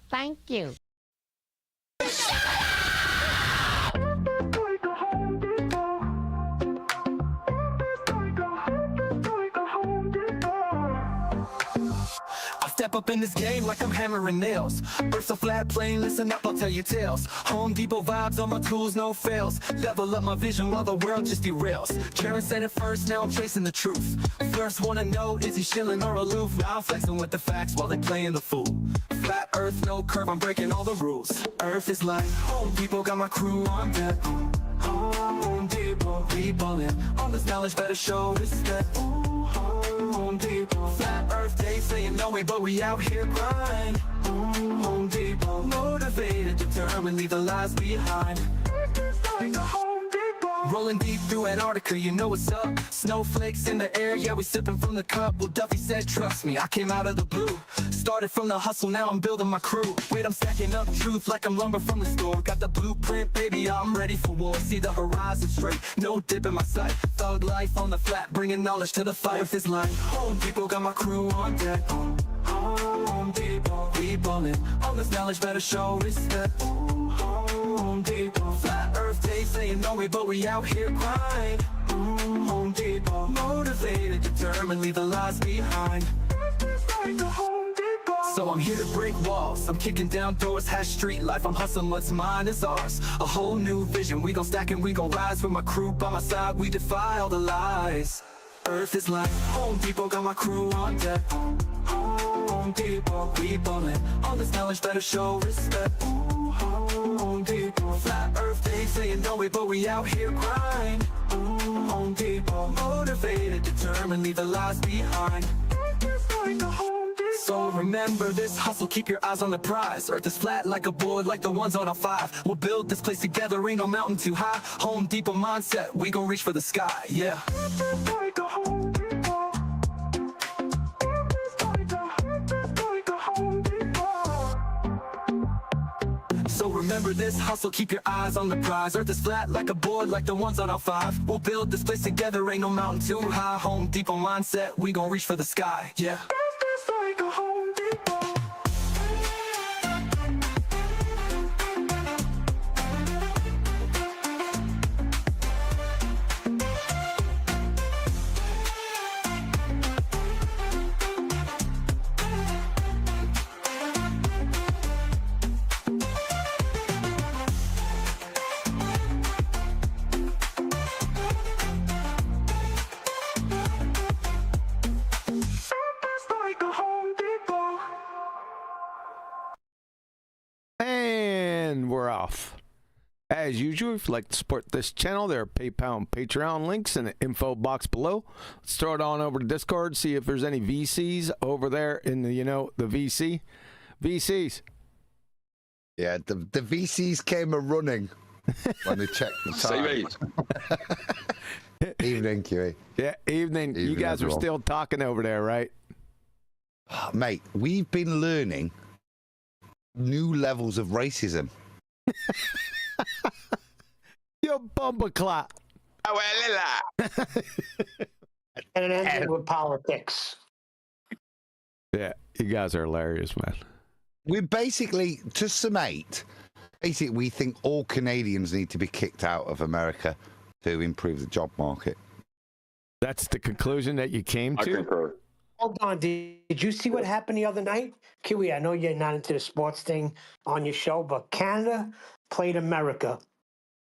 Thank you. I step up in this game like I'm hammering nails. Earth's a flat plane, listen up, I'll tell you tales. Home Depot vibes on my tools, no fails. Level up my vision while the world just derails. Sharon said it first, now I'm chasing the truth. First wanna know, is he chilling or aloof? Now I'm flexing with the facts while they playing the fool. Flat earth, no curve, I'm breaking all the rules. Earth is like Home Depot, got my crew on deck. Home Depot, we ballin'. All this knowledge better show respect. Home Depot, flat earth, they saying no way, but we out here grind. Home Depot, motivated, determined, leave the lies behind. Rolling deep through Antarctica, you know what's up. Snowflakes in the air, yeah, we sipping from the cup. Well, Duffy said, trust me, I came out of the blue. Started from the hustle, now I'm building my crew. Wait, I'm stacking up truth like I'm lumber from the store. Got the blueprint, baby, I'm ready for war. See the horizon straight, no dip in my sight. Thug life on the flat, bringing knowledge to the fight. With this line, Home Depot, got my crew on deck. Home Depot, we ballin'. All this knowledge better show respect. Home Depot, flat earth, they saying no way, but we out here grind. Home Depot, motivated, determined, leave the lies behind. So I'm here to break walls, I'm kicking down doors, hash street life, I'm hustling what's mine is ours. A whole new vision, we gon' stack and we gon' rise. With my crew by my side, we defy all the lies. Earth is like Home Depot, got my crew on deck. Home Depot, we ballin'. All this knowledge better show respect. Home Depot, flat earth, they saying no way, but we out here grind. Home Depot, motivated, determined, leave the lies behind. So remember this hustle, keep your eyes on the prize. Earth is flat like a board, like the ones on a 5. We'll build this place together, ain't no mountain too high. Home Depot mindset, we gon' reach for the sky, yeah. So remember this hustle, keep your eyes on the prize. Earth is flat like a board, like the ones on our 5. We'll build this place together, ain't no mountain too high. Home Depot mindset, we gon' reach for the sky, yeah. And we're off. As usual, if you'd like to support this channel, there are PayPal and Patreon links in the info box below. Let's throw it on over to Discord, see if there's any VCs over there in the, the VCs. Yeah, the VCs came a-running when they checked the time. Evening, QE. Yeah, evening. You guys are still talking over there, right? Oh, mate, we've been learning new levels of racism. You bumbleclot. And it ended with politics. Yeah, you guys are hilarious, man. We're basically, to summate, basically we think all Canadians need to be kicked out of America to improve the job market. That's the conclusion that you came to? I concur. Hold on, did you see what happened the other night? Kiwi, I know you're not into the sports thing on your show, but Canada played America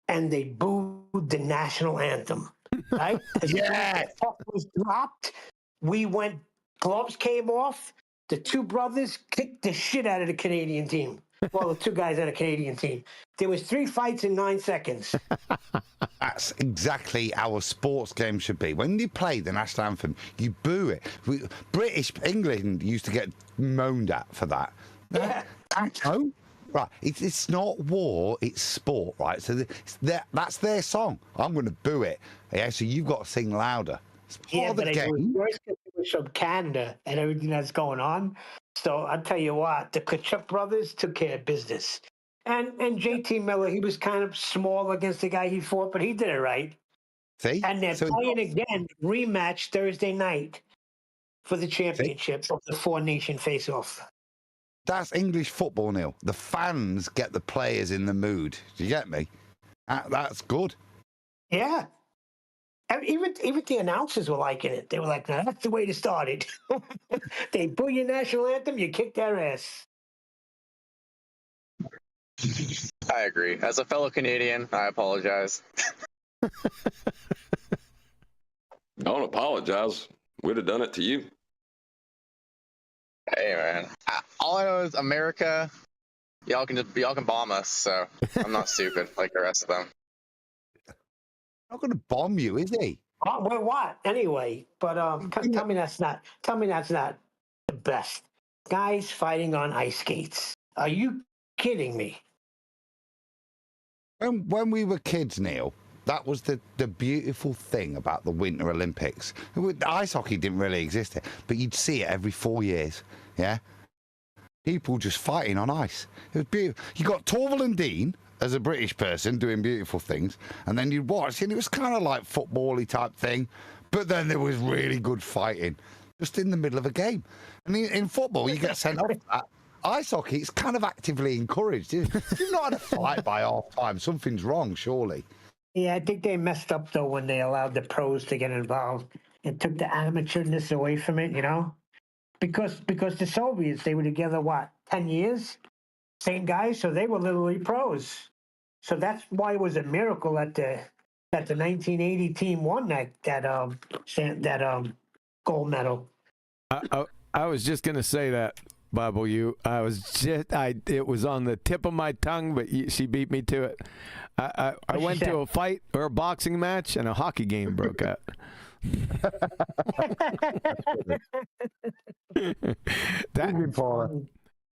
and they booed the national anthem, right? Yeah. The puck was dropped. We went, gloves came off. The two brothers kicked the shit out of the Canadian team. Well, the two guys on a Canadian team. There was 3 fights in 9 seconds. That's exactly how a sports game should be. When you play the national anthem, you boo it. British England used to get moaned at for that. Yeah. No, right. It's not war. It's sport, right? So that's their song. I'm going to boo it. Yeah. So you've got to sing louder. It's part of the game. It was worse because it was from Canada and everything that's going on. So I'll tell you what, the Kachuk brothers took care of business. And JT Miller, he was kind of small against the guy he fought, but he did it right. See? And they're playing again, rematch Thursday night for the championship of the 4-nation face-off. That's English football, Neil. The fans get the players in the mood. Do you get me? That's good. Yeah. And even the announcers were liking it. They were like, "No, that's the way to start it." They boo your national anthem, you kick their ass. I agree. As a fellow Canadian, I apologize. Don't apologize. We'd have done it to you. Hey, man. All I know is America. Y'all can bomb us. So I'm not stupid like the rest of them. Not going to bomb you, is he? Oh, well, what? Anyway, but tell me that's not the best. Guys fighting on ice skates. Are you kidding me? When we were kids, Neil, that was the beautiful thing about the Winter Olympics. Ice hockey didn't really exist there, but you'd see it every 4 years. Yeah, people just fighting on ice. It was beautiful. You got Torval and Dean as a British person doing beautiful things, and then you'd watch, and it was kind of like football-y type thing, but then there was really good fighting just in the middle of a game. And in football, you get sent off for that. Ice hockey, it's kind of actively encouraged. If you've not had a fight by half time, something's wrong, surely. Yeah, I think they messed up though when they allowed the pros to get involved and took the amateurness away from it. You know, because the Soviets, they were together 10 years, same guys, so they were literally pros. So that's why it was a miracle that the 1980 team won that gold medal. I was just gonna say that, Bible. It was on the tip of my tongue, but she beat me to it. I went to a fight or a boxing match, and a hockey game broke out.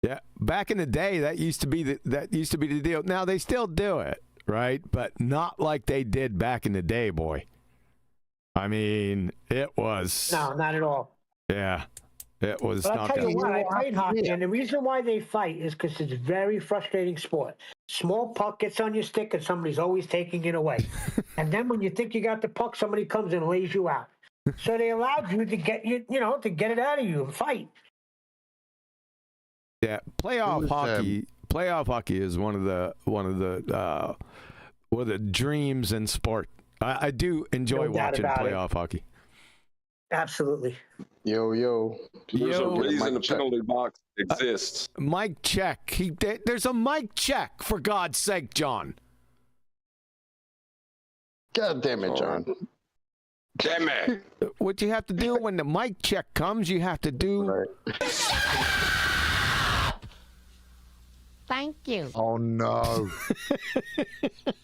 Yeah, back in the day, that used to be the deal. Now they still do it, right? But not like they did back in the day, boy. I mean, it was not at all. Yeah, it was. But I'll tell you what, I played hockey, and the reason why they fight is because it's a very frustrating sport. Small puck gets on your stick, and somebody's always taking it away. And then when you think you got the puck, somebody comes and lays you out. So they allowed you to get to get it out of you and fight. Yeah, playoff hockey is one of the dreams in sport. I do enjoy watching playoff hockey. Absolutely. Yo. There's a reason the penalty box exists. Mic check. There's a mic check, for God's sake, John. God damn it, John. Damn it. What you have to do when the mic check comes, you have to do... Right. Thank you. Oh, no.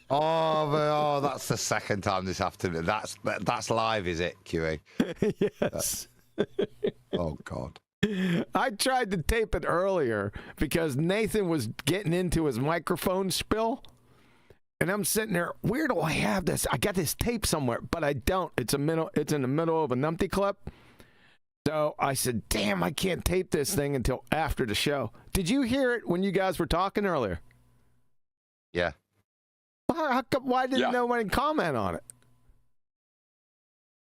oh, that's the second time this afternoon. That's live, is it, QA? Yes. Oh, God. I tried to tape it earlier because Nathan was getting into his microphone spill. And I'm sitting there, where do I have this? I got this tape somewhere, but I don't. It's in the middle of a numpty clip. So I said, damn, I can't tape this thing until after the show. Did you hear it when you guys were talking earlier? Yeah. Why didn't no one comment on it?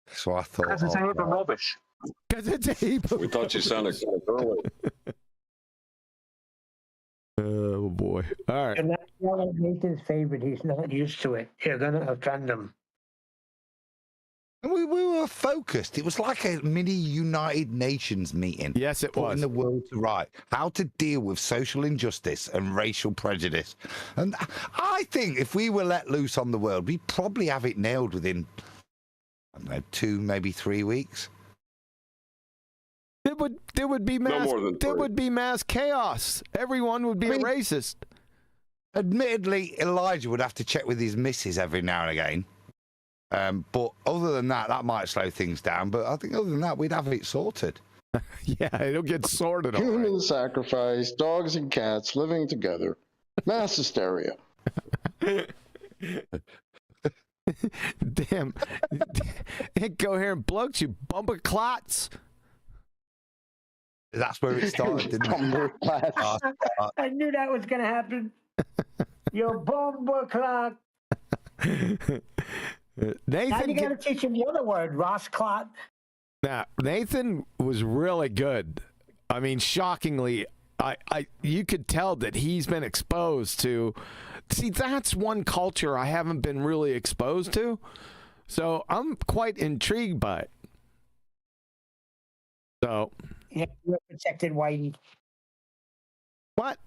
So I thought. Because it's a heap of rubbish. Because it's a heap of We thought you sounded kind of early. Oh, boy. All right. And that's Nathan's favorite. He's not used to it. You're going to offend him. And we were focused. It was like a mini United Nations meeting. Yes, it was. Putting the world to right. How to deal with social injustice and racial prejudice. And I think if we were let loose on the world, we'd probably have it nailed within, I don't know, 2, maybe 3 weeks. There would be mass. No more than there 3. would be mass chaos. Everyone would be a racist. Admittedly, Elijah would have to check with his missus every now and again. But other than that, that might slow things down. But I think other than that, we'd have it sorted. Yeah, it'll get sorted. All right. Human sacrifice, dogs and cats living together, mass hysteria. Damn. Incoherent blokes, you bumper clots. That's where it started, didn't it? I knew that was going to happen. Your bomber clock. Now you got to teach him the other word, Ross clot. Now, Nathan was really good. I mean, shockingly, you could tell that he's been exposed to. See, that's one culture I haven't been really exposed to, so I'm quite intrigued by it. So, Yeah, you're protected whitey. what?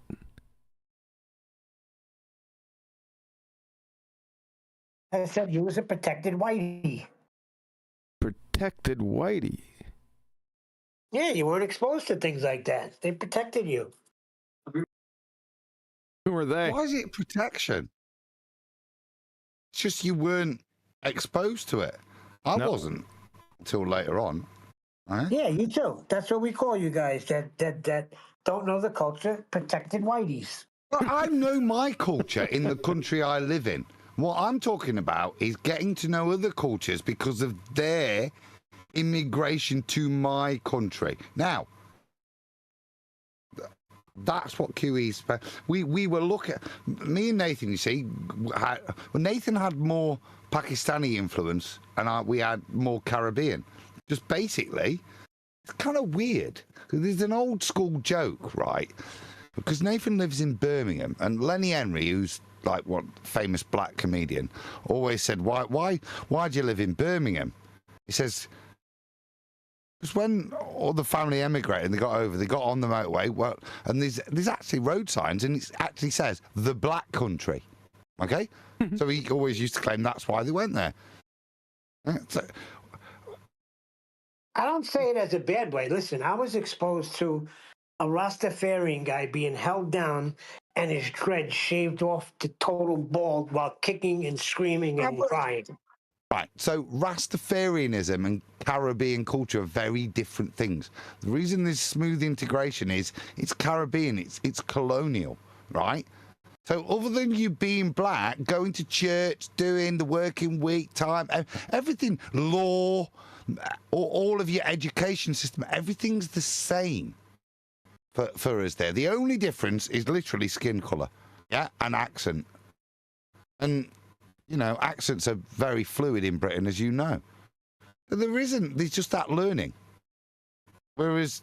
I said you was a protected whitey. Protected whitey. Yeah, you weren't exposed to things like that. They protected you. Who are they? Why is it protection? It's just you weren't exposed to it. I wasn't until later on. Right? Yeah, you too. That's what we call you guys that don't know the culture, protected whiteys. Well, I know my culture in the country I live in. What I'm talking about is getting to know other cultures because of their immigration to my country. Now, that's what QE's. We were looking. Me and Nathan, you see, Nathan had more Pakistani influence, and we had more Caribbean. Just basically, it's kind of weird. There's an old school joke, right? Because Nathan lives in Birmingham, and Lenny Henry, who's like what famous black comedian, always said, "Why do you live in Birmingham?" He says, because when all the family emigrated, they got on the motorway. Well, and there's actually road signs, and it actually says the Black Country. Okay, so he always used to claim that's why they went there. So, I don't say it as a bad way. Listen, I was exposed to a Rastafarian guy being held down and his dread shaved off to total bald while kicking and screaming and crying. Right, so Rastafarianism and Caribbean culture are very different things. The reason there's smooth integration is it's Caribbean, it's colonial, right? So other than you being black, going to church, doing the working week time, everything, law, all of your education system, everything's the same for us there. The only difference is literally skin colour, yeah, and accent. And you know, accents are very fluid in Britain, as you know. But there's just that learning. Whereas,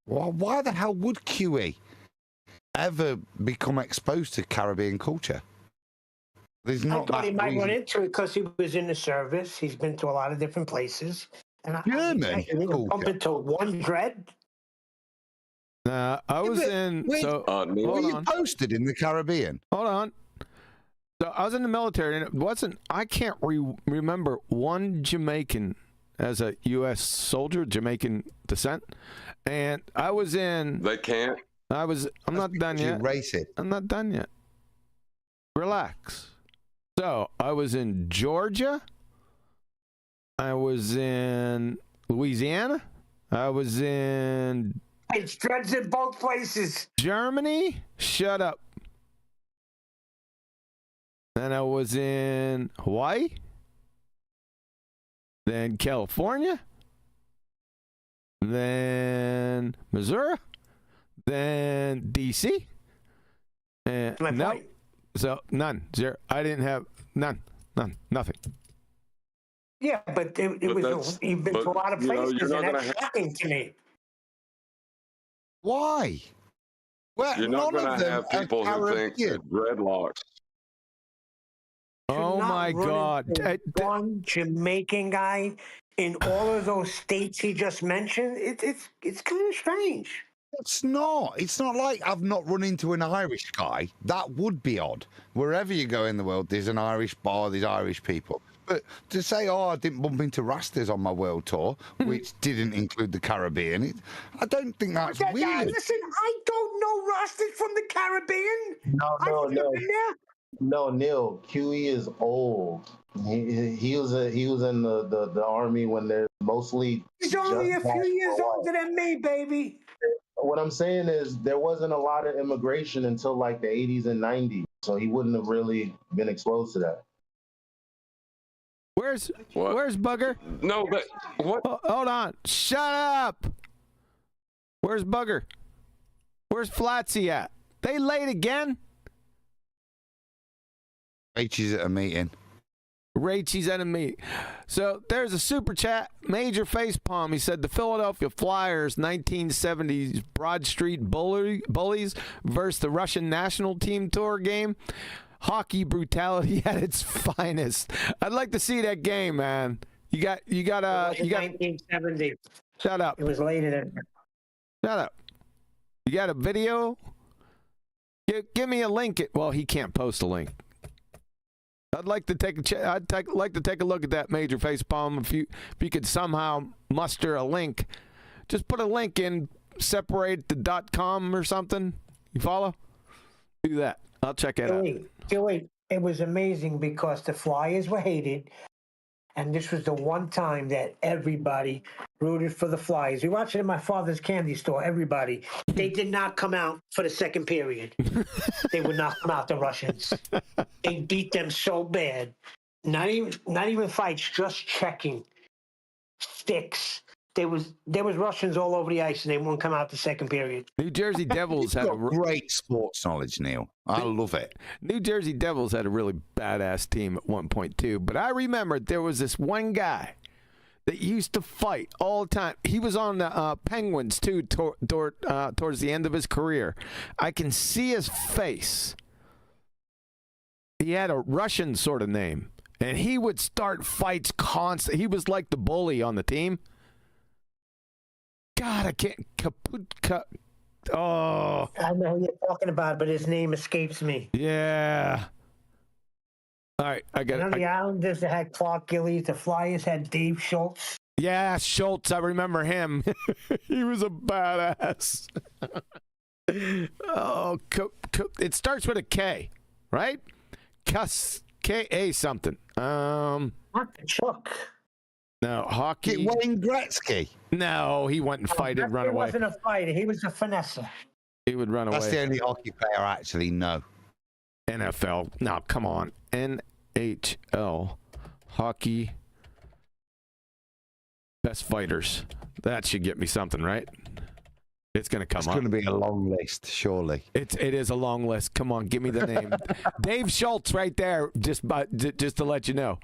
well, why the hell would QE ever become exposed to Caribbean culture? There's not. I thought he might run into it because he was in the service. He's been to a lot of different places. And German bump into one dread. I was in. So were you posted in the Caribbean? Hold on. So I was in the military, and it wasn't. I can't remember one Jamaican as a U.S. soldier, Jamaican descent, and I was in. They can't. I'm not done yet. Racist. I'm not done yet. Relax. So I was in Georgia. I was in Louisiana. I was in. It's dreads in both places. Germany. Shut up. Then I was in Hawaii, then California, then Missouri, then DC, and no, so none, zero. I didn't have none, nothing. Yeah, but you've been to a lot of places, and that's shocking to me. Why? Well, you're not going to have people who think that dreadlocks. Oh my God! One Jamaican guy in all of those states he just mentioned. It's kind of strange. It's not. It's not like I've not run into an Irish guy. That would be odd. Wherever you go in the world, there's an Irish bar, there's Irish people. But to say, oh, I didn't bump into Rastas on my world tour, which didn't include the Caribbean, I don't think that's weird. Listen, I don't know Rastas from the Caribbean. No, Neil. QE is old. He was in the army when they're mostly. He's only a few years older than me, baby. What I'm saying is there wasn't a lot of immigration until like the 80s and 90s, so he wouldn't have really been exposed to that. Where's Bugger? No, but what? Hold on. Shut up. Where's Bugger? Where's Flatsy at? They late again? H is at a meeting. Rachel's enemy. So there's a super chat. Major facepalm. He said the Philadelphia Flyers 1970s Broad Street Bullies versus the Russian national team tour game. Hockey brutality at its finest. I'd like to see that game, man. You got 1970. Shut up. It was later than. Shut up. You got a video? Give me a link. Well, he can't post a link. I'd like to take a look at that, Major Facepalm. If you could somehow muster a link, just put a link in, separate the .com or something. You follow? Do that. I'll check it out. Wait. It was amazing because the Flyers were hated, and this was the one time that everybody rooted for the Flyers. We watched it in my father's candy store. Everybody. They did not come out for the second period. They would not come out, the Russians. They beat them so bad. Not even fights, just checking. Sticks. There was Russians all over the ice, and they won't come out the second period. New Jersey Devils had great sports knowledge, Neil. I love it. New Jersey Devils had a really badass team at one point too. But I remember there was this one guy that used to fight all the time. He was on the Penguins too towards the end of his career. I can see his face. He had a Russian sort of name, and he would start fights constantly. He was like the bully on the team. God, I can't. Oh. I know who you're talking about, but his name escapes me. Yeah. All right, I got it. The Islanders had Clark Gillies. The Flyers had Dave Schultz. Yeah, Schultz. I remember him. He was a badass. Oh, it starts with a K, right? K-A something. Not Chuck. No, hockey. Wayne Gretzky. No, he went and fight and run away. He wasn't a fighter. He was a finesser. He would run away. That's the only hockey player I actually know. NFL. No, come on. NHL. Hockey. Best fighters. That should get me something, right? It's going to come up. It's going to be a long list, surely. It is a long list. Come on, give me the name. Dave Schultz right there, just to let you know.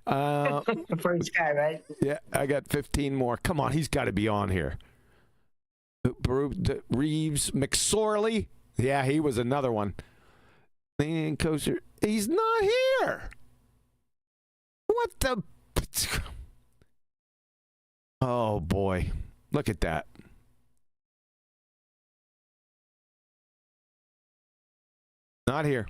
The first guy, right? Yeah, I got 15 more. Come on, he's got to be on here. Reeves, McSorley. Yeah, he was another one. And Kosher. He's not here. What the? Oh, boy. Look at that. Not here.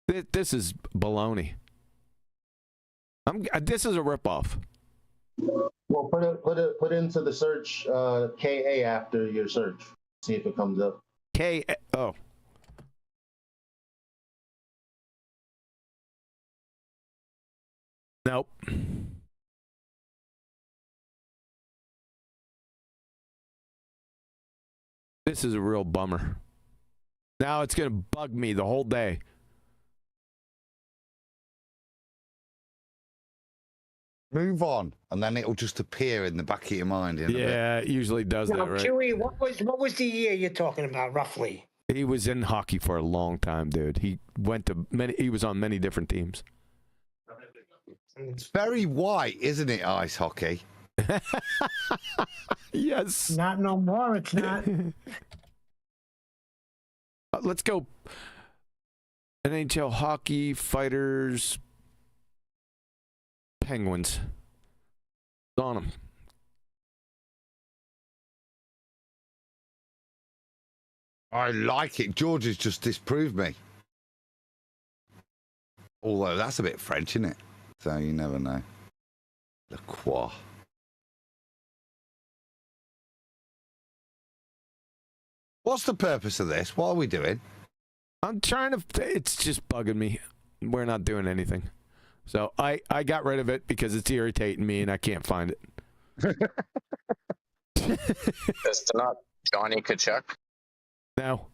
This is baloney. This is a ripoff. Well, put into the search KA after your search. See if it comes up. Oh. Nope. This is a real bummer. Now it's going to bug me the whole day. Move on, and then it'll just appear in the back of your mind. Yeah, it usually does that, right? Chewy, what was the year you're talking about, roughly? He was in hockey for a long time, dude. He went to he was on many different teams. It's very white, isn't it, ice hockey? Yes. Not no more, it's not. Let's go. NHL hockey fighters. Penguins. On them. I like it. George has just disproved me. Although that's a bit French, isn't it? So you never know. Le Croix. What's the purpose of this? What are we doing? I'm trying to... It's just bugging me. We're not doing anything. So I got rid of it because it's irritating me and I can't find it. Is it not Johnny Kachuk? No.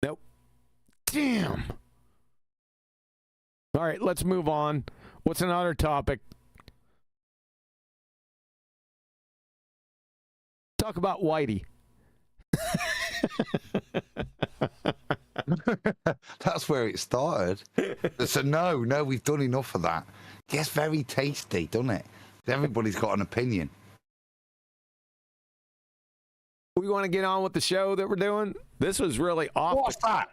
Nope. Damn. All right, let's move on. What's another topic? Talk about Whitey. That's where it started. So no, we've done enough of that. It gets very tasty, doesn't it? Everybody's got an opinion. We want to get on with the show that we're doing. This was really awful. What's that?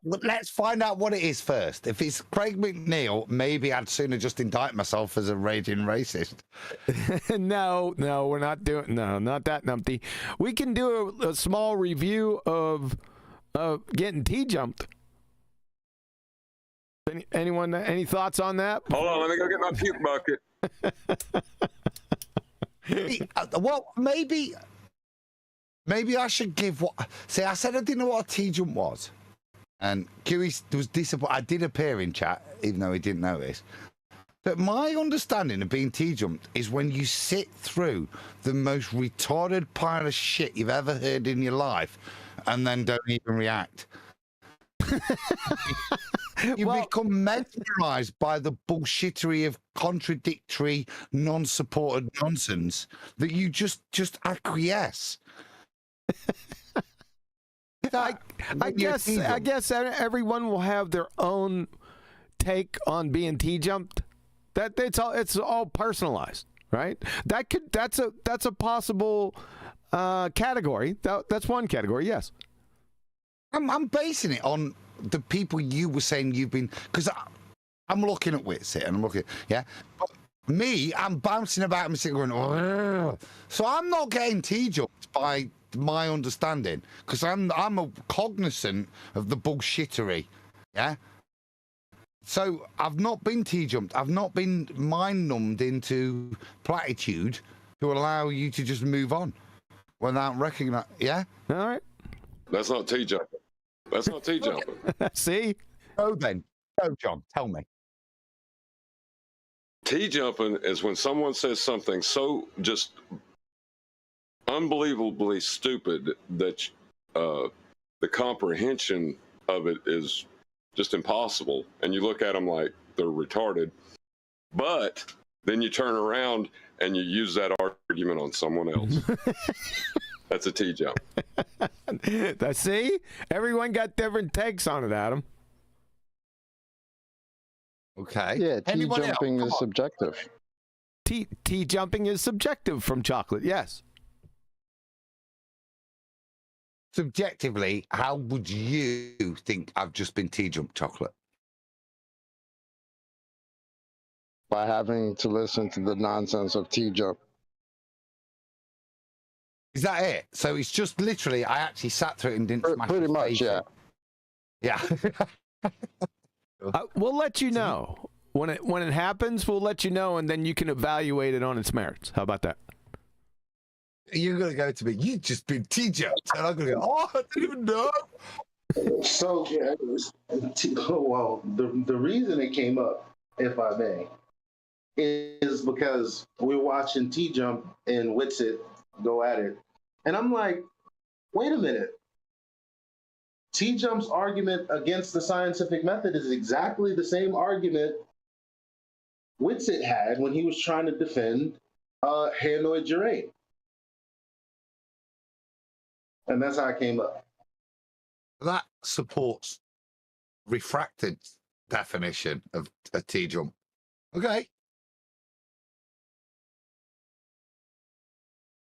Let's find out what it is first. If it's Craig McNeil, maybe I'd sooner just indict myself as a raging racist. No, we're not doing. No, not that numpty. We can do a small review of getting T-jumped. Anyone? Any thoughts on that? Hold on, let me go get my puke bucket. Well, maybe I should give what. See, I said I didn't know what a T-jump was, and QE was disappointed. I did appear in chat, even though he didn't notice. But my understanding of being T-jumped is when you sit through the most retarded pile of shit you've ever heard in your life, and then don't even react. You become mesmerized by the bullshittery of contradictory, non-supported nonsense that you just acquiesce. I guess everyone will have their own take on being T-jumped. That it's all personalized, right? That's a possible category. That's one category. Yes. I'm basing it on the people you were saying you've been, because I'm looking at Witsit and I'm looking, yeah. But me, I'm bouncing about and sitting going, oh. So I'm not getting T-jumped by my understanding, because I'm cognizant of the bullshittery, yeah. So I've not been T-jumped. I've not been mind-numbed into platitude to allow you to just move on without recognizing. Yeah. All right. That's not T-jumping. That's not T-jumping. See? Oh, then. Oh, John, tell me. T-jumping is when someone says something so just unbelievably stupid that the comprehension of it is just impossible. And you look at them like they're retarded. But then you turn around and you use that argument on someone else. That's a T-jump. See? Everyone got different takes on it, Adam. Okay. Yeah, T-jumping is subjective. T-jumping is subjective from chocolate, yes. Subjectively, how would you think I've just been T-jumped, chocolate? By having to listen to the nonsense of T-jump. Is that it? So it's just literally, I actually sat through it and didn't smash pretty much, yeah. Yeah. We'll let you know. When it happens, we'll let you know, and then you can evaluate it on its merits. How about that? You're going to go to me, you've just been T-jumped. And I'm going to go, oh, I didn't even know. So, well, the reason it came up, if I may, is because we're watching T-jump and Witsit go at it. And I'm like, wait a minute. T-jump's argument against the scientific method is exactly the same argument Witsit had when he was trying to defend Hanoi Geraint. And that's how it came up. That supports refracted definition of a T-jump. Okay.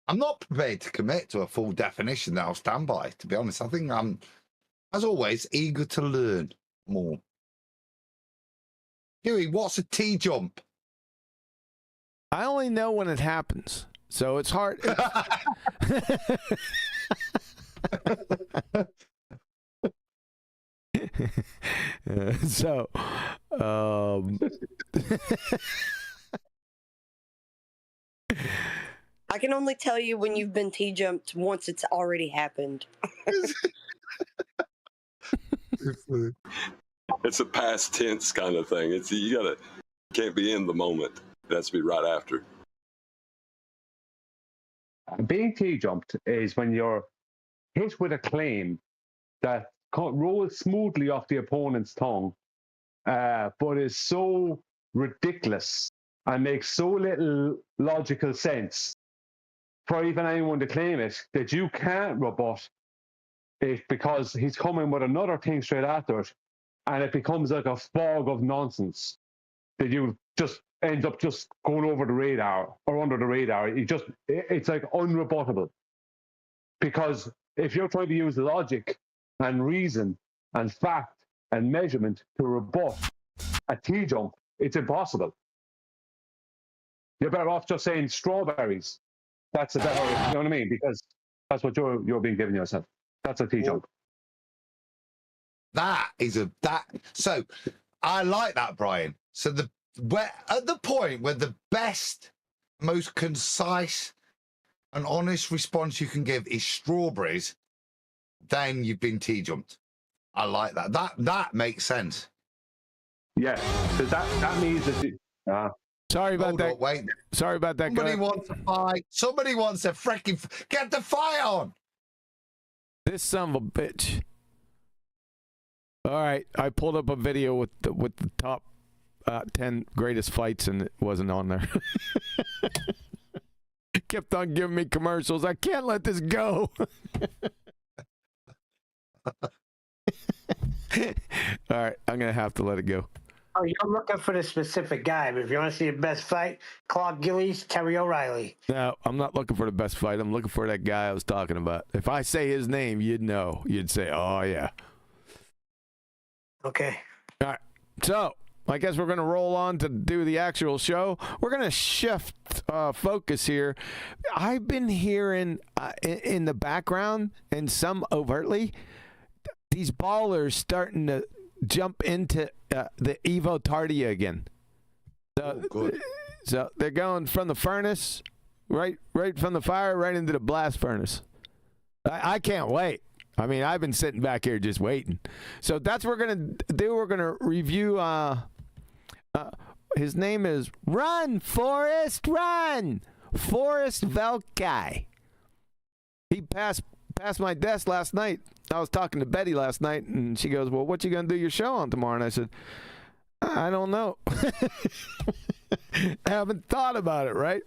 I'm not prepared to commit to a full definition that I'll stand by, to be honest. I think I'm, as always, eager to learn more. Huey, what's a T-jump? I only know when it happens, so it's hard. I can only tell you when you've been T-jumped once it's already happened. It's a past tense kind of thing. It's you can't be in the moment. It has to be right after. Being T-jumped is when you're hit with a claim that rolls smoothly off the opponent's tongue, but is so ridiculous and makes so little logical sense for even anyone to claim it that you can't rebut because he's coming with another thing straight after it, and it becomes like a fog of nonsense that you just ends up just going over the radar or under the radar. It's like unrebuttable. Because if you're trying to use logic and reason and fact and measurement to rebut a T-jump, it's impossible. You're better off just saying strawberries. That's a better, you know what I mean? Because that's what you're being given yourself. That's a T-jump. So I like that, Brian. So at the point where the best, most concise and honest response you can give is strawberries, then you've been T-jumped. I like that. That makes sense. Yeah, because that means that Sorry about that. Wait. Sorry about that. Somebody wants to fight. Somebody wants to freaking get the fight on. This son of a bitch. All right, I pulled up a video with the top 10 greatest fights, and it wasn't on there. Kept on giving me commercials. I can't let this go. All right, I'm gonna have to let it go. Oh, you're looking for the specific guy, but if you want to see the best fight, Clark Gillies, Terry O'Reilly. No, I'm not looking for the best fight. I'm looking for that guy I was talking about. If I say his name, you'd know. You'd say, oh, yeah. Okay. All right. So I guess we're going to roll on to do the actual show. We're going to shift focus here. I've been hearing in the background, and some overtly, these ballers starting to jump into the EvoTARD again. So, good. So they're going from the furnace, right from the fire, right into the blast furnace. I can't wait. I mean, I've been sitting back here just waiting. So that's what we're going to do. We're going to review. His name is Run, Forrest, Run. Forrest Valkai. He passed my desk last night. I was talking to Betty last night, and she goes, well, what you going to do your show on tomorrow? And I said, I don't know. I haven't thought about it, right?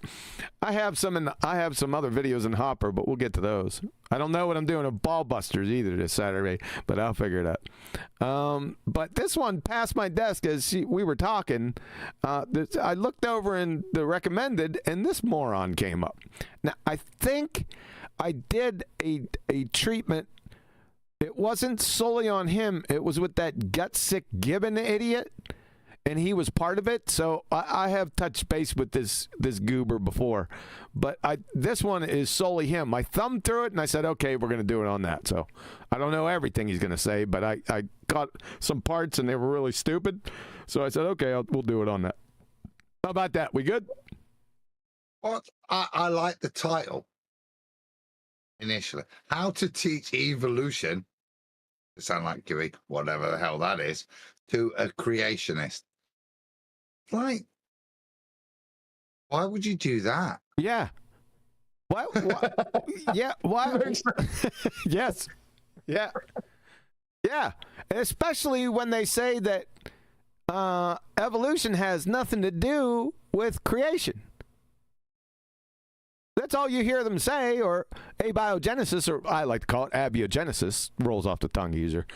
I have some other videos in Hopper, but we'll get to those. I don't know what I'm doing at BALLBUSTERS either this Saturday, but I'll figure it out. But this one passed my desk as we were talking. I looked over in the recommended, and this moron came up. Now, I think I did a treatment. It wasn't solely on him. It was with that gut-sick Gibbon idiot, and he was part of it. So I have touched base with this goober before, but this one is solely him. I thumbed through it, and I said, okay, we're going to do it on that. So I don't know everything he's going to say, but I caught some parts, and they were really stupid. So I said, okay, we'll do it on that. How about that? We good? What? I like the title initially. How to teach evolution, it sound like Dewey, whatever the hell that is, to a creationist. Like, why would you do that? Yeah. Why? Yeah. Why? Yes. Yeah. Yeah. Especially when they say that evolution has nothing to do with creation. That's all you hear them say, or abiogenesis, or I like to call it abiogenesis. Rolls off the tongue easier.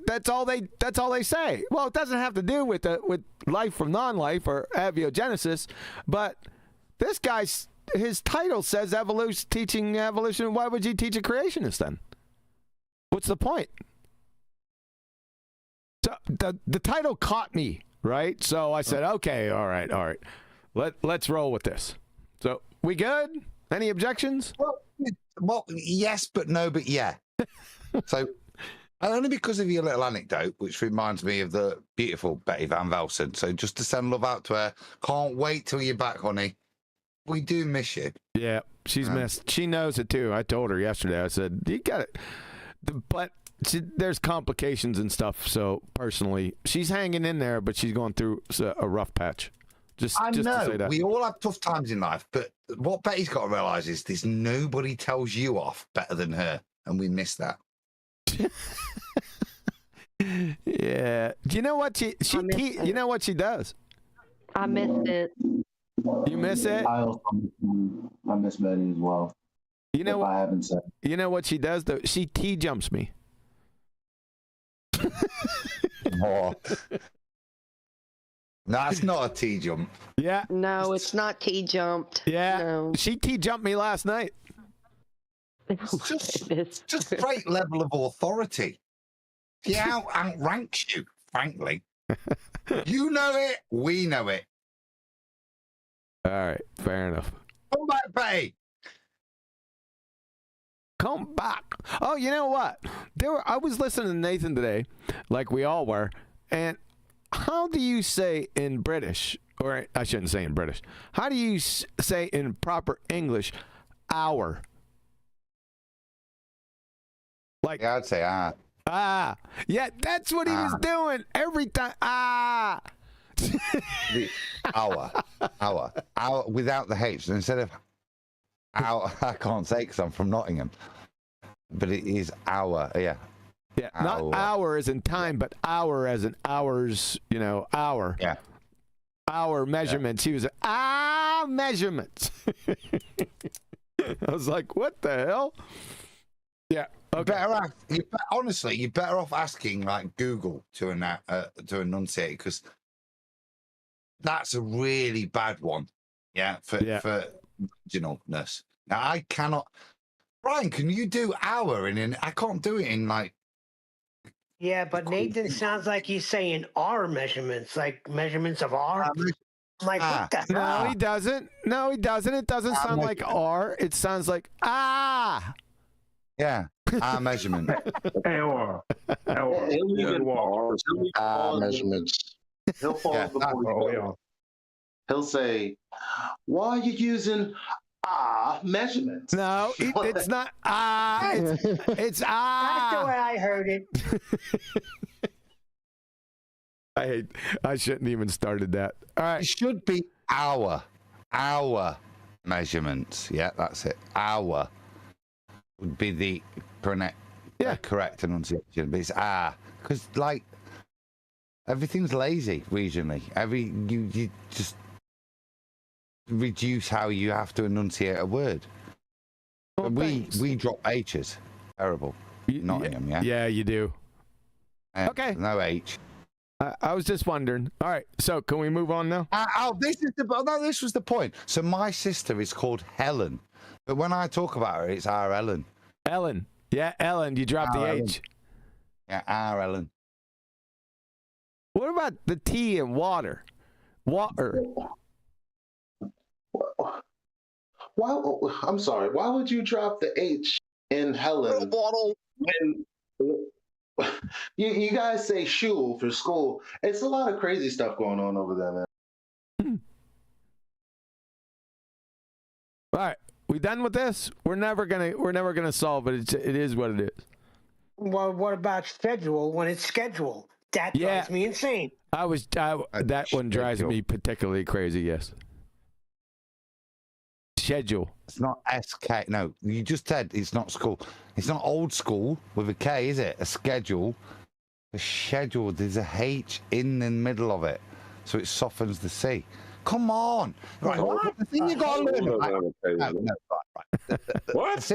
That's all they say. Well, it doesn't have to do with life from non-life or abiogenesis, but this guy's his title says evolution, teaching evolution. Why would you teach a creationist then? What's the point? So the title caught me, right? So I said, okay, all right. Let's roll with this. So we good? Any objections? Well, yes, but no, but yeah. So only because of your little anecdote, which reminds me of the beautiful Betty Van Velsen. So just to send love out to her. Can't wait till you're back, honey. We do miss you. Yeah, she's missed. She knows it too. I told her yesterday. I said, you got it. But there's complications and stuff. So personally, she's hanging in there, but she's going through a rough patch. I know. To say that. We all have tough times in life, but what Betty's got to realize is there's nobody tells you off better than her, and we miss that. Yeah. Do you know what you know what she does? I missed it. You miss it? I miss Betty as well. You know if I what? haven't said. You know what she does though? She jumps me. Oh. That's not a T jump. Yeah. No, it's not T-jumped. Yeah. No. She jumped me last night. It's just great level of authority. She outranks you, frankly. You know it. We know it. All right. Fair enough. Come back, Betty. Come back. Oh, you know what? I was listening to Nathan today, like we all were, and how do you say in British, or I shouldn't say in British, how do you say in proper English, hour? Like, Yeah, I'd say ah. Yeah, that's what he was doing every time. Ah. the hour without the H. Instead of hour, I can't say because I'm from Nottingham, but it is hour. Yeah. Yeah, not hour as in time, but hour as in hours, hour. Yeah. Hour measurements. Yeah. He was measurements. I was like, what the hell? Yeah. Okay. Honestly, you're better off asking like Google to enunciate, because that's a really bad one. Yeah. For originalness. Now I cannot. Brian, can you do hour I can't do it in like. Yeah, but Nathan sounds like he's saying R measurements, like measurements of R. I'm like, what the hell? No, he doesn't. No, he doesn't. It doesn't sound like R. It sounds like Yeah, R measurement. Hour. He'll even pause measurements. He'll pause before he'll say, "Why are you using measurements?" No, it's not it's That's the way I heard it. I shouldn't even started that. All right. It should be hour measurements. Yeah, that's it. Hour would be the correct enunciation. But it's because like everything's lazy regionally. You just reduce how you have to enunciate a word. Well, we drop H's. Terrible. Nottingham, yeah. Yeah, you do. Okay. No H. I was just wondering. All right, so can we move on now? This was the point. So my sister is called Helen, but when I talk about her, it's our Ellen. Ellen. Yeah, Ellen. You dropped the H. Yeah, our Ellen. What about the T in water? Water. I'm sorry. Why would you drop the H in Helen? When you guys say shul for school, it's a lot of crazy stuff going on over there, man. All right, we done with this? We're never gonna solve it. It is what it is. Well, what about schedule when it's scheduled? That drives me insane. That one drives me particularly crazy. Yes. Schedule. It's not SK. No, you just said it's not school. It's not old school with a K, is it? A schedule. A schedule. There's a H in the middle of it, so it softens the C. Come on. Right. The thing you got to learn. What?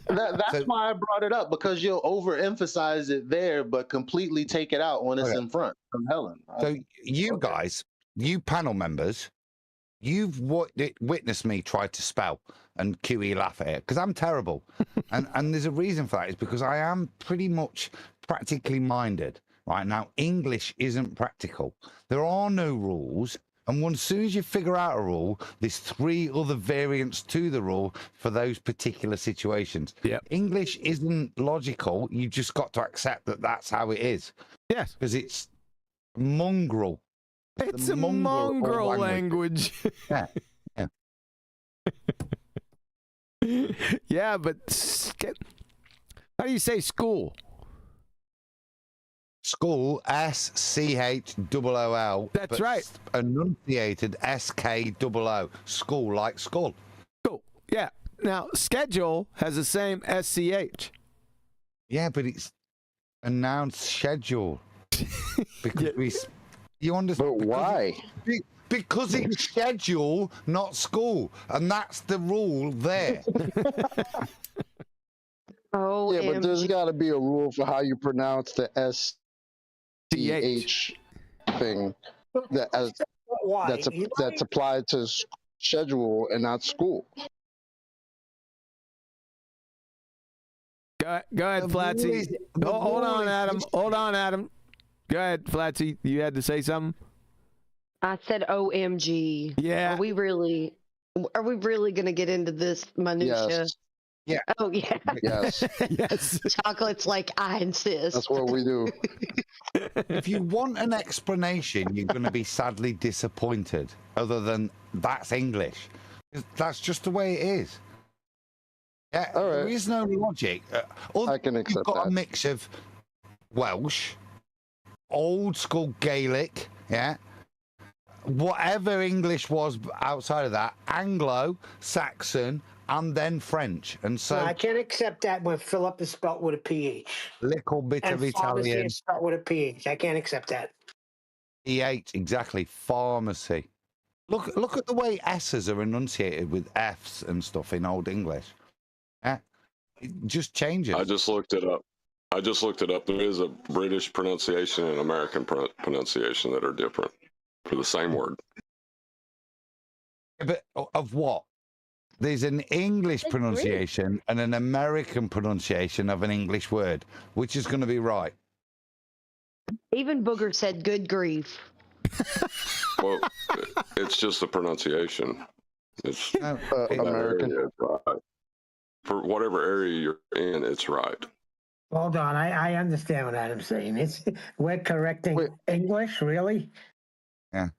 That's why I brought it up, because you'll overemphasize it there, but completely take it out when it's in front from Helen. So you guys, you panel members, you've witnessed me try to spell and QE laugh at it because I'm terrible. and there's a reason for that. It's because I am pretty much practically minded. Right now, English isn't practical. There are no rules. And as soon as you figure out a rule, there's 3 other variants to the rule for those particular situations. Yep. English isn't logical. You just got to accept that that's how it is. Yes. Because it's mongrel. It's a mongrel language. Yeah. Yeah, but how do you say school? School, SCHOOL. That's right. Enunciated SKOO. School, like skull. Cool. Yeah. Now, schedule has the same SCH. Yeah, but it's announced schedule. Because you understand. But why? Because it's schedule, not school. And that's the rule there. Oh, Yeah, but there's got to be a rule for how you pronounce the SCH thing Why? that's applied to schedule and not school. Go ahead, Flatsy. Hold on, Adam. Hold on, Adam. Go ahead, Flatsy. You had to say something? I said OMG. Yeah. Are we really going to get into this minutia? Yes. Yeah. Oh, yeah. Yes. Yes. Chocolate's like, I insist. That's what we do. If you want an explanation, you're going to be sadly disappointed. Other than that's English. That's just the way it is. Yeah, All right. There is no logic. I can accept You've got that. a mix of Welsh, old school Gaelic, yeah, whatever English was outside of that, Anglo, Saxon, and then French. And so I can't accept that when Philip is spelt with a PH. little bit And of pharmacy Italian. is spelt with a PH. I can't accept that. EH, exactly. Pharmacy. Look at the way S's are enunciated with F's and stuff in Old English. Yeah, it just changes. I just looked it up. There is a British pronunciation and American pronunciation that are different for the same word. But of what? There's an English pronunciation and an American pronunciation of an English word. Which is going to be right? Even Booger said, good grief. Well, it's just the pronunciation. It's American. area, right. For whatever area you're in, it's right. Hold on. I understand what Adam's saying. We're correcting English, really? Yeah.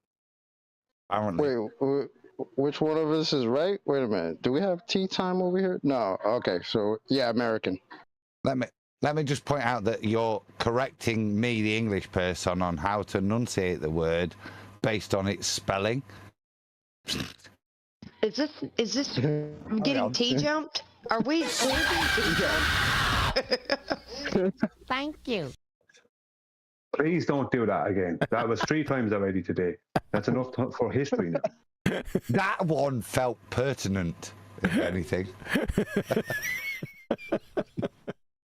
Apparently. Wait, which one of us is right? Wait a minute. Do we have tea time over here? No. Okay, so yeah, American. Let me just point out that you're correcting me, the English person, on how to enunciate the word based on its spelling. Is this getting tea jumped? Are we being tea jumped? Thank you. Please don't do that again. That was 3 times already today. That's enough for history now. That one felt pertinent, if anything.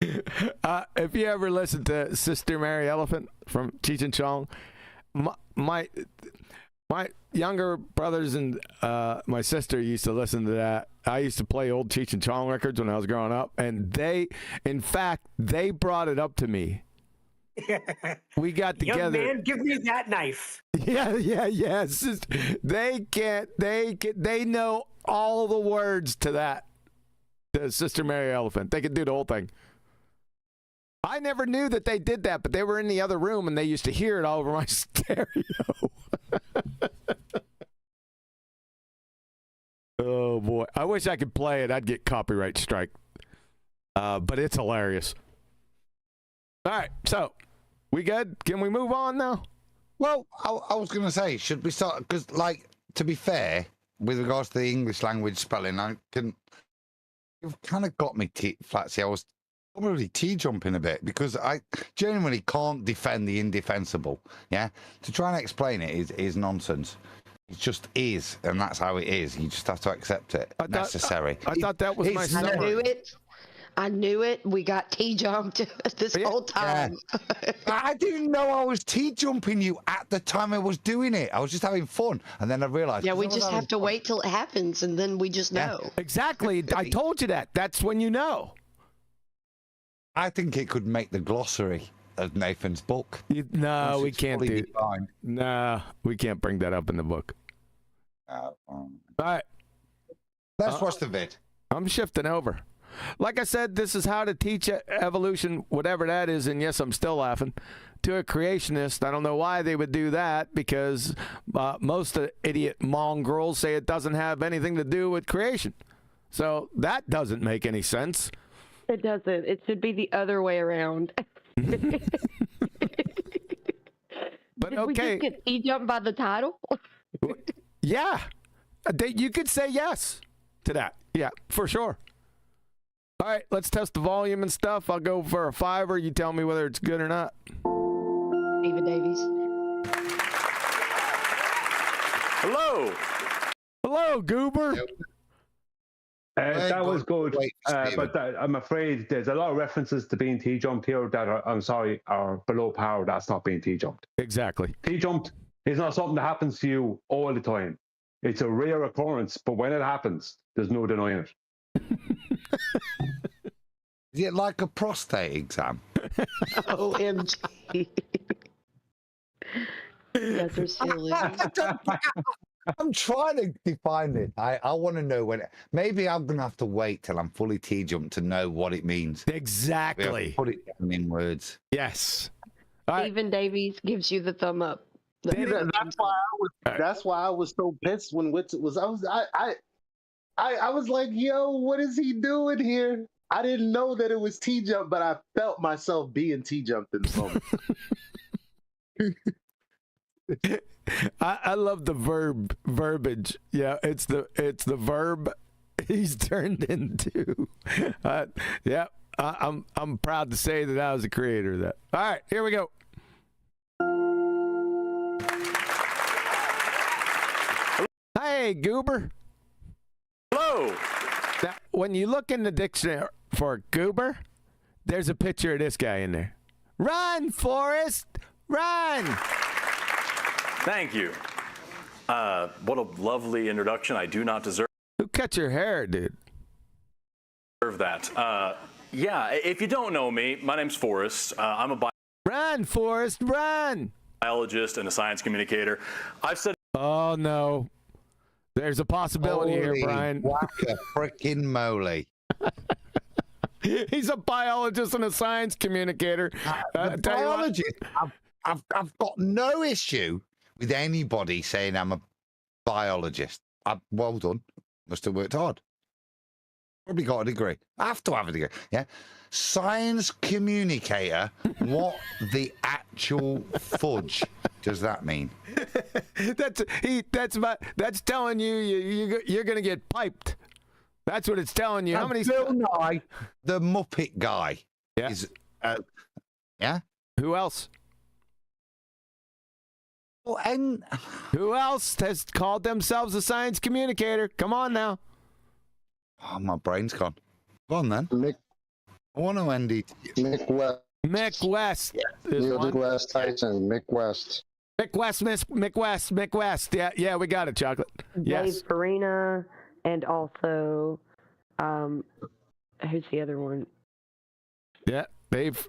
If you ever listen to Sister Mary Elephant from Cheech and Chong, my younger brothers and my sister used to listen to that. I used to play old Cheech and Chong records when I was growing up, and they brought it up to me. We got together. Young man, give me that knife. Yeah. They know all the words to that. To Sister Mary Elephant. They could do the whole thing. I never knew that they did that, but they were in the other room and they used to hear it all over my stereo. Oh boy. I wish I could play it. I'd get copyright strike. But it's hilarious. All right, so we good? Can we move on now? Well, I was going to say, should we start? Because, like, to be fair, with regards to the English language spelling, you've kind of got me, Flatsy. I was probably tea-jumping a bit because I genuinely can't defend the indefensible. Yeah, to try and explain it is nonsense. It just is, and that's how it is. You just have to accept it. Necessary. I thought that was my summary. I knew it. We got tea jumped this whole time. Yeah. I didn't know I was tea jumping you at the time I was doing it. I was just having fun, and then I realized. Yeah, we just have to wait till it happens, and then we just know. Exactly. I told you that. That's when you know. I think it could make the glossary of Nathan's book. No, we can't do. No, we can't bring that up in the book. All right. Let's watch the vid. I'm shifting over. Like I said, this is how to teach evolution, whatever that is, and yes, I'm still laughing, to a creationist. I don't know why they would do that, because most of the idiot mongrels say it doesn't have anything to do with creation. So that doesn't make any sense. It doesn't. It should be the other way around. But Did okay. we just get tea-jumped by the title? Yeah. You could say yes to that. Yeah, for sure. All right, let's test the volume and stuff. I'll go for a 5, or you tell me whether it's good or not. Eva Davies. Hello. Hello, Goober. That was good, but I'm afraid there's a lot of references to being T-jumped here that are below par. That's not being T-jumped. Exactly. T-jumped is not something that happens to you all the time. It's a rare occurrence, but when it happens, there's no denying it. Is it like a prostate exam? OMG. Yes, they're silly. I'm trying to define it. I want to know when. Maybe I'm going to have to wait till I'm fully T-jumped to know what it means. Exactly. Put it down in words. Yes. Stephen Davies gives you the thumb up. That's why I was so pissed when Whitsitt was. I was like, yo, what is he doing here? I didn't know that it was T-jump, but I felt myself being T-jumped in the moment. I love the verbiage. Yeah, it's the verb he's turned into. Yeah, I'm proud to say that I was the creator of that. All right, here we go. Hey, Goober. Hello. Now, when you look in the dictionary for Goober, there's a picture of this guy in there. Run, Forrest, run! Thank you. What a lovely introduction. I do not deserve. Who cut your hair, dude? That. Yeah, if you don't know me, my name's Forrest. I'm a Run, Forrest, run! biologist and a science communicator. I've studied. Oh, no. There's a possibility here, Brian. Frickin' moly. He's a biologist and a science communicator. Biologist. I've got no issue with anybody saying I'm a biologist. Well done. Must have worked hard. Probably got a degree. I have to have a degree. Yeah. Science communicator. What the actual fudge does that mean? That's telling you you're going to get piped. That's what it's telling you. How many? Bill Nye, the Muppet guy. Yeah. Is, yeah. Who else? Well, and who else has called themselves a science communicator? Come on now. Oh, my brain's gone. Go on then. I want to end it. Mick West. Mick West. Neil deGrasse Tyson. Mick West. Mick West. Yeah, we got it, Chocolate. Yes. Dave Farina, and also, who's the other one? Yeah, Dave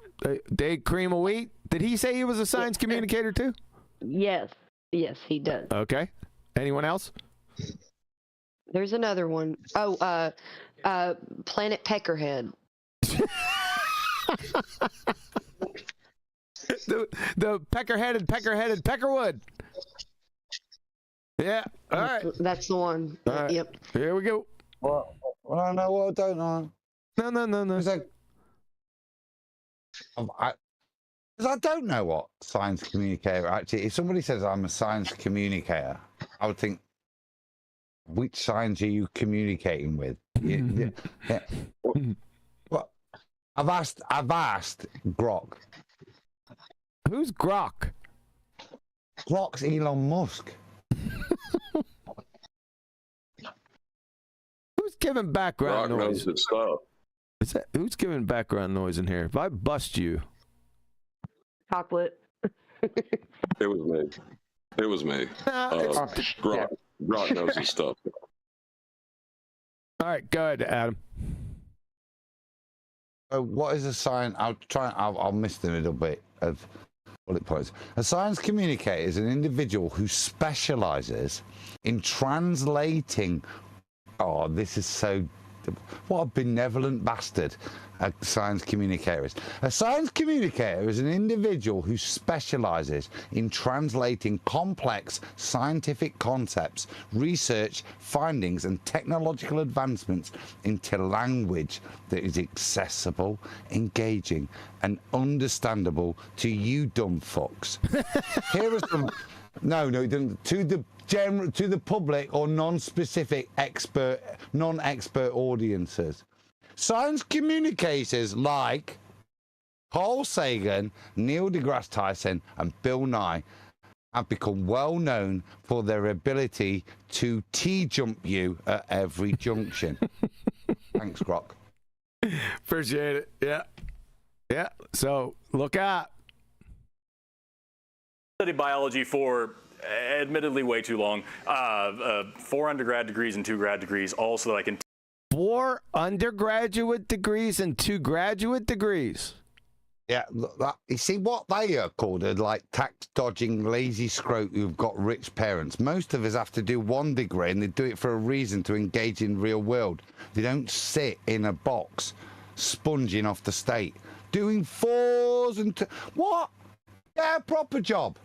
Cream of Wheat. Did he say he was a science communicator too? Yes, he does. Okay. Anyone else? There's another one. Oh, Planet Peckerhead. the peckerheaded Peckerwood. Yeah. All right. That's the one. All right. Yep. Here we go. Well, I know what I don't know. No. It's like, because I don't know what science communicator actually. If somebody says I'm a science communicator, I would think, which science are you communicating with? Yeah. Well, I've asked Grok. Who's Grok? Grok's Elon Musk. Who's giving background Grok noise? knows his stuff. Who's giving background noise in here? If I bust you. Chocolate. It was me. Grok knows his stuff. All right, go ahead, Adam. What is a science? I'll miss the little bit of bullet points. A science communicator is an individual who specializes in translating. Oh, this is so. What a benevolent bastard a science communicator is. A science communicator is an individual who specializes in translating complex scientific concepts, research findings, and technological advancements into language that is accessible, engaging, and understandable to you dumb fucks. Here are some... No, to the public or non-expert audiences. Science communicators like Carl Sagan, Neil deGrasse Tyson, and Bill Nye have become well known for their ability to T-jump you at every junction. Thanks, Grok. Appreciate it. Yeah. Yeah. So look out. Studied biology for admittedly way too long. 4 undergrad degrees and 2 grad degrees, all so that I can 4 undergraduate degrees and 2 graduate degrees. Yeah, you see what they are called are like tax dodging lazy scrote who've got rich parents. Most of us have to do 1 degree and they do it for a reason, to engage in real world. They don't sit in a box sponging off the state doing 4s and what? Yeah, proper job.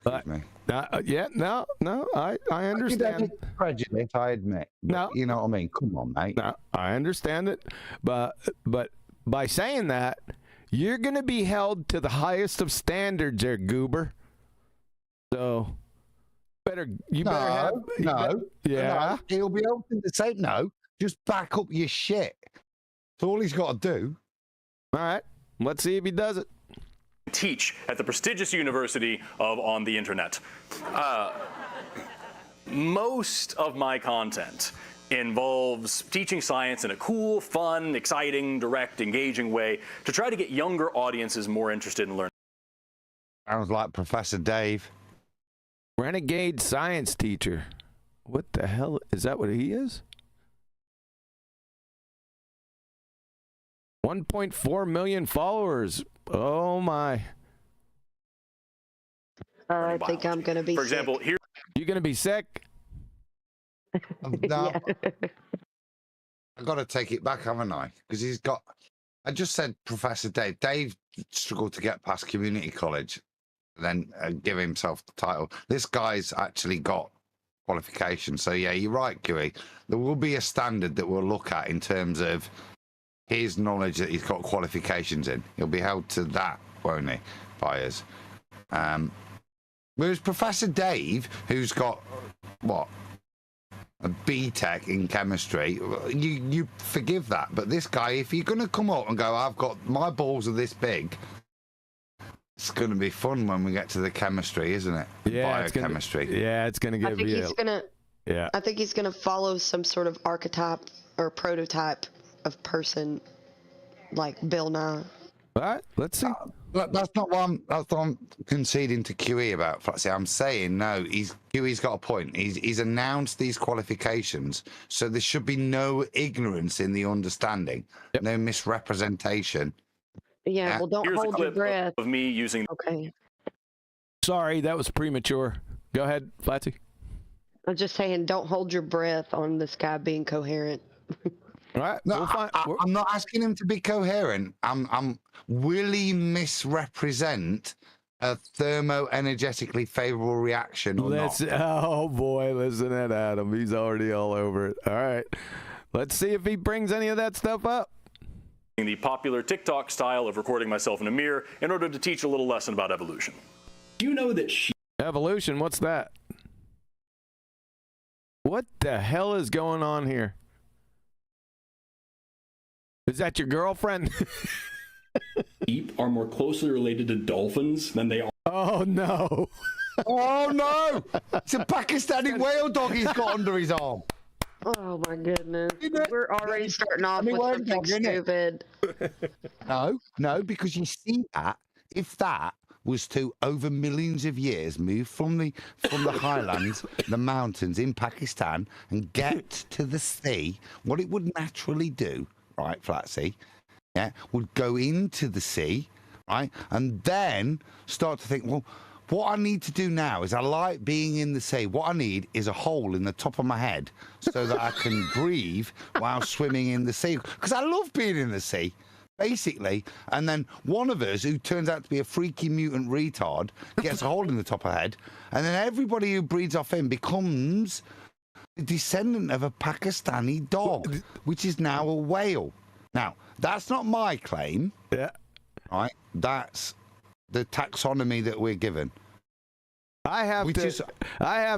But, yeah, no, I understand. Prejudice, I admit. No, you know what I mean. Come on, mate. No, I understand it, but by saying that, you're going to be held to the highest of standards, there, goober. So, you better have. No. He'll be open to say no. Just back up your shit. That's all he's got to do. All right, let's see if he does it. teach at the prestigious university of on the internet. Most of my content involves teaching science in a cool, fun, exciting, direct, engaging way to try to get younger audiences more interested in learning. Sounds like Professor Dave. Renegade science teacher. What the hell? Is that what he is? 1.4 million followers. Oh my. I think I'm going to be For example, sick. here. You going to be sick? No. I've got to take it back, haven't I? Because he's got... I just said Professor Dave. Dave struggled to get past community college, then give himself the title. This guy's actually got qualifications. So, yeah, you're right, QE. There will be a standard that we'll look at in terms of his knowledge that he's got qualifications in. He'll be held to that, won't he, by us? Whereas Professor Dave, who's got, what, a BTEC in chemistry, you forgive that. But this guy, if you're going to come up and go, I've got, my balls are this big, it's going to be fun when we get to the chemistry, isn't it? Yeah, biochemistry. It's going to give you... I think he's going to follow some sort of archetype or prototype of person like Bill Nye. All right, let's see. That's not what I'm conceding to QE about. I'm saying no. QE's got a point. He's announced these qualifications, so there should be no ignorance in the understanding, no misrepresentation. Yeah, well, don't hold your breath. Of me using. Okay. Sorry, that was premature. Go ahead, Flatsy. I'm just saying, don't hold your breath on this guy being coherent. All right. No, I'm not asking him to be coherent. Will he misrepresent a thermoenergetically favorable reaction or not? Oh boy, listen to Adam. He's already all over it. All right. Let's see if he brings any of that stuff up. The popular TikTok style of recording myself in a mirror in order to teach a little lesson about evolution. Do you know that evolution? What's that? What the hell is going on here? Is that your girlfriend? Sheep are more closely related to dolphins than they are. Oh no! Oh no! It's a Pakistani whale dog he's got under his arm. Oh my goodness. We're already starting off with something stupid. No, because you see that, if that was to, over millions of years, move from the highlands, the mountains in Pakistan, and get to the sea, what it would naturally do, right, Flatsy, would go into the sea, right, and then start to think, well, what I need to do now is I like being in the sea. What I need is a hole in the top of my head so that I can breathe while swimming in the sea. Because I love being in the sea, basically. And then one of us, who turns out to be a freaky mutant retard, gets a hole in the top of the head. And then everybody who breeds off him becomes a descendant of a Pakistani dog, which is now a whale. Now, that's not my claim. Yeah. Right? That's the taxonomy that we're given. I have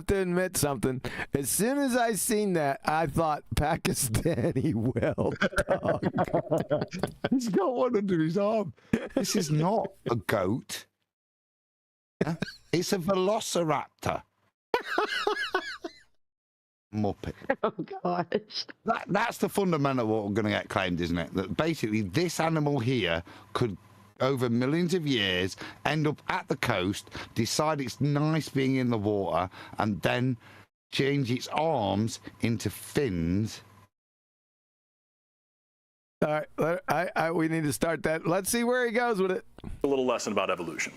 to admit something. As soon as I seen that, I thought Pakistani whale dog. He's got one under his arm. This is not a goat. Huh? It's a velociraptor. Muppet. Oh gosh. That's the fundamental what we're going to get claimed, isn't it? That basically this animal here could, over millions of years, end up at the coast, decide it's nice being in the water, and then change its arms into fins. All right, we need to start that. Let's see where he goes with it. A little lesson about evolution.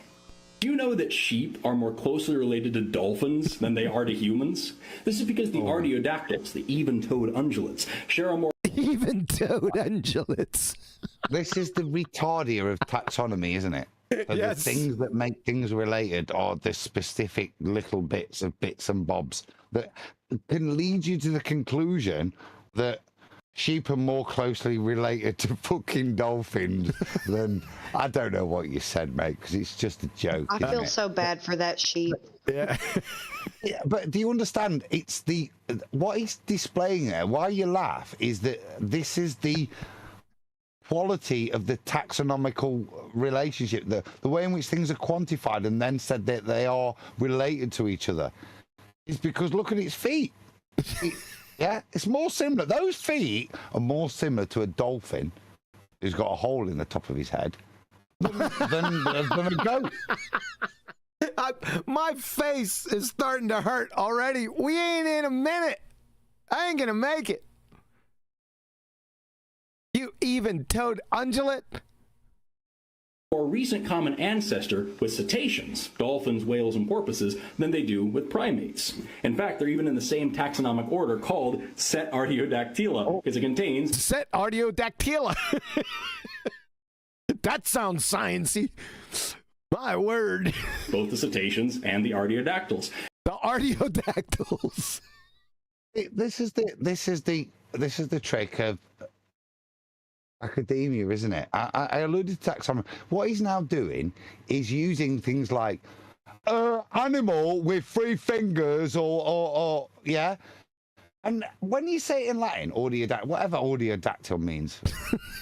Do you know that sheep are more closely related to dolphins than they are to humans? This is because the artiodactyls, the even-toed ungulates, share a more even-toed ungulates. This is the retardia of taxonomy, isn't it? So Yes. The things that make things related are the specific little bits and bobs that can lead you to the conclusion that sheep are more closely related to fucking dolphins than... I don't know what you said, mate, because it's just a joke. I feel so bad for that sheep. Yeah. Yeah, but do you understand? It's what he's displaying there. Why you laugh is that this is the quality of the taxonomical relationship, the way in which things are quantified and then said that they are related to each other. Is because look at its feet. Yeah, it's more similar. Those feet are more similar to a dolphin who's got a hole in the top of his head than a goat. My face is starting to hurt already. We ain't in a minute. I ain't gonna make it. You even-toed ungulate. more recent common ancestor with cetaceans, dolphins, whales, and porpoises, than they do with primates. In fact, they're even in the same taxonomic order called Set Artiodactyla, because it contains Set Artiodactyla. That sounds sciencey. My word. both the cetaceans and the artiodactyls. The artiodactyls. This is the trick of academia, isn't it? I alluded to taxonomy. What he's now doing is using things like animal with 3 fingers or yeah. And when you say it in Latin, whatever audiodactyl means,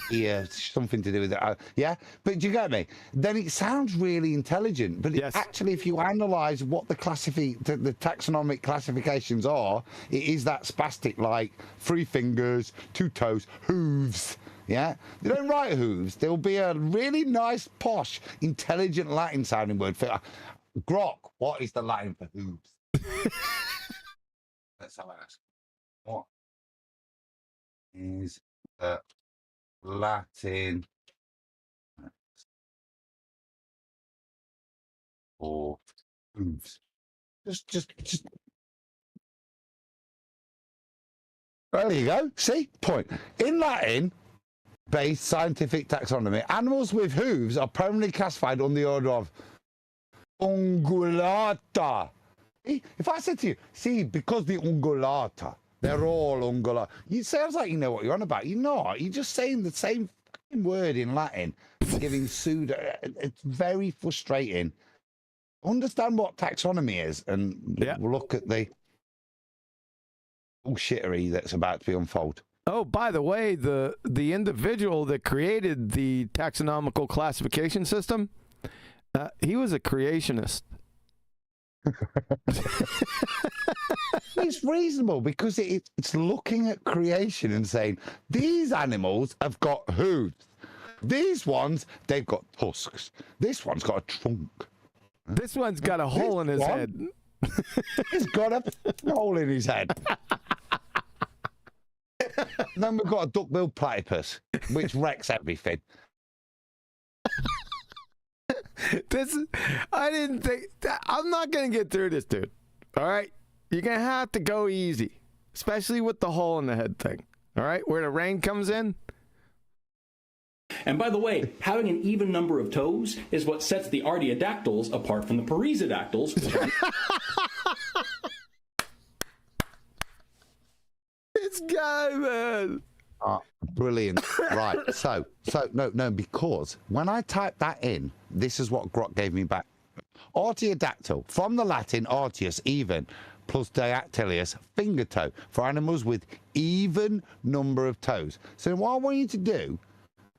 yeah, something to do with it, yeah. But do you get me? Then it sounds really intelligent. But yes. Actually, if you analyse what the taxonomic classifications are, it is that spastic, like 3 fingers, 2 toes, hooves. Yeah, they don't write hooves. There'll be a really nice, posh, intelligent Latin-sounding word for grok. What is the Latin for hooves? Let's have a ask. What is the Latin for hooves? Just. There you go. See? Point. In Latin-based scientific taxonomy, animals with hooves are primarily classified on the order of ungulata. If I said to you, see, because the ungulata, they're all ungulata. It sounds like you know what you're on about. You're not. You're just saying the same fucking word in Latin, giving pseudo. It's very frustrating. Understand what taxonomy is and look at the bullshittery that's about to be unfolded. Oh, by the way, the individual that created the taxonomical classification system, he was a creationist. It's reasonable because it's looking at creation and saying these animals have got hooves. These ones, they've got tusks. This one's got a trunk. This one's got a hole in his head. He's got a hole in his head. Then we've got a duck-billed platypus, which wrecks everything. I didn't think. I'm not going to get through this, dude. All right? You're going to have to go easy, especially with the hole in the head thing. All right? Where the rain comes in. And by the way, having an even number of toes is what sets the artiodactyls apart from the perissodactyls. This guy, man. Brilliant. Right. So no, because when I typed that in, this is what Grok gave me back. Artiodactyl, from the Latin artius, even, plus dactylius, finger toe, for animals with even number of toes. So what I want you to do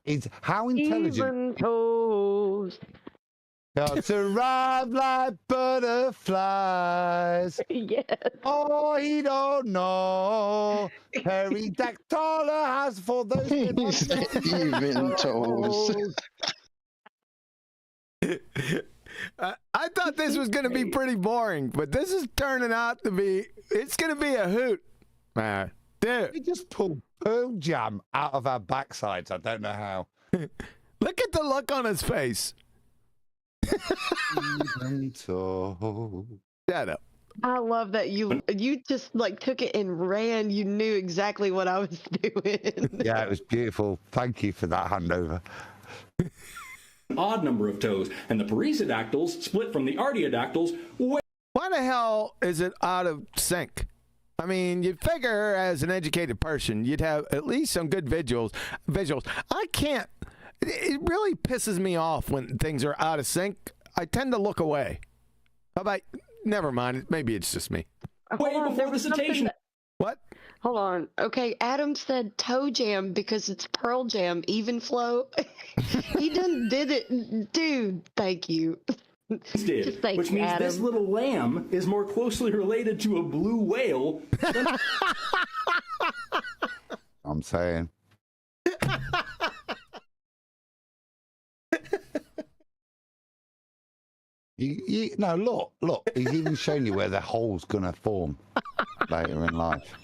is how intelligent... Even toes. Can't arrive like butterflies. Yes. Oh, he don't know. Pterodactyl has for those Even toes. I thought this was going to be pretty boring, but this is turning out to be, it's going to be a hoot. Dude. We just pulled Pearl Jam out of our backsides. I don't know how. Look at the look on his face. Even so. Shut up. I love that you just like took it and ran. You knew exactly what I was doing. Yeah, it was beautiful. Thank you for that handover. Odd number of toes, and the perissodactyls split from the artiodactyls. Why the hell is it out of sync? I mean, you'd figure as an educated person, you'd have at least some good visuals. I can't. It really pisses me off when things are out of sync. I tend to look away. How about, never mind. Maybe it's just me. Way before the cetacean. What? Hold on. Okay, Adam said toe jam because it's Pearl Jam, even flow. He done did it. Dude, thank you. Did, which means Adam. this little lamb is more closely related to a blue whale than... I'm saying. No, look. He's even shown you where the hole's going to form later in life.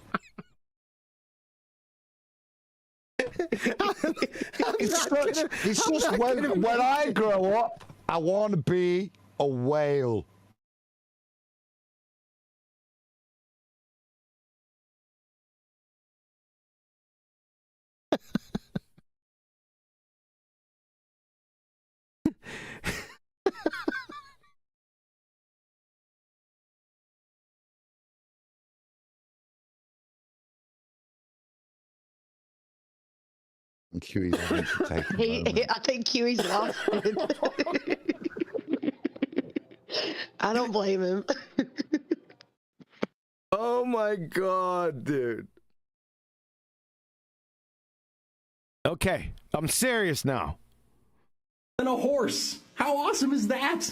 It's just when I grow up, I want to be a whale. Q's having to take a moment. I think Huey's lost it. I don't blame him. Oh my God, dude. Okay, I'm serious now. And a horse. How awesome is that?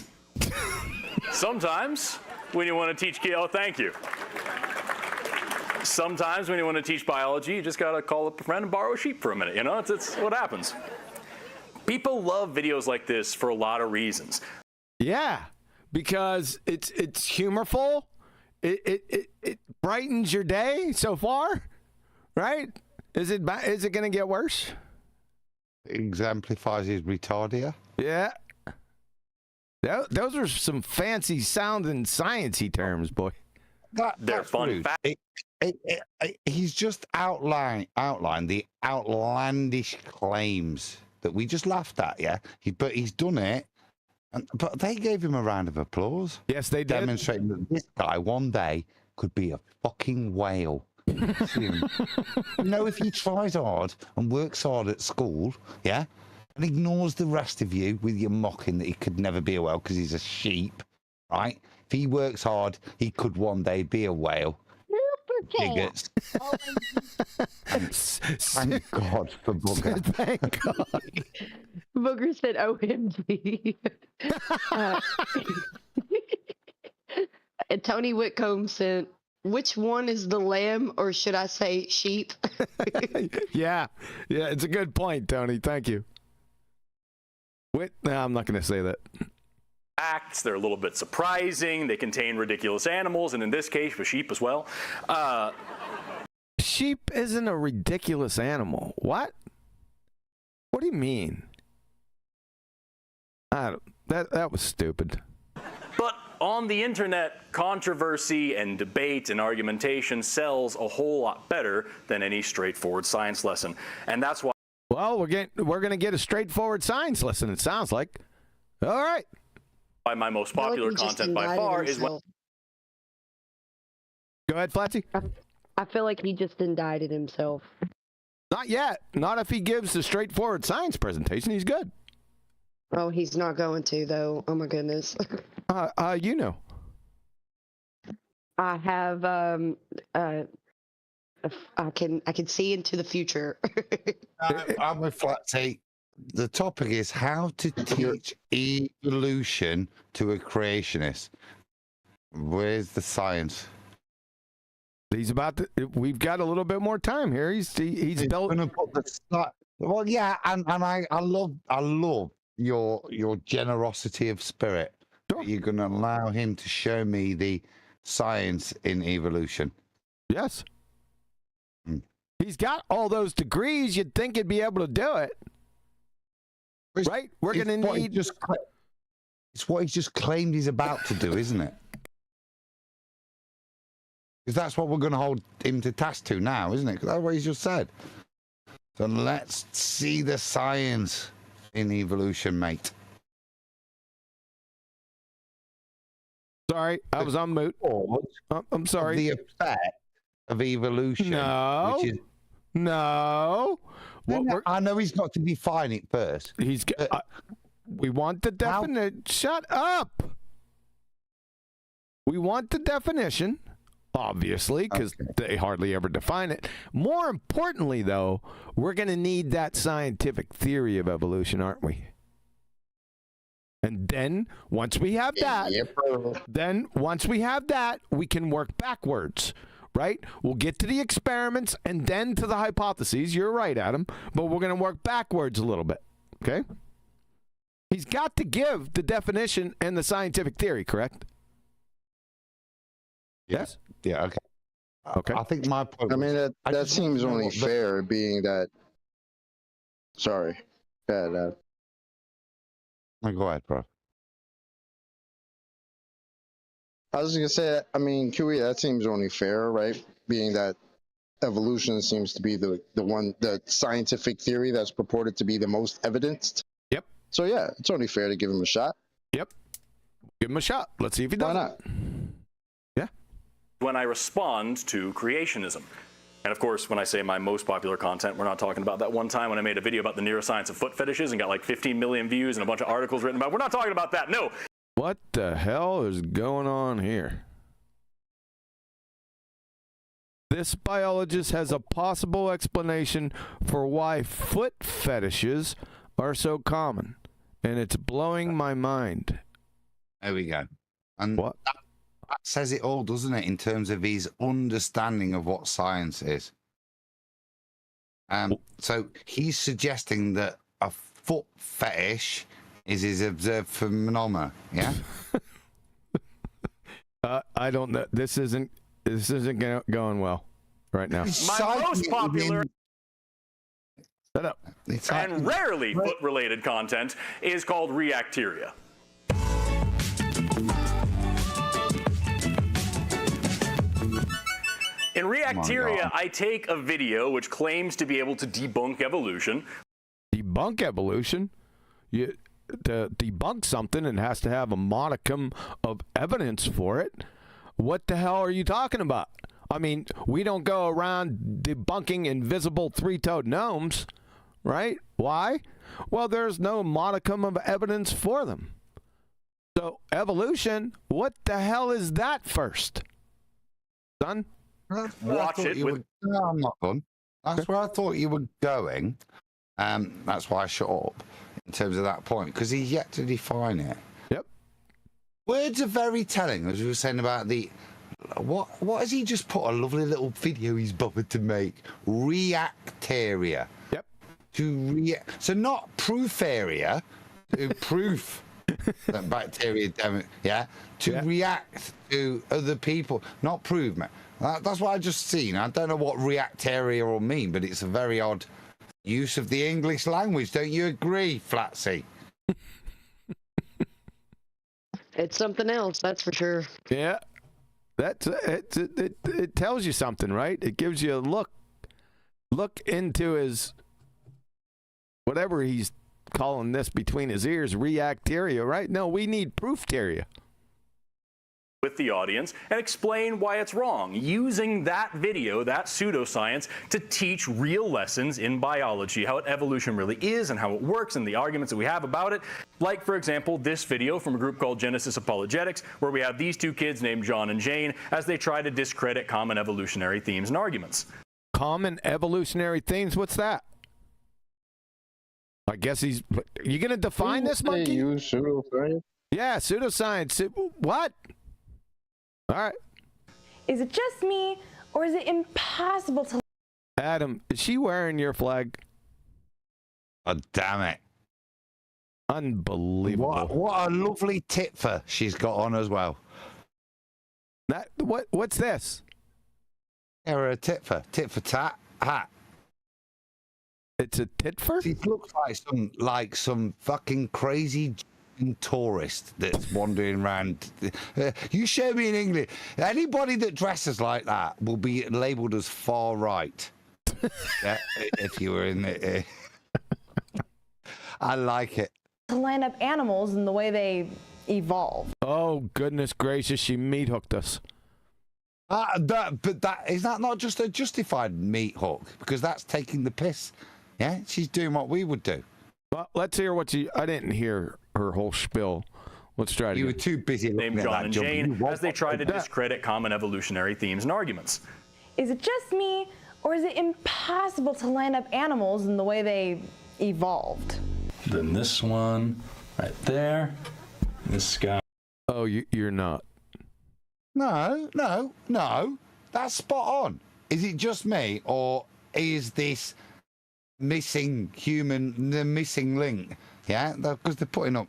Sometimes when you want to teach thank you. Sometimes when you want to teach biology, you just got to call up a friend and borrow a sheep for a minute. You know, it's what happens. People love videos like this for a lot of reasons. Yeah, because it's humorful. It brightens your day so far, right? Is it going to get worse? Exemplifies his retardia. Yeah. Those are some fancy sounding sciencey terms, boy. They're fun facts. He's just outlined the outlandish claims that we just laughed at, yeah? But he's done it. But they gave him a round of applause. Yes, they did. Demonstrating that this guy one day could be a fucking whale. You know, if he tries hard and works hard at school, yeah, and ignores the rest of you with your mocking that he could never be a whale because he's a sheep, right? If he works hard, he could one day be a whale. Bigots. Thank God for Booger. Thank God. Booger said OMG. And Tony Whitcomb sent, which one is the lamb, or should I say sheep? Yeah, it's a good point, Tony. Thank you. No, I'm not going to say that. Facts, they're a little bit surprising. They contain ridiculous animals, and in this case, a sheep as well. Sheep isn't a ridiculous animal. What? What do you mean? That was stupid. But on the internet, controversy and debate and argumentation sells a whole lot better than any straightforward science lesson, and that's why. Well, we're gonna get a straightforward science lesson. It sounds like. All right. Why my most popular content by far is when. Go ahead, Flatsy. I feel like he just indicted himself. Not yet. Not if he gives the straightforward science presentation. He's good. Oh, he's not going to, though. Oh my goodness. You know. I have I can see into the future. I'm with Flatsy. the topic is how to teach evolution to a creationist. Where's the science? He's about to. We've got a little bit more time here. He's built. Gonna put the well, yeah, and I love your generosity of spirit. Sure. You're going to allow him to show me the science in evolution. Yes. He's got all those degrees. You'd think he'd be able to do it. Right? We're going to need. It's what he's just claimed he's about to do, isn't it? Because that's what we're going to hold him to task to now, isn't it? Because that's what he's just said. So let's see the science in evolution, mate. Sorry, I was on mute. I'm sorry. The effect of evolution. No. Which is, no. I know he's got to define it first. We want the definition. Shut up. We want the definition, obviously, because they hardly ever define it. More importantly, though, we're going to need that scientific theory of evolution, aren't we? And then once we have that, we can work backwards, right? We'll get to the experiments and then to the hypotheses. You're right, Adam, but we're going to work backwards a little bit, okay? He's got to give the definition and the scientific theory, correct? Yes? Yeah, okay. Okay. I think my point. I mean, that seems only fair, being that. Sorry. Bad. Go ahead, bro. I was going to say, I mean, QE, that seems only fair, right? Being that evolution seems to be the scientific theory that's purported to be the most evidenced. Yep. So, yeah, it's only fair to give him a shot. Yep. Give him a shot. Let's see if he does. Why not? Yeah. When I respond to creationism. And of course, when I say my most popular content, we're not talking about that one time when I made a video about the neuroscience of foot fetishes and got like 15 million views and a bunch of articles written about it. We're not talking about that. No. What the hell is going on here? This biologist has a possible explanation for why foot fetishes are so common, and it's blowing my mind. There we go. And what? That says it all, doesn't it, in terms of his understanding of what science is. So he's suggesting that a foot fetish is his observed phenomena, yeah? I don't know. This isn't going well right now. My most popular Shut up. and rarely foot-related content is called reacteria. In Reacteria, I take a video which claims to be able to debunk evolution. Debunk evolution? To debunk something, it has to have a modicum of evidence for it. What the hell are you talking about? I mean, we don't go around debunking invisible three-toed gnomes, right? Why? Well, there's no modicum of evidence for them. So, evolution, what the hell is that first? Son? Watch it. No, I'm not done. That's where I thought you were going. That's why I shut up in terms of that point, because he's yet to define it. Yep. Words are very telling, as we were saying about the... What has he just put a lovely little video he's bothered to make? Reacteria. Yep. So not proof area, to proof that bacteria, yeah, to react to other people, not prove, man. That's what I just seen. I don't know what reacteria will mean, but it's a very odd use of the English language. Don't you agree, Flatsy? It's something else, that's for sure. Yeah. It tells you something, right? It gives you a look into his whatever he's calling this between his ears, reacteria, right? No, we need proofteria. With the audience and explain why it's wrong, using that video, that pseudoscience, to teach real lessons in biology, how evolution really is and how it works and the arguments that we have about it. Like, for example, this video from a group called Genesis Apologetics, where we have these two kids named John and Jane as they try to discredit common evolutionary themes and arguments. Common evolutionary themes? What's that? I guess he's. You gonna define this, monkey? Use pseudoscience. Yeah, pseudoscience. What? All right. Is it just me, or is it impossible to... Adam, is she wearing your flag? Oh, damn it. Unbelievable. What a lovely titfer she's got on as well. What's this? Yeah, a titfer. Tit for tat hat. It's a titfer? She looks like some fucking crazy tourist that's wandering around. You show me in England. Anybody that dresses like that will be labelled as far right. Yeah, if you were in the... I like it. to line up animals in the way they evolve. Oh, goodness gracious, she meat hooked us. But is that not just a justified meat hook? Because that's taking the piss. Yeah, she's doing what we would do. Well, let's hear what she... I didn't hear her whole spiel. Let's try it You again. were too busy Named John and Jane as they try to discredit common evolutionary themes and arguments. Is it just me, or is it impossible to line up animals in the way they evolved? Then this one right there, this guy. Oh, you're not. No. That's spot on. Is it just me, or is this missing human, the missing link? Yeah, because they're putting up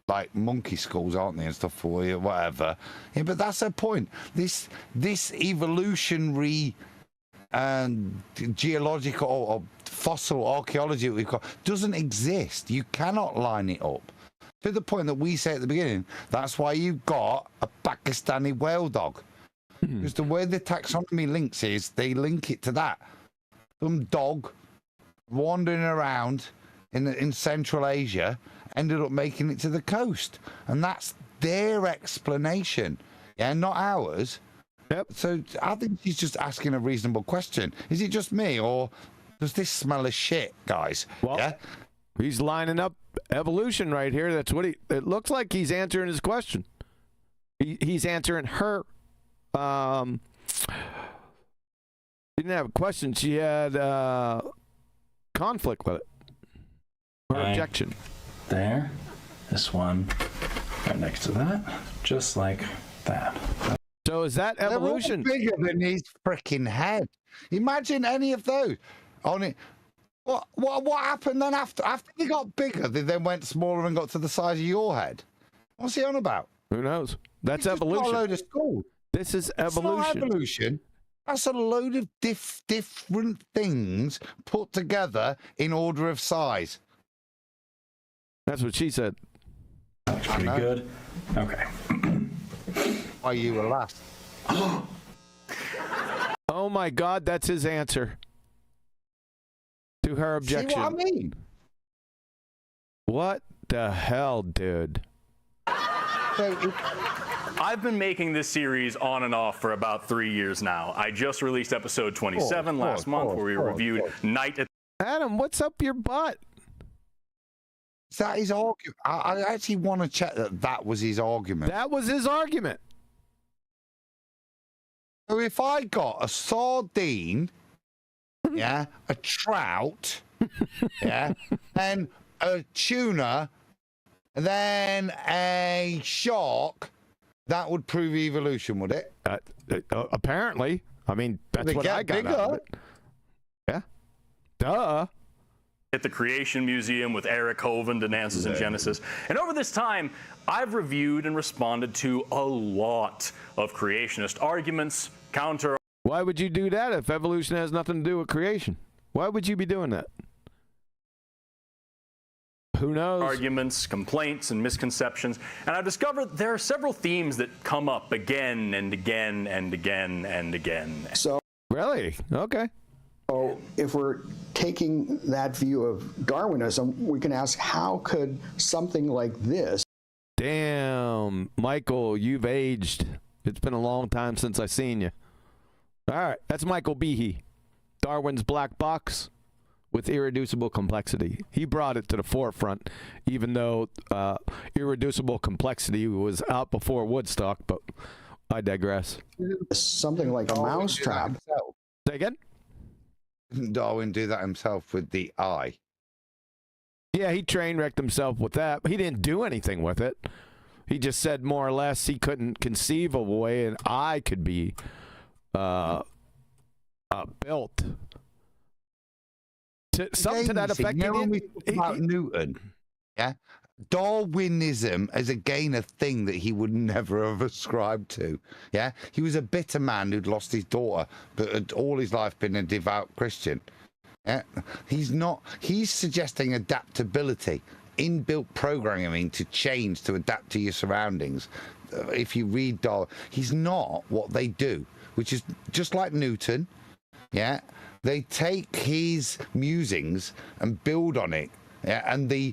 like monkey schools, aren't they, and stuff for you, whatever. Yeah, but that's her point. This evolutionary geological or fossil archaeology that we've got doesn't exist. You cannot line it up. To the point that we say at the beginning, that's why you've got a Pakistani whale dog. Because the way the taxonomy links is, they link it to that. Some dog wandering around in Central Asia ended up making it to the coast. And that's their explanation. Yeah, not ours. Yep. So I think she's just asking a reasonable question. Is it just me, or does this smell of shit, guys? Well, yeah? He's lining up evolution right here. That's what it looks like he's answering his question. He's answering her. She didn't have a question. She had conflict with it. Her objection. There. This one right next to that. Just like that. So is that evolution? They're all bigger than his freaking head. Imagine any of those on it. What happened then after they got bigger? They then went smaller and got to the size of your head. What's he on about? Who knows? That's He's evolution. Just got a load of school. This is evolution. It's not evolution. That's a load of different things put together in order of size. That's what she said. Looks pretty good. Okay. Why you were last? Oh my God, that's his answer to her objection. See what I mean? What the hell, dude? I've been making this series on and off for about 3 years now. I just released episode 27 last month where we reviewed Night at... Adam, what's up your butt? Is that his argument? I actually want to check that was his argument. That was his argument. So if I got a sardine, yeah, a trout, yeah, and a tuna, and then a shark, that would prove evolution, would it? Apparently. I mean, that's what I got out of it. Yeah. Duh. At the Creation Museum with Eric Hovind and Answers in Genesis. And over this time, I've reviewed and responded to a lot of creationist arguments, counter... Why would you do that if evolution has nothing to do with creation? Why would you be doing that? Who knows? Arguments, complaints, and misconceptions. And I've discovered there are several themes that come up again and again and again and again. So... Really? Okay. So if we're taking that view of Darwinism, we can ask, how could something like this... Damn, Michael, you've aged. It's been a long time since I've seen you. All right, that's Michael Behe. Darwin's black box with irreducible complexity. He brought it to the forefront, even though irreducible complexity was out before Woodstock, but I digress. Something like a mousetrap. Say again? Didn't Darwin do that himself with the eye? Yeah, he train wrecked himself with that. He didn't do anything with it. He just said more or less he couldn't conceive of a way an eye could be built. Something to that effect. When we talk about Newton, yeah, Darwinism is again a thing that he would never have ascribed to. Yeah, he was a bitter man who'd lost his daughter, but had all his life been a devout Christian. Yeah, he's suggesting adaptability, inbuilt programming to change, to adapt to your surroundings. If you read Darwin, he's not what they do, which is just like Newton. Yeah, they take his musings and build on it. Yeah, and the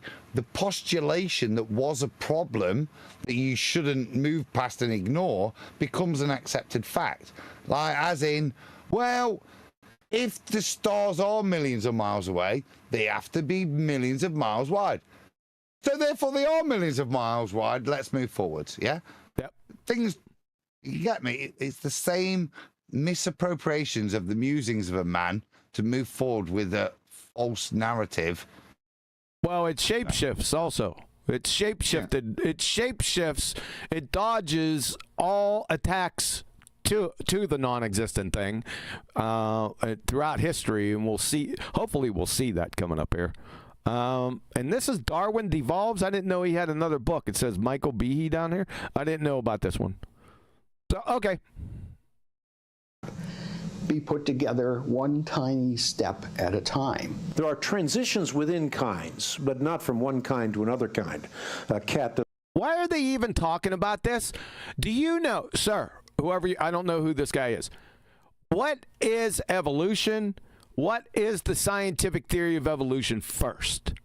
postulation that was a problem that you shouldn't move past and ignore becomes an accepted fact. Like, as in, well, if the stars are millions of miles away, they have to be millions of miles wide. So therefore, they are millions of miles wide. Let's move forwards. Yeah. Yep. Things. You get me? It's the same misappropriations of the musings of a man to move forward with a false narrative. Well, it shapeshifts also. It's shapeshifted. Yeah. It shapeshifts. It dodges all attacks to the non-existent thing throughout history, and we'll see. Hopefully, we'll see that coming up here. And this is Darwin Devolves. I didn't know he had another book. It says Michael Behe down here. I didn't know about this one. So okay. Be put together one tiny step at a time. There are transitions within kinds, but not from one kind to another kind. A cat. Why are they even talking about this? Do you know, sir? Whoever I don't know who this guy is. What is evolution? What is the scientific theory of evolution first?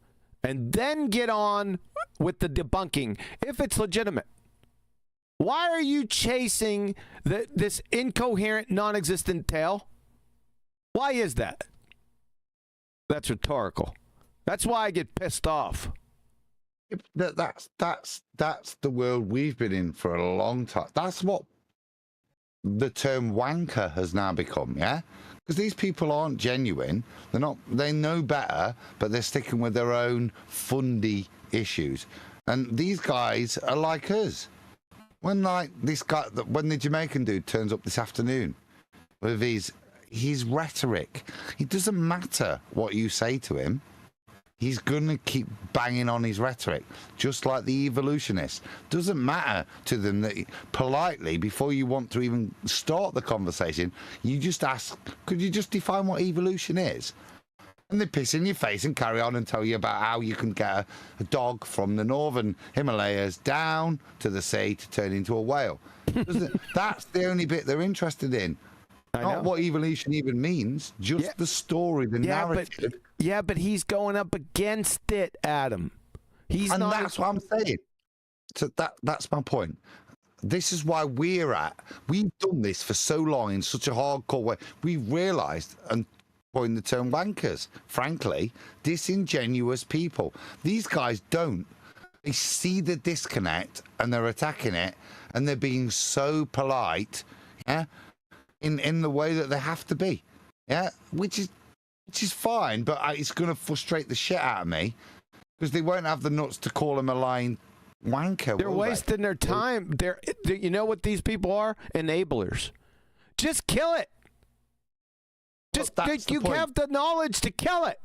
And then get on with the debunking if it's legitimate. Why are you chasing this incoherent, non-existent tale? Why is that? That's rhetorical. That's why I get pissed off. That's the world we've been in for a long time. That's what the term wanker has now become, yeah? Because these people aren't genuine. They're not. They know better, but they're sticking with their own fundy issues. And these guys are like us. When when the Jamaican dude turns up this afternoon with his rhetoric, it doesn't matter what you say to him. He's going to keep banging on his rhetoric, just like the evolutionists. Doesn't matter to them that politely, before you want to even start the conversation, you just ask, could you just define what evolution is? And they piss in your face and carry on and tell you about how you can get a dog from the northern Himalayas down to the sea to turn into a whale. That's the only bit they're interested in. Not what evolution even means, just the story, the narrative. But he's going up against it, Adam. And that's what I'm saying. So that's my point. This is why we've done this for so long in such a hardcore way. We've realised, and coined the term wankers, frankly, disingenuous people. These guys don't. They see the disconnect and they're attacking it, and they're being so polite, yeah, in the way that they have to be, yeah, which is fine, but it's going to frustrate the shit out of me because they won't have the nuts to call him a lying wanker. They're wasting their time. You know what these people are? Enablers. Just kill it. You have the knowledge to kill it.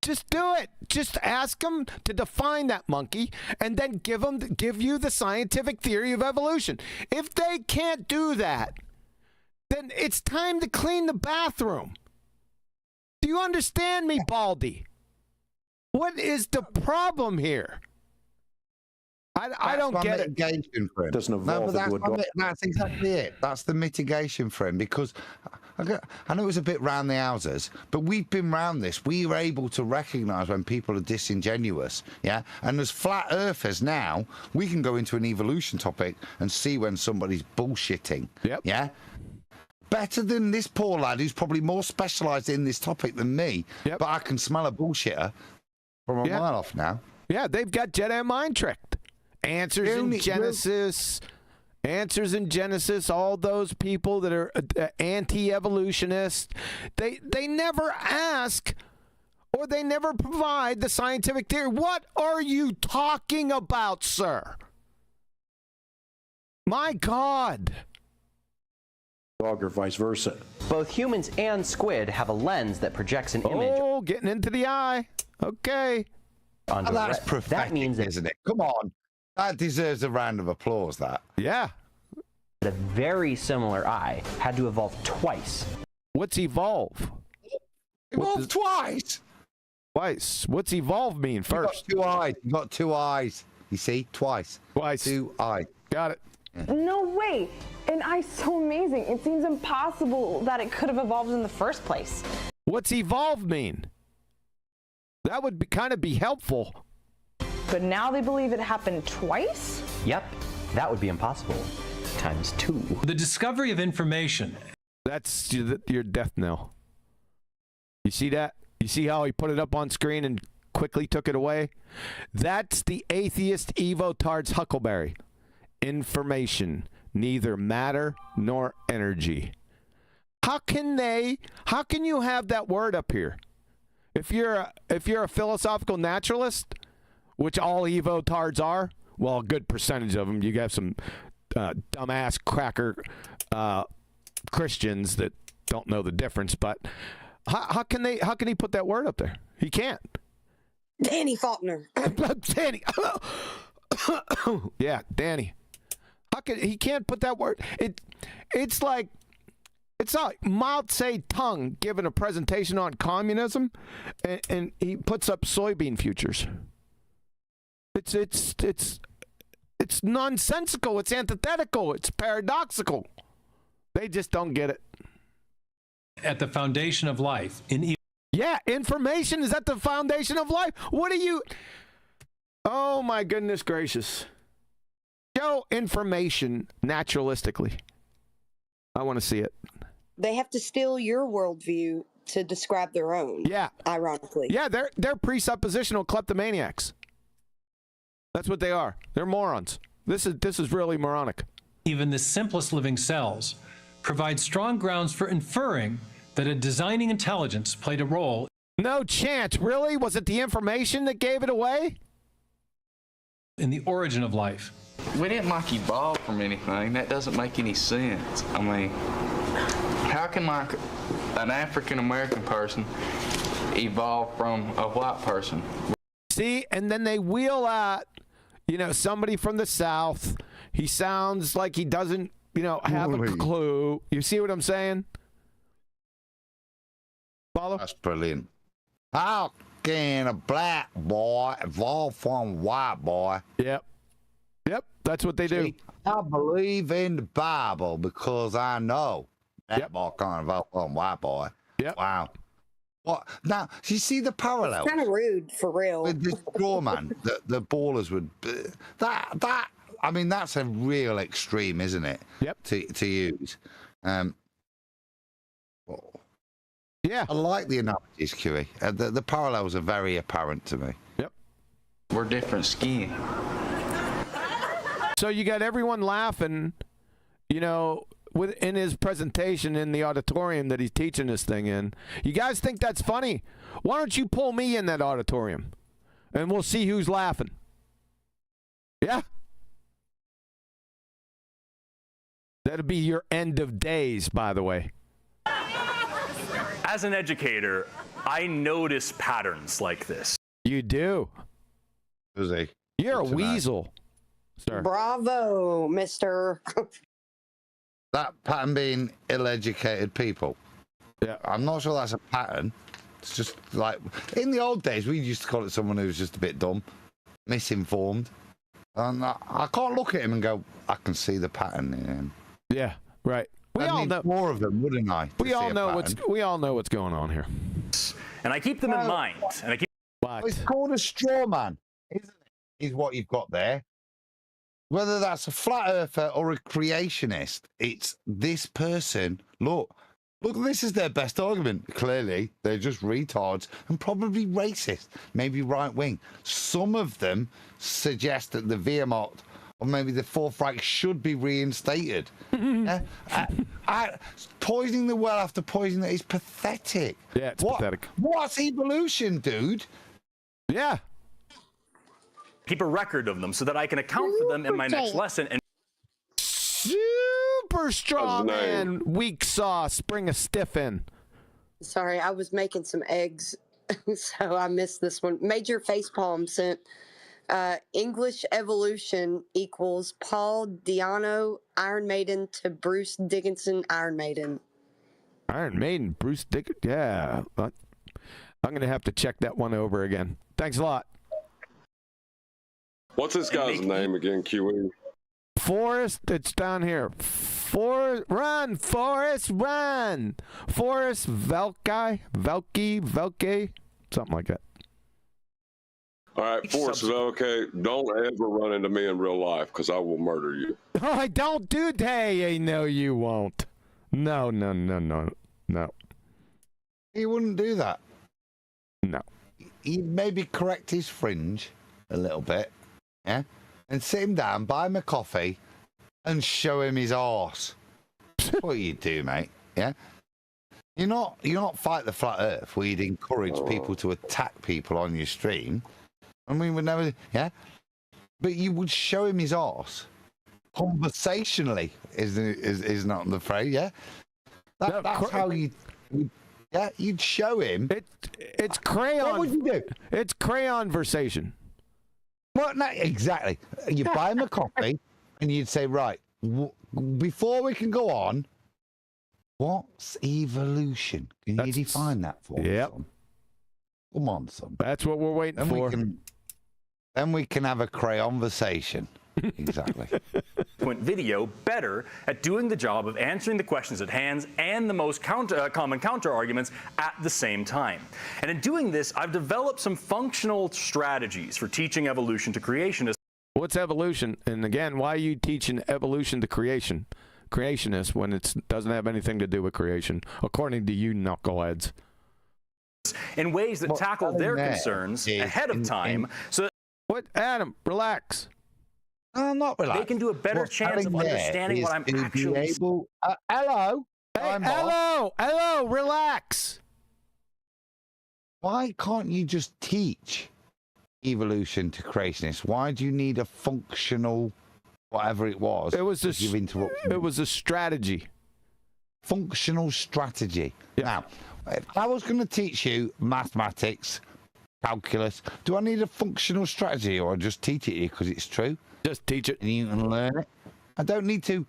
Just do it. Just ask them to define that monkey and then give you the scientific theory of evolution. If they can't do that, then it's time to clean the bathroom. Do you understand me, Baldy? What is the problem here? I don't get it. Mitigation for him. Doesn't evolve. That's exactly it. That's the mitigation for him, because I know it was a bit round the houses, but we've been round this. We were able to recognise when people are disingenuous, yeah? And as flat earthers now, we can go into an evolution topic and see when somebody's bullshitting, yeah? Better than this poor lad who's probably more specialised in this topic than me, but I can smell a bullshitter from a mile off now. Yeah, they've got Jedi mind tricked. Answers in Genesis, all those people that are anti-evolutionists, they never ask or they never provide the scientific theory. What are you talking about, sir? My God. Dog or vice versa. Both humans and squid have a lens that projects an image. Oh, getting into the eye. Okay. Onto That's prophetic, that means that isn't it? Come on. That deserves a round of applause, that. Yeah. a very similar eye had to evolve twice. What's evolve? Evolve twice? Twice. What's evolve mean first? You got 2 eyes. You got 2 eyes. You see? Twice. 2 eyes. Got it. No way. An eye's so amazing. It seems impossible that it could have evolved in the first place. What's evolve mean? That would be, kind of be helpful. But now they believe it happened twice? Yep, that would be impossible. Times 2. The discovery of information. That's your death knell. You see that? You see how he put it up on screen and quickly took it away? That's the atheist EvoTARD's huckleberry. Information, neither matter nor energy. How can you have that word up here? If you're a philosophical naturalist, which all EvoTARDs are, well, a good percentage of them. You got some dumbass cracker Christians that don't know the difference, but how can he put that word up there? He can't. Danny Faulkner. Danny. Yeah, Danny. He can't put that word? It's like Mao Zedong giving a presentation on communism, and he puts up soybean futures. It's nonsensical. It's antithetical. It's paradoxical. They just don't get it. At the foundation of life. Yeah, information is at the foundation of life. What are you? Oh my goodness gracious. Show information naturalistically. I want to see it. They have to steal your worldview to describe their own. Yeah. Ironically. Yeah, they're presuppositional kleptomaniacs. That's what they are. They're morons. This is really moronic. Even the simplest living cells provide strong grounds for inferring that a designing intelligence played a role. No chance. Really? Was it the information that gave it away? In the origin of life. We didn't evolve from anything. That doesn't make any sense. I mean, how can an African American person evolve from a white person? See, and then they wheel out, somebody from the South. He sounds like he doesn't, have a clue. You see what I'm saying? Follow? That's brilliant. How can a black boy evolve from a white boy? Yep, that's what they do. I believe in the Bible because I know that boy can't evolve from a white boy. Yep. Wow. What? Now, you see the parallel? It's kind of rude, for real. With this straw man, the ballers would... That, I mean, that's a real extreme, isn't it? Yep. To use. Yeah. I like the analogies, QE. The parallels are very apparent to me. Yep. We're different skin. So you got everyone laughing, in his presentation in the auditorium that he's teaching this thing in. You guys think that's funny? Why don't you pull me in that auditorium, and we'll see who's laughing. Yeah? That'll be your end of days, by the way. As an educator, I notice patterns like this. You do. You're a weasel, sir. Bravo, mister. That pattern being ill-educated people. Yeah. I'm not sure that's a pattern. It's just like, in the old days, we used to call it someone who was just a bit dumb, misinformed. And I can't look at him and go, I can see the pattern in him. Yeah, right. We all know more of them, wouldn't I? We all know what's going on here. And I keep them in mind. And it's called a straw man, isn't it? Is what you've got there. Whether that's a flat earther or a creationist, it's this person. Look, this is their best argument. Clearly, they're just retards and probably racist, maybe right wing. Some of them suggest that the Wehrmacht or maybe the Fourth Reich should be reinstated. Poisoning the well after poisoning it is pathetic. Yeah, it's pathetic. What's evolution, dude? Yeah. Keep a record of them so that I can account for them in my next lesson. And super strong man, weak sauce. Bring a stiff in. Sorry, I was making some eggs, so I missed this one. Major Facepalm sent English evolution equals Paul Diano Iron Maiden to Bruce Dickinson Iron Maiden. Iron Maiden, Bruce Dickinson. Yeah. I'm going to have to check that one over again. Thanks a lot. What's this guy's name again, QE? Forrest, it's down here. Run, Forrest, run. Forrest Valkai, something like that. All right, Forrest, okay, don't ever run into me in real life because I will murder you. Oh, I don't do that. Hey, no, you won't. No. He wouldn't do that. No. He'd maybe correct his fringe a little bit, yeah? And sit him down, buy him a coffee, and show him his arse. That's what you do, mate, yeah? You're not Fight the Flat Earth, where you'd encourage people to attack people on your stream. And we would never, yeah? But you would show him his arse. Conversationally is not the phrase, yeah? That's how you... Yeah, you'd show him. It's crayon. What would you do? It's crayon versation. Well, no, exactly. You buy him a coffee, and you'd say, right, before we can go on, what's evolution? Can you define that for me? Yep. Son? Come on, son. That's what we're waiting for. Then we can have a crayon versation. Exactly. Video better at doing the job of answering the questions at hand and the most common counter arguments at the same time. And in doing this, I've developed some functional strategies for teaching evolution to creationists. What's evolution? And again, why are you teaching evolution to creationists when it doesn't have anything to do with creation, according to you knuckleheads? In ways that tackle their concerns ahead of time, so that Adam, relax. I'm not relaxed. They can do a better chance of understanding what I'm actually able. Hello. Hey, hello, relax. Why can't you just teach evolution to creationists? Why do you need a functional, whatever it was? It was a strategy. Functional strategy. Yeah. Now, if I was going to teach you mathematics, calculus, do I need a functional strategy, or just teach it to you because it's true? Just teach it. And you can learn it. I don't need to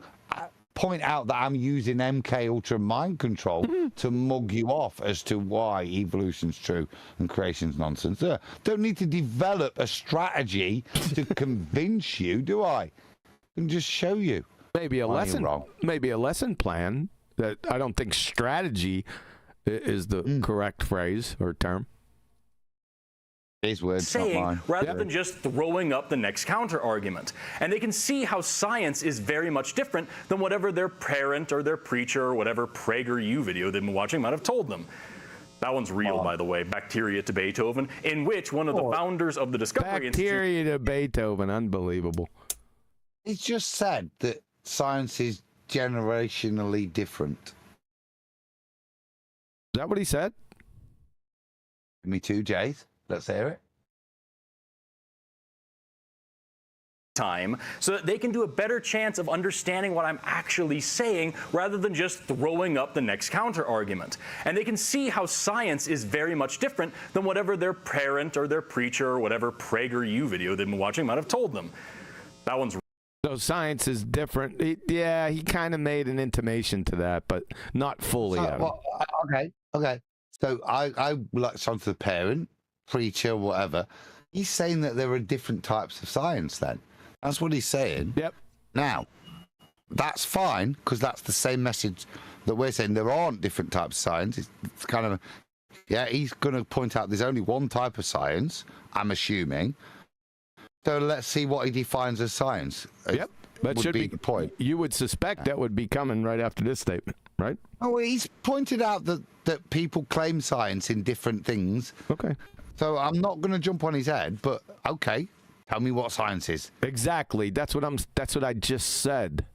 point out that I'm using MK Ultra mind control to mug you off as to why evolution's true and creation's nonsense. Don't need to develop a strategy to convince you, do I? I can just show you. Maybe a lesson plan. That I don't think strategy is the correct phrase or term. His words, saying, not mine. rather than just throwing up the next counter argument. And they can see how science is very much different than whatever their parent or their preacher or whatever PragerU video they've been watching might have told them. That one's real, by the way, Bacteria to Beethoven, in which one of the founders of the Discovery Bacteria to Beethoven, unbelievable. It's just said that science is generationally different. Is that what he said? Me too, Jace. Let's hear it. Time, so that they can do a better chance of understanding what I'm actually saying rather than just throwing up the next counter argument. And they can see how science is very much different than whatever their parent or their preacher or whatever PragerU video they've been watching might have told them. That one's so science is different. He kind of made an intimation to that, but not fully. Okay. So I like some to the parent, preacher, whatever. He's saying that there are different types of science then. That's what he's saying. Yep. Now, that's fine, because that's the same message that we're saying. There aren't different types of science. It's kind of, he's going to point out there's only one type of science, I'm assuming. So let's see what he defines as science. Yep. That should be the point. You would suspect that would be coming right after this statement, right? Oh, he's pointed out that people claim science in different things. Okay. So I'm not going to jump on his head, but okay, tell me what science is. Exactly. That's what I just said.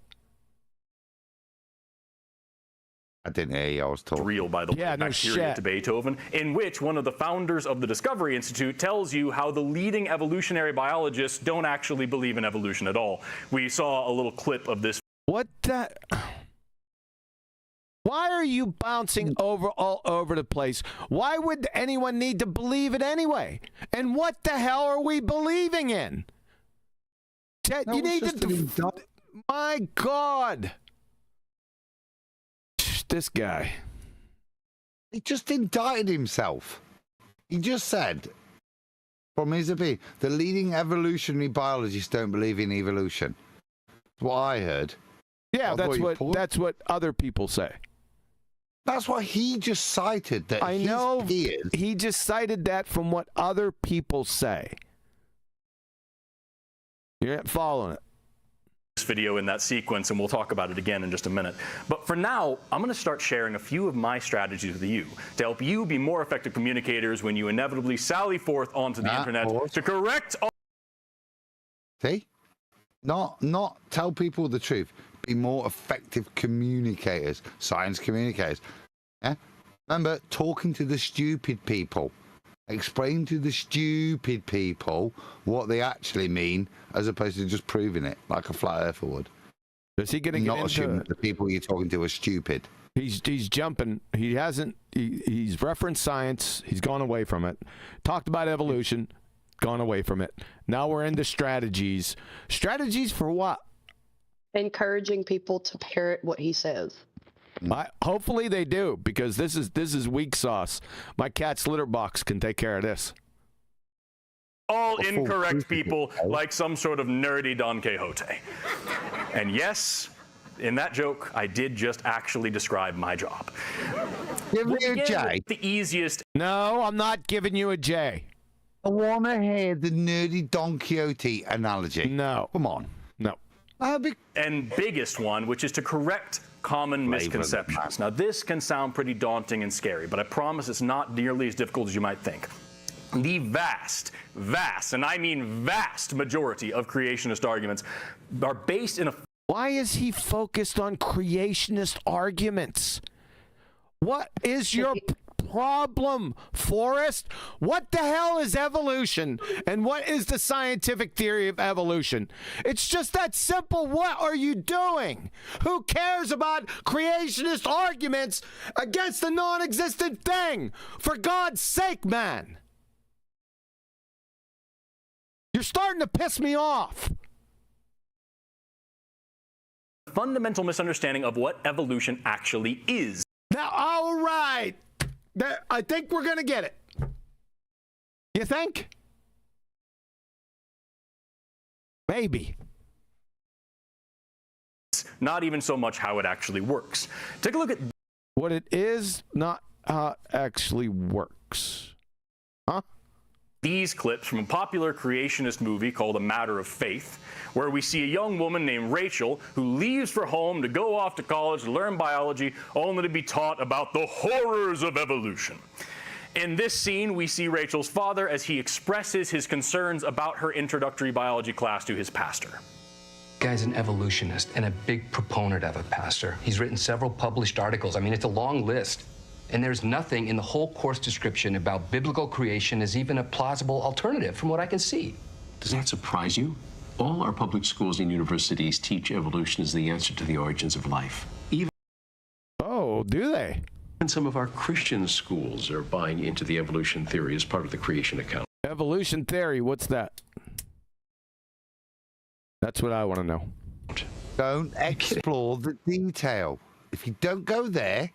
I didn't hear you. I was talking. Real, by the way, bacteria to Beethoven, in which one of the founders of the Discovery Institute tells you how the leading evolutionary biologists don't actually believe in evolution at all. We saw a little clip of this. What the? Why are you bouncing all over the place? Why would anyone need to believe it anyway? And what the hell are we believing in? Ted, you need to. My God. This guy. He just indicted himself. He just said, from his opinion, the leading evolutionary biologists don't believe in evolution. That's what I heard. Yeah, that's what other people say. That's what he just cited. That I know. He just cited that from what other people say. You're not following it. Video in that sequence, and we'll talk about it again in just a minute. But for now, I'm going to start sharing a few of my strategies with you to help you be more effective communicators when you inevitably sally forth onto the internet to correct all. See? Not tell people the truth. Be more effective communicators, science communicators. Yeah? Remember, talking to the stupid people. Explain to the stupid people what they actually mean, as opposed to just proving it like a flat earther would. Is he going to not assume that the people you're talking to are stupid? He's jumping. He hasn't. He's referenced science. He's gone away from it. Talked about evolution. Gone away from it. Now we're into strategies. Strategies for what? Encouraging people to parrot what he says. Hopefully they do, because this is weak sauce. My cat's litter box can take care of this. All incorrect people, like some sort of nerdy Don Quixote. And yes, in that joke, I did just actually describe my job. Give me a J. The easiest. No, I'm not giving you a J. I want to hear the nerdy Don Quixote analogy. No. Come on. No. And biggest one, which is to correct common misconceptions. Now, this can sound pretty daunting and scary, but I promise it's not nearly as difficult as you might think. The vast, and I mean vast majority of creationist arguments are based in a... Why is he focused on creationist arguments? What is your problem, Forrest? What the hell is evolution? And what is the scientific theory of evolution? It's just that simple. What are you doing? Who cares about creationist arguments against a non-existent thing? For God's sake, man. You're starting to piss me off. Fundamental misunderstanding of what evolution actually is. Now, all right. I think we're going to get it. You think? Maybe. Not even so much how it actually works. Take a look at what it is, not how it actually works. Huh? These clips from a popular creationist movie called A Matter of Faith, where we see a young woman named Rachel who leaves for home to go off to college to learn biology, only to be taught about the horrors of evolution. In this scene, we see Rachel's father as he expresses his concerns about her introductory biology class to his pastor. Guy's an evolutionist and a big proponent of it, Pastor. He's written several published articles. I mean, it's a long list. And there's nothing in the whole course description about biblical creation as even a plausible alternative from what I can see. Does that surprise you? All our public schools and universities teach evolution as the answer to the origins of life. Oh, do they? And some of our Christian schools are buying into the evolution theory as part of the creation account. Evolution theory, what's that? That's what I want to know. Don't explore the detail. If you don't go there,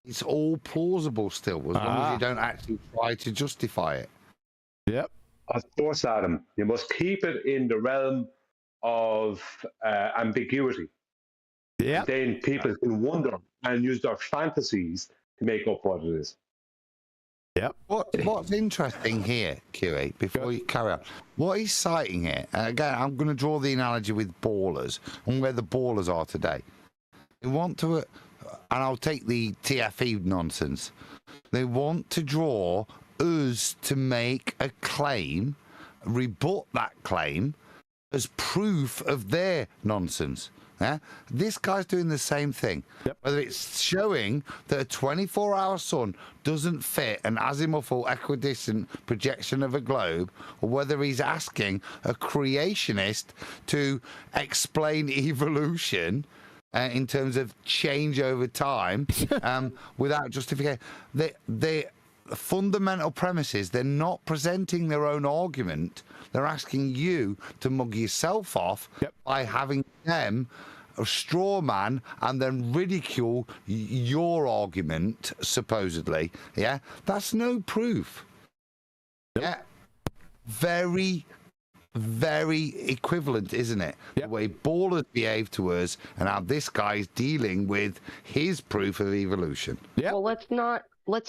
it's all plausible still, as long as you don't actually try to justify it. Yep. Of course, Adam. You must keep it in the realm of ambiguity. Yeah. Then people can wonder and use their fantasies to make up what it is. Yep. What's interesting here, QA, before you carry on, what he's citing here, and again, I'm going to draw the analogy with ballers and where the ballers are today. They want to, and I'll take the TFE nonsense, they want to draw us to make a claim, rebut that claim, as proof of their nonsense. Yeah? This guy's doing the same thing. Whether it's showing that a 24-hour sun doesn't fit an azimuthal equidistant projection of a globe, or whether he's asking a creationist to explain evolution in terms of change over time without justification. The fundamental premises, they're not presenting their own argument. They're asking you to mug yourself off by having them a straw man and then ridicule your argument, supposedly. Yeah, that's no proof. Yeah, very, very equivalent, isn't it? The way ballers behave to us and how this guy's dealing with his proof of evolution. Well, let's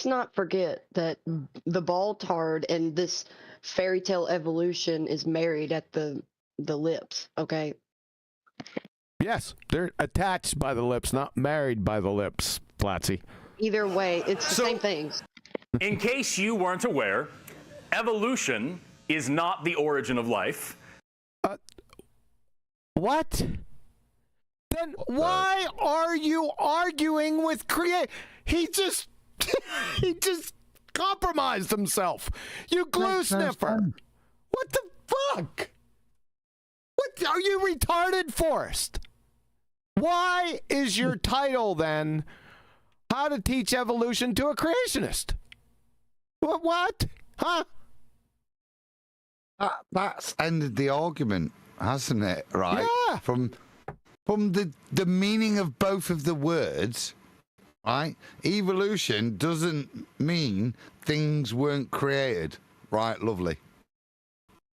not forget that the BALLBUSTERS and this fairy tale evolution is married at the lips. Okay. Yes, they're attached by the lips, not married by the lips, Platsy. Either way, it's the same things. In case you weren't aware, evolution is not the origin of life. What? Then why are you arguing with He just compromised himself. You glue sniffer. What the fuck? What are you retarded, Forrest? Why is your title then How to Teach Evolution to a Creationist? What? Huh? That's ended the argument, hasn't it? Right? Yeah. From the meaning of both of the words, right? Evolution doesn't mean things weren't created. Right, lovely.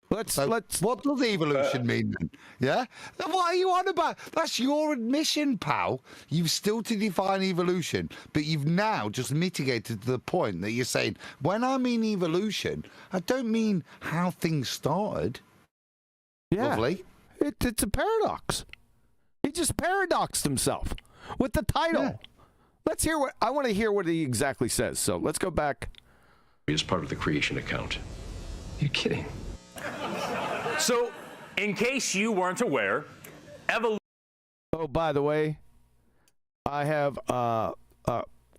What does evolution mean then? Yeah? What are you on about? That's your admission, pal. You've still to define evolution, but you've now just mitigated to the point that you're saying, when I mean evolution, I don't mean how things started. Yeah. Lovely. It's a paradox. He just paradoxed himself with the title. Yeah. Let's hear I want to hear what he exactly says. So let's go back. As part of the creation account. You're kidding. So, in case you weren't aware, evolution... Oh, by the way, I have a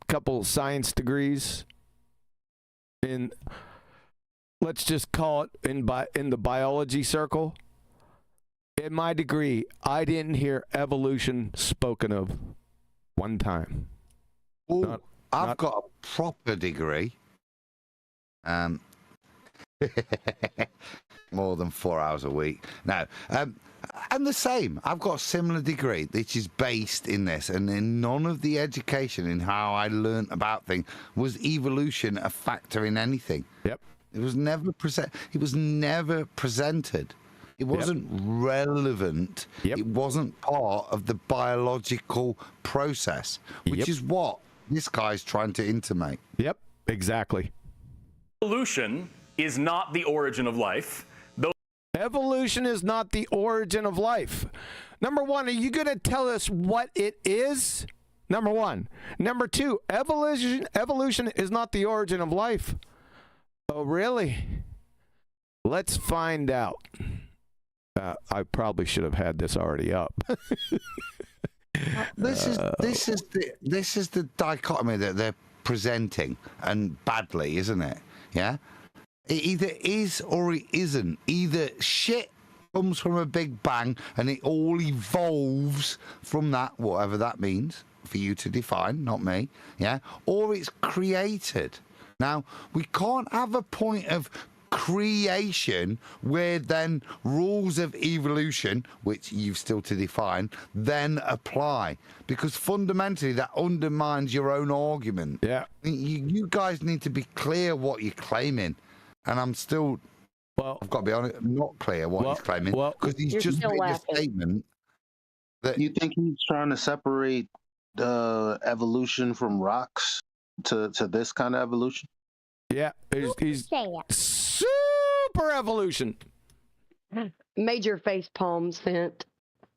couple science degrees in, let's just call it in the biology circle. In my degree, I didn't hear evolution spoken of one time. Oh, I've got a proper degree. More than 4 hours a week. Now, and the same. I've got a similar degree, which is based in this, and in none of the education in how I learned about things was evolution a factor in anything. Yep. It was never It was never presented. It wasn't relevant. Yep. It wasn't part of the biological process, which is what this guy's trying to intimate. Yep, exactly. Evolution is not the origin of life. Evolution is not the origin of life. Number one, are you going to tell us what it is? Number one. Number two, evolution is not the origin of life. Oh, really? Let's find out. I probably should have had this already up. This is the dichotomy that they're presenting, and badly, isn't it? Yeah. It either is or it isn't. Either shit comes from a big bang and it all evolves from that, whatever that means for you to define, not me. Yeah. Or it's created. Now, we can't have a point of creation where then rules of evolution, which you've still to define, then apply, because fundamentally that undermines your own argument. Yeah. You guys need to be clear what you're claiming, and I'm still, I've got to be honest, not clear what he's claiming, because he's just made a statement that... You think he's trying to separate evolution from rocks to this kind of evolution? Yeah, he's super evolution. Major face palm sent.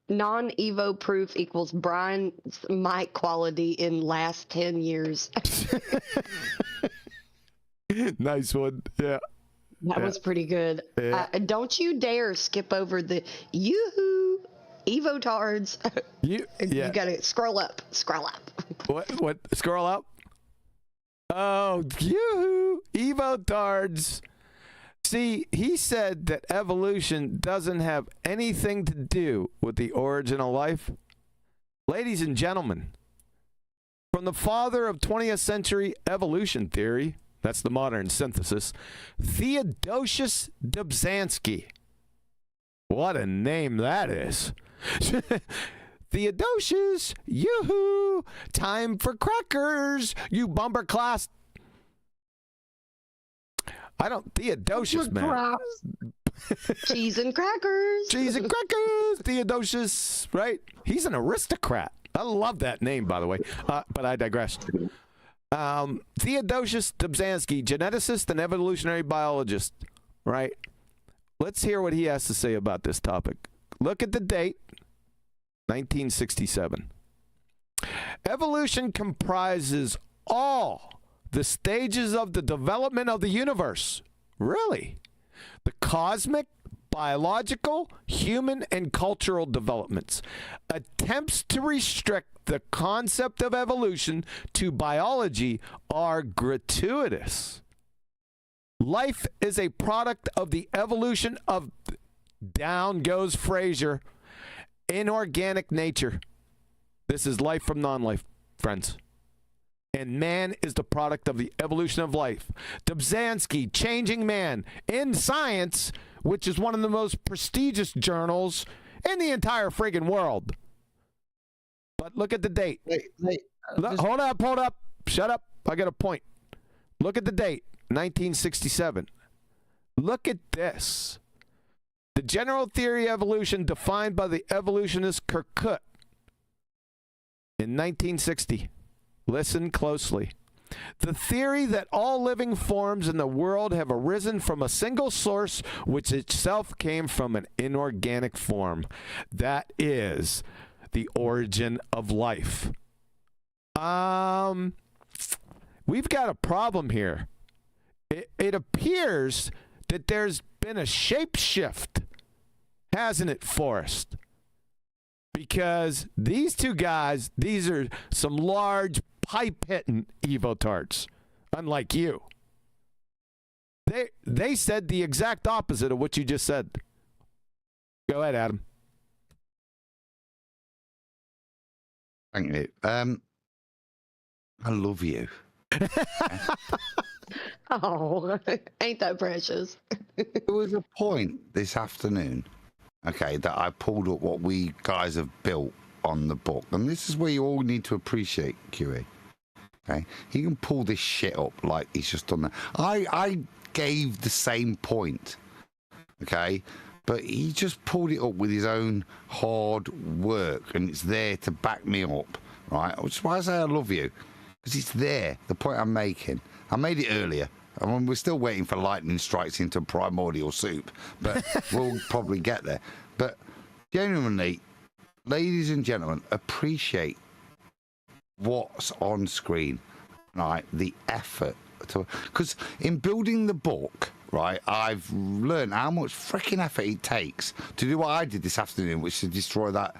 Non-Evo proof equals Brian's mic quality in last 10 years. Nice one. Yeah. That was pretty good. Yeah. Don't you dare skip over the yoo-hoo EvoTards. You gotta scroll up. Scroll up. What? Scroll up? Oh, yoo-hoo! EvoTards. See, he said that evolution doesn't have anything to do with the origin of life. Ladies and gentlemen, from the father of 20th century evolution theory, that's the modern synthesis, Theodosius Debunking. What a name that is. Theodosius, yoo-hoo, time for crackers, you bumper class. Theodosius, man. Cheese and crackers. Cheese and crackers, Theodosius, right? He's an aristocrat. I love that name, by the way, but I digress. Theodosius Debunking, geneticist and evolutionary biologist, right? Let's hear what he has to say about this topic. Look at the date, 1967. Evolution comprises all the stages of the development of the universe. Really? The cosmic, biological, human, and cultural developments. Attempts to restrict the concept of evolution to biology are gratuitous. Life is a product of the evolution of, down goes Fraser, inorganic nature. This is life from non-life, friends. And man is the product of the evolution of life. Debunking, Changing Man, in Science, which is one of the most prestigious journals in the entire friggin' world. But look at the date. Hold up. Shut up. I got a point. Look at the date, 1967. Look at this. The general theory of evolution defined by the evolutionist Kirkut in 1960. Listen closely. The theory that all living forms in the world have arisen from a single source, which itself came from an inorganic form. That is the origin of life. We've got a problem here. It appears that there's been a shape shift, hasn't it, Forrest? Because these two guys, these are some large pipe-hitting EvoTards, unlike you. They said the exact opposite of what you just said. Go ahead, Adam. Thank you. I love you. Oh, ain't that precious? There was a point this afternoon, okay, that I pulled up what we guys have built on the book. And this is where you all need to appreciate QE. Okay? He can pull this shit up like he's just done that. I gave the same point, okay? But he just pulled it up with his own hard work, and it's there to back me up, right? Which is why I say I love you, because it's there, the point I'm making. I made it earlier. I mean, we're still waiting for lightning strikes into primordial soup, but we'll probably get there. But genuinely, ladies and gentlemen, appreciate what's on screen, right? The effort. Because in building the book, right, I've learned how much freaking effort it takes to do what I did this afternoon, which is to destroy that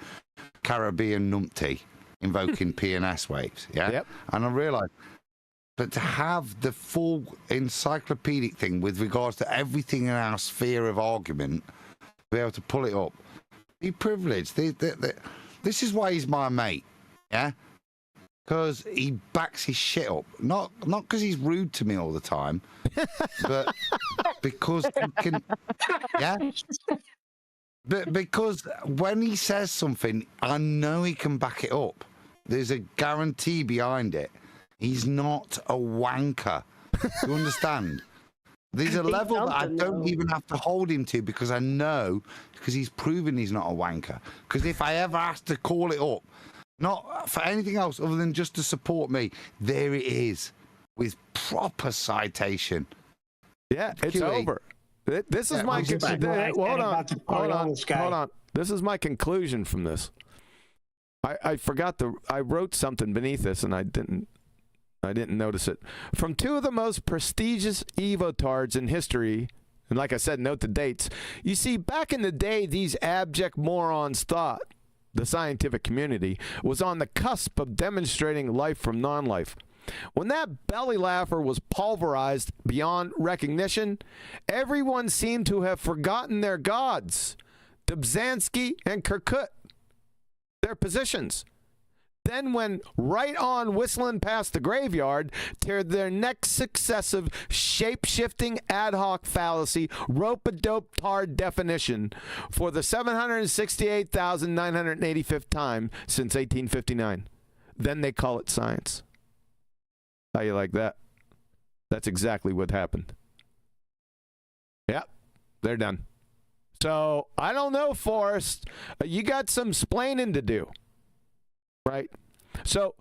Caribbean numpty invoking PNS waves, yeah? Yep. And I realised, but to have the full encyclopedic thing with regards to everything in our sphere of argument, be able to pull it up, be privileged. This is why he's my mate, yeah? Because he backs his shit up. Not because he's rude to me all the time, but because he can, yeah? But because when he says something, I know he can back it up. There's a guarantee behind it. He's not a wanker. You understand? There's a level that I don't even have to hold him to because I know, because he's proven he's not a wanker. Because if I ever have to call it up, not for anything else other than just to support me, there it is with proper citation. Yeah, it's QE. over. This is my hold on. This is my conclusion from this. I forgot I wrote something beneath this and I didn't notice it. From two of the most prestigious EvoTards in history, And like I said, note the dates. You see, back in the day, these abject morons thought the scientific community was on the cusp of demonstrating life from non-life. When that belly laugher was pulverized beyond recognition, everyone seemed to have forgotten their gods, Debunking and Kirkut, their positions. Then when right on whistling past the graveyard to their next successive shape-shifting ad hoc fallacy rope-a-dope tard definition for the 768,985th time since 1859. Then they call it science. How you like that? That's exactly what happened. Yep, they're done. So, I don't know, Forrest. You got some splaining to do. Right? So,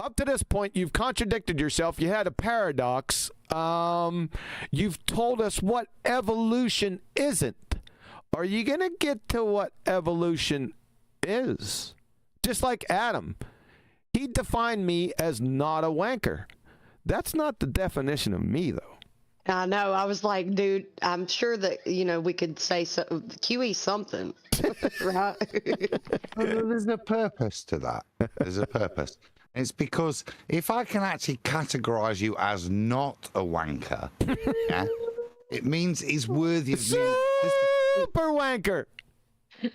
up to this point, you've contradicted yourself. You had a paradox. You've told us what evolution isn't. Are you going to get to what evolution is? Just like Adam. He defined me as not a wanker. That's not the definition of me, though. I know. I was like, dude, I'm sure that, we could say QE something, right? Well, there's a purpose to that. There's a purpose. It's because if I can actually categorize you as not a wanker, yeah, it means he's worthy of being super wanker.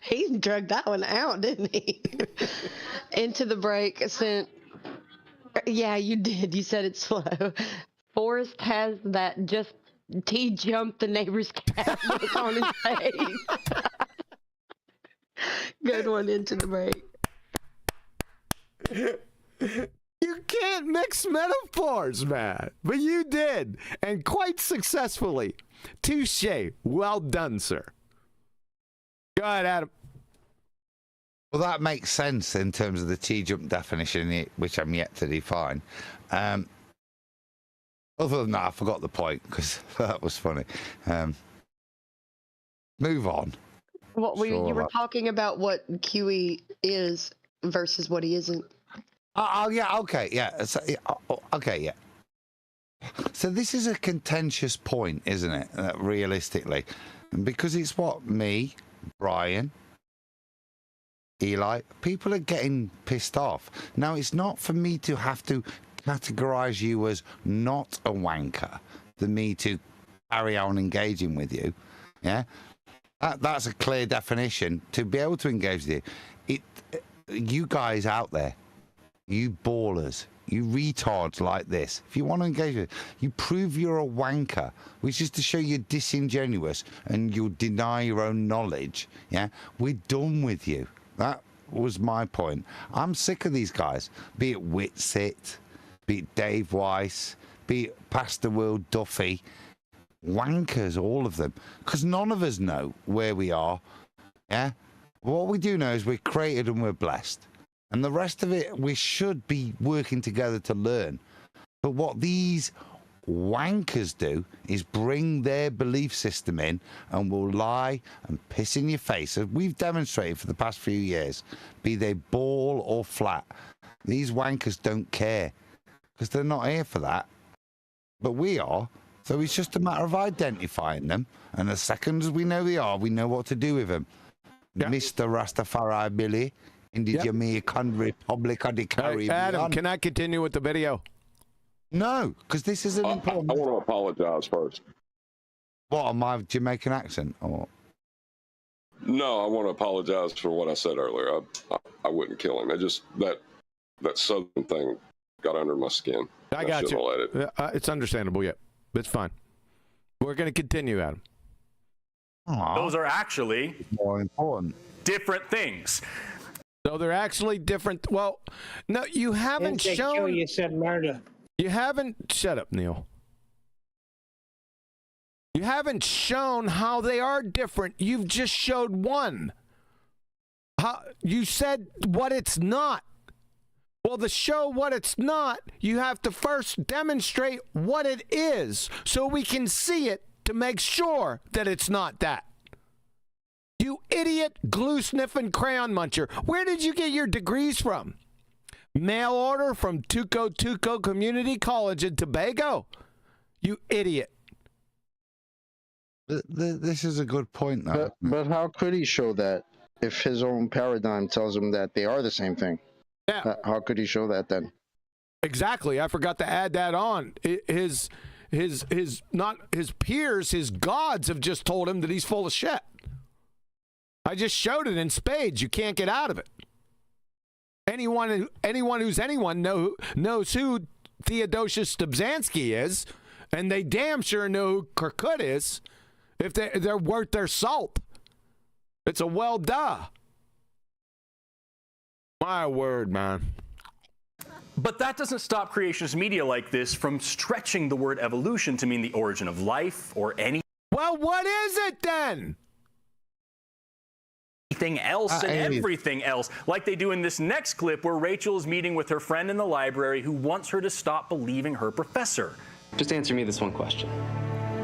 He drug that one out, didn't he? Into the break sent. Yeah, you did. You said it slow. Forrest has that just T-jump the neighbor's cat look on his face. Good one. Into the break. You can't mix metaphors, man. But you did, and quite successfully. Touche. Well done, sir. Go ahead, Adam. Well, that makes sense in terms of the T-jump definition, which I'm yet to define. Other than that, I forgot the point because that was funny. Move on. What you were talking about what QE is versus what he isn't. Oh yeah, okay, yeah. So, okay, yeah. So this is a contentious point, isn't it? Realistically, because it's what me, Brian, Eli, people are getting pissed off. Now, it's not for me to have to categorize you as not a wanker, for me to carry on engaging with you. Yeah, that's a clear definition to be able to engage with you. You guys out there, you ballers, you retards like this, if you want to engage with it, you prove you're a wanker, which is to show you're disingenuous and you'll deny your own knowledge. Yeah, we're done with you. That was my point. I'm sick of these guys, be it Whitsit, be it Dave Weiss, be it Pastor Will Duffy, wankers, all of them, because none of us know where we are. Yeah, what we do know is we're created and we're blessed, and the rest of it we should be working together to learn. But what these wankers do is bring their belief system in and will lie and piss in your face, as we've demonstrated for the past few years, be they ball or flat. These wankers don't care because they're not here for that, but we are. So it's just a matter of identifying them, and as second as we know they are, we know what to do with them. Yep. Mr. Rastafari Billy in the Jamaican Republic of the Caribbean. Adam, can I continue with the video? No, because this is an important... I want to apologize first. What, on my Jamaican accent? Or... No, I want to apologize for what I said earlier. I wouldn't kill him. It just, that Southern thing got under my skin. I got you. It's understandable, yeah. It's fine. We're going to continue, Adam. Those are actually more important. Different things. So they're actually different. Well, no, you haven't shown. You said murder. You haven't. Shut up, Neil. You haven't shown how they are different. You've just showed one. You said what it's not. Well, to show what it's not, you have to first demonstrate what it is so we can see it to make sure that it's not that. You idiot glue-sniffing crayon muncher. Where did you get your degrees from? Mail order from Tuco Community College in Tobago? You idiot. This is a good point, though. But how could he show that if his own paradigm tells him that they are the same thing? Yeah. How could he show that then? Exactly. I forgot to add that on. His peers, his gods have just told him that he's full of shit. I just showed it in spades. You can't get out of it. Anyone who's anyone knows who Theodosius Dobzhansky is, and they damn sure know who Kirkut is if they're worth their salt. It's a well duh. My word, man. But that doesn't stop creationist media like this from stretching the word evolution to mean the origin of life or any. Well, what is it then? Anything else and everything else, like they do in this next clip where Rachel is meeting with her friend in the library who wants her to stop believing her professor. Just answer me this one question.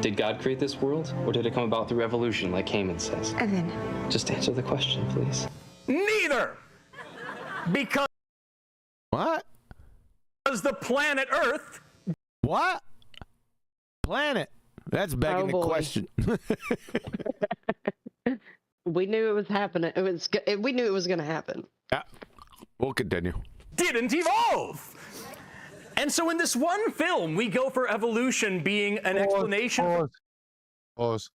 Did God create this world, or did it come about through evolution, like Haman says? Evan. Just answer the question, please. Neither! Because... What? Because the planet Earth... What? Planet? That's begging the question. We knew it was happening. We knew it was going to happen. Yeah. We'll continue. Didn't evolve! And so in this one film, we go for evolution being an explanation. Pause.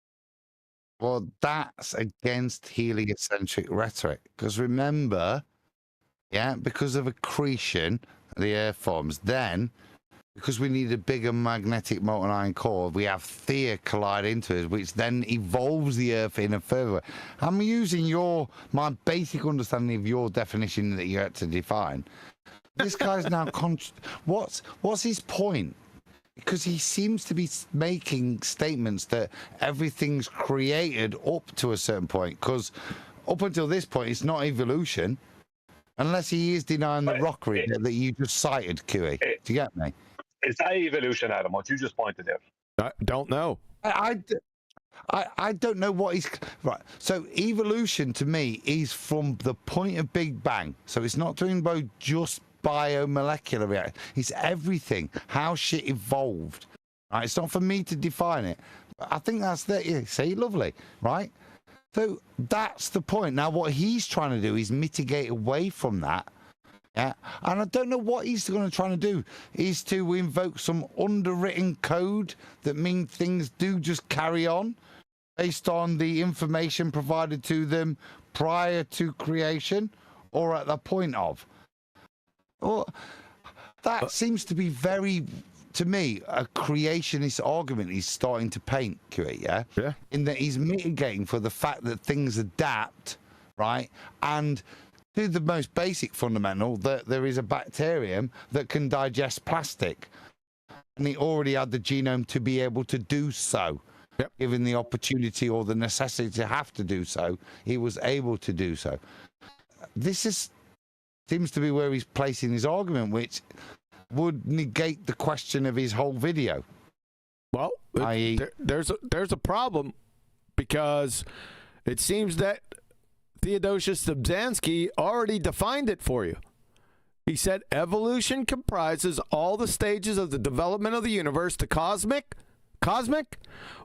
Well, that's against heliocentric rhetoric. Because remember, because of accretion, the Earth forms. Then, because we need a bigger magnetic molten iron core, we have Theia collide into it, which then evolves the Earth in a further way. I'm using my basic understanding of your definition that you had to define. This guy's now what's his point? Because he seems to be making statements that everything's created up to a certain point. Because up until this point, it's not evolution, unless he is denying the rockery that you just cited, QE. Do you get me? Is that evolution, Adam? What you just pointed out? I don't know. I don't know what he's... Right, so evolution to me is from the point of Big Bang. So it's not doing both just biomolecular reaction. It's everything, how shit evolved. Right? It's not for me to define it. But I think that's the... Yeah, see, lovely, right? So that's the point. Now, what he's trying to do is mitigate away from that. Yeah, and I don't know what he's going to try to do. Is to invoke some underwritten code that means things do just carry on based on the information provided to them prior to creation or at the point of. Well, that seems to be very, to me, a creationist argument he's starting to paint, QE, yeah? In that he's mitigating for the fact that things adapt, right? And to the most basic fundamental, that there is a bacterium that can digest plastic. And he already had the genome to be able to do so. Given the opportunity or the necessity to have to do so, he was able to do so. This seems to be where he's placing his argument, which would negate the question of his whole video. Well, there's a problem, because it seems that Theodosius Dobzhansky already defined it for you. He said evolution comprises all the stages of the development of the universe: the cosmic,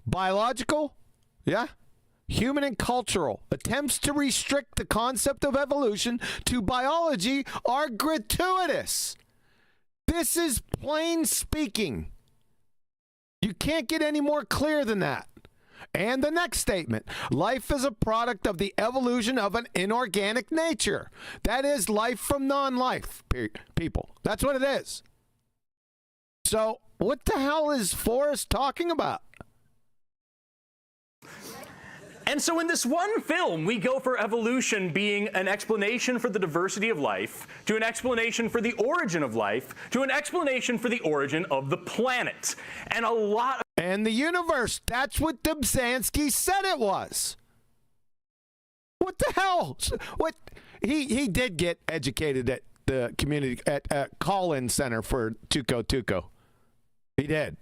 biological, human and cultural. Attempts to restrict the concept of evolution to biology are gratuitous. This is plain speaking. You can't get any more clear than that. And the next statement: life is a product of the evolution of an inorganic nature. That is life from non-life, people. That's what it is. So what the hell is Forrest talking about? And so in this one film, we go for evolution being an explanation for the diversity of life, to an explanation for the origin of life, to an explanation for the origin of the planet. And a lot of... And the universe. That's what Dobzhansky said it was. What the hell? What? He did get educated at the community, at call-in center for Tuco. He did.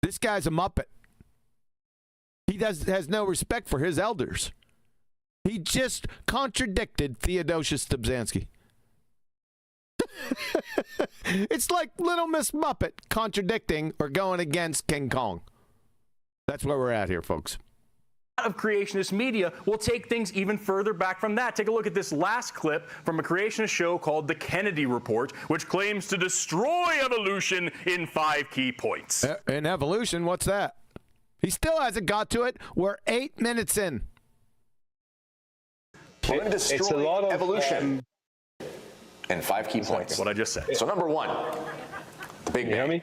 This guy's a Muppet. He has no respect for his elders. He just contradicted Theodosius Dobzhansky. It's like Little Miss Muppet contradicting or going against King Kong. That's where we're at here, folks. Of creationist media will take things even further back from that. Take a look at this last clip from a creationist show called The Kennedy Report, which claims to destroy evolution in 5 key points. In evolution, what's that? He still hasn't got to it. We're 8 minutes in. We're going to destroy a lot of, evolution in 5 key points. What I just said. So number 1, the Big Bang.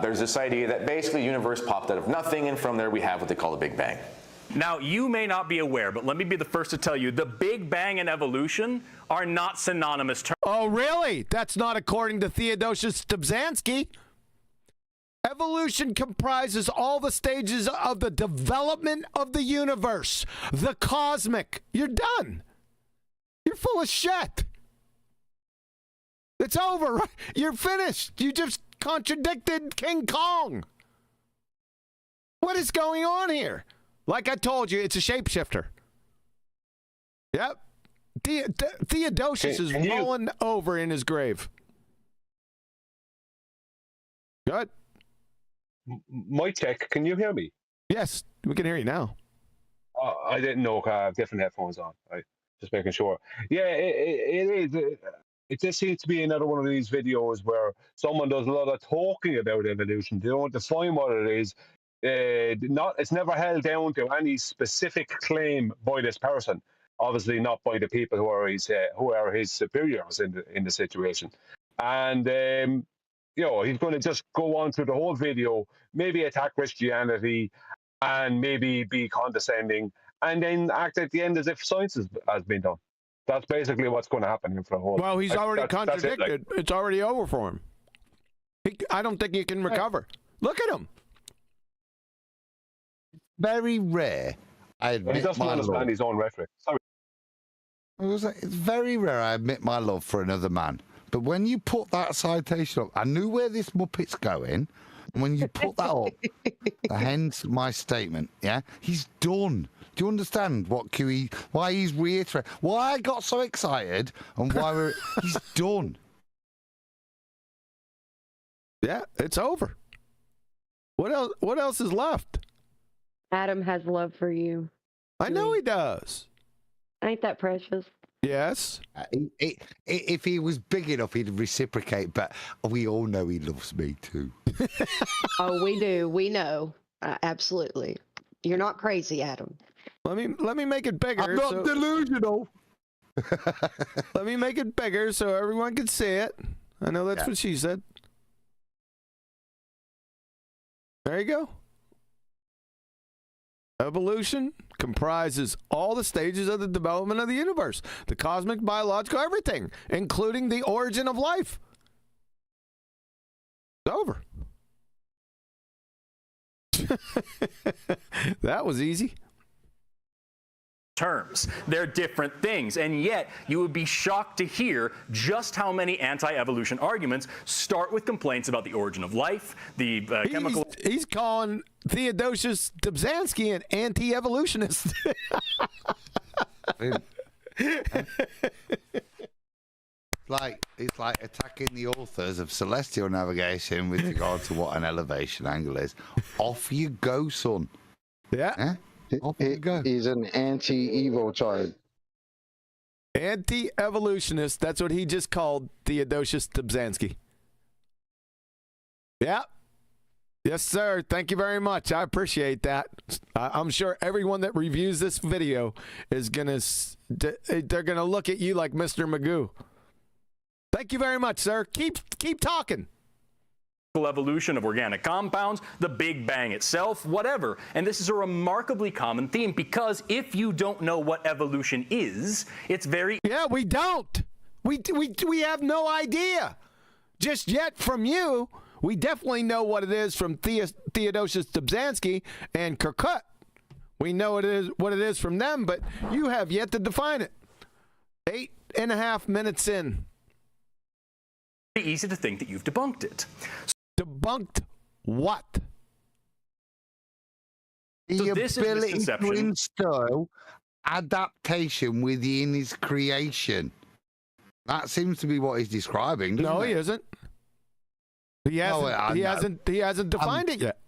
There's this idea that basically the universe popped out of nothing, and from there we have what they call the Big Bang. Now, you may not be aware, but let me be the first to tell you, the Big Bang and evolution are not synonymous terms. Oh, really? That's not according to Theodosius Dobzhansky. Evolution comprises all the stages of the development of the universe, the cosmic. You're done. You're full of shit. It's over. You're finished. You just contradicted King Kong. What is going on here? Like I told you, it's a shapeshifter. Yep. Theodosius is rolling over in his grave. Good. My tech, can you hear me? Yes, we can hear you now. I didn't know I have different headphones on. Just making sure. Yeah, it is. It just seems to be another one of these videos where someone does a lot of talking about evolution. They don't define what it is. It's never held down to any specific claim by this person. Obviously, not by the people who are his superiors in the situation. And you know, he's going to just go on through the whole video, maybe attack Christianity, and maybe be condescending, and then act at the end as if science has been done. That's basically what's going to happen here for the whole. Well, he's already contradicted. It's already over for him. I don't think he can recover. Look at him. Very rare. I admit he doesn't understand his own rhetoric. Sorry. It's very rare I admit my love for another man. But when you put that citation up, I knew where this Muppet's going. And when you put that up, hence my statement, yeah? He's done. Do you understand why he's reiterating, why I got so excited and why he's done. Yeah, it's over. What else is left? Adam has love for you. I know he does. Ain't that precious? Yes. If he was big enough, he'd reciprocate, but we all know he loves me too. Oh, we do. We know. Absolutely. You're not crazy, Adam. Let me make it bigger. I'm not delusional. Let me make it bigger so everyone can see it. I know that's what she said. There you go. Evolution comprises all the stages of the development of the universe, the cosmic, biological, everything, including the origin of life. It's over. That was easy. Terms. They're different things, and yet you would be shocked to hear just how many anti-evolution arguments start with complaints about the origin of life, the chemical... He's calling Theodosius Dobzhansky an anti-evolutionist. It's like attacking the authors of Celestial Navigation with regard to what an elevation angle is. Off you go, son. Yeah. Off you go. He's an anti-EvoTARD. Anti-evolutionist. That's what he just called Theodosius Dobzhansky. Yeah. Yes, sir. Thank you very much. I appreciate that. I'm sure everyone that reviews this video is they're gonna look at you like Mr. Magoo. Thank you very much, sir. Keep talking. Evolution of organic compounds, the Big Bang itself, whatever. And this is a remarkably common theme because if you don't know what evolution is, it's very... Yeah, we don't. We have no idea. Just yet from you, we definitely know what it is from Theodosius Dobzhansky and Kirkut. We know what it is from them, but you have yet to define it. 8.5 minutes in. Very easy to think that you've debunked it. Debunked what? The this ability is to instill adaptation within his creation. That seems to be what he's describing. No, it? he isn't. He hasn't defined it yet.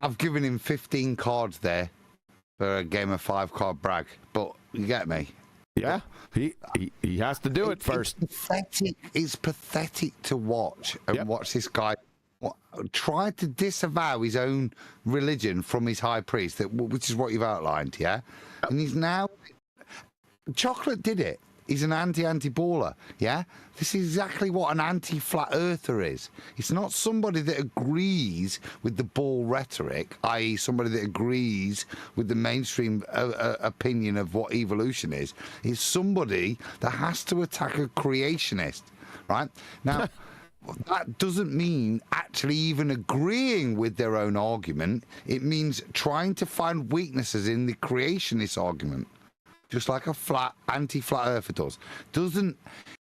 I've given him 15 cards there for a game of 5-card brag, but you get me. Yeah, he has to do it first. It's pathetic to watch and watch this guy try to disavow his own religion from his high priest, which is what you've outlined, yeah? And he's now... Chocolate did it. He's an anti-baller, yeah? This is exactly what an anti-flat earther is. It's not somebody that agrees with the ball rhetoric, i.e. somebody that agrees with the mainstream opinion of what evolution is. It's somebody that has to attack a creationist, right? Now, that doesn't mean actually even agreeing with their own argument. It means trying to find weaknesses in the creationist argument. Just like a anti-flat earther does. Doesn't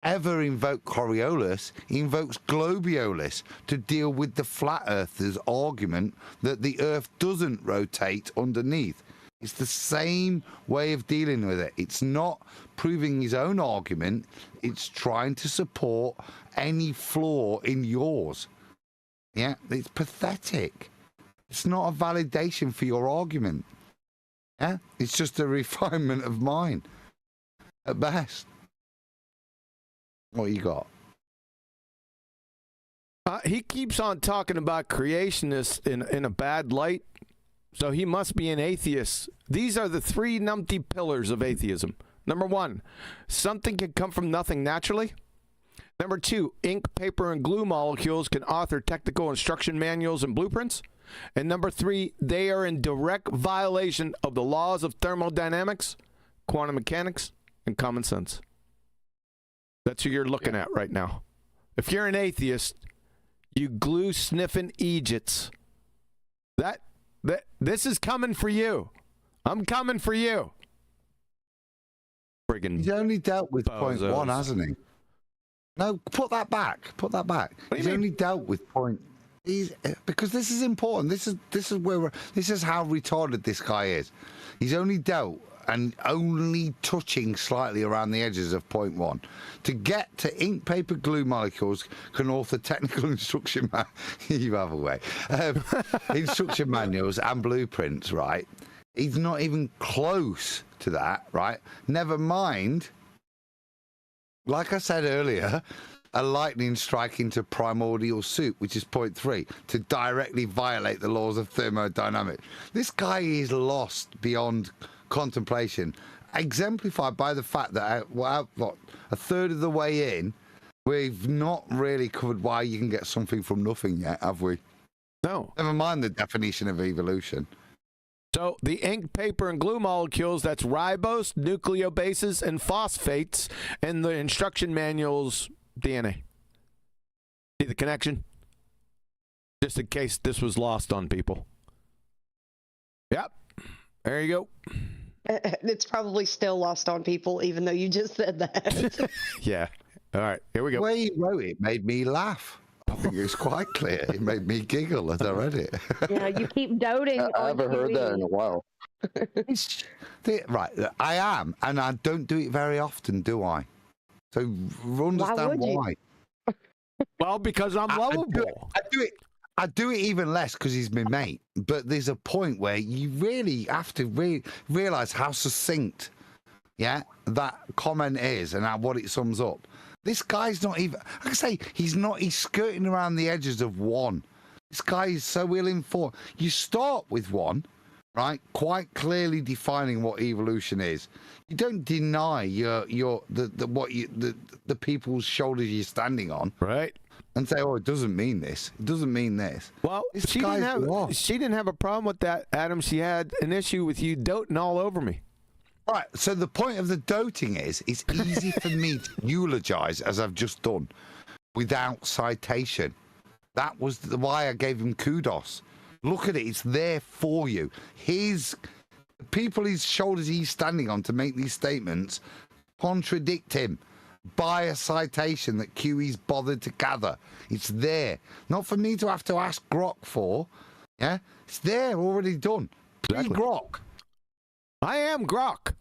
ever invoke Coriolis, he invokes Globiolis to deal with the flat earthers' argument that the earth doesn't rotate underneath. It's the same way of dealing with it. It's not proving his own argument, it's trying to support any flaw in yours. Yeah, it's pathetic. It's not a validation for your argument. Yeah, it's just a refinement of mine, at best. What you got? He keeps on talking about creationists in a bad light, so he must be an atheist. These are the 3 numpty pillars of atheism. Number 1, something can come from nothing naturally. Number 2, ink, paper, and glue molecules can author technical instruction manuals and blueprints. And number 3, they are in direct violation of the laws of thermodynamics, quantum mechanics, and common sense. That's who you're looking at right now. If you're an atheist, you glue-sniffing Egypts. This is coming for you. I'm coming for you. Friggin' He's only dealt with bozos. point 1, hasn't he? No, put that back. Put that back. He's only dealt with point... because this is important. This is how retarded this guy is. He's only dealt and only touching slightly around the edges of point 1. To get to ink, paper, glue molecules can author technical instruction you have a way. Instruction manuals and blueprints, right? He's not even close to that, right? Never mind, like I said earlier, a lightning strike into primordial soup, which is point 3, to directly violate the laws of thermodynamics. This guy is lost beyond contemplation, exemplified by the fact that a third of the way in, we've not really covered why you can get something from nothing yet, have we? No. Never mind the definition of evolution. So the ink, paper, and glue molecules, that's ribose, nucleobases, and phosphates, and the instruction manuals, DNA. See the connection? Just in case this was lost on people. Yep. There you go. It's probably still lost on people, even though you just said that. Yeah. All right. Here we go. The way he wrote it made me laugh. I think it was quite clear. It made me giggle as I read it. Yeah, you keep doting. I haven't heard that in a while. Right. I am, and I don't do it very often, do I? So understand why. Well, because I'm lovable. I do it even less because he's my mate. But there's a point where you really have to realize how succinct, that comment is and what it sums up. This guy's not even. Like I say, he's skirting around the edges of 1. This guy is so ill-informed. You start with 1, right? Quite clearly defining what evolution is. You don't deny the people's shoulders you're standing on, right? And say, oh, it doesn't mean this. It doesn't mean this. Well, she didn't have a problem with that, Adam. She had an issue with you doting all over me. Right. So the point of the doting is, it's easy for me to eulogize, as I've just done, without citation. That was why I gave him kudos. Look at it. It's there for you. His shoulders he's standing on to make these statements contradict him by a citation that QE's bothered to gather. It's there. Not for me to have to ask Grok for. Yeah? It's there, already done. Exactly. Pre-Grok. I am Grok.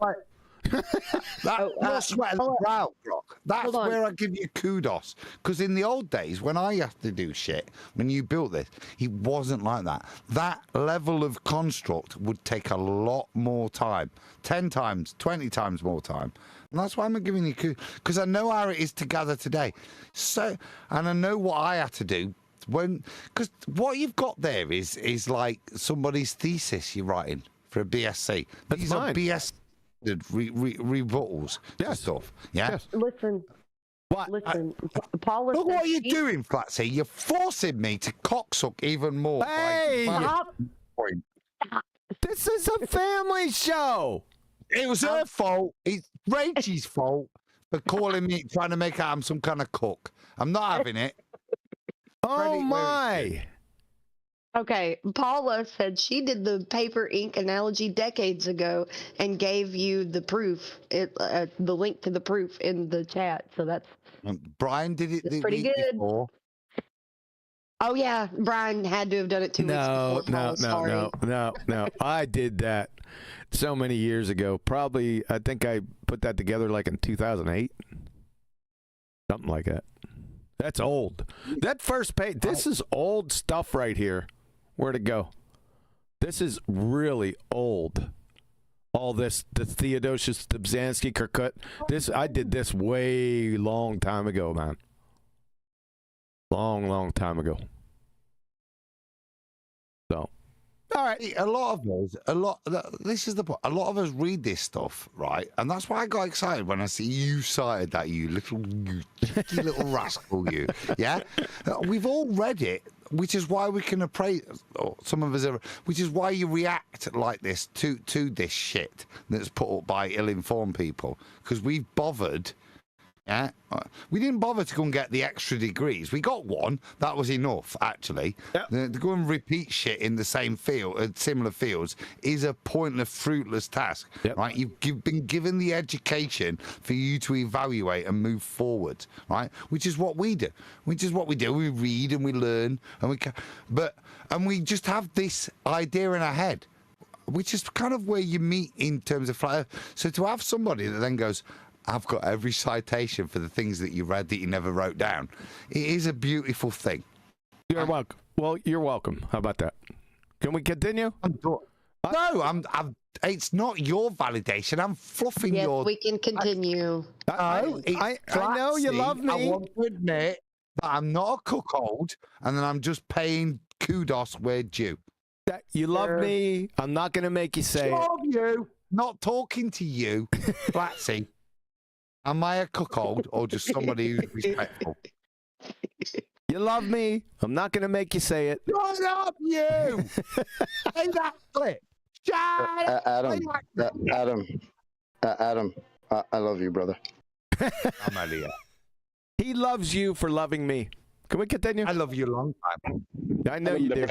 You're sweating the brow, Grok. That's where I give you kudos. Because in the old days, when I used to do shit, when you built this, it wasn't like that. That level of construct would take a lot more time. 10 times, 20 times more time. And that's why I'm giving you kudos. Because I know how it is to gather today. So, and I know what I had to do. Because what you've got there is like somebody's thesis you're writing for a BSc. These are BS rebuttals to stuff. Yeah. Yes. Listen. What? Listen. Paula. Look what you're doing, Flatsy. You're forcing me to cocksuck even more. Hey! Stop. This is a family show. It was her fault. It's Rachel's fault for calling me, trying to make out I'm some kind of cook. I'm not having it. Oh my! Okay, Paula said she did the paper ink analogy decades ago and gave you the proof, the link to the proof in the chat. So that's Brian did it the pretty week good. before. Oh yeah, Brian had to have done it 2 weeks before. No. I did that so many years ago. Probably, I think I put that together like in 2008, something like that. That's old. That first page, this is old stuff right here. Where'd it go? This is really old. All this, the Theodosius Dobzhansky Kirkut. I did this way long time ago, man. Long time ago. So, all right. A lot of us, this is the point. A lot of us read this stuff, right? And that's why I got excited when I see you cited that, you cheeky little rascal, you. Yeah? We've all read it, which is why we can appraise, or some of us are, which is why you react like this to this shit that's put up by ill-informed people. Because we've bothered. Yeah, we didn't bother to go and get the extra degrees. We got one. That was enough, actually. Yep. To go and repeat shit in the same field, similar fields, is a pointless, fruitless task. Yep. Right? You've been given the education for you to evaluate and move forward. Right? Which is what we do. We read and we learn, and we just have this idea in our head, which is kind of where you meet in terms of flat Earth. So to have somebody that then goes, I've got every citation for the things that you read that you never wrote down. It is a beautiful thing. You're welcome. Well, you're welcome. How about that? Can we continue? No, it's not your validation. I'm fluffing your. Yes, we can continue. I know you love me. I want to admit that I'm not a cuckold, and then I'm just paying kudos where due. That you love me. I'm not going to make you say it. You. Not talking to you, Flatsy. Am I a cuckold or just somebody who's respectful? You love me. I'm not going to make you say it. Shut up, you! Hey, that clip. Adam, I love you, brother. Amalia. He loves you for loving me. Can we continue? I love you a long time. I know you do.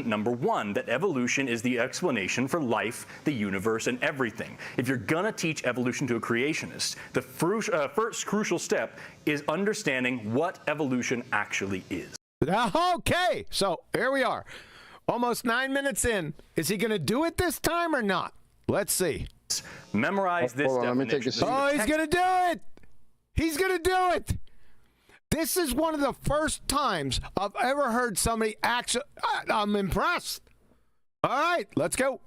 Number one, that evolution is the explanation for life, the universe, and everything. If you're going to teach evolution to a creationist, the first crucial step is understanding what evolution actually is. Okay, so here we are. Almost 9 minutes in. Is he going to do it this time or not? Let's see. Memorize this definition. Let me take a seat. Oh, he's going to do it. He's going to do it. This is one of the first times I've ever heard somebody actually. I'm impressed. All right, let's go.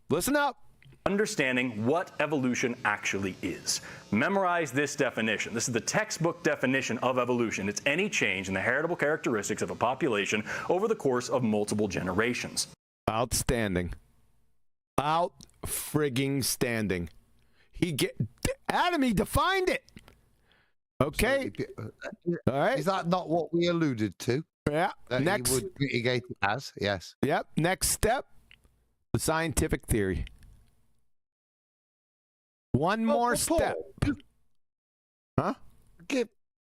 Listen up. Understanding what evolution actually is. Memorize this definition. This is the textbook definition of evolution. It's any change in the heritable characteristics of a population over the course of multiple generations. Outstanding. Out-frigging standing. Adam, he defined it. Okay. All right. Is that not what we alluded to? Yeah. That Next. he would mitigate it as? Yes. Yep. Next step, the scientific theory. One more step. Huh?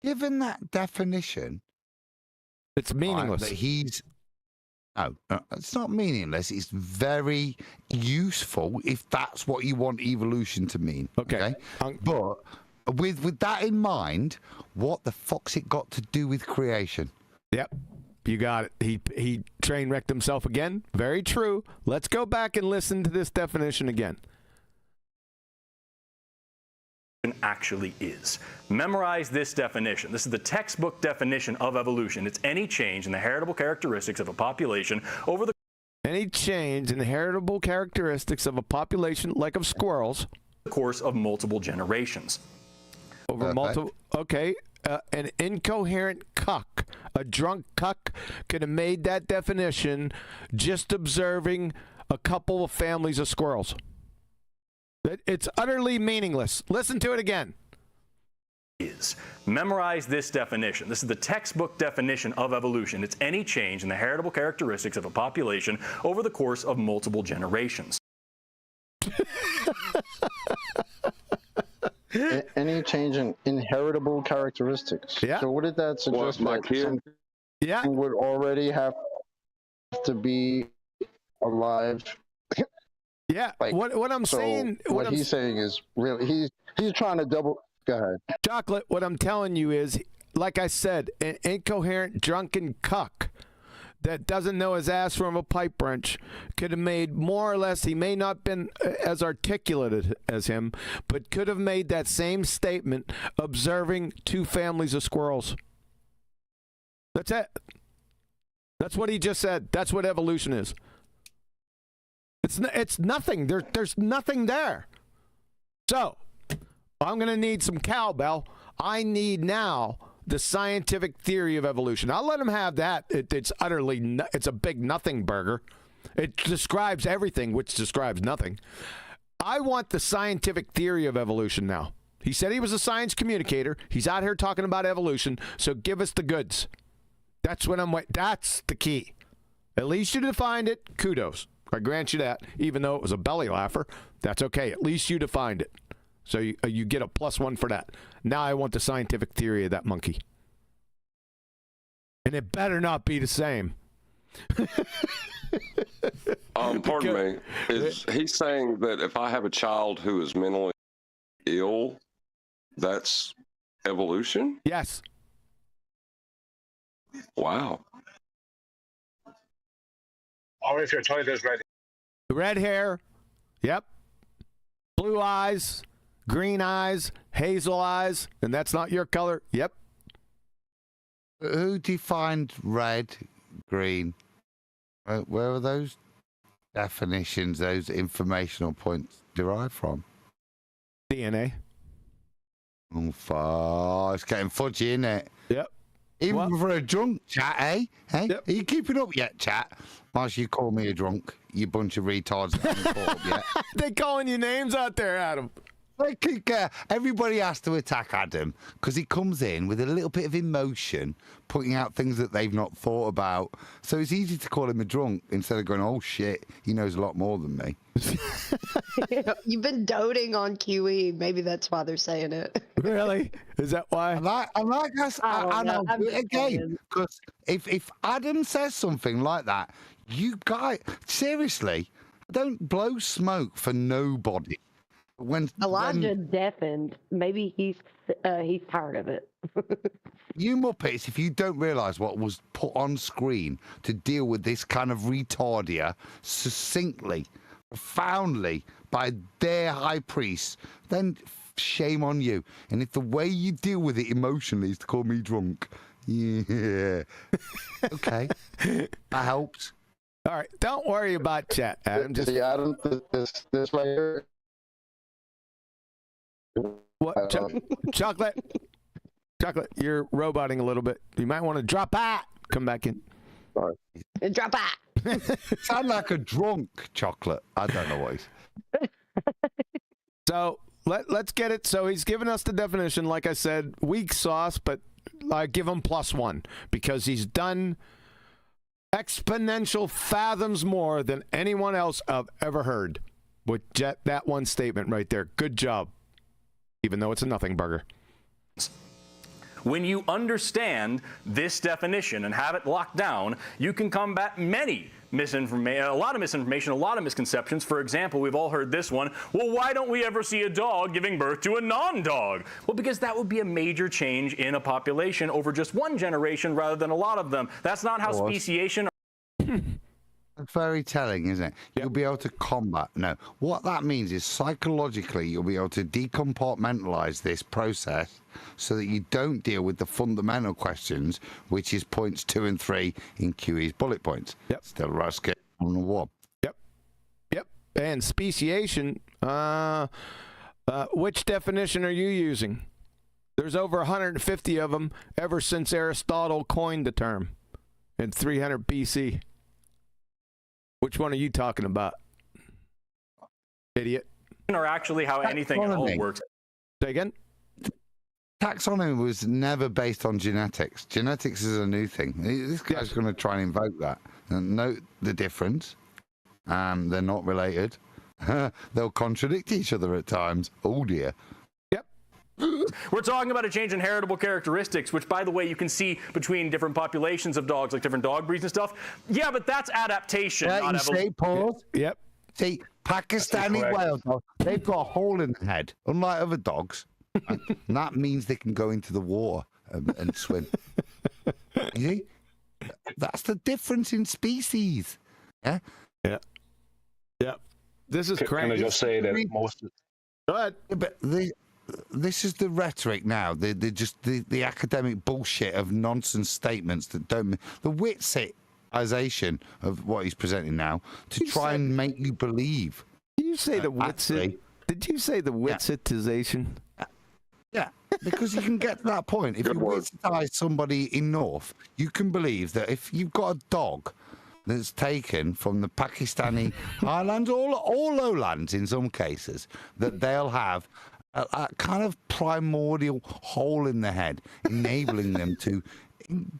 Given that definition, it's meaningless. That he's. No, it's not meaningless. It's very useful if that's what you want evolution to mean. Okay. But with that in mind, what the fuck's it got to do with creation? Yep. You got it. He train wrecked himself again. Very true. Let's go back and listen to this definition again. actually is. Memorize this definition. This is the textbook definition of evolution. It's any change in the heritable characteristics of a population over the Any change in the heritable characteristics of a population, like of squirrels, course of multiple generations. Over multiple. Okay. An incoherent cuck, a drunk cuck, could have made that definition just observing a couple of families of squirrels. It's utterly meaningless. Listen to it again. Memorize this definition. This is the textbook definition of evolution. It's any change in the heritable characteristics of a population over the course of multiple generations. Any change in inheritable characteristics. Yeah. So what did that suggest? My that kid. Yeah. would already have to be alive. Yeah. What I'm saying. What he's saying is really he's trying to double. Go ahead. Chocolate. What I'm telling you is, like I said, an incoherent drunken cuck that doesn't know his ass from a pipe wrench could have made more or less, he may not have been as articulate as him, but could have made that same statement observing two families of squirrels. That's it. That's what he just said. That's what evolution is. It's nothing. There's nothing there. So I'm going to need some cowbell. I need now the scientific theory of evolution. I'll let him have that. It's utterly, it's a big nothing burger. It describes everything, which describes nothing. I want the scientific theory of evolution now. He said he was a science communicator. He's out here talking about evolution, so give us the goods. That's what I'm waiting. That's the key. At least you defined it. Kudos. I grant you that. Even though it was a belly laugher, that's okay. At least you defined it. So you get a +1 for that. Now I want the scientific theory of that monkey. And it better not be the same. Pardon me. Is he saying that if I have a child who is mentally ill, that's evolution? Yes. Wow. Or if your child is red. Red hair. Yep. Blue eyes. Green eyes, hazel eyes, and that's not your color. Yep. Who defined red, green? Where are those definitions, those informational points derived from? DNA. Oh, it's getting fudgy, isn't it? Yep. Even for a drunk, chat, eh? Hey, yep. Are you keeping up yet, chat? Whilst you call me a drunk, you bunch of retards that haven't caught up yet. They calling you names out there, Adam. Everybody has to attack Adam because he comes in with a little bit of emotion, putting out things that they've not thought about. So it's easy to call him a drunk instead of going, oh shit, he knows a lot more than me. You've been doting on QE. Maybe that's why they're saying it. Really? Is that why? I know. Again, because if Adam says something like that, you guys, seriously, don't blow smoke for nobody. When Elijah deafened, maybe he's tired of it. You Muppets, if you don't realise what was put on screen to deal with this kind of retardia succinctly, profoundly by their high priest, then shame on you. And if the way you deal with it emotionally is to call me drunk, yeah, okay, that helps. All right, don't worry about chat, Adam. Just Adam, this right here. What? Chocolate, you're roboting a little bit. You might want to drop out. Come back in. Sorry. Drop out. Sound like a drunk, Chocolate. I don't know what he's. So let's get it. So he's given us the definition. Like I said, weak sauce, but I give him +1 because he's done exponential fathoms more than anyone else I've ever heard with that one statement right there. Good job. Even though it's a nothing burger. When you understand this definition and have it locked down, you can combat many misinformation, a lot of misinformation, a lot of misconceptions. For example, we've all heard this one. Well, why don't we ever see a dog giving birth to a non-dog? Well, because that would be a major change in a population over just one generation rather than a lot of them. That's not how speciation. That's very telling, isn't it? You'll be able to combat. No, what that means is psychologically you'll be able to decompartmentalize this process so that you don't deal with the fundamental questions, which is points 2 and 3 in QE's bullet points. Yep. Still Ruskin on the one. Yep. And speciation, which definition are you using? There's over 150 of them ever since Aristotle coined the term in 300 BC. Which one are you talking about, idiot? Or actually how anything at all works. Say again? Taxonomy was never based on genetics. Genetics is a new thing. This guy's going to try and invoke that. And note the difference. They're not related. They'll contradict each other at times. Oh dear. We're talking about a change in heritable characteristics, which, by the way, you can see between different populations of dogs, like different dog breeds and stuff. Yeah, but that's adaptation, not evolution. Paul? Yep. See, Pakistani whale dogs, they've got a hole in the head, unlike other dogs. And that means they can go into the water and swim. You see? That's the difference in species. Yeah? Yeah. This is crazy. Can I just say that most... Go ahead. But this is the rhetoric now. The academic bullshit of nonsense statements that don't... The Witzitization of what he's presenting now to try and make you believe. Did you say the Witzit? Did you say the Witzitization? Yeah, because you can get to that point. If you Witzitize somebody enough, you can believe that if you've got a dog that's taken from the Pakistani highlands or lowlands in some cases, that they'll have a kind of primordial hole in the head, enabling them to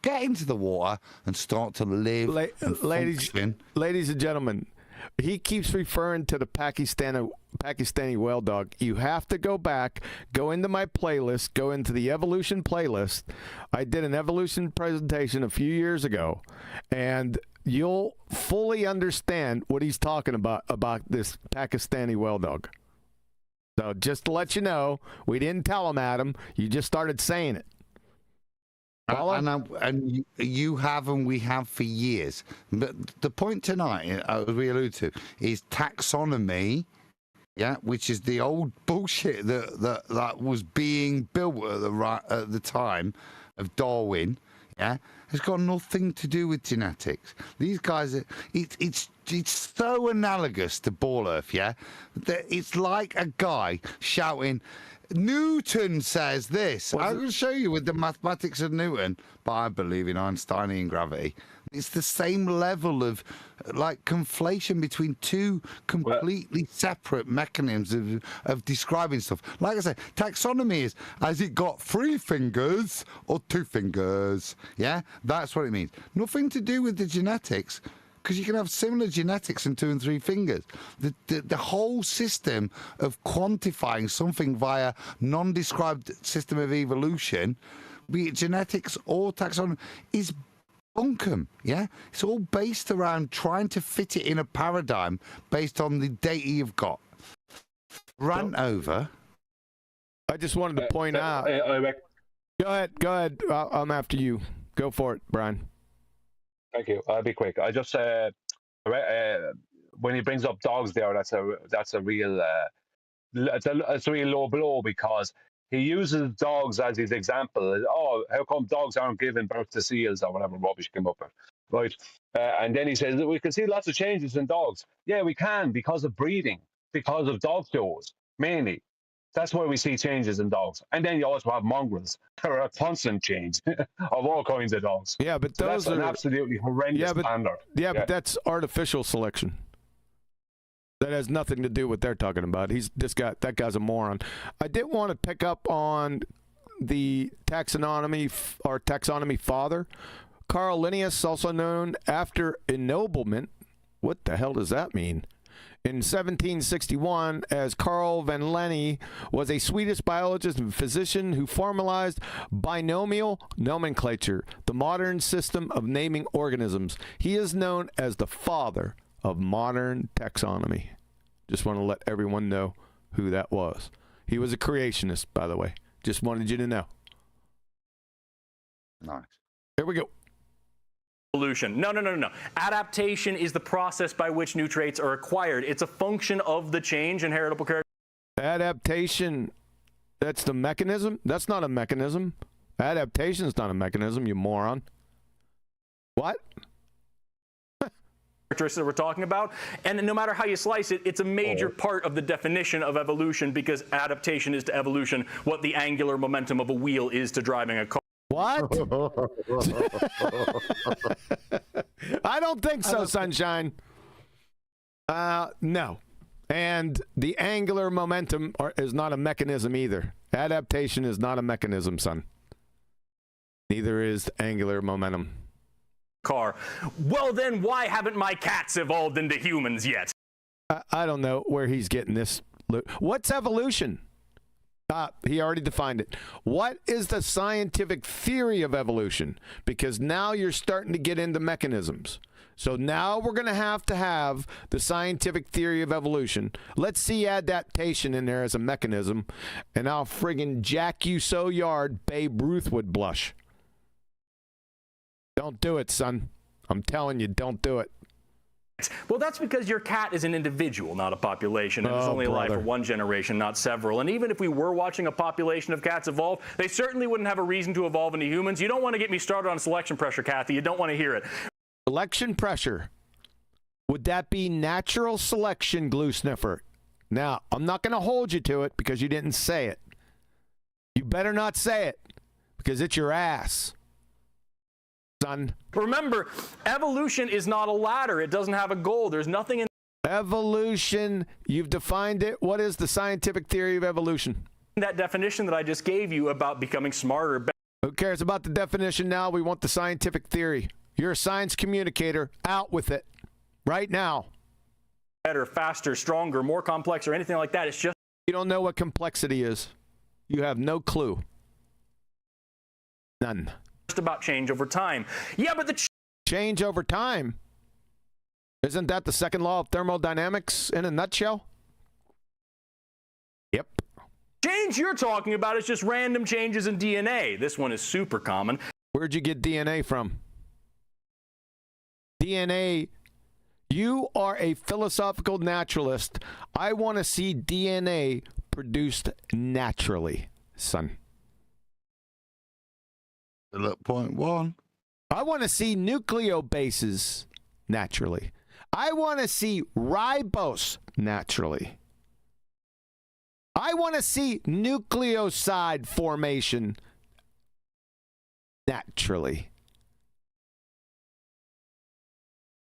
get into the water and start to live and function. Ladies and gentlemen, he keeps referring to the Pakistani whale dog. You have to go back, go into my playlist, go into the evolution playlist. I did an evolution presentation a few years ago, and you'll fully understand what he's talking about this Pakistani whale dog. So just to let you know, we didn't tell him, Adam. You just started saying it. And you have and we have for years. But the point tonight, as we allude to, is taxonomy, which is the old bullshit that was being built at the time of Darwin, has got nothing to do with genetics. These guys, it's so analogous to Ball Earth, that it's like a guy shouting, Newton says this. I will show you with the mathematics of Newton, but I believe in Einsteinian gravity. It's the same level of like conflation between two completely separate mechanisms of describing stuff. Like I said, taxonomy is, has it got 3 fingers or 2 fingers? Yeah, that's what it means. Nothing to do with the genetics, because you can have similar genetics and 2 and 3 fingers. The whole system of quantifying something via non-described system of evolution, be it genetics or taxonomy, is bunkum. It's all based around trying to fit it in a paradigm based on the data you've got. Rant over. I just wanted to point out. Go ahead. I'm after you. Go for it, Brian. Thank you. I'll be quick. I just when he brings up dogs there, that's a real it's a real low blow, because he uses dogs as his example. Oh, how come dogs aren't giving birth to seals or whatever rubbish came up with, right? And then he says that we can see lots of changes in dogs. Yeah, we can, because of breeding, because of dog shows, mainly. That's why we see changes in dogs. And then you also have mongrels. There are a constant change of all kinds of dogs. Yeah, but so those that's are an absolutely horrendous standard. Yeah, but that's artificial selection. That has nothing to do with what they're talking about. That guy's a moron. I did want to pick up on the taxonomy father, Carl Linnaeus, also known after ennoblement. What the hell does that mean? In 1761, as Carl van Linné was a Swedish biologist and physician who formalized binomial nomenclature, the modern system of naming organisms. He is known as the father of modern taxonomy. Just want to let everyone know who that was. He was a creationist, by the way. Just wanted you to know. Nice. Here we go. evolution. No. Adaptation is the process by which new traits are acquired. It's a function of the change in heritable character. Adaptation, that's the mechanism? That's not a mechanism. Adaptation is not a mechanism, you moron. What? Characteristics that we're talking about, and no matter how you slice it, it's a major part of the definition of evolution, because adaptation is to evolution what the angular momentum of a wheel is to driving a car. What? I don't think so, Sunshine. No. And the angular momentum is not a mechanism either. Adaptation is not a mechanism, son. Neither is angular momentum. Car. Well, then why haven't my cats evolved into humans yet? I don't know where he's getting this. What's evolution? He already defined it. What is the scientific theory of evolution? Because now you're starting to get into mechanisms. So now we're going to have the scientific theory of evolution. Let's see adaptation in there as a mechanism, and I'll friggin' jack you so yard Babe Ruth would blush. Don't do it, son. I'm telling you, don't do it. Well, that's because your cat is an individual, not a population, and it's only alive for one generation, not several. And even if we were watching a population of cats evolve, they certainly wouldn't have a reason to evolve into humans. You don't want to get me started on selection pressure, Kathy. You don't want to hear it. Selection pressure. Would that be natural selection, Glue Sniffer? Now, I'm not going to hold you to it because you didn't say it. You better not say it because it's your ass. Son. Remember, evolution is not a ladder. It doesn't have a goal. There's nothing in evolution. You've defined it. What is the scientific theory of evolution? That definition that I just gave you about becoming smarter. Who cares about the definition now? We want the scientific theory. You're a science communicator. Out with it right now. Better, faster, stronger, more complex, or anything like that. It's just you don't know what complexity is. You have no clue. None. About change over time. Yeah, but the change over time, isn't that the second law of thermodynamics in a nutshell? Yep. Change you're talking about is just random changes in DNA. This one is super common. Where'd you get DNA from? DNA. You are a philosophical naturalist. I want to see DNA produced naturally, son. Look, point one. I want to see nucleobases naturally. I want to see ribose naturally. I want to see nucleoside formation naturally.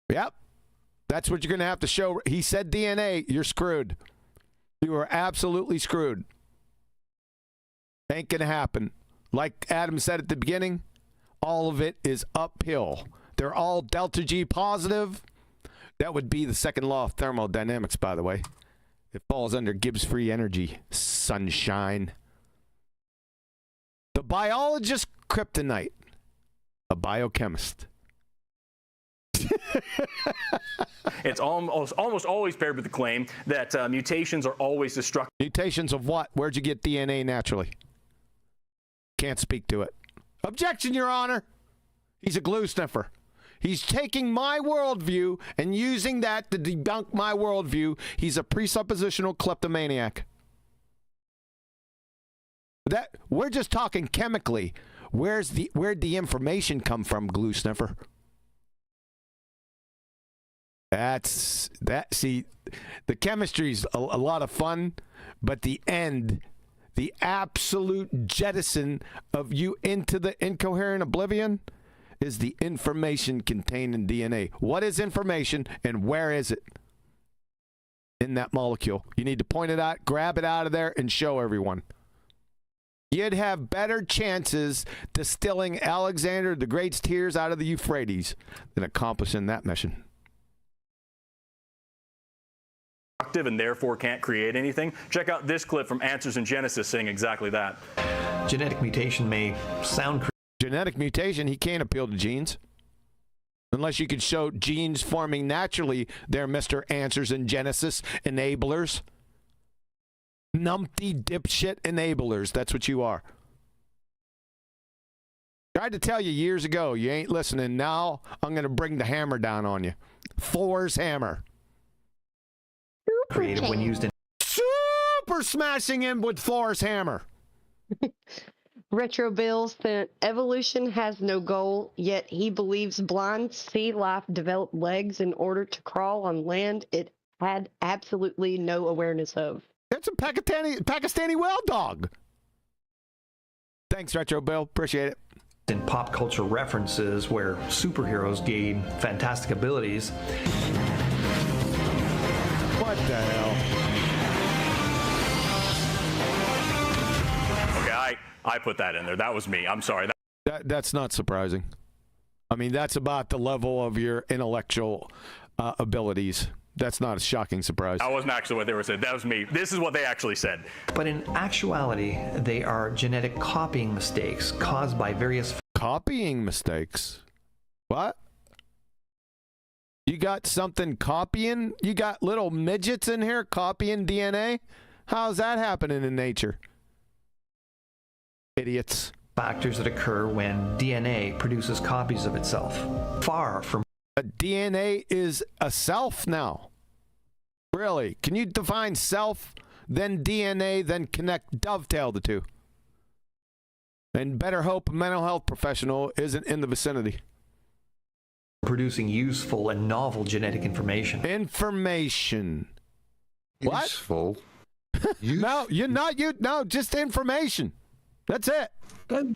Yep. That's what you're going to have to show. He said DNA. You're screwed. You are absolutely screwed. Ain't going to happen. Like Adam said at the beginning, all of it is uphill. They're all delta G positive. That would be the second law of thermodynamics, by the way. It falls under Gibbs free energy. Sunshine. The biologist kryptonite. A biochemist. It's almost always paired with the claim that mutations are always destructive. Mutations of what? Where'd you get DNA naturally? Can't speak to it. Objection, Your Honor. He's a glue sniffer. He's taking my worldview and using that to debunk my worldview. He's a presuppositional kleptomaniac. We're just talking chemically. Where'd the information come from, glue sniffer? See, the chemistry's a lot of fun, but the end, the absolute jettison of you into the incoherent oblivion is the information contained in DNA. What is information and where is it in that molecule? You need to point it out, grab it out of there, and show everyone. You'd have better chances distilling Alexander the Great's tears out of the Euphrates than accomplishing that mission. And therefore can't create anything. Check out this clip from Answers in Genesis saying exactly that. Genetic mutation may sound... Genetic mutation, he can't appeal to genes. Unless you could show genes forming naturally, they're Mr. Answers in Genesis enablers. Numpty dipshit enablers, that's what you are. Tried to tell you years ago, you ain't listening. Now I'm going to bring the hammer down on you. Thor's hammer. Created when used in Super smashing him with Thor's hammer. Retro Bill said evolution has no goal, yet he believes blind sea life developed legs in order to crawl on land it had absolutely no awareness of. That's a Pakistani wild dog. Thanks, Retro Bill. Appreciate it. in pop culture references where superheroes gain fantastic abilities. What the hell? Okay, I put that in there. That was me. I'm sorry. That's not surprising. I mean, that's about the level of your intellectual abilities. That's not a shocking surprise. That wasn't actually what they were saying. That was me. This is what they actually said. But in actuality, they are genetic copying mistakes caused by various... Copying mistakes? What? You got something copying? You got little midgets in here copying DNA? How's that happening in nature? Idiots. Factors that occur when DNA produces copies of itself. Far from... DNA is a self now. Really? Can you define self, then DNA, then dovetail the two? And better hope a mental health professional isn't in the vicinity. Producing useful and novel genetic information. Information. Useful? No, you're not. No, just information. That's it.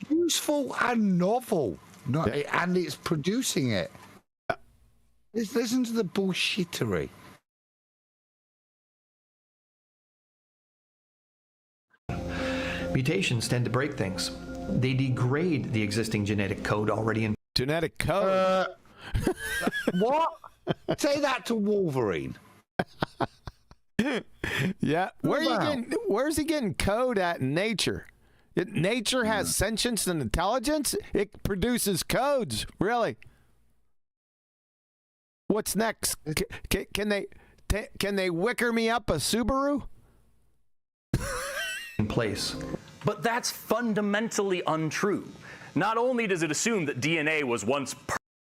Useful and novel. And it's producing it. Listen to the bullshittery. Mutations tend to break things. They degrade the existing genetic code already in... Genetic code? What? Say that to Wolverine. Yeah. Where's he getting code at in nature? Nature has sentience and intelligence? It produces codes. Really? What's next? Can they wicker me up a Subaru? In place. But that's fundamentally untrue. Not only does it assume that DNA was once...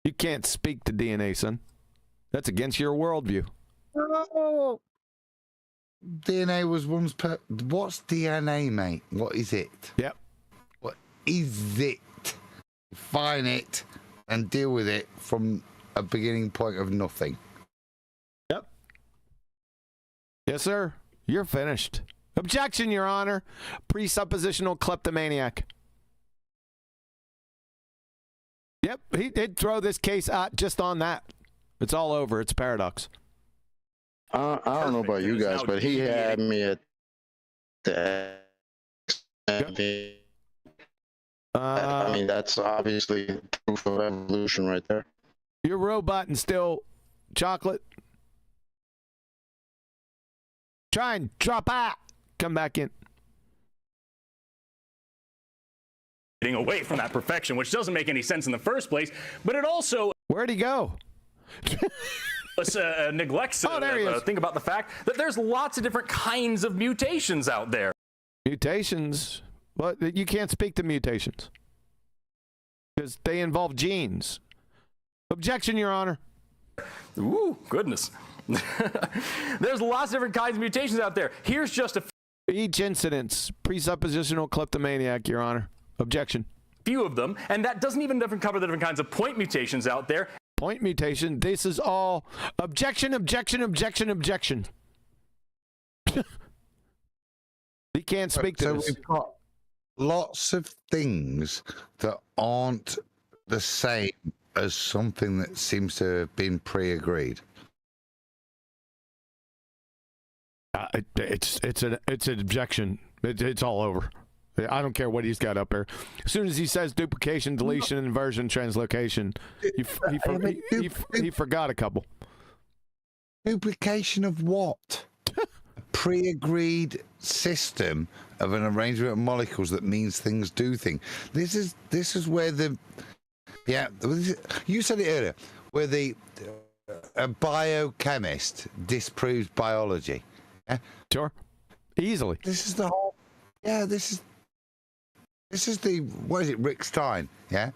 You can't speak to DNA, son. That's against your worldview. Oh. DNA was once... What's DNA, mate? What is it? Yep. What is it? Define it and deal with it from a beginning point of nothing. Yep. Yes, sir. You're finished. Objection, Your Honor. Presuppositional kleptomaniac. Yep, he did throw this case out just on that. It's all over. It's a paradox. I don't know about you guys, but he had me at the... I mean, that's obviously proof of evolution right there. You're robot and still chocolate. Try and drop out. Come back in. Getting away from that perfection, which doesn't make any sense in the first place, but it also... Where'd he go? Neglects to think about the fact that there's lots of different kinds of mutations out there. Mutations? What? You can't speak to mutations. Because they involve genes. Objection, Your Honor. Ooh, goodness. There's lots of different kinds of mutations out there. Here's just a each incidence. Presuppositional kleptomaniac, Your Honor. Objection. Few of them, and that doesn't even cover the different kinds of point mutations out there. Point mutation. This is all objection, objection, objection, objection. He can't speak to this. So we've got lots of things that aren't the same as something that seems to have been pre-agreed. It's an objection. It's all over. I don't care what he's got up there. As soon as he says duplication, deletion, inversion, translocation, he forgot a couple. Duplication of what? A pre-agreed system of an arrangement of molecules that means things do things. This is where the you said it earlier, where a biochemist disproves biology. Sure, easily. This is the whole. Yeah, this is. This is what is it, Rick Stein, yeah?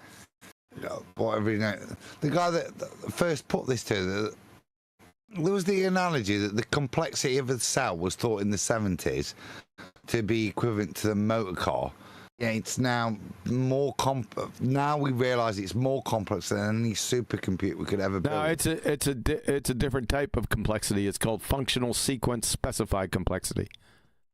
Whatever, the guy that first put this to, there was the analogy that the complexity of the cell was thought in the 70s to be equivalent to the motor car. Yeah, it's now more now we realise it's more complex than any supercomputer we could ever build. No, it's a different type of complexity. It's called functional sequence specified complexity.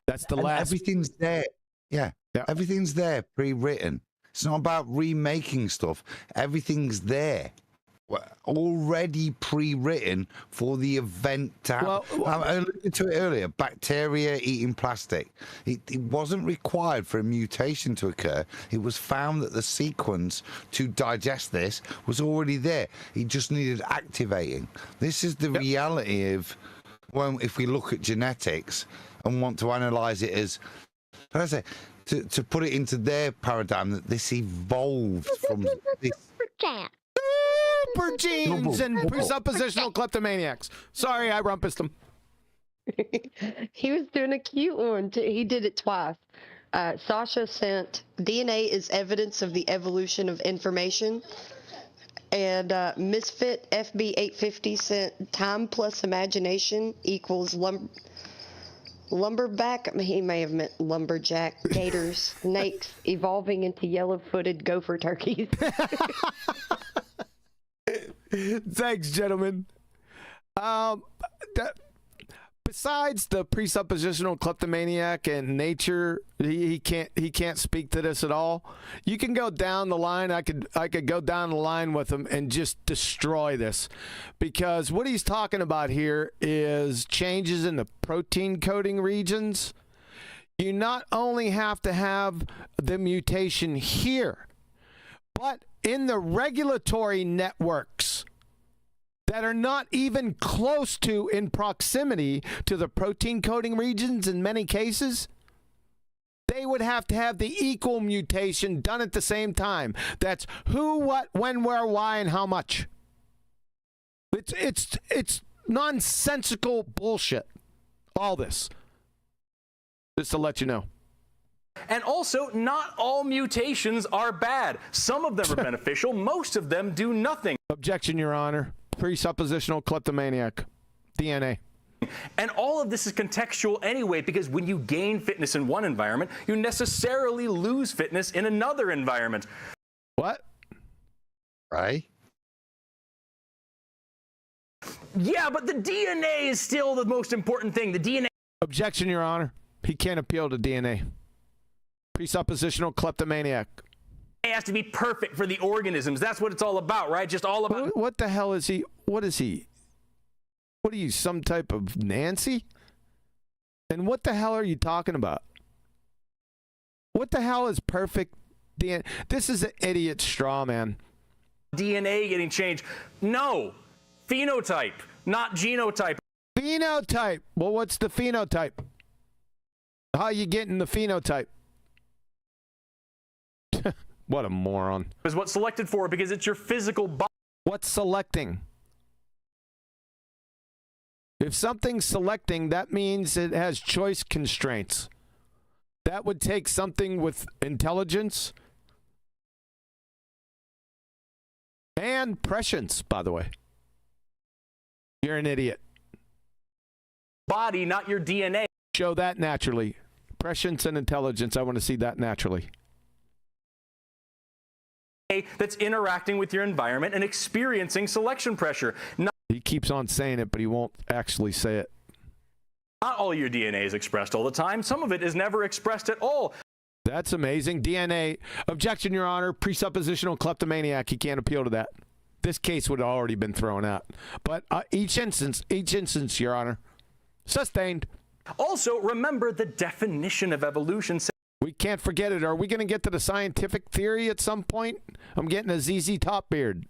That's the last. Everything's there. Yeah, everything's there, pre-written. It's not about remaking stuff. Everything's there, already pre-written for the event to happen. I alluded to it earlier. Bacteria eating plastic. It wasn't required for a mutation to occur. It was found that the sequence to digest this was already there. It just needed activating. This is the reality of if we look at genetics and want to analyze it as, how do I say, to put it into their paradigm, that this evolved from this. Super genes and presuppositional kleptomaniacs. Sorry, I rumpused him. He was doing a cute one too. He did it twice. Sasha sent DNA is evidence of the evolution of information. And Misfit FB850 sent time plus imagination equals lumberback. He may have meant lumberjack gators, snakes evolving into yellow-footed gopher turkeys. Thanks, gentlemen. Besides the presuppositional kleptomaniac and nature, he can't speak to this at all. You can go down the line. I could go down the line with him and just destroy this, because what he's talking about here is changes in the protein coding regions. You not only have to have the mutation here, but in the regulatory networks that are not even close to, in proximity to the protein coding regions in many cases, they would have to have the equal mutation done at the same time. That's who, what, when, where, why, and how much. It's nonsensical bullshit, all this. Just to let you know. And also, not all mutations are bad. Some of them are beneficial. Most of them do nothing. Objection, Your Honor. Presuppositional kleptomaniac. DNA. And all of this is contextual anyway, because when you gain fitness in one environment, you necessarily lose fitness in another environment. What? Right? Yeah, but the DNA is still the most important thing. The DNA. Objection, Your Honor. He can't appeal to DNA. Presuppositional kleptomaniac. It has to be perfect for the organisms. That's what it's all about, right? Just all about. What the hell is he? What is he? What are you, some type of Nancy? And what the hell are you talking about? What the hell is perfect DNA? This is an idiot straw man. DNA getting changed. No. Phenotype, not genotype. Phenotype. Well, what's the phenotype? How are you getting the phenotype? What a moron. Is what's selected for, because it's your physical body. What's selecting? If something's selecting, that means it has choice constraints. That would take something with intelligence and prescience, by the way. You're an idiot. Body, not your DNA. Show that naturally. Prescience and intelligence, I want to see that naturally. That's interacting with your environment and experiencing selection pressure. He keeps on saying it, but he won't actually say it. Not all your DNA is expressed all the time. Some of it is never expressed at all. That's amazing. DNA. Objection, Your Honor. Presuppositional kleptomaniac. He can't appeal to that. This case would have already been thrown out. But each instance, Your Honor. Sustained. Also, remember the definition of evolution. We can't forget it. Are we going to get to the scientific theory at some point? I'm getting a ZZ Top beard.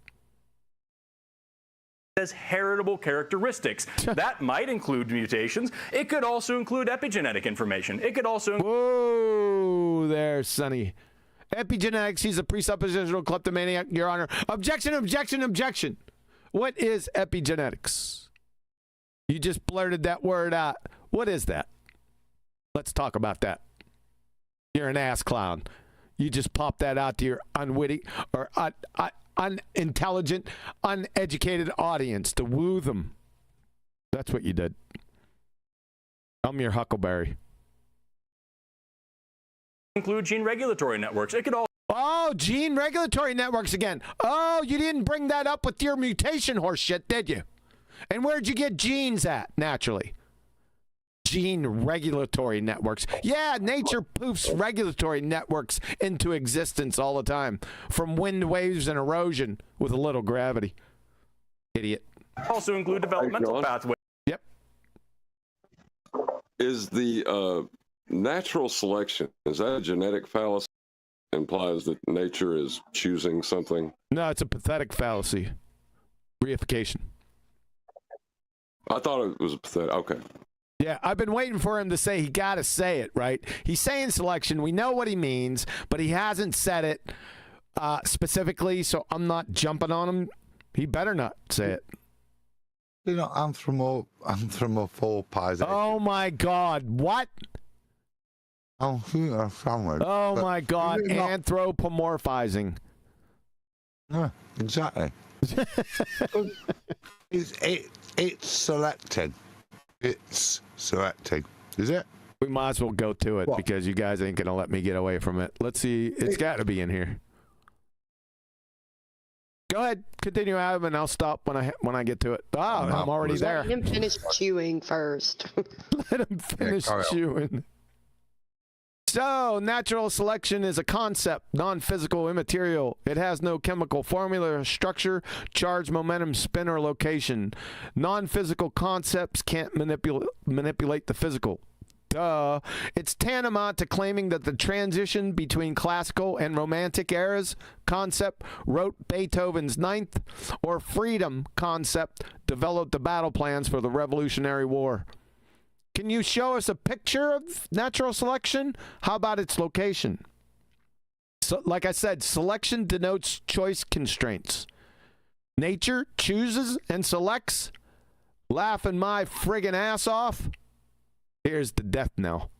As heritable characteristics. That might include mutations. It could also include epigenetic information. It could also. Whoa there, Sonny. Epigenetics, he's a presuppositional kleptomaniac, Your Honor. Objection, objection, objection. What is epigenetics? You just blurted that word out. What is that? Let's talk about that. You're an ass clown. You just pop that out to your unwitty or unintelligent, uneducated audience to woo them. That's what you did. I'm your Huckleberry. Include gene regulatory networks. It could all. Oh, gene regulatory networks again. Oh, you didn't bring that up with your mutation horse shit, did you? And where'd you get genes at, naturally? Gene regulatory networks. Yeah, nature poofs regulatory networks into existence all the time. From wind waves and erosion with a little gravity. Idiot. Also include developmental pathways. Yep. Is the natural selection, is that a genetic fallacy? Implies that nature is choosing something? No, it's a pathetic fallacy. Reification. I thought it was a pathetic. Okay. Yeah, I've been waiting for him to say he got to say it, right? He's saying selection. We know what he means, but he hasn't said it specifically, so I'm not jumping on him. He better not say it. You know, anthropomorphization. Oh, my God. What? Oh my God, anthropomorphizing. Yeah, exactly. It's selecting. It's selecting. Is it? We might as well go to it because you guys ain't going to let me get away from it. Let's see. It's got to be in here. Go ahead. Continue, Adam, and I'll stop when I get to it. I'm already there. Let him finish chewing first. Let him finish chewing. So, natural selection is a concept, non-physical, immaterial. It has no chemical formula or structure, charge, momentum, spin, or location. Non-physical concepts can't manipulate the physical. Duh. It's tantamount to claiming that the transition between classical and romantic eras concept wrote Beethoven's Ninth, or freedom concept developed the battle plans for the Revolutionary War. Can you show us a picture of natural selection? How about its location? So, like I said, selection denotes choice constraints. Nature chooses and selects. Laughing my friggin' ass off. Here's the death knell.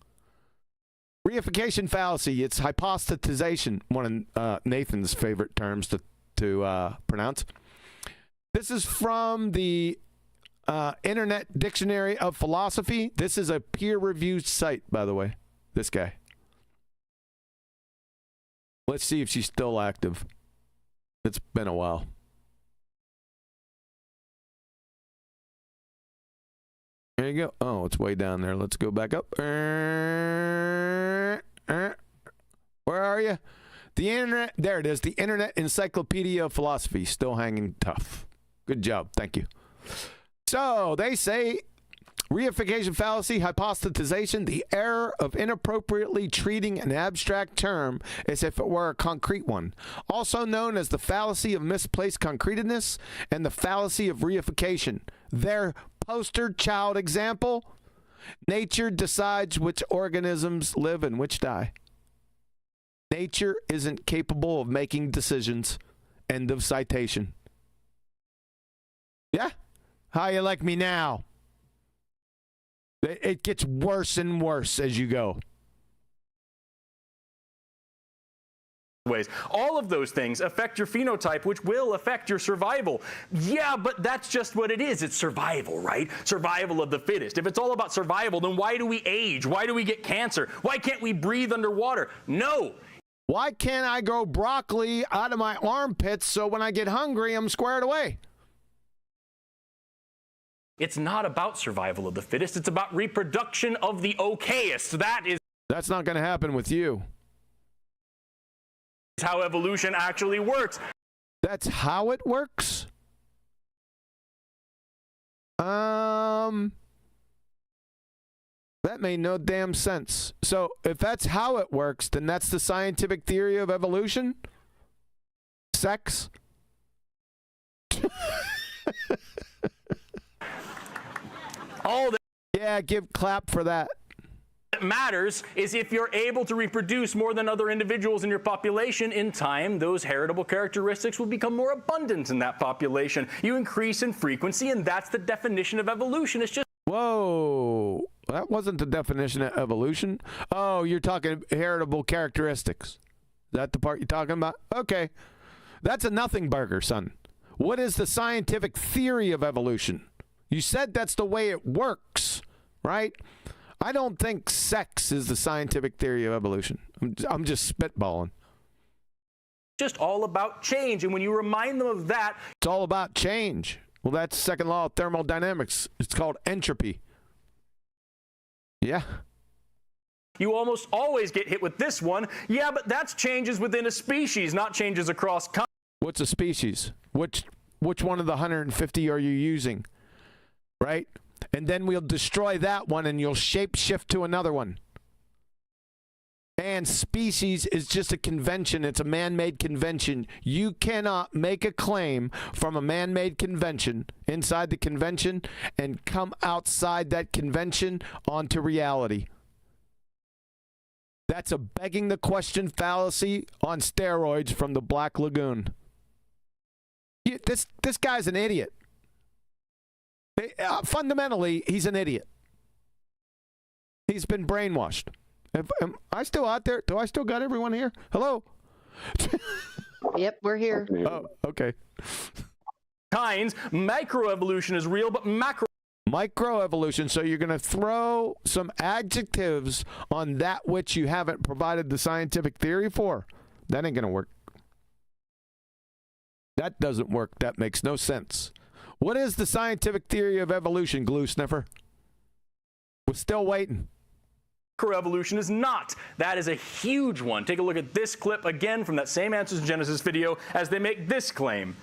Reification fallacy. It's hypostatization, one of Nathan's favorite terms to pronounce. This is from the Internet Dictionary of Philosophy. This is a peer-reviewed site, by the way. This guy. Let's see if she's still active. It's been a while. There you go. Oh, it's way down there. Let's go back up. Where are you? The Internet. There it is. The Internet Encyclopedia of Philosophy. Still hanging tough. Good job. Thank you. So they say reification fallacy, hypostatization, the error of inappropriately treating an abstract term as if it were a concrete one, also known as the fallacy of misplaced concreteness and the fallacy of reification. Their poster child example, nature decides which organisms live and which die. Nature isn't capable of making decisions. End of citation. Yeah? How you like me now? It gets worse and worse as you go. Ways. All of those things affect your phenotype, which will affect your survival. Yeah, but that's just what it is. It's survival, right? Survival of the fittest. If it's all about survival, then why do we age? Why do we get cancer? Why can't we breathe underwater? No. Why can't I grow broccoli out of my armpits so when I get hungry, I'm squared away? It's not about survival of the fittest. It's about reproduction of the okayest. That's not going to happen with you. How evolution actually works. That's how it works? That made no damn sense. So if that's how it works, then that's the scientific theory of evolution? Sex? All that give clap for that. Matters is if you're able to reproduce more than other individuals in your population, in time, those heritable characteristics will become more abundant in that population. You increase in frequency, and that's the definition of evolution. It's just... Whoa. That wasn't the definition of evolution. Oh, you're talking heritable characteristics. that the part you're talking about? Okay. That's a nothing burger, son. What is the scientific theory of evolution? You said that's the way it works, right? I don't think sex is the scientific theory of evolution. I'm just spitballing. Just all about change. And when you remind them of that, it's all about change. Well, that's the second law of thermodynamics. It's called entropy. Yeah. You almost always get hit with this one. Yeah, but that's changes within a species, not changes across continents. What's a species? Which one of the 150 are you using? Right? And then we'll destroy that one and you'll shape shift to another one. And species is just a convention. It's a man-made convention. You cannot make a claim from a man-made convention inside the convention and come outside that convention onto reality. That's a begging the question fallacy on steroids from the Black Lagoon. This guy's an idiot. Fundamentally, he's an idiot. He's been brainwashed. Am I still out there? Do I still got everyone here? Hello? Yep, we're here. Oh, okay. Kinds, microevolution is real, but microevolution, so you're going to throw some adjectives on that which you haven't provided the scientific theory for. That ain't going to work. That doesn't work. That makes no sense. What is the scientific theory of evolution, Glue Sniffer? We're still waiting. Microevolution is not. That is a huge one. Take a look at this clip again from that same Answers in Genesis video as they make this claim.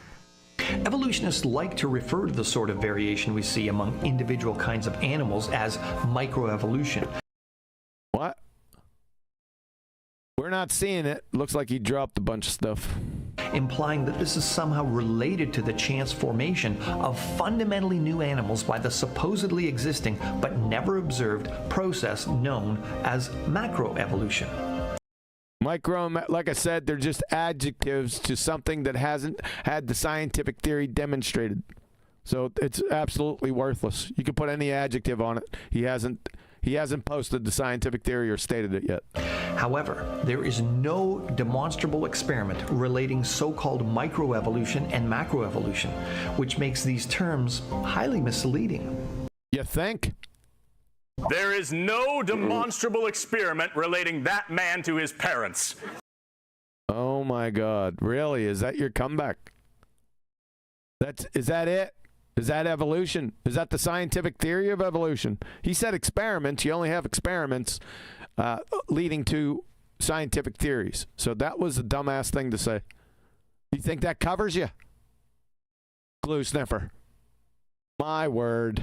Evolutionists like to refer to the sort of variation we see among individual kinds of animals as microevolution. What? We're not seeing it. Looks like he dropped a bunch of stuff. Implying that this is somehow related to the chance formation of fundamentally new animals by the supposedly existing but never observed process known as macroevolution. Like I said, they're just adjectives to something that hasn't had the scientific theory demonstrated. So it's absolutely worthless. You can put any adjective on it. He hasn't posted the scientific theory or stated it yet. However, there is no demonstrable experiment relating so-called microevolution and macroevolution, which makes these terms highly misleading. You think? There is no demonstrable experiment relating that man to his parents. Oh my God. Really? Is that your comeback? Is that it? Is that evolution? Is that the scientific theory of evolution? He said experiments. You only have experiments leading to scientific theories. So that was a dumbass thing to say. You think that covers you? Glue Sniffer. My word.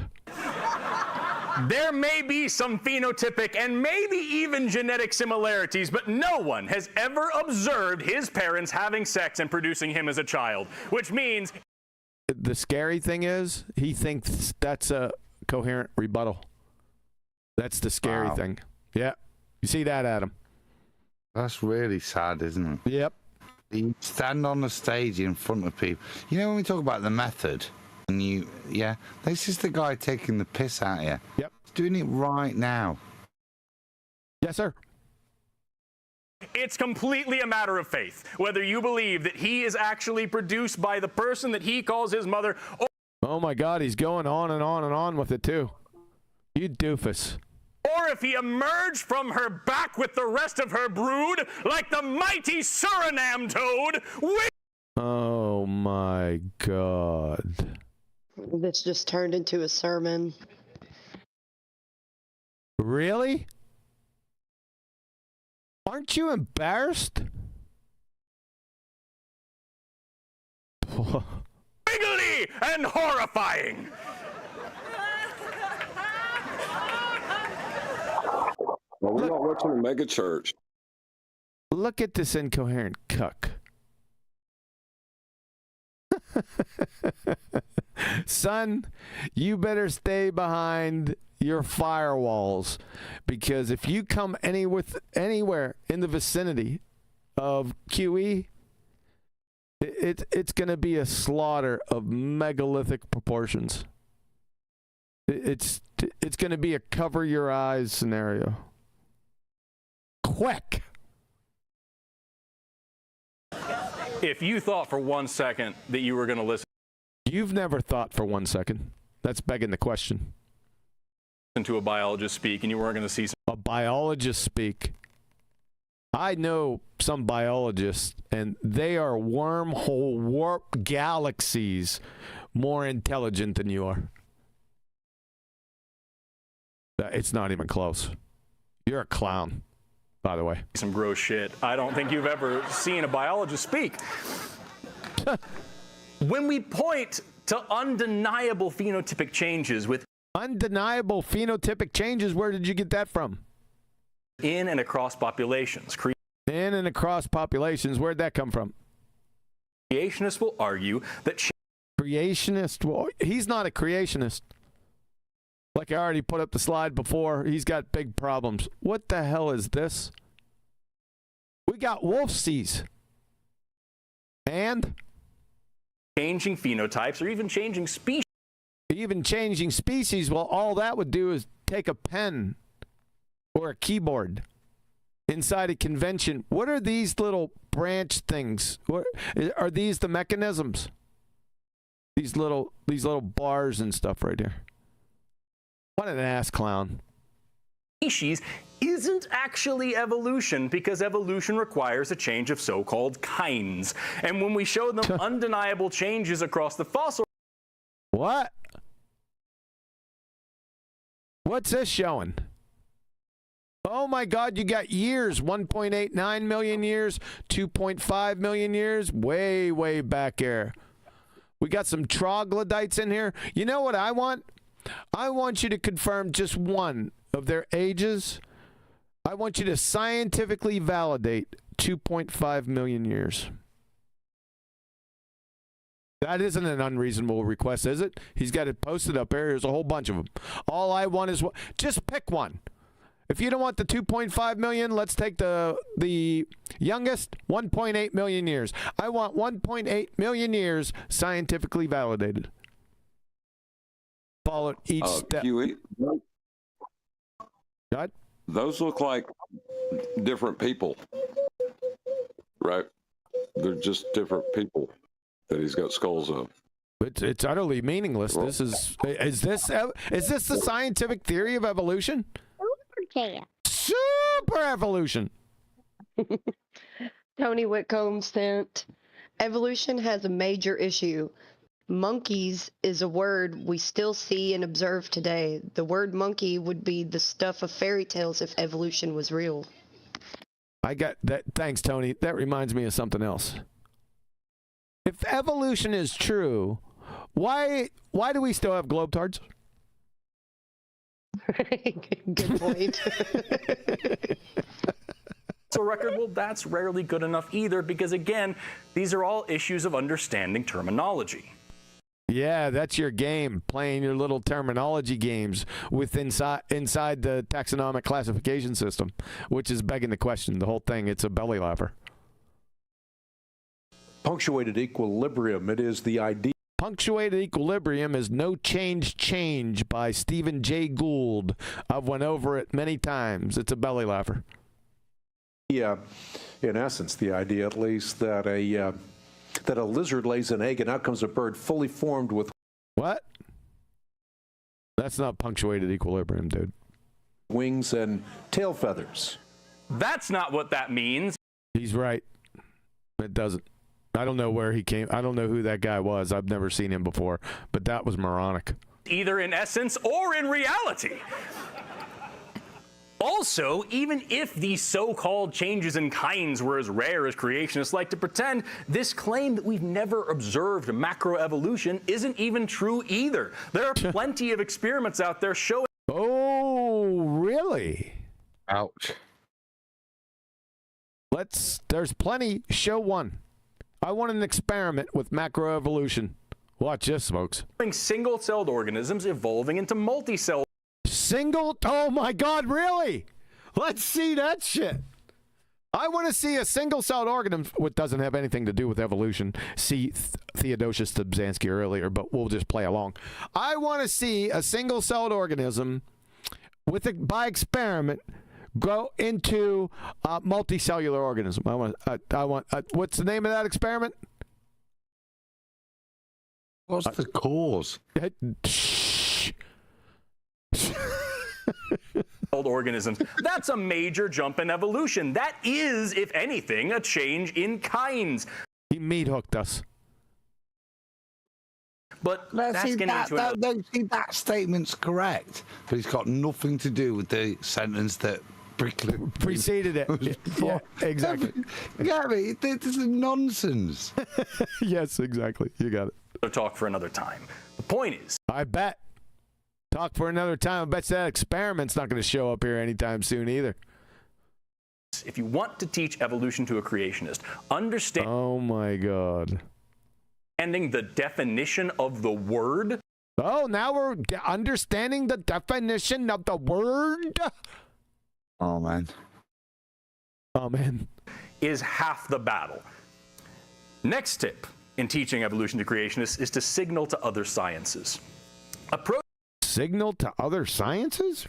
There may be some phenotypic and maybe even genetic similarities, but no one has ever observed his parents having sex and producing him as a child, which means... The scary thing is, he thinks that's a coherent rebuttal. That's the scary thing. Yeah. You see that, Adam? That's really sad, isn't it? Yep. You stand on the stage in front of people. You know when we talk about the method, and this is the guy taking the piss out of you. Yep. He's doing it right now. Yes, sir. It's completely a matter of faith, whether you believe that he is actually produced by the person that he calls his mother. Oh my God, he's going on and on and on with it too. You doofus. Or if he emerged from her back with the rest of her brood, like the mighty Suriname toad. Oh my God. This just turned into a sermon. Really? Aren't you embarrassed? Wiggly and horrifying. Well, we're not watching a mega church. Look at this incoherent cuck. Son, you better stay behind your firewalls, because if you come anywhere in the vicinity of QE, it's going to be a slaughter of megalithic proportions. It's going to be a cover your eyes scenario. Quick. If you thought for 1 second that you were going to listen. You've never thought for 1 second. That's begging the question. To a biologist speak and you weren't going to see a biologist speak. I know some biologists, and they are wormhole warp galaxies more intelligent than you are. It's not even close. You're a clown, by the way. Some gross shit. I don't think you've ever seen a biologist speak. When we point to undeniable phenotypic changes with undeniable phenotypic changes, where did you get that from? In and across populations. In and across populations, where'd that come from? Creationists will argue that creationist, well, he's not a creationist. Like I already put up the slide before, he's got big problems. What the hell is this? We got wolfsies. And? Changing phenotypes or even changing species. Even changing species, well, all that would do is take a pen or a keyboard inside a convention. What are these little branch things? What are these, the mechanisms? These little bars and stuff right here. What an ass clown. Species isn't actually evolution because evolution requires a change of so-called kinds. And when we show them undeniable changes across the fossil... What? What's this showing? Oh my God, you got years, 1.89 million years, 2.5 million years, way, way back here. We got some troglodytes in here. You know what I want? I want you to confirm just one of their ages. I want you to scientifically validate 2.5 million years. That isn't an unreasonable request, is it? He's got it posted up here. There's a whole bunch of them. All I want is just pick one. If you don't want the 2.5 million, let's take the youngest, 1.8 million years. I want 1.8 million years scientifically validated. Follow each step. God? Those look like different people, right? They're just different people that he's got skulls of. It's utterly meaningless. Well, is this the scientific theory of evolution? Super evolution. Tony Whitcomb sent, evolution has a major issue. Monkeys is a word we still see and observe today. The word monkey would be the stuff of fairy tales if evolution was real. I got that. Thanks, Tony. That reminds me of something else. If evolution is true, why do we still have globetards? Good point. So record, well, that's rarely good enough either because, again, these are all issues of understanding terminology. Yeah, that's your game, playing your little terminology games inside the taxonomic classification system, which is begging the question. The whole thing, it's a belly laugher. Punctuated equilibrium, it is the idea. Punctuated equilibrium is No Change by Stephen Jay Gould. I've went over it many times. It's a belly laugher. Yeah, in essence, the idea at least that a lizard lays an egg and out comes a bird fully formed with... What? That's not punctuated equilibrium, dude. Wings and tail feathers. That's not what that means. He's right. It doesn't. I don't know where he came. I don't know who that guy was. I've never seen him before, but that was moronic. Either in essence or in reality. Also, even if these so-called changes in kinds were as rare as creationists like to pretend, this claim that we've never observed macroevolution isn't even true either. There are plenty of experiments out there showing... Oh, really? Ouch. There's plenty. Show one. I want an experiment with macroevolution. Watch this, folks. Single-celled organisms evolving into multi-celled. Oh my God, really? Let's see that shit. I want to see a single-celled organism, which doesn't have anything to do with evolution. See Theodosius Dobzhansky earlier, but we'll just play along. I want to see a single-celled organism by experiment go into multicellular organism. I want. What's the name of that experiment? What's the cause? Old organisms. That's a major jump in evolution. That is, if anything, a change in kinds. He meat hooked us. But that's getting into another. See, that statement's correct, but it's got nothing to do with the sentence that preceded it. Yeah, exactly. Gary, this is nonsense. Yes, exactly. You got it. Talk for another time. The point is, I bet. Talk for another time. I bet that experiment's not going to show up here anytime soon either. If you want to teach evolution to a creationist, understand. Oh my God. The definition of the word. Oh, now we're understanding the definition of the word. Oh man. Oh man. Is half the battle. Next tip in teaching evolution to creationists is to signal to other sciences. Signal to other sciences?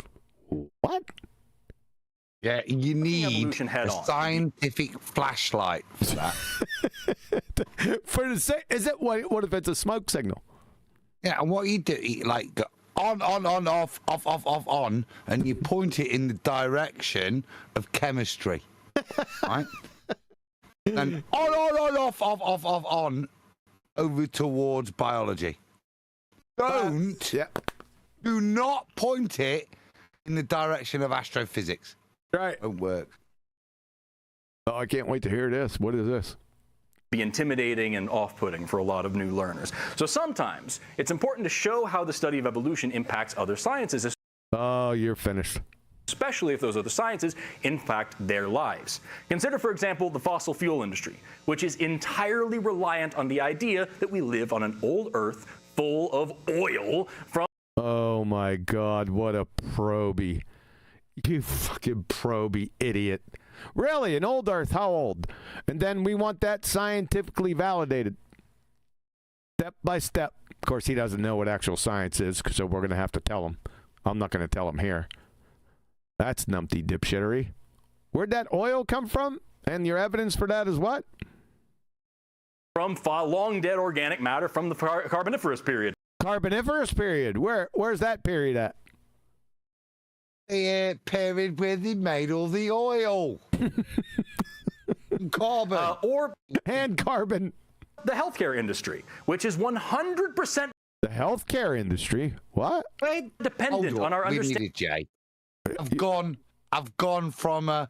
What? Yeah, you need a scientific flashlight for that. Is it what if it's a smoke signal? Yeah, and what you do, you like go on, off, on, and you point it in the direction of chemistry, right? And on, off, on, over towards biology. Do not point it in the direction of astrophysics. Right. Won't work. Oh, I can't wait to hear this. What is this? Be intimidating and off-putting for a lot of new learners. So sometimes it's important to show how the study of evolution impacts other sciences. Oh, you're finished. Especially if those other sciences impact their lives. Consider, for example, the fossil fuel industry, which is entirely reliant on the idea that we live on an old Earth full of oil from. Oh my God, what a proby. You fucking proby idiot. Really, an old Earth, how old? And then we want that scientifically validated. Step by step. Of course, he doesn't know what actual science is, so we're going to have to tell him. I'm not going to tell him here. That's numpty dipshittery. Where'd that oil come from? And your evidence for that is what? From long dead organic matter from the Carboniferous period. Carboniferous period? Where's that period at? The period where they made all the oil. Carbon. And carbon. The healthcare industry, which is 100%. The healthcare industry? What? Dependent on our understanding. Jay. I've gone from a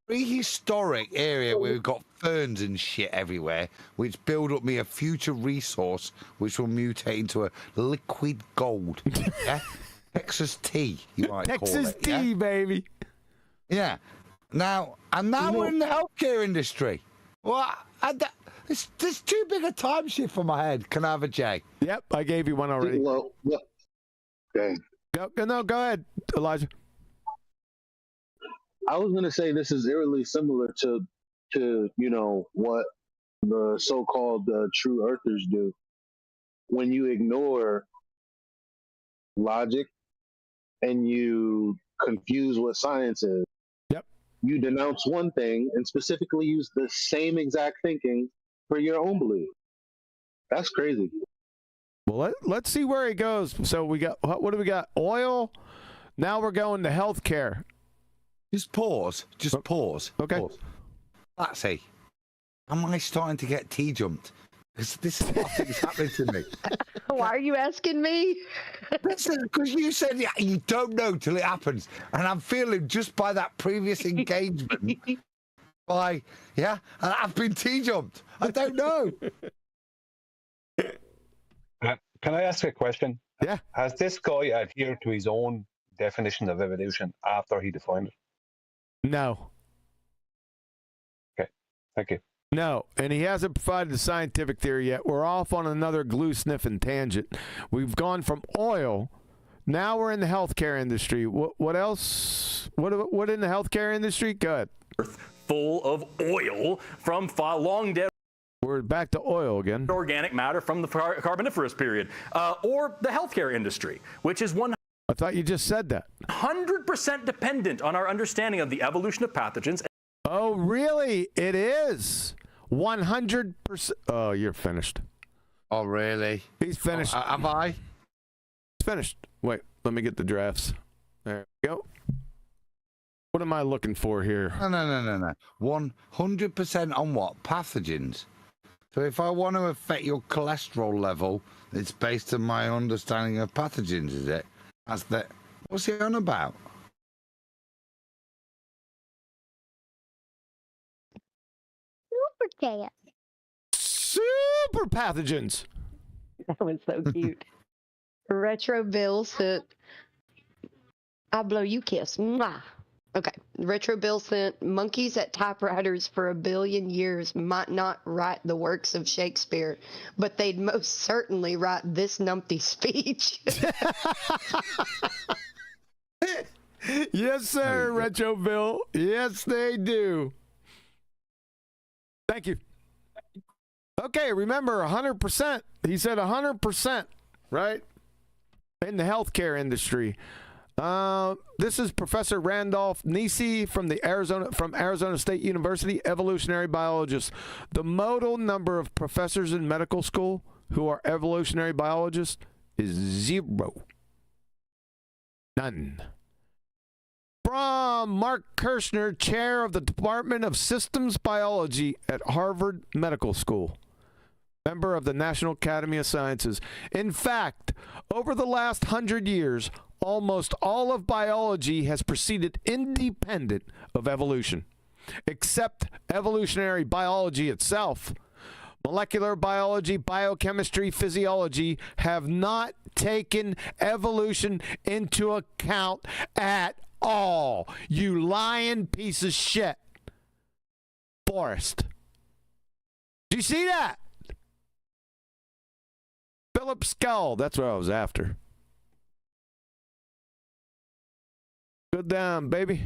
prehistoric area where we've got ferns and shit everywhere, which build up me a future resource which will mutate into a liquid gold. Yeah? Texas tea, you might call it. Texas tea, baby. Yeah. Now we're in the healthcare industry. What? It's too big a time shift for my head. Can I have a J? Yep, I gave you one already. Well, okay. Go ahead, Elijah. I was going to say this is eerily similar to what the so-called true earthers do. When you ignore logic and you confuse what science is. Yep. You denounce one thing and specifically use the same exact thinking for your own belief. That's crazy. Well, let's see where he goes. So we got, what do we got? Oil. Now we're going to healthcare. Just pause. Pause. Okay. Pause. Let's see. Am I starting to get T-jumped? Because this is what is happening to me. Why are you asking me? Because you said you don't know till it happens. And I'm feeling just by that previous engagement, and I've been T-jumped. I don't know. Can I ask a question? Yeah. Has this guy adhered to his own definition of evolution after he defined it? No. Okay. Thank you. No, and he hasn't provided the scientific theory yet. We're off on another glue-sniffing tangent. We've gone from oil. Now we're in the healthcare industry. What else? What in the healthcare industry? Good. Full of oil from long dead. We're back to oil again. Organic matter from the Carboniferous period. Or the healthcare industry, which is I thought you just said that. 100% dependent on our understanding of the evolution of pathogens. Oh, really? It is 100%. Oh, you're finished. Oh, really? He's finished. Have I? He's finished. Wait, let me get the drafts. There we go. What am I looking for here? No. 100% on what? Pathogens. So if I want to affect your cholesterol level, it's based on my understanding of pathogens, is it? That's the. What's he on about? Superchat. Super pathogens. That was so cute. Retro Bill sent. I'll blow you kiss. Mwah. Okay. Retro Bill sent monkeys at typewriters for 1 billion years might not write the works of Shakespeare, but they'd most certainly write this numpty speech. Yes, sir, Retro Bill. Yes, they do. Thank you. Okay, remember 100%. He said 100%, right? In the healthcare industry. This is Professor Randolph Nisi from Arizona State University, evolutionary biologist. The modal number of professors in medical school who are evolutionary biologists is 0. None. From Mark Kirschner, chair of the Department of Systems Biology at Harvard Medical School. Member of the National Academy of Sciences. In fact, over the last 100 years, almost all of biology has proceeded independent of evolution, except evolutionary biology itself. Molecular biology, biochemistry, physiology have not taken evolution into account at all. You lying piece of shit. Forrest. Do you see that? Philip Skull. That's what I was after. Good down, baby.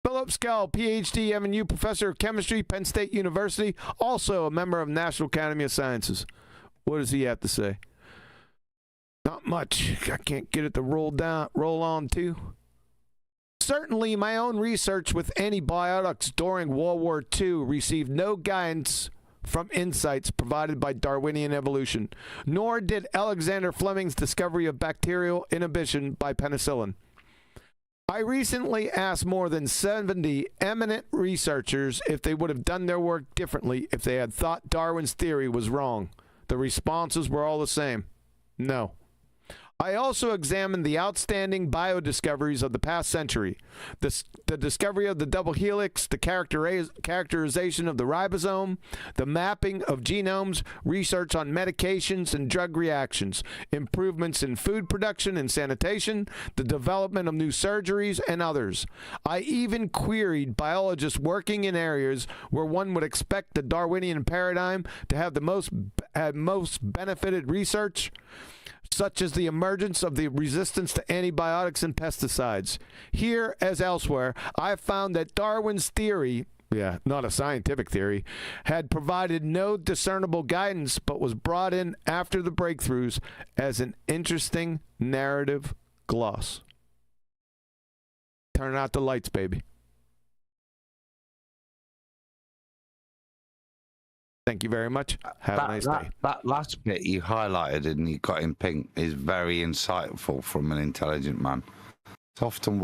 Philip Skull, PhD, MNU, professor of chemistry, Penn State University, also a member of National Academy of Sciences. What does he have to say? Not much. I can't get it to roll on to. Certainly, my own research with antibiotics during World War II received no guidance from insights provided by Darwinian evolution, nor did Alexander Fleming's discovery of bacterial inhibition by penicillin. I recently asked more than 70 eminent researchers if they would have done their work differently if they had thought Darwin's theory was wrong. The responses were all the same. No. I also examined the outstanding biodiscoveries of the past century. The discovery of the double helix, the characterization of the ribosome, the mapping of genomes, research on medications and drug reactions, improvements in food production and sanitation, the development of new surgeries, and others. I even queried biologists working in areas where one would expect the Darwinian paradigm to have the most benefited research, such as the emergence of the resistance to antibiotics and pesticides. Here, as elsewhere, I found that Darwin's theory, not a scientific theory, had provided no discernible guidance, but was brought in after the breakthroughs as an interesting narrative gloss. Turn out the lights, baby. Thank you very much. Have a nice day. That last bit you highlighted and you got in pink is very insightful from an intelligent man. It's often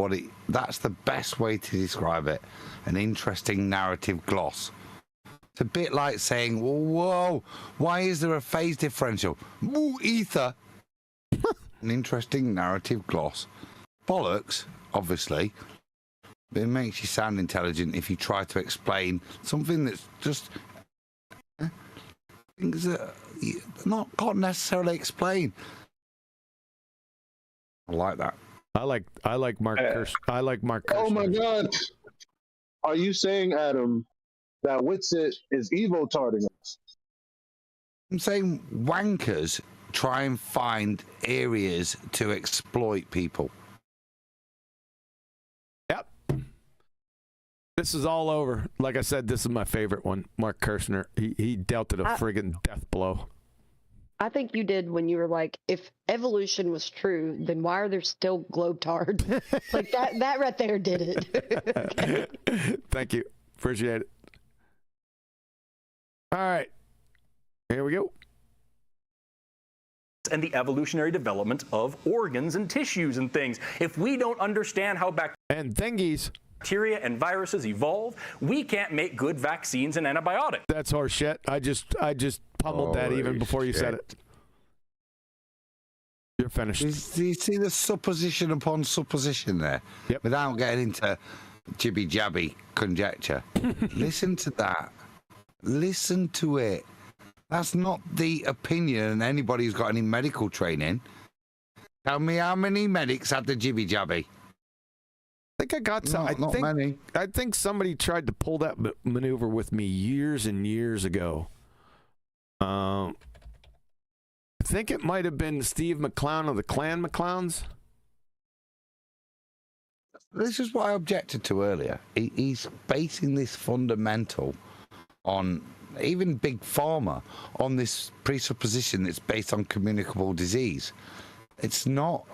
that's the best way to describe it. An interesting narrative gloss. It's a bit like saying, whoa, why is there a phase differential? Ooh, ether. An interesting narrative gloss. Bollocks, obviously. But it makes you sound intelligent if you try to explain something that's just things that can't necessarily explain. I like that. I like Mark Kirsch. I like Mark Kirsch. Oh my God! Are you saying, Adam, that Witsit is EvoTARDing us? I'm saying wankers try and find areas to exploit people. Yep. This is all over. Like I said, this is my favorite one. Mark Kirschner. He dealt it a friggin' death blow. I think you did when you were like, if evolution was true, then why are there still globetards? Like that right there did it. Okay. Thank you. Appreciate it. All right. Here we go. And the evolutionary development of organs and tissues and things. If we don't understand how bacteria and viruses evolve, we can't make good vaccines and antibiotics. That's horse shit. I just pummeled that even before you said it. You're finished. Do you see the supposition upon supposition there? Yep. Without getting into jibby-jabby conjecture. Listen to that. Listen to it. That's not the opinion of anybody who's got any medical training. Tell me how many medics had the jibby-jabby. I think I got some. Not many. I think somebody tried to pull that maneuver with me years and years ago. I think it might have been Steve McClown of the Clan McClowns. This is what I objected to earlier. He's basing this fundamental on even Big Pharma on this presupposition that's based on communicable disease. It's not.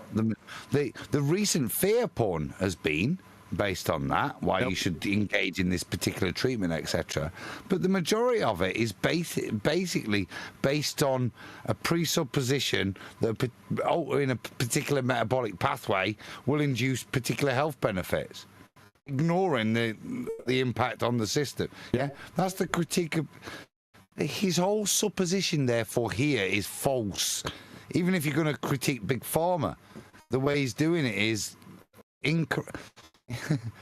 The recent fear porn has been based on that, why you should engage in this particular treatment, etc. But the majority of it is basically based on a presupposition that altering a particular metabolic pathway will induce particular health benefits, ignoring the impact on the system. Yeah, that's the critique of his whole supposition. Therefore, here is false. Even if you're going to critique Big Pharma, the way he's doing it is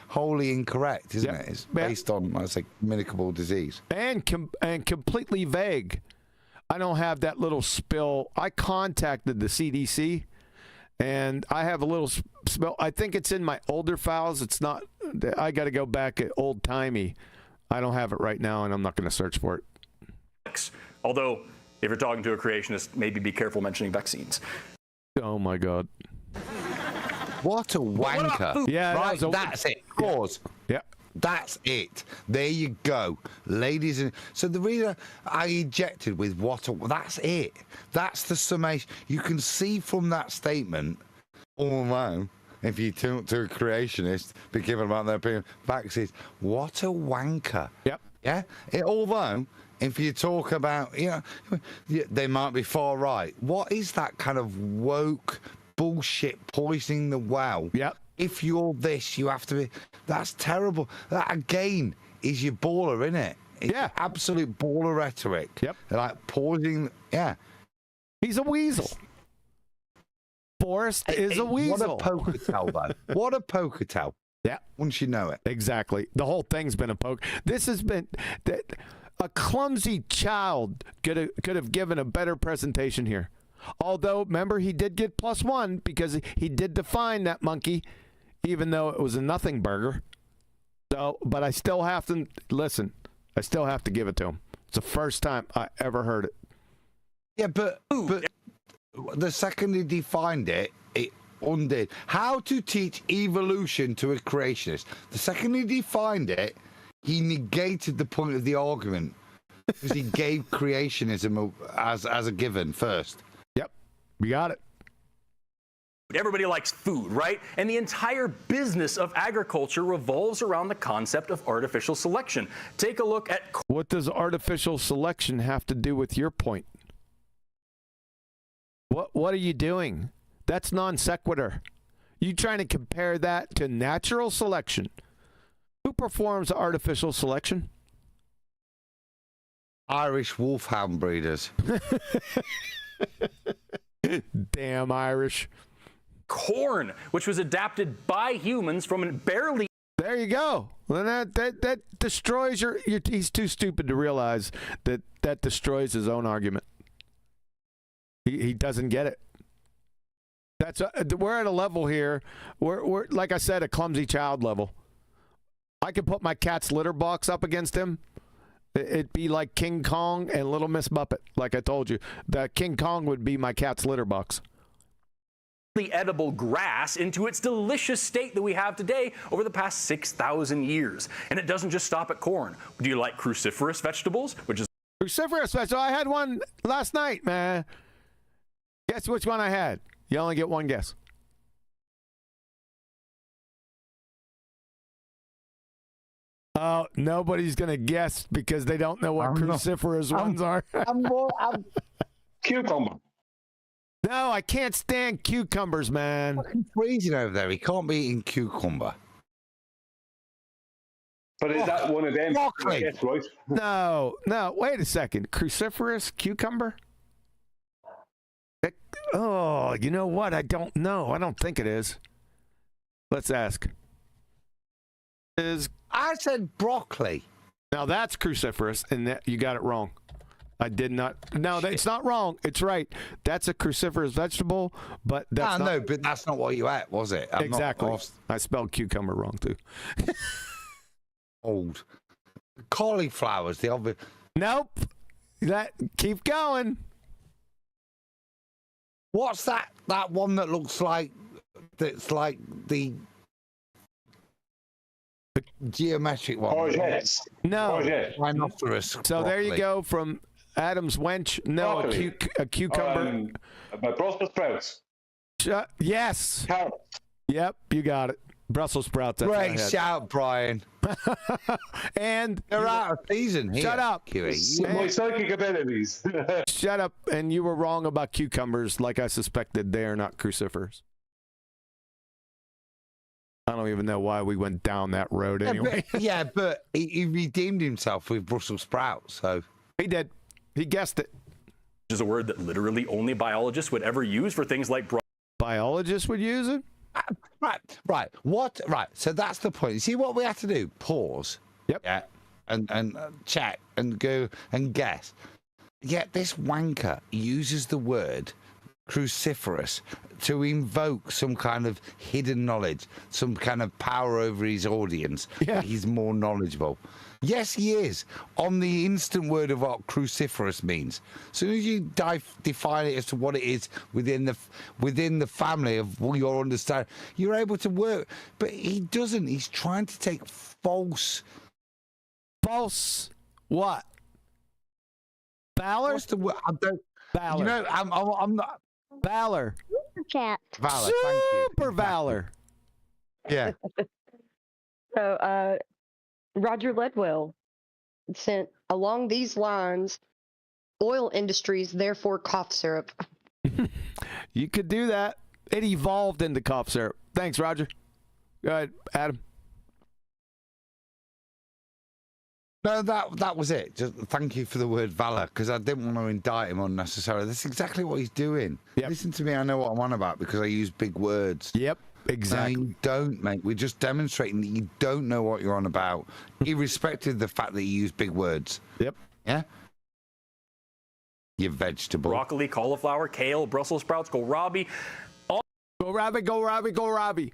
wholly incorrect, isn't it? It's based on, I say, communicable disease. And completely vague. I don't have that little spill. I contacted the CDC, and I have a little spill. I think it's in my older files. It's not. I got to go back at old-timey. I don't have it right now, and I'm not going to search for it. Although, if you're talking to a creationist, maybe be careful mentioning vaccines. Oh, my God. What a wanker. Yeah, right, that's it. Pause. Yeah. That's it. There you go. Ladies and... So the reason I ejected with that's it. That's the summation. You can see from that statement, although, if you talk to a creationist, be given about their opinion, vaccines, what a wanker. Yep. Yeah? Although... If you talk about, they might be far right. What is that kind of woke bullshit poisoning the well? Yep. If you're this, you have to be. That's terrible. That, again, is your baller, innit? It's absolute baller rhetoric. Yep. Like poisoning. Yeah. He's a weasel. Forrest is a weasel. What a poker tell, though. What a poker tell. Yeah. Once you know it. Exactly. The whole thing's been a poke. This has been... A clumsy child could have given a better presentation here. Although, remember, he did get +1 because he did define that monkey, even though it was a nothing burger. So, but I still have to, listen, I still have to give it to him. It's the first time I ever heard it. Yeah, but the second he defined it, it undid. How to teach evolution to a creationist. The second he defined it, he negated the point of the argument because he gave creationism as a given first. Yep, we got it. Everybody likes food, right? And the entire business of agriculture revolves around the concept of artificial selection. Take a look at... What does artificial selection have to do with your point? What are you doing? That's non sequitur. You trying to compare that to natural selection? Who performs artificial selection? Irish wolfhound breeders. Damn Irish. Corn, which was adapted by humans from a barely... There you go. Well, that destroys your... He's too stupid to realize that destroys his own argument. He doesn't get it. We're at a level here. We're like I said, a clumsy child level. I could put my cat's litter box up against him. It'd be like King Kong and Little Miss Muppet. Like I told you, the King Kong would be my cat's litter box. The edible grass into its delicious state that we have today over the past 6,000 years. And it doesn't just stop at corn. Do you like cruciferous vegetables? Which is cruciferous vegetables. I had one last night, man. Guess which one I had. You only get one guess. Oh, nobody's going to guess because they don't know what cruciferous ones are. I'm cucumber. No, I can't stand cucumbers, man. Fucking freezing over there. He can't be eating cucumber. But is that one of them? Broccoli. Yes, right. No. Wait a second. Cruciferous cucumber? Oh, you know what? I don't know. I don't think it is. Let's ask. I said broccoli. Now that's cruciferous, and that, you got it wrong. I did not. No, it's not wrong. It's right. That's a cruciferous vegetable, but that's not. No, but that's not what you ate, was it? Exactly. I spelled cucumber wrong too. Old cauliflower's the obvious. Nope. Keep going. What's that? That one that looks like that's like the geometric one. Courgettes. No. Rhinoceros. So there you go from Adam's wench. No, a cucumber. Brussels sprouts. Yes. Carrots. Yep, you got it. Brussels sprouts. Great shout, Brian. And they're out of season here. Shut up. My psychic abilities. Shut up. And you were wrong about cucumbers, like I suspected. They are not cruciferous. I don't even know why we went down that road anyway. But he redeemed himself with Brussels sprouts. So he did. He guessed it. Which is a word that literally only biologists would ever use for things like biologists would use it? Right. What? Right. So that's the point. You see what we have to do? Pause. Yep. Yeah. And check and go and guess. Yet this wanker uses the word cruciferous to invoke some kind of hidden knowledge, some kind of power over his audience. Yeah. He's more knowledgeable. Yes, he is. On the instant word of what cruciferous means. As soon as you define it as to what it is within the family of your understanding, you're able to work. But he doesn't. He's trying to take false what? Valor? What's the word? I don't. Valor. You know, I'm not. Valor. Superchat. Valor. Thank you. Super valor. Yeah. So, Roger Ledwell sent along these lines, oil industries, therefore cough syrup. You could do that. It evolved into cough syrup. Thanks, Roger. Go ahead, Adam. No, that was it. Just thank you for the word valor, because I didn't want to indict him unnecessarily. That's exactly what he's doing. Yep. Listen to me, I know what I'm on about because I use big words. Yep, exactly. No, you don't, mate. We're just demonstrating that you don't know what you're on about, irrespective of the fact that you use big words. Yep. Yeah? You vegetable. Broccoli, cauliflower, kale, Brussels sprouts, kohlrabi. Kohlrabi.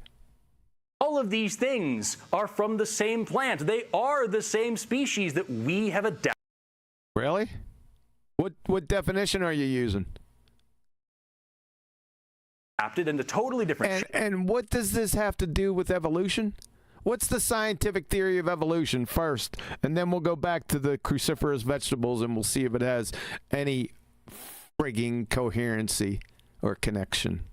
All of these things are from the same plant. They are the same species that we have adapted. Really? What definition are you using? Adapted into totally different. And what does this have to do with evolution? What's the scientific theory of evolution first? And then we'll go back to the cruciferous vegetables and we'll see if it has any frigging coherency or connection.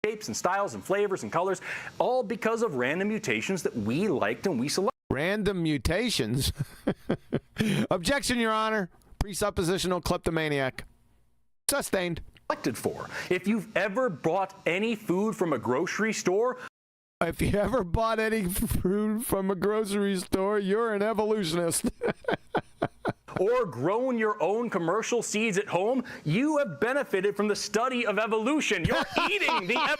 Shapes and styles and flavors and colors, all because of random mutations that we liked and we selected. Random mutations? Objection, Your Honor. Presuppositional kleptomaniac. Sustained. Selected for. If you've ever bought any food from a grocery store, if you ever bought any food from a grocery store, you're an evolutionist. Or grown your own commercial seeds at home, you have benefited from the study of evolution. You're eating the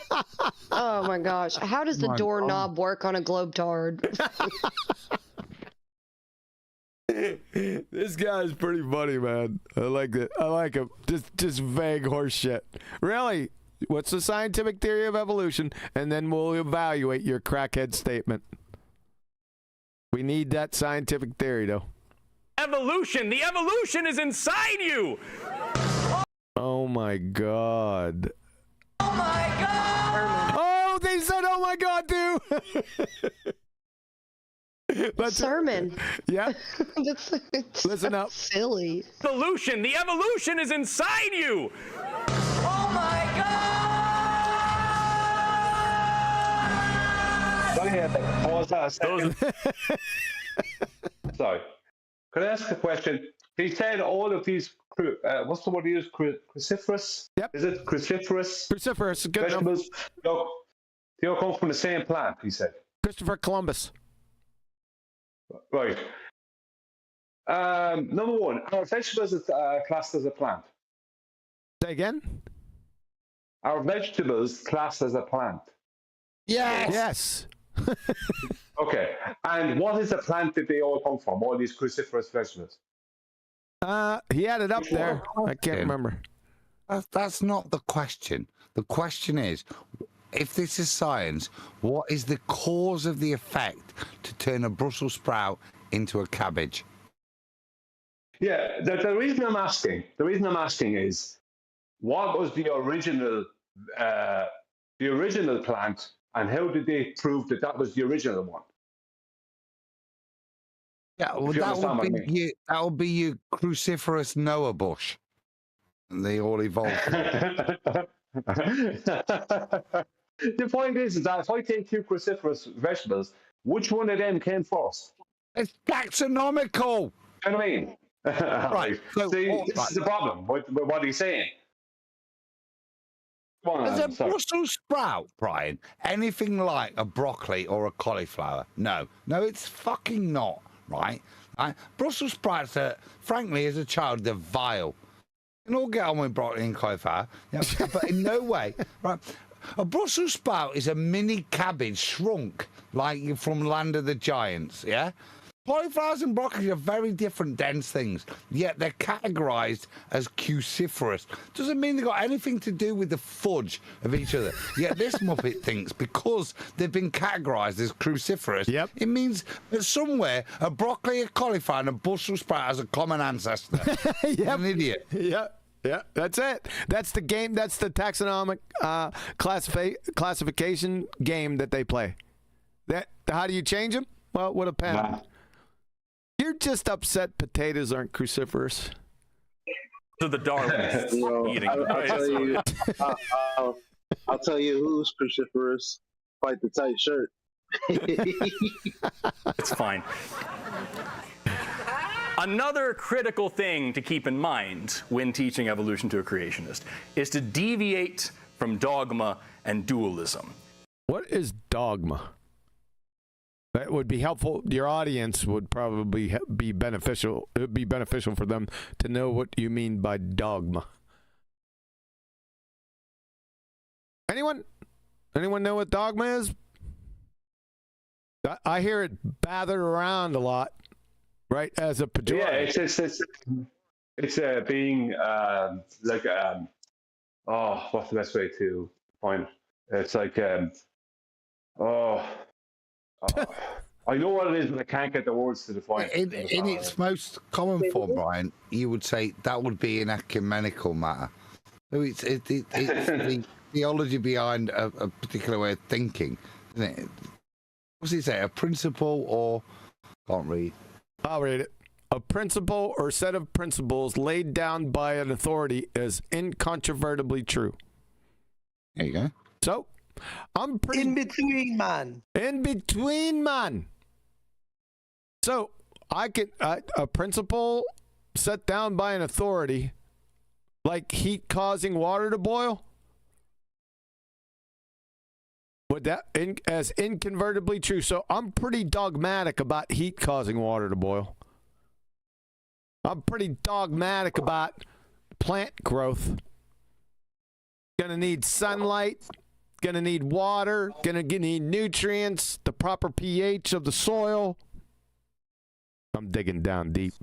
Oh my gosh. How does the doorknob work on a Globe-Tard? This guy's pretty funny, man. I like it. I like him. Just vague horse shit. Really? What's the scientific theory of evolution? And then we'll evaluate your crackhead statement. We need that scientific theory, though. Evolution. The evolution is inside you. Oh my God. Oh my God. Oh, they said, oh my God, too. Sermon. Yeah. It's Listen up. Silly. Evolution. The evolution is inside you. Oh Sorry. Could I ask a question? He said all of these, what's the word you use? Cruciferous? Yep. Is it cruciferous? Cruciferous, good vegetables. They all come from the same plant, he said. Christopher Columbus. Right. Number one, are vegetables classed as a plant? Say again? Are vegetables classed as a plant? Yes. Okay. And what is the plant that they all come from, all these cruciferous vegetables? He had it up there. I can't remember. That's not the question. The question is, if this is science, what is the cause of the effect to turn a Brussels sprout into a cabbage? Yeah, the reason I'm asking is, what was the original plant, and how did they prove that that was the original one? Yeah, well, that would be your cruciferous Noah bush. And they all evolved. The point is that if I take two cruciferous vegetables, which one of them came first? It's taxonomical. You know what I mean? Right. So, see, this is the problem with what he's saying. Is a Brussels sprout, Brian, anything like a broccoli or a cauliflower? No, it's fucking not, right? Brussels sprouts are, frankly, as a child, they're vile. You can all get on with broccoli and cauliflower, but in no way, right? A Brussels sprout is a mini cabbage shrunk, like from Land of the Giants, yeah? Cauliflowers and broccoli are very different dense things, yet they're categorized as cruciferous. Doesn't mean they've got anything to do with the fudge of each other. Yet this Muppet thinks because they've been categorized as cruciferous, it means that somewhere a broccoli, a cauliflower, and a Brussels sprout has a common ancestor. An idiot. Yeah, that's it. That's the game. That's the taxonomic classification game that they play. How do you change them? Well, with a pen. Nah. You're just upset potatoes aren't cruciferous. So the Darwinists eating. I'll tell you who's cruciferous. Fight the tight shirt. It's fine. Another critical thing to keep in mind when teaching evolution to a creationist is to deviate from dogma and dualism. What is dogma? That would be helpful. Your audience would probably be beneficial. It would be beneficial for them to know what you mean by dogma. Anyone know what dogma is? I hear it battered around a lot, right? As a pejorative. Yeah, it's being like what's the best way to define it? It's like I know what it is, but I can't get the words to define it. In its most common form, Brian, you would say that would be an ecumenical matter. So it's the theology behind a particular way of thinking, isn't it? What's it say? A principle or... Can't read. I'll read it. A principle or set of principles laid down by an authority is incontrovertibly true. There you go. So... I'm pretty in between, man. In between, man. So I can a principle set down by an authority, like heat causing water to boil. Would that as inconvertibly true? So I'm pretty dogmatic about heat causing water to boil. I'm pretty dogmatic about plant growth. Gonna need sunlight. Going to need water, going to need nutrients, the proper pH of the soil. I'm digging down deep.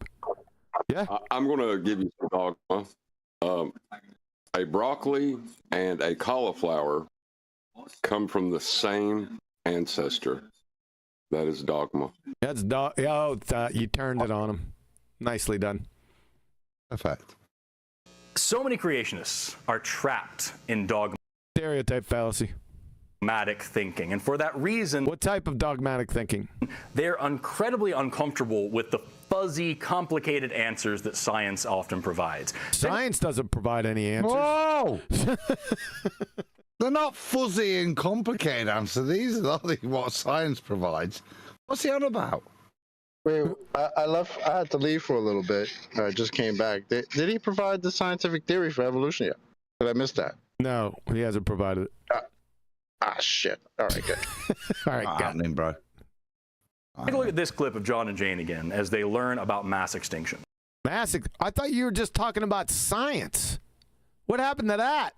Yeah? I'm going to give you some dogma. A broccoli and a cauliflower come from the same ancestor. That is dogma. That's you turned it on him. Nicely done. Perfect. So many creationists are trapped in dogma. Stereotype fallacy. Dogmatic thinking. And for that reason... What type of dogmatic thinking? They're incredibly uncomfortable with the fuzzy, complicated answers that science often provides. Science doesn't provide any answers. Whoa! They're not fuzzy and complicated answers. These are what science provides. What's he on about? Wait, I left. I had to leave for a little bit. I just came back. Did he provide the scientific theory for evolution yet? Did I miss that? No, he hasn't provided it. Shit. All right, good. All right, got him, bro. Take a look at this clip of John and Jane again as they learn about mass extinction. I thought you were just talking about science. What happened to that?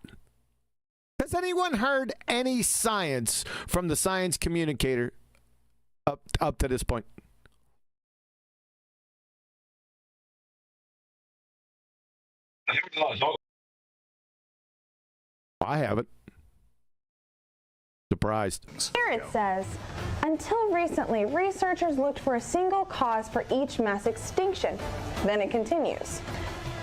Has anyone heard any science from the science communicator up to this point? I haven't. Surprised. Here it says, until recently, researchers looked for a single cause for each mass extinction. Then it continues.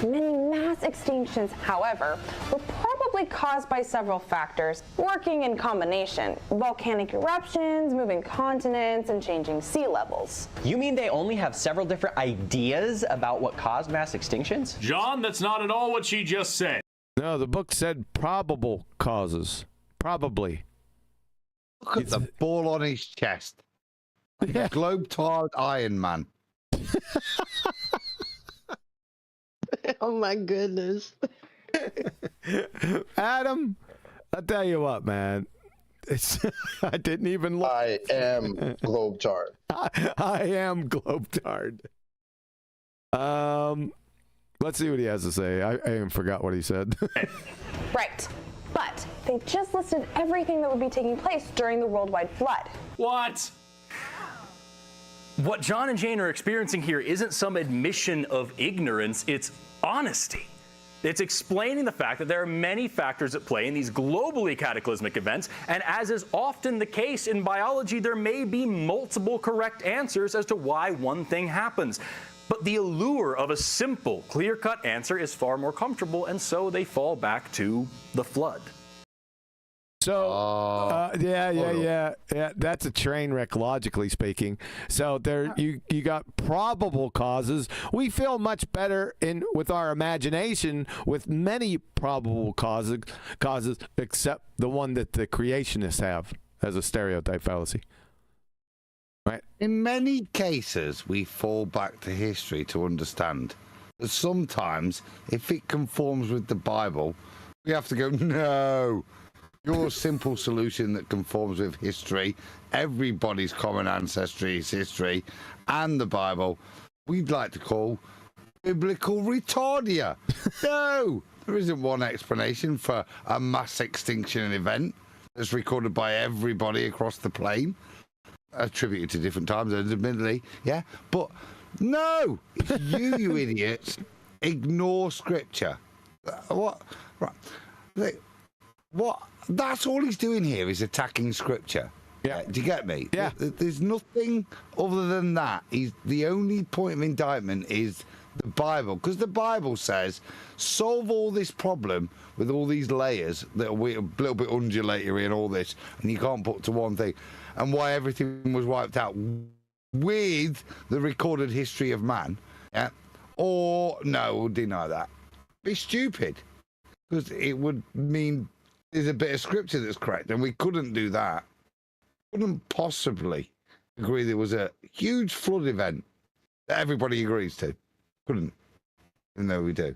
Many mass extinctions, however, were probably caused by several factors, working in combination. Volcanic eruptions, moving continents, and changing sea levels. You mean they only have several different ideas about what caused mass extinctions? John, that's not at all what she just said. No, the book said probable causes. Probably. Look at the ball on his chest. Yeah. Globe-tired Iron Man. Oh my goodness. Adam, I'll tell you what, man. I didn't even look. I am Globe-tired. I am Globe-tired. Let's see what he has to say. I even forgot what he said. Right. But they just listed everything that would be taking place during the worldwide flood. What? What John and Jane are experiencing here isn't some admission of ignorance, it's honesty. It's explaining the fact that there are many factors at play in these globally cataclysmic events, and as is often the case in biology, there may be multiple correct answers as to why one thing happens. But the allure of a simple, clear-cut answer is far more comfortable, and so they fall back to the flood. So, yeah. That's a train wreck, logically speaking. So there, you got probable causes. We feel much better with our imagination with many probable causes, except the one that the creationists have as a stereotype fallacy. Right. In many cases, we fall back to history to understand that sometimes, if it conforms with the Bible, we have to go, no. Your simple solution that conforms with history, everybody's common ancestry is history, and the Bible, we'd like to call biblical retardia. No, there isn't one explanation for a mass extinction event that's recorded by everybody across the plane, attributed to different times, admittedly, yeah? But no, it's you idiots, ignore Scripture. What? Right. What? That's all he's doing here is attacking Scripture. Yeah. Do you get me? Yeah. There's nothing other than that. The only point of indictment is the Bible, because the Bible says solve all this problem with all these layers that are a little bit undulatory and all this, and you can't put to one thing, and why everything was wiped out with the recorded history of man. Yeah. Or no, we'll deny that. Be stupid, because it would mean there's a bit of Scripture that's correct, and we couldn't do that. Couldn't possibly agree there was a huge flood event that everybody agrees to. Couldn't, even though we do.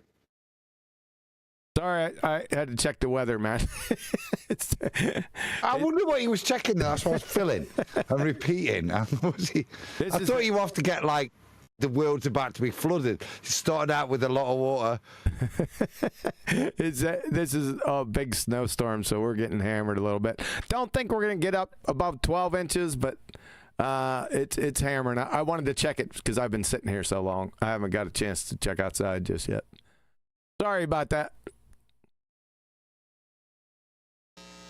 Sorry, I had to check the weather, man. I wonder what he was checking. That's what I was filling and repeating. I thought you have to get like the world's about to be flooded. It started out with a lot of water. This is a big snowstorm, so we're getting hammered a little bit. Don't think we're going to get up above 12 inches, but it's hammering. I wanted to check it because I've been sitting here so long. I haven't got a chance to check outside just yet. Sorry about that.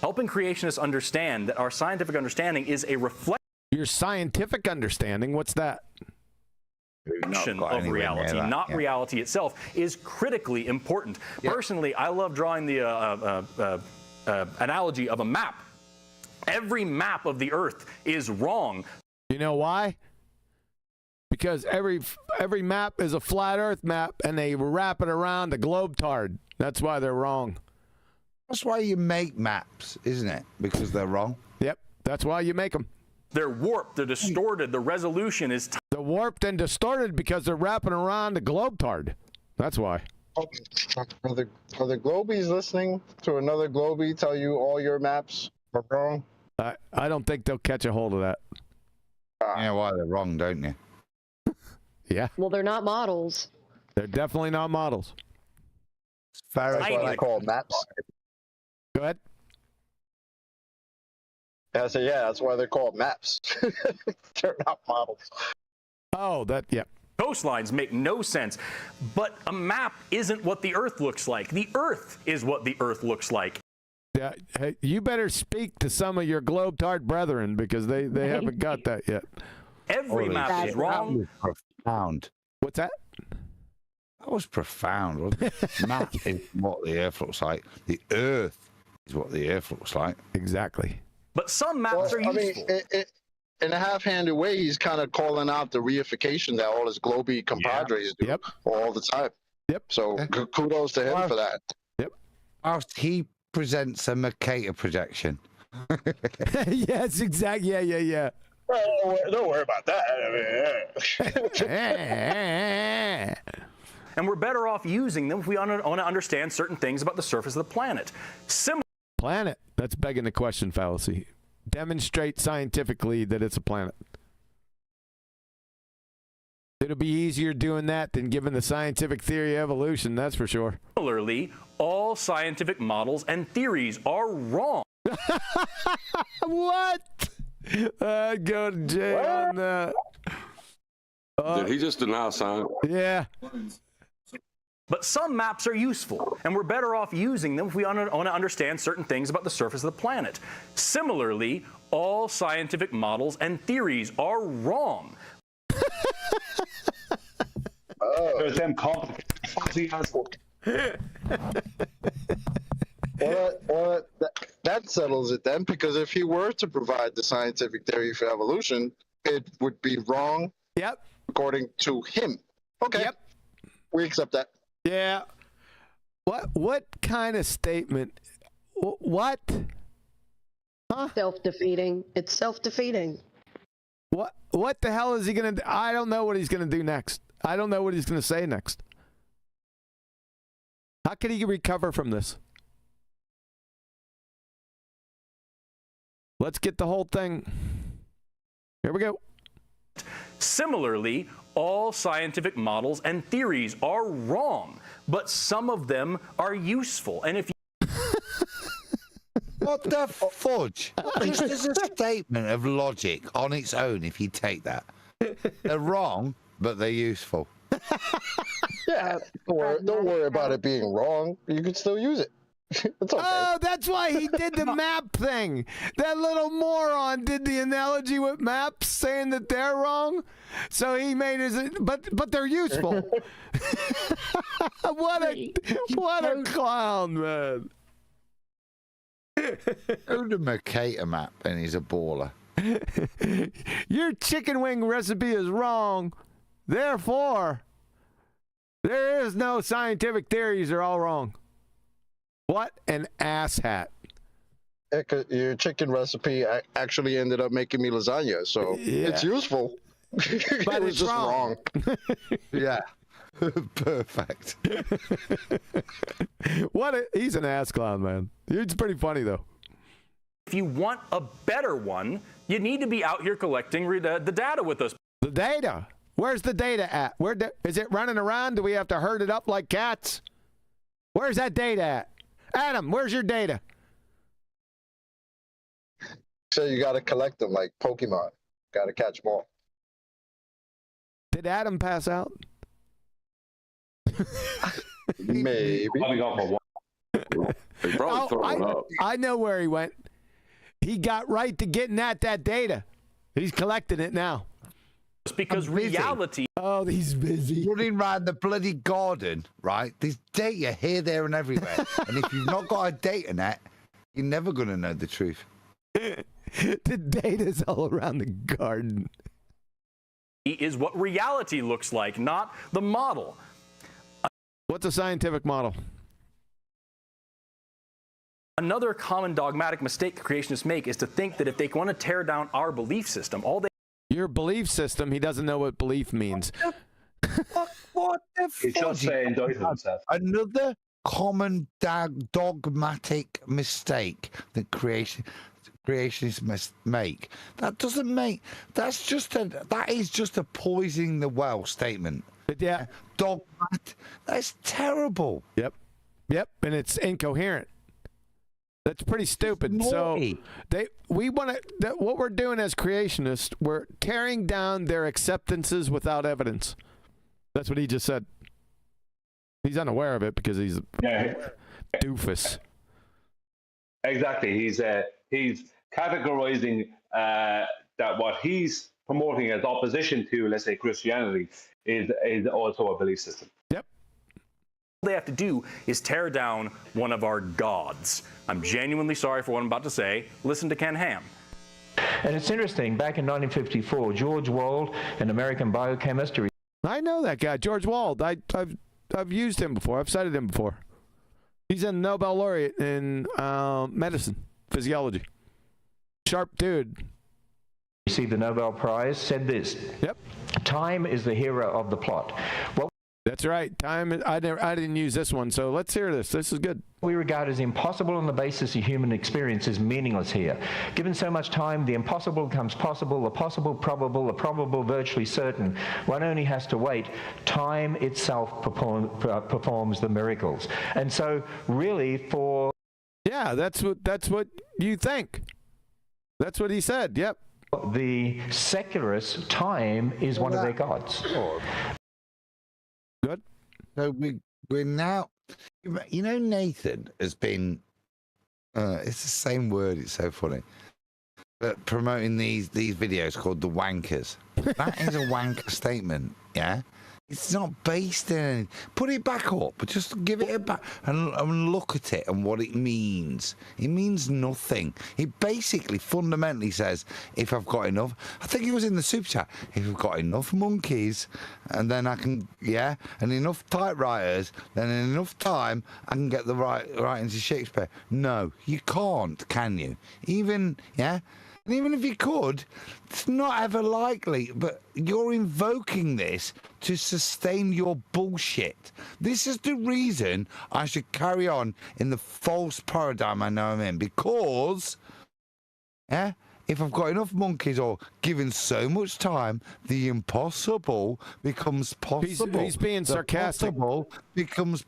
Helping creationists understand that our scientific understanding is a reflection. Your scientific understanding? What's that? Of reality, not reality itself, is critically important. Personally, I love drawing the analogy of a map. Every map of the Earth is wrong. You know why? Because every map is a flat Earth map, and they wrap it around a globe-tard. That's why they're wrong. That's why you make maps, isn't it? Because they're wrong. Yep, that's why you make them. They're warped, they're distorted, the resolution is... They're warped and distorted because they're wrapping around the globetard. That's why. Are the Globies listening to another Globie tell you all your maps are wrong? I don't think they'll catch a hold of that. You know why they're wrong, don't you? Yeah. Well, they're not models. They're definitely not models. That's what I call maps. Go ahead. I said, yeah, that's why they're called maps. They're not models. Oh, yeah. Coastlines make no sense, but a map isn't what the Earth looks like. The Earth is what the Earth looks like. Yeah, hey, you better speak to some of your globetard brethren because they haven't got that yet. Every map is wrong. That was profound. What's that? That was profound, wasn't it? Map is what the Earth looks like. The Earth is what the Earth looks like. Exactly. But some maps are useful. I mean, in a half-handed way, he's kind of calling out the reification that all his Globie compadres do all the time. Yep. So kudos to him for that. Yep. Whilst he presents a Mercator projection. Yes, exactly. Yeah. Oh, don't worry about that. And we're better off using them if we want to understand certain things about the surface of the planet. Planet? That's begging the question fallacy. Demonstrate scientifically that it's a planet. It'll be easier doing that than giving the scientific theory of evolution, that's for sure. Similarly, all scientific models and theories are wrong. What? I'd go to jail on that. Did he just deny science? Yeah. But some maps are useful, and we're better off using them if we want to understand certain things about the surface of the planet. Similarly, all scientific models and theories are wrong. There's them fuzzy answer. Well, that settles it then, because if he were to provide the scientific theory for evolution, it would be wrong. Yep. According to him. Okay. Yep. We accept that. Yeah. What kind of statement? What? Huh? Self-defeating. It's self-defeating. What the hell is he going to do? I don't know what he's going to do next. I don't know what he's going to say next. How can he recover from this? Let's get the whole thing. Here we go. Similarly, all scientific models and theories are wrong, but some of them are useful. And if you What the fudge? This is a statement of logic on its own if you take that. They're wrong, but they're useful. Yeah, don't worry about it being wrong. You can still use it. It's okay. Oh, that's why he did the map thing. That little moron did the analogy with maps, saying that they're wrong. So he made his, but they're useful. What a clown, man. Go to Mercator map and he's a baller. Your chicken wing recipe is wrong. Therefore, there is no scientific theories. They're all wrong. What an asshat. Your chicken recipe actually ended up making me lasagna, so it's useful. But it was it's just wrong. Yeah. Perfect. He's an ass clown, man. He's pretty funny, though. If you want a better one, you need to be out here collecting the data with us. The data? Where's the data at? Is it running around? Do we have to herd it up like cats? Where's that data at? Adam, where's your data? So you got to collect them like Pokemon. Got to catch them all. Did Adam pass out? Maybe. I know where he went. He got right to getting at that data. He's collecting it now. It's because reality. Oh, he's busy. Running around the bloody garden, right? There's data here, there, and everywhere. And if you've not got a data net, you're never going to know the truth. The data's all around the garden. Is what reality looks like, not the model. What's a scientific model? Another common dogmatic mistake creationists make is to think that if they want to tear down our belief system, all they... Your belief system, he doesn't know what belief means. What the It's just saying himself. Another common dogmatic mistake that creationists must make. That is just a poisoning the well statement. Yeah. Dogmat. That's terrible. Yep. And it's incoherent. That's pretty stupid. So what we're doing as creationists, we're tearing down their acceptances without evidence. That's what he just said. He's unaware of it because he's a doofus. Exactly. He's categorizing that what he's promoting as opposition to, let's say, Christianity is also a belief system. Yep. All they have to do is tear down one of our gods. I'm genuinely sorry for what I'm about to say. Listen to Ken Ham. And it's interesting, back in 1954, George Wald, an American biochemist. I know that guy, George Wald. I've used him before. I've cited him before. He's a Nobel laureate in medicine, physiology. Sharp dude. Received the Nobel Prize, said this. Yep. Time is the hero of the plot. That's right. Time. I didn't use this one, so let's hear this. This is good. We regard as impossible on the basis of human experience is meaningless here. Given so much time, the impossible becomes possible, the possible probable, the probable virtually certain. One only has to wait. Time itself performs the miracles. And so, really, yeah, that's what you think. That's what he said. Yep. The secularists, time is one of their gods. Good. So we're now, Nathan has been, it's the same word, it's so funny, but promoting these videos called the wankers. That is a wanker statement, yeah? It's not based in anything. Put it back up, but just give it a back and look at it and what it means. It means nothing. It basically fundamentally says, if I've got enough, I think it was in the Superchat, if I've got enough monkeys and then I can, and enough typewriters, then in enough time I can get the writings of Shakespeare. No, you can't, can you? Even if you could, it's not ever likely, but you're invoking this to sustain your bullshit. This is the reason I should carry on in the false paradigm I know I'm in, because, if I've got enough monkeys or given so much time, the impossible becomes possible. He's being sarcastic. The possible becomes...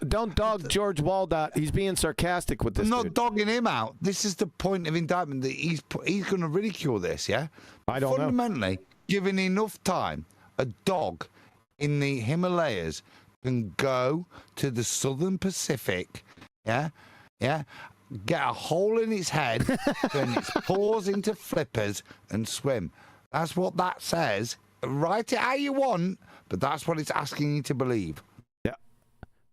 Don't dog George Wald out. He's being sarcastic with this. I'm not dogging him out. This is the point of indictment that he's going to ridicule this, yeah? I don't know. Fundamentally, given enough time, a dog in the Himalayas can go to the southern Pacific, get a hole in its head, turn its paws into flippers, and swim. That's what that says. Write it how you want, but that's what it's asking you to believe.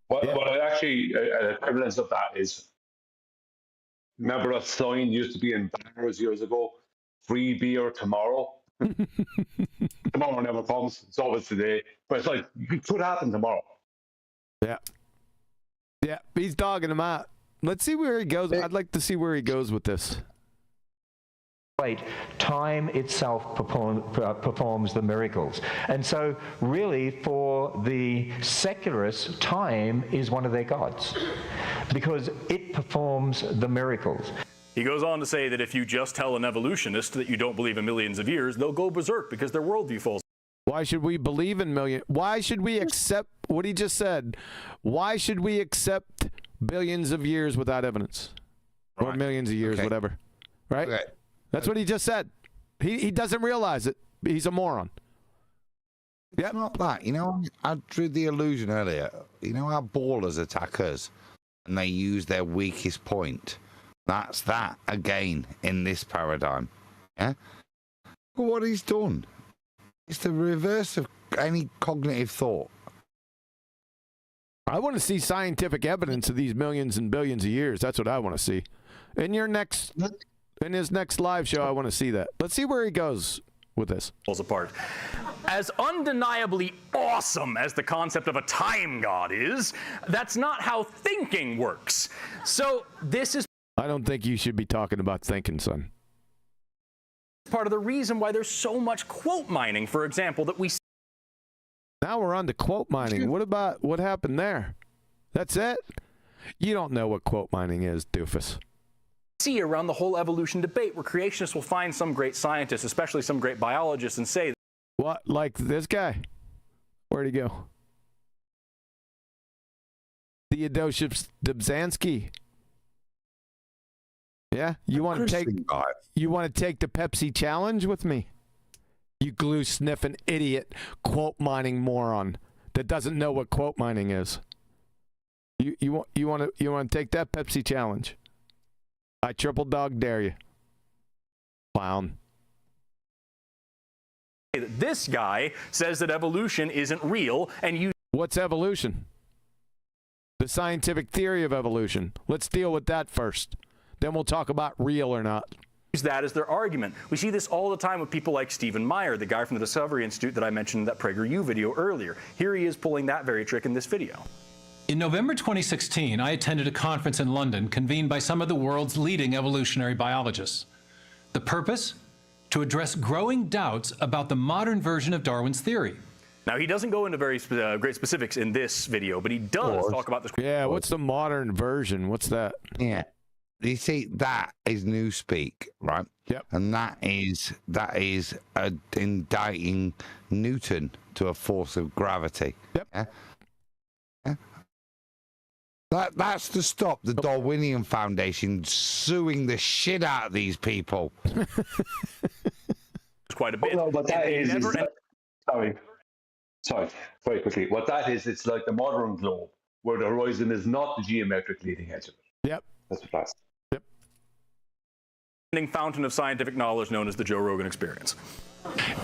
What actually, an equivalence of that is, remember a sign used to be in bars years ago, free beer tomorrow? Tomorrow never comes, it's always today. But it's like, it could happen tomorrow. Yeah, he's dogging him out. Let's see where he goes. I'd like to see where he goes with this. Wait, time itself performs the miracles. And so, really, for the secularists, time is one of their gods because it performs the miracles. He goes on to say that if you just tell an evolutionist that you don't believe in millions of years, they'll go berserk because their worldview falls. Why should we believe in millions? Why should we accept what he just said? Why should we accept billions of years without evidence? Or millions of years, whatever. Right? Okay. That's what he just said. He doesn't realize it. He's a moron. It's not that. I drew the illusion earlier. You know how ballers attack us and they use their weakest point? That's that again in this paradigm. Yeah? But what he's done, it's the reverse of any cognitive thought. I want to see scientific evidence of these millions and billions of years. That's what I want to see. In his next live show, I want to see that. Let's see where he goes with this. Falls apart. As undeniably awesome as the concept of a time god is, that's not how thinking works. So this is I don't think you should be talking about thinking, son. part of the reason why there's so much quote mining, for example, that we Now we're on to quote mining. What about what happened there? That's it? You don't know what quote mining is, doofus. see around the whole evolution debate, where creationists will find some great scientists, especially some great biologists, and say, what, like this guy? Where'd he go? Theodosius Dobzhansky. Yeah, you want to take the Pepsi challenge with me? You glue sniffing idiot, quote mining moron that doesn't know what quote mining is. You want to take that Pepsi challenge? I triple dog dare you, clown. this guy says that evolution isn't real, and you. What's evolution? The scientific theory of evolution. Let's deal with that first. Then we'll talk about real or not. Use that as their argument. We see this all the time with people like Stephen Meyer, the guy from the Discovery Institute that I mentioned in that PragerU video earlier. Here he is pulling that very trick in this video. In November 2016, I attended a conference in London convened by some of the world's leading evolutionary biologists. The purpose? To address growing doubts about the modern version of Darwin's theory. Now, he doesn't go into very great specifics in this video, but he does talk about this. Yeah, what's the modern version? What's that? Yeah. You see, that is newspeak, right? Yep. And that is indicting Newton to a force of gravity. Yep. Yeah? Yeah? That's to stop the Darwinian Foundation suing the shit out of these people. Quite a bit. No, but that is sorry, very quickly. What that is, it's like the modern globe, where the horizon is not the geometric leading edge of it. Yep. That's what that's. Fountain of scientific knowledge known as the Joe Rogan Experience.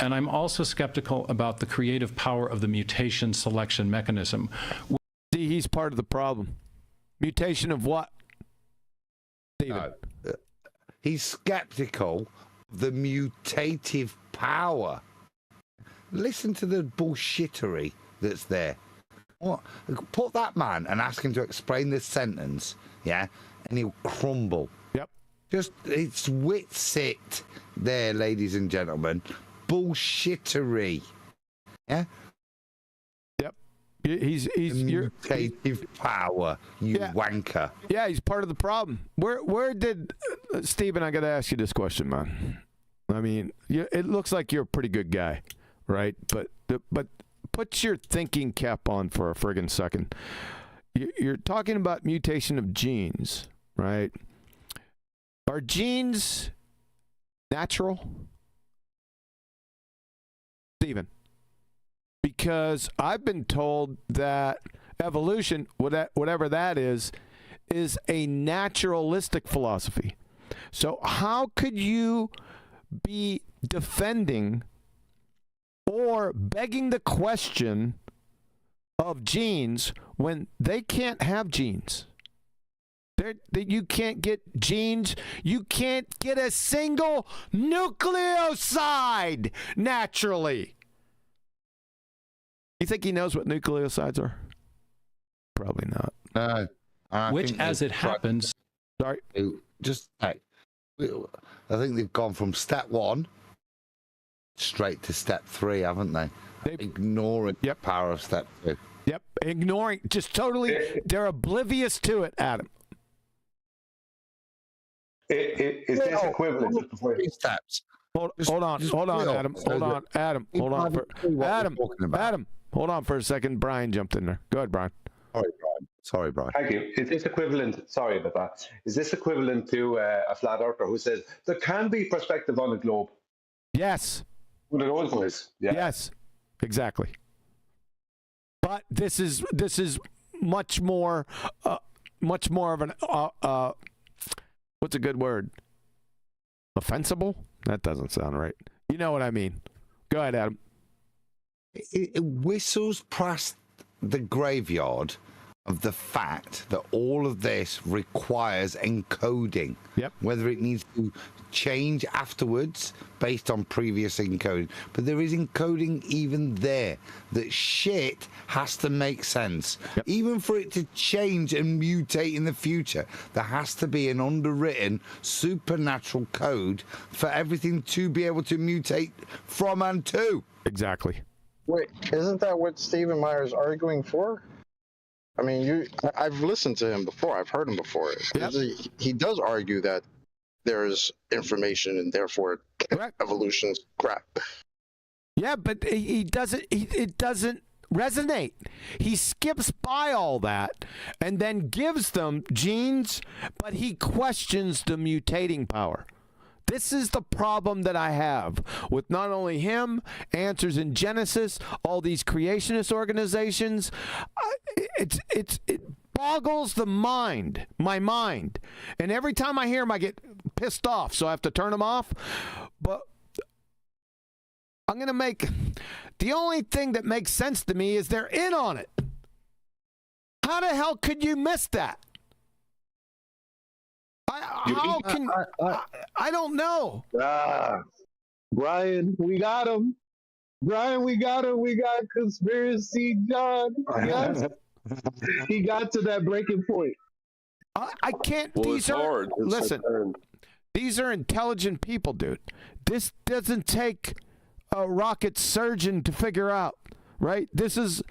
And I'm also skeptical about the creative power of the mutation selection mechanism. See, he's part of the problem. Mutation of what? Steven. He's skeptical of the mutative power. Listen to the bullshittery that's there. What? Put that man and ask him to explain this sentence, yeah, and he'll crumble. Yep. Just, it's wit sit there, ladies and gentlemen. Bullshittery. Yeah? Yep. He's mutative power, you wanker. Yeah, he's part of the problem. Where did Stephen? I got to ask you this question, man. I mean, it looks like you're a pretty good guy, right? But put your thinking cap on for a friggin' second. You're talking about mutation of genes, right? Are genes natural, Stephen? Because I've been told that evolution, whatever that is a naturalistic philosophy. So how could you be defending or begging the question of genes when they can't have genes? You can't get genes. You can't get a single nucleoside naturally. You think he knows what nucleosides are? Probably not. No. Which, as it happens... Sorry. I think they've gone from step 1 straight to step 3, haven't they? Ignoring the power of step 2. Yep. Ignoring. Just totally. They're oblivious to it, Adam. Is this equivalent? Steps. Hold on, Adam. Adam, hold on for a second. Brian jumped in there. Go ahead, Brian. Sorry, Brian. Thank you. Is this equivalent? Sorry about that. Is this equivalent to a flat earther who says there can be perspective on the globe? Yes. One of those guys. Yeah. Yes. Exactly. But this is much more of an what's a good word? Offensible? That doesn't sound right. You know what I mean. Go ahead, Adam. It whistles past the graveyard of the fact that all of this requires encoding. Yep. Whether it needs to change afterwards based on previous encoding. But there is encoding even there. That shit has to make sense. Yep. Even for it to change and mutate in the future, there has to be an underwritten supernatural code for everything to be able to mutate from and to. Exactly. Wait, isn't that what Stephen Meyer's arguing for? I mean, I've listened to him before. I've heard him before. Yep. He does argue that there's information and therefore evolution's crap. Yeah, but he doesn't. It doesn't resonate. He skips by all that and then gives them genes, but he questions the mutating power. This is the problem that I have with not only him, Answers in Genesis, all these creationist organizations. It boggles the mind, my mind. And every time I hear him, I get pissed off, so I have to turn him off. But I'm going to make... The only thing that makes sense to me is they're in on it. How the hell could you miss that? I don't know. Brian, we got him. Brian, we got him. We got Conspiracy John. Yes. He got to that breaking point. I can't. Well, these it's are hard. listen. These are intelligent people, dude. This doesn't take a rocket surgeon to figure out, right? This is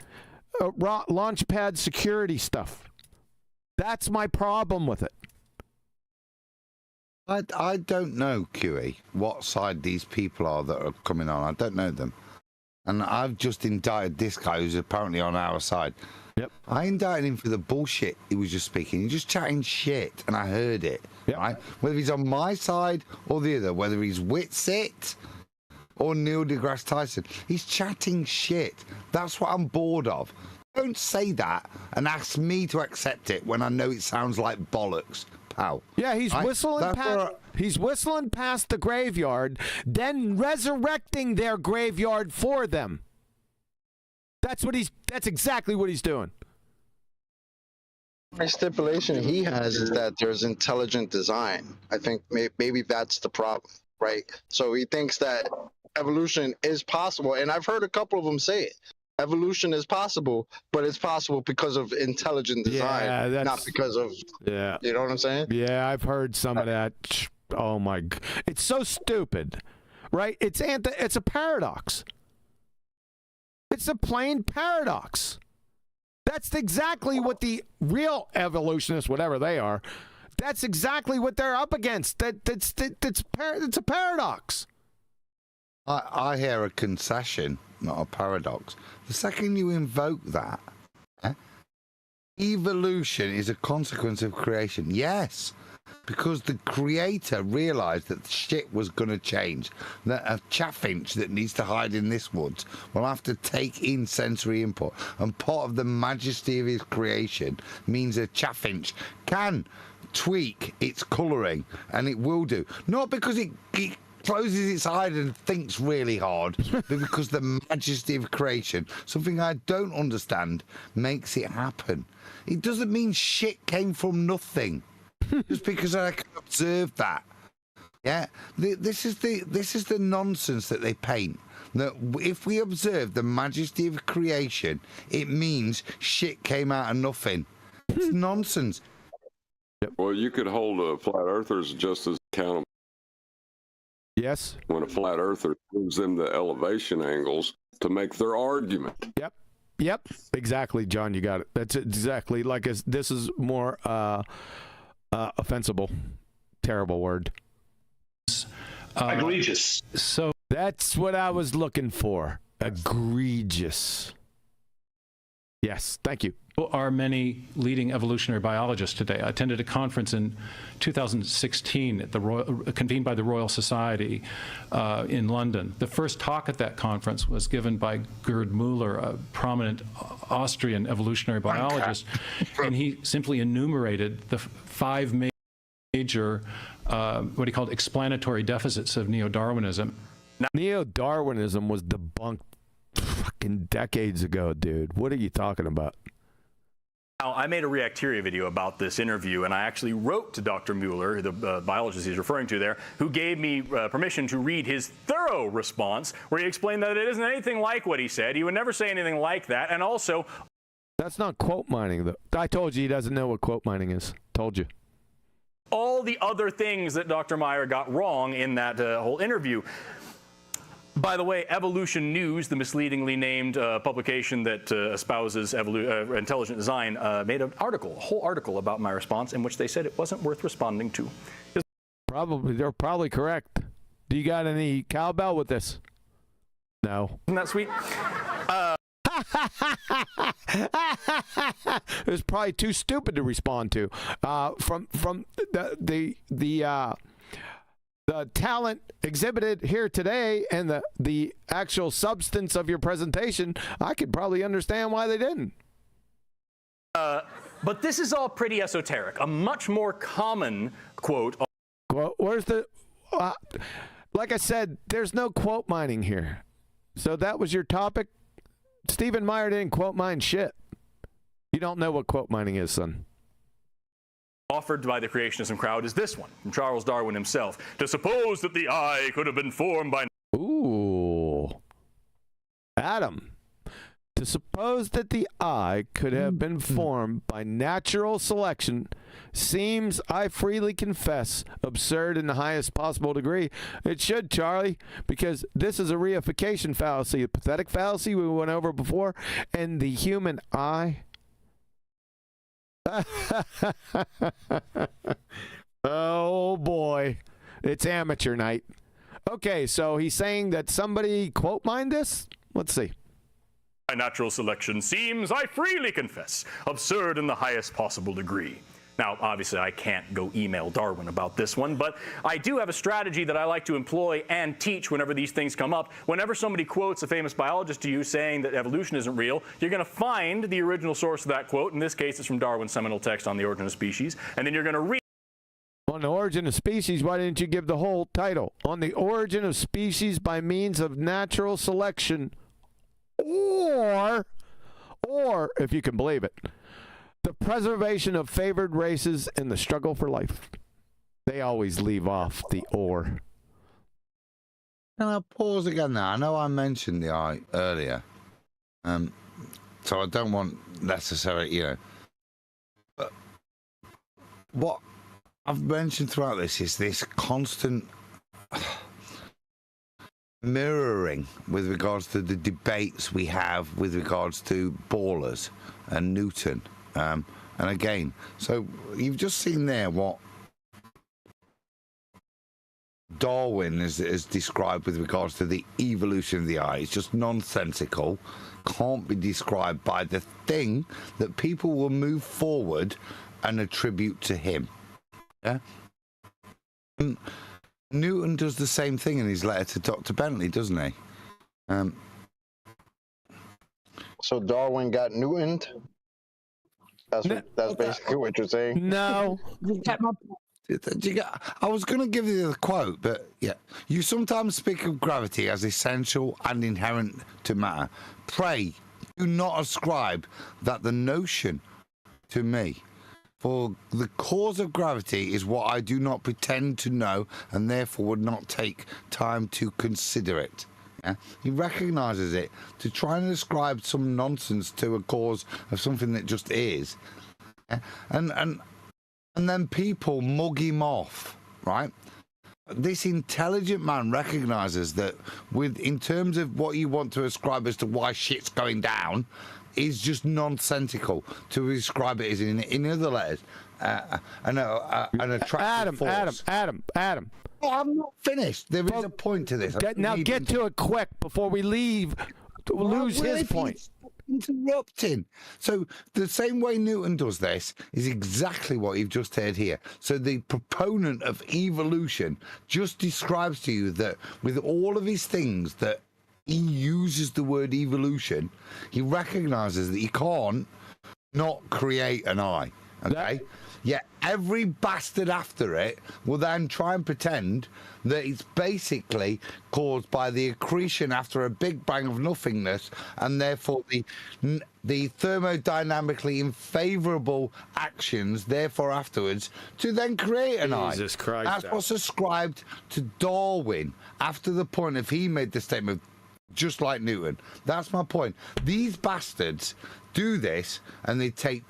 launch pad security stuff. That's my problem with it. I don't know, QE, what side these people are that are coming on. I don't know them. And I've just indicted this guy who's apparently on our side. Yep. I indicted him for the bullshit he was just speaking. He's just chatting shit, and I heard it. Yep. Right? Whether he's on my side or the other, whether he's Witsit or Neil deGrasse Tyson, he's chatting shit. That's what I'm bored of. Don't say that and ask me to accept it when I know it sounds like bollocks. Pal. Yeah, he's whistling past. He's whistling past the graveyard, then resurrecting their graveyard for them. That's exactly what he's doing. The stipulation he has is that there's intelligent design. I think maybe that's the problem, right? So he thinks that evolution is possible, and I've heard a couple of them say it. Evolution is possible, but it's possible because of intelligent design, not because of, you know what I'm saying? Yeah, I've heard some of that. Oh my, it's so stupid, right? It's a paradox. It's a plain paradox. That's exactly what the real evolutionists, whatever they are, that's exactly what they're up against. It's a paradox. I hear a concession, not a paradox. The second you invoke that, evolution is a consequence of creation. Yes, because the creator realized that shit was going to change. That a chaffinch that needs to hide in this woods will have to take in sensory input. And part of the majesty of his creation means a chaffinch can tweak its colouring, and it will do. Not because it closes its eyes and thinks really hard, but because the majesty of creation, something I don't understand, makes it happen. It doesn't mean shit came from nothing, just because I can observe that. Yeah, this is the nonsense that they paint. That if we observe the majesty of creation, it means shit came out of nothing. It's nonsense. Well, you could hold flat earthers just as accountable. Yes. When a flat earther gives them the elevation angles to make their argument. Yep. Exactly, John. You got it. That's exactly like this is more offensible. Terrible word. Egregious. So that's what I was looking for. Egregious. Yes, thank you. Are many leading evolutionary biologists today. I attended a conference in 2016 at convened by the Royal Society in London. The first talk at that conference was given by Gerd Müller, a prominent Austrian evolutionary biologist, and he simply enumerated the 5 major, what he called explanatory deficits of neo-Darwinism. Neo-Darwinism was debunked fucking decades ago, dude. What are you talking about? Now, I made a Reacteria video about this interview, and I actually wrote to Dr. Mueller, the biologist he's referring to there, who gave me permission to read his thorough response, where he explained that it isn't anything like what he said. He would never say anything like that, and also... That's not quote mining, though. I told you he doesn't know what quote mining is. Told you. All the other things that Dr. Meyer got wrong in that whole interview. By the way, Evolution News, the misleadingly named publication that espouses intelligent design, made an article, a whole article about my response in which they said it wasn't worth responding to. They're probably correct. Do you got any cowbell with this? No. Isn't that sweet? It was probably too stupid to respond to. From the talent exhibited here today and the actual substance of your presentation, I could probably understand why they didn't. But this is all pretty esoteric. A much more common quote. Well, where's the... like I said, there's no quote mining here. So that was your topic? Stephen Meyer didn't quote mine shit. You don't know what quote mining is, son. Offered by the creationism crowd is this one, from Charles Darwin himself. To suppose that the eye could have been formed by... Ooh. Adam. To suppose that the eye could have been formed by natural selection seems, I freely confess, absurd in the highest possible degree. It should, Charlie, because this is a reification fallacy, a pathetic fallacy we went over before, and the human eye... Oh boy, it's amateur night. Okay, so he's saying that somebody quote mined this? Let's see. Natural selection seems, I freely confess, absurd in the highest possible degree. Now, obviously, I can't go email Darwin about this one, but I do have a strategy that I like to employ and teach whenever these things come up. Whenever somebody quotes a famous biologist to you saying that evolution isn't real, you're going to find the original source of that quote. In this case, it's from Darwin's seminal text on the origin of species, and then you're going to read. On the origin of species, why didn't you give the whole title? On the origin of species by means of natural selection, or if you can believe it, the preservation of favored races and the struggle for life. They always leave off the or. Can I pause again now? I know I mentioned the eye earlier. So I don't want necessarily, But what I've mentioned throughout this is this constant mirroring with regards to the debates we have with regards to Ballers and Newton. And again, so you've just seen there what Darwin has described with regards to the evolution of the eye. It's just nonsensical, can't be described by the thing that people will move forward and attribute to him. Yeah. And Newton does the same thing in his letter to Dr. Bentley, doesn't he? So Darwin got Newtoned? That's basically what you're saying? No. I was going to give you the quote, but yeah. You sometimes speak of gravity as essential and inherent to matter. Pray, do not ascribe that the notion to me. For the cause of gravity is what I do not pretend to know, and therefore would not take time to consider it. Yeah? He recognizes it to try and ascribe some nonsense to a cause of something that just is. Yeah? And then people mug him off, right? This intelligent man recognizes that in terms of what you want to ascribe as to why shit's going down, is just nonsensical to describe it as in other letters an attractive force. Adam. Oh, I'm not finished. There is a point to this. Now get to it quick before we lose his point. Interrupting. So the same way Newton does this is exactly what you've just heard here. So the proponent of evolution just describes to you that with all of his things that he uses the word evolution, he recognizes that he can't not create an eye. Okay? Yet every bastard after it will then try and pretend that it's basically caused by the accretion after a big bang of nothingness, and therefore the thermodynamically unfavorable actions, therefore afterwards, to then create an eye. Jesus Christ. That's what's ascribed to Darwin after the point of he made the statement, just like Newton. That's my point. These bastards do this, and they take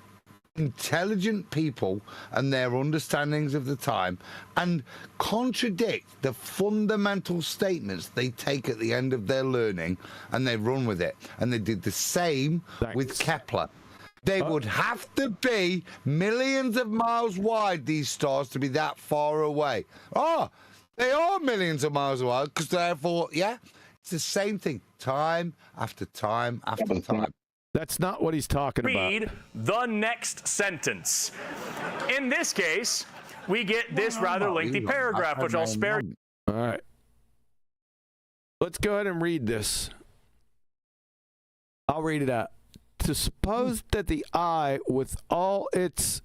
intelligent people and their understandings of the time and contradict the fundamental statements they take at the end of their learning, and they run with it. And they did the same with Kepler. They would have to be millions of miles wide, these stars, to be that far away. Oh, they are millions of miles away, because therefore, yeah, it's the same thing time after time after time. That's not what he's talking about. Read the next sentence. In this case, we get this rather lengthy paragraph, which I'll spare you. All right. Let's go ahead and read this. I'll read it out. To suppose that the eye, with all its...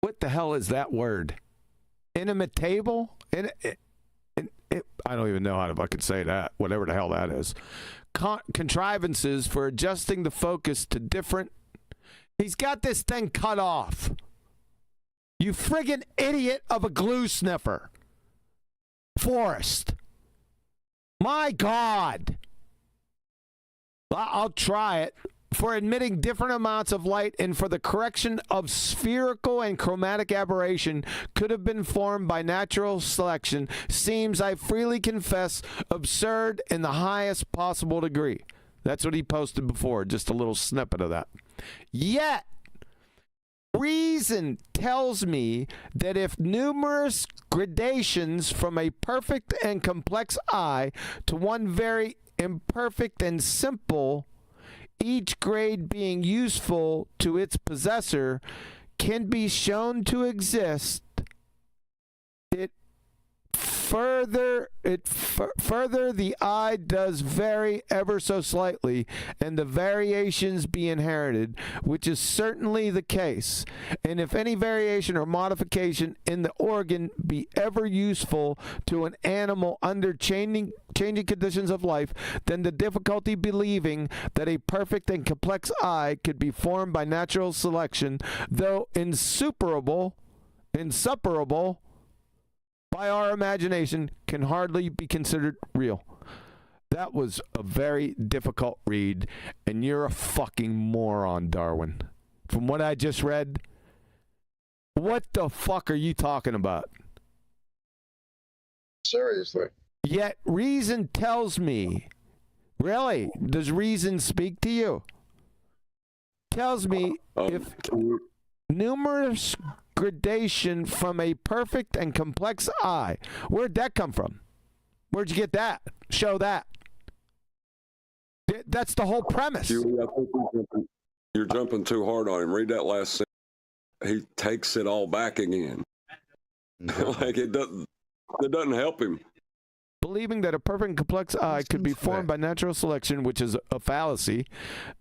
What the hell is that word? Inimitable? I don't even know how to fucking say that. Whatever the hell that is. Contrivances for adjusting the focus to different... He's got this thing cut off. You friggin' idiot of a glue sniffer. Forrest. My God. I'll try it. For admitting different amounts of light and for the correction of spherical and chromatic aberration could have been formed by natural selection seems, I freely confess, absurd in the highest possible degree. That's what he posted before, just a little snippet of that. Yet, reason tells me that if numerous gradations from a perfect and complex eye to one very imperfect and simple, each grade being useful to its possessor, can be shown to exist, further the eye does vary ever so slightly, and the variations be inherited, which is certainly the case. And if any variation or modification in the organ be ever useful to an animal under changing conditions of life, then the difficulty believing that a perfect and complex eye could be formed by natural selection, though insuperable by our imagination, can hardly be considered real. That was a very difficult read, and you're a fucking moron, Darwin. From what I just read, what the fuck are you talking about? Seriously. Yet reason tells me, really, does reason speak to you? Tells me if numerous gradation from a perfect and complex eye. Where'd that come from? Where'd you get that? Show that. That's the whole premise. You're jumping too hard on him. Read that last sentence. He takes it all back again. Like it doesn't help him. Believing that a perfect and complex eye could be formed by natural selection, which is a fallacy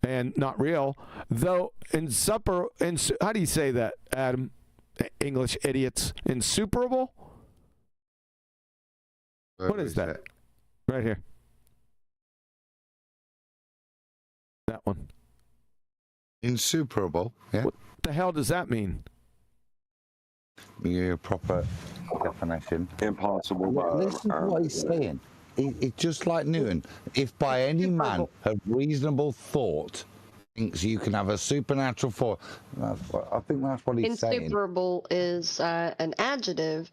and not real, though how do you say that, Adam? English idiots. Insuperable? What is that? Right here. That one. Insuperable, yeah. What the hell does that mean? Your proper definition. Impossible. Listen to what he's saying. It's just like Newton. If by any man of reasonable thought thinks you can have a supernatural force, I think that's what he's saying. Insuperable is an adjective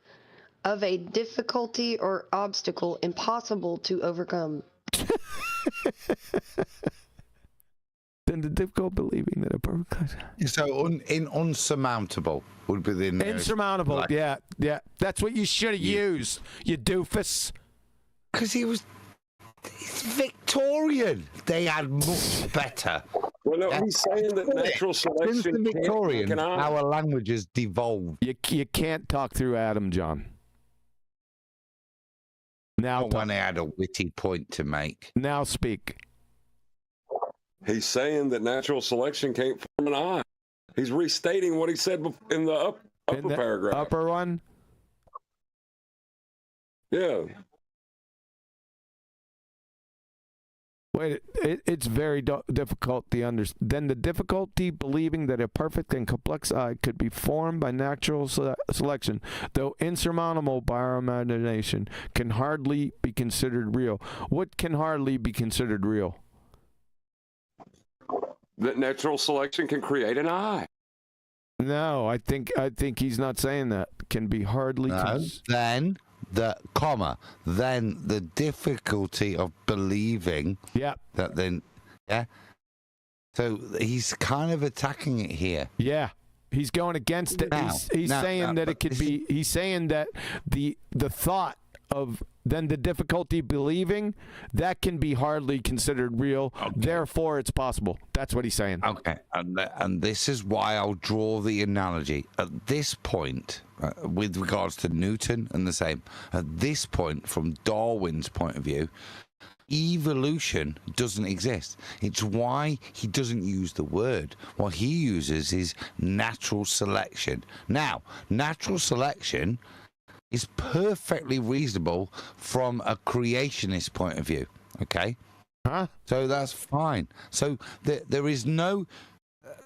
of a difficulty or obstacle impossible to overcome. Then the difficult believing that a perfect... So unsurmountable would be the nearest. Insurmountable, yeah. That's what you should have used, you doofus. Because he's Victorian. They had much better. Well, no, he's saying that natural selection. Since the Victorians, our language has devolved. You can't talk through Adam, John. Now, when I had a witty point to make. Now speak. He's saying that natural selection can't form an eye. He's restating what he said in the upper paragraph. Upper one? Yeah. Wait, it's very difficult to understand. Then the difficulty believing that a perfect and complex eye could be formed by natural selection, though insurmountable by our imagination, can hardly be considered real. What can hardly be considered real? That natural selection can create an eye. No, I think he's not saying that. Can be hardly. Then the difficulty of believing. Yeah. That then, yeah. So he's kind of attacking it here. Yeah. He's going against it. He's saying that it could be. He's saying that the thought of then the difficulty believing that can be hardly considered real. Okay. Therefore, it's possible. That's what he's saying. Okay, and this is why I'll draw the analogy at this point with regards to Newton and the same. At this point, from Darwin's point of view, evolution doesn't exist. It's why he doesn't use the word. What he uses is natural selection. Now, natural selection is perfectly reasonable from a creationist point of view. Okay, so that's fine. So there is no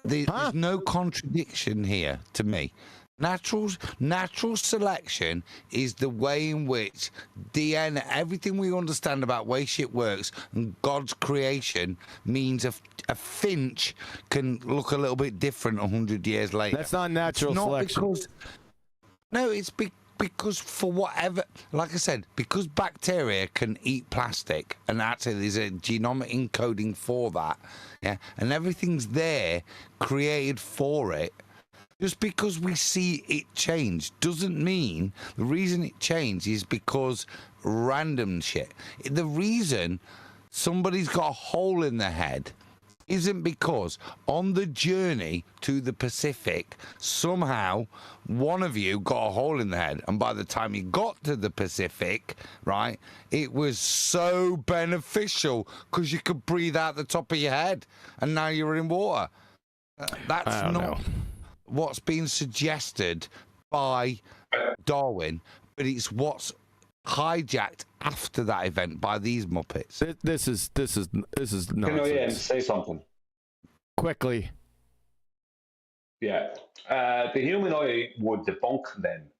there's no contradiction here to me. Natural selection is the way in which DNA, everything we understand about way shit works, and God's creation means a finch can look a little bit different 100 years later. That's not natural selection. No, it's because for whatever, like I said, because bacteria can eat plastic, and actually there's a genomic encoding for that, yeah, and everything's there created for it. Just because we see it change doesn't mean the reason it changed is because random shit. The reason somebody's got a hole in their head isn't because on the journey to the Pacific, somehow one of you got a hole in the head, and by the time you got to the Pacific, right, it was so beneficial because you could breathe out the top of your head, and now you're in water. That's not what's being suggested by Darwin, but it's what's hijacked after that event by these Muppets. This is nonsense. Can I say something? Quickly. Yeah. The human eye would debunk them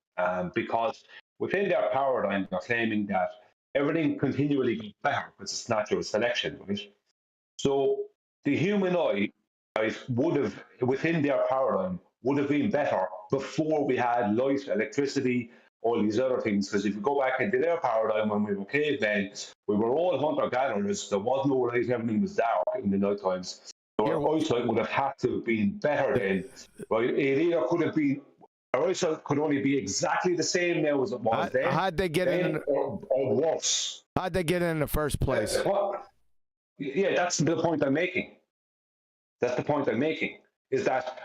because within their paradigm, they're claiming that everything continually gets better because it's natural selection, right? So the human eye would have, within their paradigm, would have been better before we had light, electricity, all these other things. Because if you go back into their paradigm when we were cavemen, we were all hunter-gatherers. There was no light, everything was dark in the night times. So our eyesight would have had to have been better then. Right? It either could have been, our eyesight could only be exactly the same now as it was then. How'd they get in? Or worse. How'd they get in the first place? Yeah, that's the point I'm making. That's the point I'm making, is that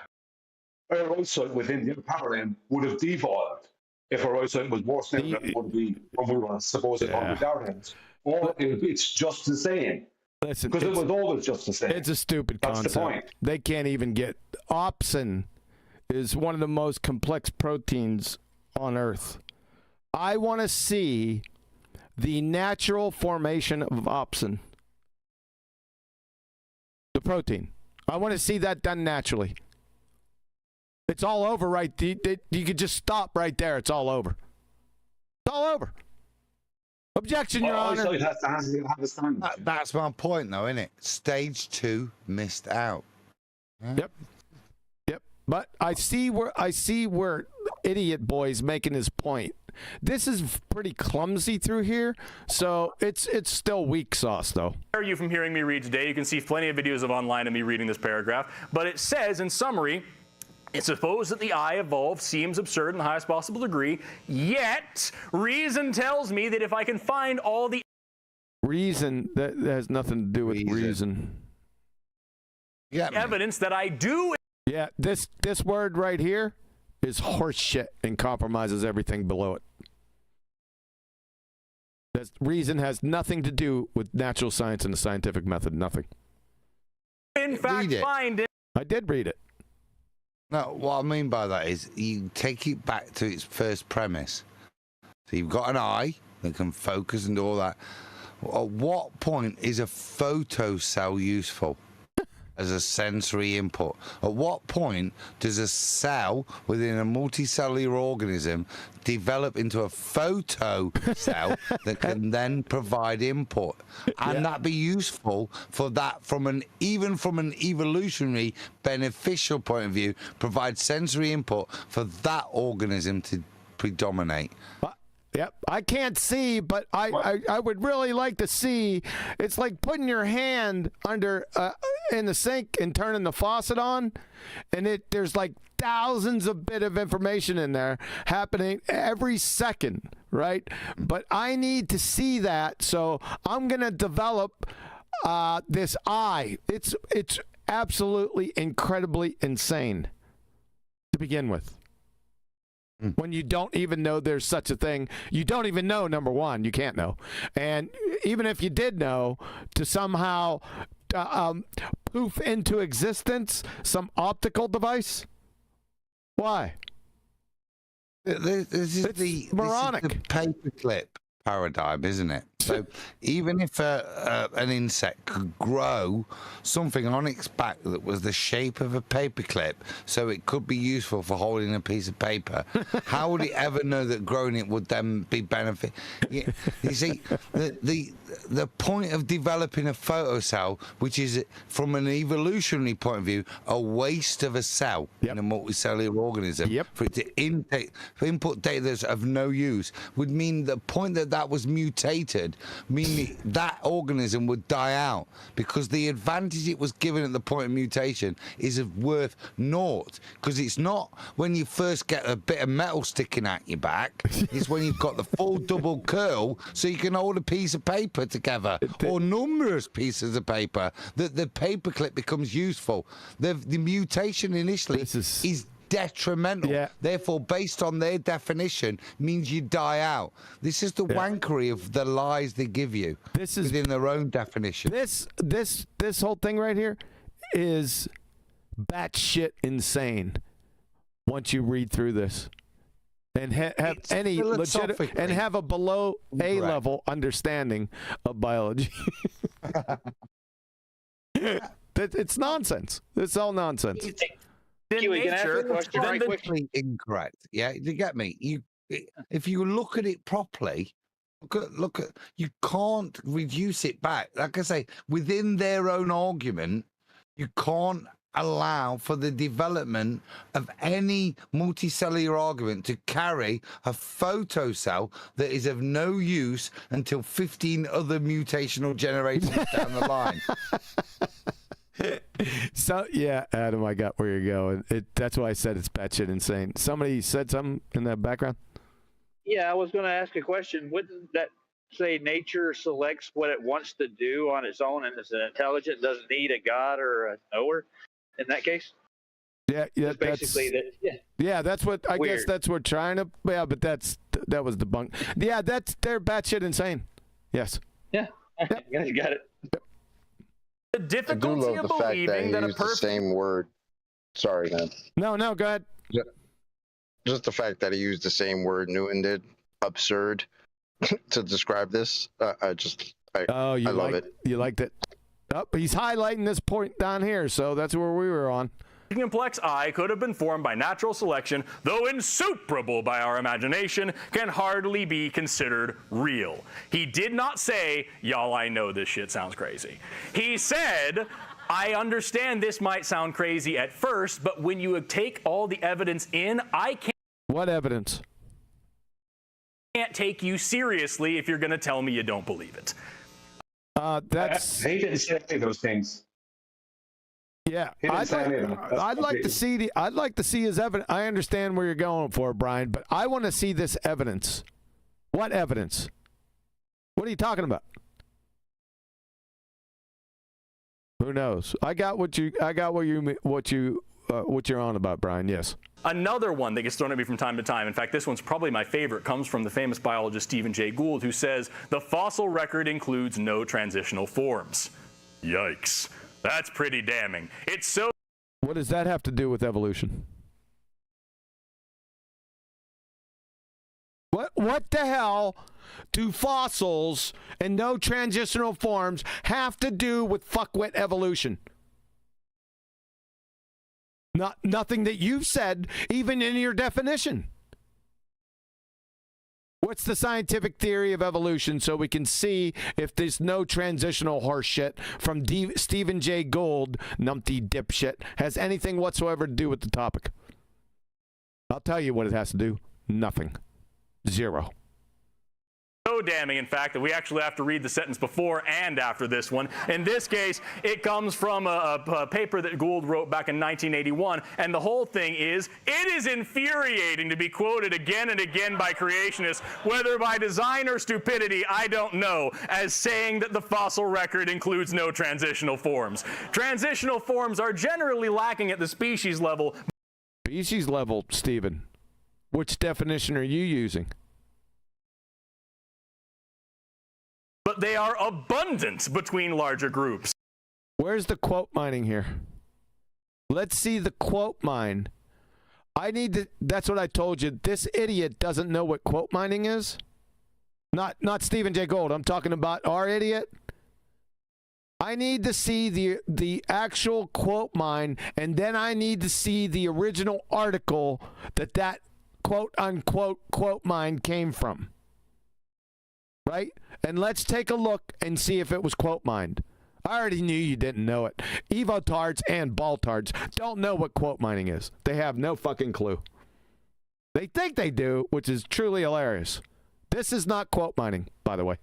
our eyesight within the paradigm would have devolved if our eyesight was worse than it would be when we were supposed to be darkness. Or it's just the same. Listen, because it was always just the same. It's a stupid concept. That's the point. They can't even get... Opsin is one of the most complex proteins on Earth. I want to see the natural formation of opsin. The protein. I want to see that done naturally. It's all over right. You could just stop right there. It's all over. It's all over. Objection, Your Honor. That's my point, though, isn't it? Stage 2 missed out. Yep. But I see where idiot boy's making his point. This is pretty clumsy through here, so it's still weak sauce, though. Are you from hearing me read today? You can see plenty of videos of online of me reading this paragraph, but it says in summary, it's supposed that the eye evolved seems absurd in the highest possible degree, yet reason tells me that if I can find all the reason, that has nothing to do with reason. Evidence that I do. Yeah, this word right here is horse shit and compromises everything below it. This reason has nothing to do with natural science and the scientific method, nothing. in fact find it. I did read it. No, what I mean by that is you take it back to its first premise. So you've got an eye that can focus and do all that. At what point is a photocell useful as a sensory input? At what point does a cell within a multicellular organism develop into a photocell that can then provide input? And that be useful for that even from an evolutionary beneficial point of view, provide sensory input for that organism to predominate? Yep, I can't see, but I would really like to see. It's like putting your hand under in the sink and turning the faucet on, and there's like thousands of bit of information in there happening every second, right? But I need to see that, so I'm gonna develop this eye. It's absolutely incredibly insane to begin with. When you don't even know there's such a thing. You don't even know, number one. You can't know. And even if you did know, to somehow poof into existence some optical device? Why? This is the paperclip paradigm, isn't it? So even if an insect could grow something on its back that was the shape of a paperclip, so it could be useful for holding a piece of paper, how would it ever know that growing it would then be benefit? You see, the point of developing a photocell, which is from an evolutionary point of view a waste of a cell in a multicellular organism, for it to input data that's of no use, would mean the point that was mutated, meaning that organism would die out, because the advantage it was given at the point of mutation is of worth naught, because it's not when you first get a bit of metal sticking at your back, it's when you've got the full double curl so you can hold a piece of paper together, or numerous pieces of paper, that the paperclip becomes useful. The mutation initially is detrimental. Therefore, based on their definition, means you die out. This is the wankery of the lies they give you. This is within their own definition. This whole thing right here is batshit insane. Once you read through this and have any legitimate and have a below A level understanding of biology. It's nonsense. It's all nonsense. Kiwi, can I ask you a question very quickly? Incorrect. Yeah, you get me. If you look at it properly, look at you can't reduce it back. Like I say, within their own argument, you can't allow for the development of any multicellular argument to carry a photocell that is of no use until 15 other mutational generations down the line. So yeah, Adam, I got where you're going. That's why I said it's batshit insane. Somebody said something in that background. Yeah, I was going to ask a question. Wouldn't that say nature selects what it wants to do on its own, and it's intelligent, doesn't need a god or a knower? In that case. Yeah, that's basically that. Yeah, that's what I guess. That's what trying to. Yeah, but that was debunked. Yeah, they're batshit insane. Yes. Yeah, you got it. The difficulty I do love of the fact that believing he that a used the person. same word. Sorry, man. No, go ahead. Yeah. Just the fact that he used the same word Newton did, absurd, to describe this. I love it. You liked it. Oh, he's highlighting this point down here, so that's where we were on. The complex eye could have been formed by natural selection, though insuperable by our imagination, can hardly be considered real. He did not say, y'all, I know this shit sounds crazy. He said, I understand this might sound crazy at first, but when you take all the evidence in, I can't. What evidence? Can't take you seriously if you're going to tell me you don't believe it. He didn't say any of those things. Yeah, I'd like to see his evidence. I understand where you're going for, Brian, but I want to see this evidence. What evidence? What are you talking about? Who knows? I got what you're on about, Brian. Yes. Another one that gets thrown at me from time to time, in fact, this one's probably my favorite, comes from the famous biologist Stephen Jay Gould, who says, the fossil record includes no transitional forms. Yikes. That's pretty damning. It's so... What does that have to do with evolution? What the hell do fossils and no transitional forms have to do with fuckwit evolution? Nothing that you've said, even in your definition. What's the scientific theory of evolution so we can see if there's no transitional horse shit from Stephen Jay Gould, numpty dipshit, has anything whatsoever to do with the topic? I'll tell you what it has to do. Nothing. Zero. So damning, in fact, that we actually have to read the sentence before and after this one. In this case, it comes from a paper that Gould wrote back in 1981, and the whole thing is, it is infuriating to be quoted again and again by creationists, whether by design or stupidity, I don't know, as saying that the fossil record includes no transitional forms. Transitional forms are generally lacking at the species level. Species level, Stephen. Which definition are you using? But they are abundant between larger groups. Where's the quote mining here? Let's see the quote mine. I need to, that's what I told you. This idiot doesn't know what quote mining is. Not Stephen Jay Gould. I'm talking about our idiot. I need to see the actual quote mine, and then I need to see the original article that quote unquote quote mine came from. Right? And let's take a look and see if it was quote mined. I already knew you didn't know it. EvoTARDs and BALLBUSTERs don't know what quote mining is. They have no fucking clue. They think they do, which is truly hilarious. This is not quote mining, by the way.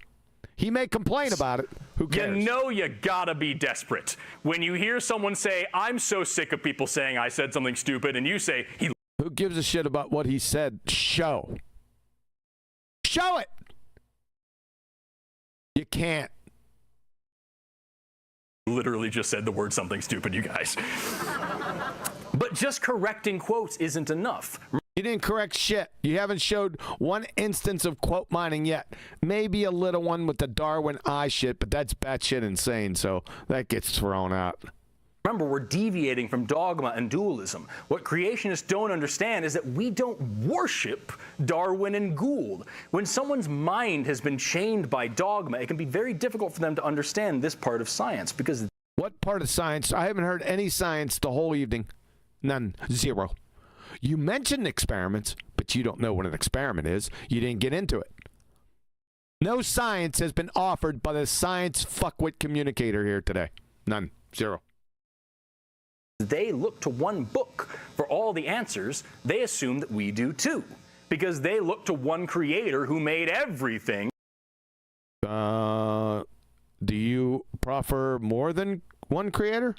He may complain about it. Who cares? You know you gotta be desperate. When you hear someone say, I'm so sick of people saying I said something stupid, and you say, Who gives a shit about what he said? Show it! You can't. Literally just said the word something stupid, you guys. But just correcting quotes isn't enough. You didn't correct shit. You haven't showed one instance of quote mining yet. Maybe a little one with the Darwin eye shit, but that's batshit insane, so that gets thrown out. Remember, we're deviating from dogma and dualism. What creationists don't understand is that we don't worship Darwin and Gould. When someone's mind has been chained by dogma, it can be very difficult for them to understand this part of science, because... What part of science? I haven't heard any science the whole evening. None. Zero. You mentioned experiments, but you don't know what an experiment is. You didn't get into it. No science has been offered by the science fuckwit communicator here today. None. Zero. They look to one book for all the answers. They assume that we do too, because they look to one creator who made everything. Do you proffer more than one creator?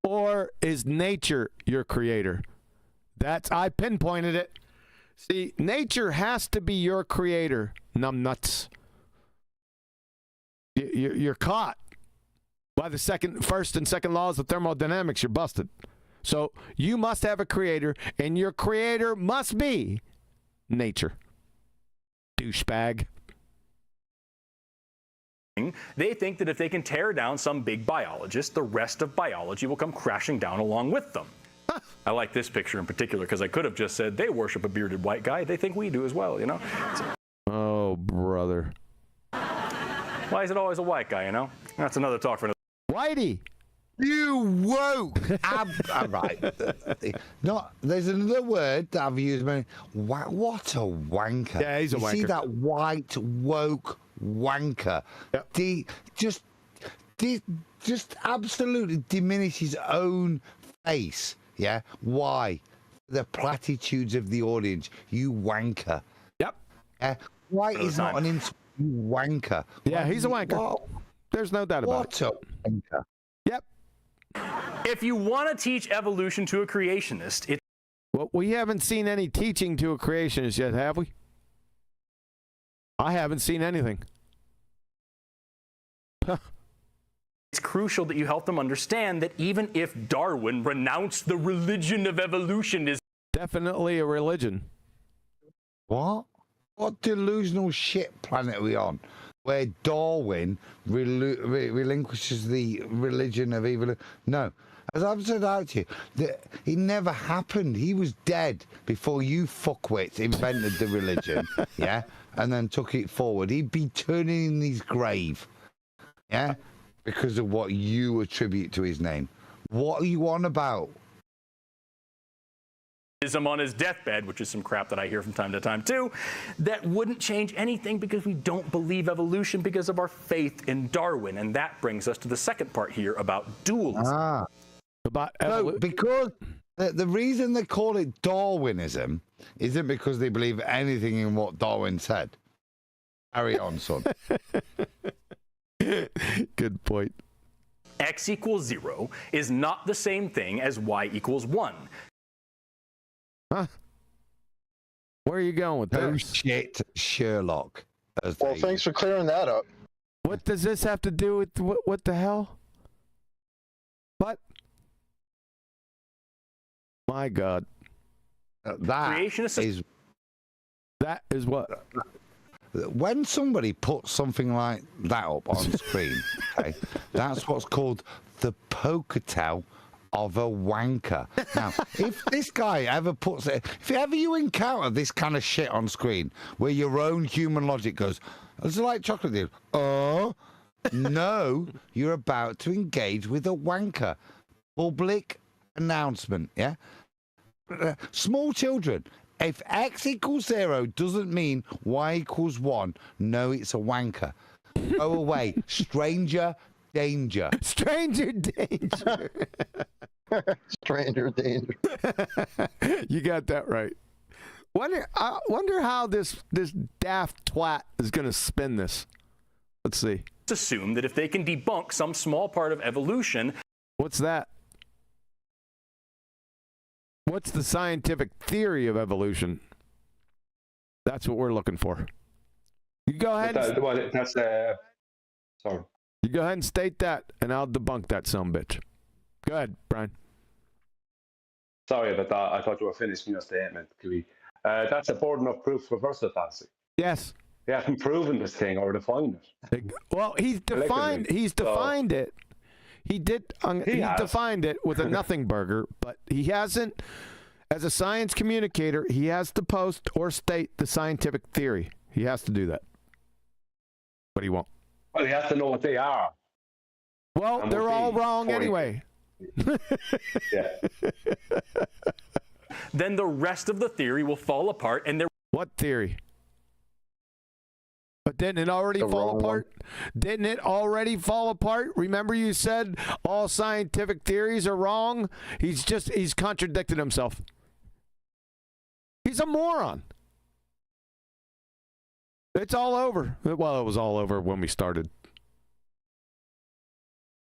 Or is nature your creator? I pinpointed it. See, nature has to be your creator, numbnuts. You're caught. By the first and second laws of thermodynamics, you're busted. So you must have a creator, and your creator must be nature. Douchebag. They think that if they can tear down some big biologist, the rest of biology will come crashing down along with them. I like this picture in particular because I could have just said they worship a bearded white guy. They think we do as well, you know? Oh, brother. Why is it always a white guy, you know? That's another talk for another. Whitey, you woke. Right. There's another word that I've used. What a wanker. Yeah, he's a wanker. See that white woke wanker? Yep. Just absolutely diminish his own face. Yeah. Why? The platitudes of the audience. You wanker. Yep. White is not an insult. You wanker. Yeah, he's a wanker. What? There's no doubt about it. What a wanker. Yep. If you want to teach evolution to a creationist, well, we haven't seen any teaching to a creationist yet, have we? I haven't seen anything. It's crucial that you help them understand that even if Darwin renounced the religion of evolution is definitely a religion. What? What delusional shit planet are we on? where Darwin relinquishes the religion of evolution. No. As I've said out to you, it never happened. He was dead before you fuckwits invented the religion, yeah, and then took it forward. He'd be turning in his grave, yeah, because of what you attribute to his name. What are you on about? On his deathbed, which is some crap that I hear from time to time too, that wouldn't change anything because we don't believe evolution because of our faith in Darwin. And that brings us to the second part here about dualism. No, because the reason they call it Darwinism isn't because they believe anything in what Darwin said. Carry on, son. Good point. X equals 0 is not the same thing as Y equals 1. Huh? Where are you going with Oh, this? shit, Sherlock. Well, thanks for clearing that up. What does this have to do with what the hell? What? My God. That is what. When somebody puts something like that up on screen, okay, that's what's called the poker tell of a wanker. Now, if this guy ever puts it, if ever you encounter this kind of shit on screen where your own human logic goes, it's like chocolate dude. Oh, no, you're about to engage with a wanker. Public announcement, yeah? Small children, if X equals 0 doesn't mean Y equals 1, no, it's a wanker. Go away. Stranger danger. Stranger danger. Stranger danger. You got that right. I wonder how this daft twat is going to spin this. Let's see. Let's assume that if they can debunk some small part of evolution. What's that? What's the scientific theory of evolution? That's what we're looking for. You go ahead. Sorry. You go ahead and state that, and I'll debunk that sumbitch. Go ahead, Brian. Sorry about that. I thought you were finishing your statement, Kiwi. That's a burden of proof for Versatasi. Yes. He hasn't proven this thing or defined it. Well, he's defined it. He did. He defined it with a nothing burger, but he hasn't. As a science communicator, he has to post or state the scientific theory. He has to do that, but he won't. Well, he has to know what they are. Well, they're all wrong anyway. Yeah. Then the rest of the theory will fall apart, and there. What theory? But didn't it already fall apart? Didn't it already fall apart? Remember you said all scientific theories are wrong? He's contradicted himself. He's a moron. It's all over. Well, it was all over when we started.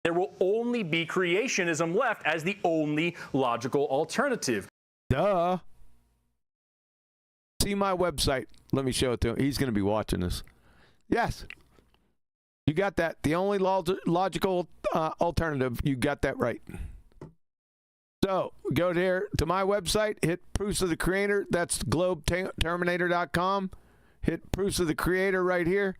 There will only be creationism left as the only logical alternative. Duh. See my website. Let me show it to him. He's going to be watching this. Yes. You got that. The only logical alternative. You got that right. So go there to my website. Hit Proofs of the Creator. That's globeterminator.com. Hit Proofs of the Creator right here.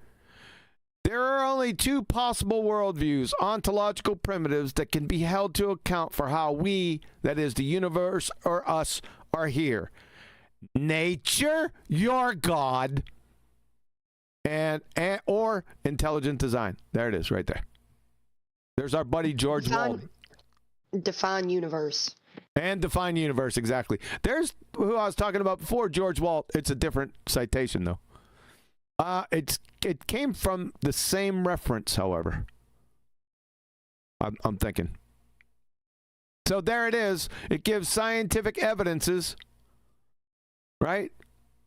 There are only two possible worldviews, ontological primitives, that can be held to account for how we, that is the universe or us, are here. Nature, your God, or intelligent design. There it is, right there. There's our buddy George Wald. Define universe. And define universe, exactly. There's who I was talking about before, George Wald. It's a different citation, though. It came from the same reference, however. I'm thinking. So there it is. It gives scientific evidences, right?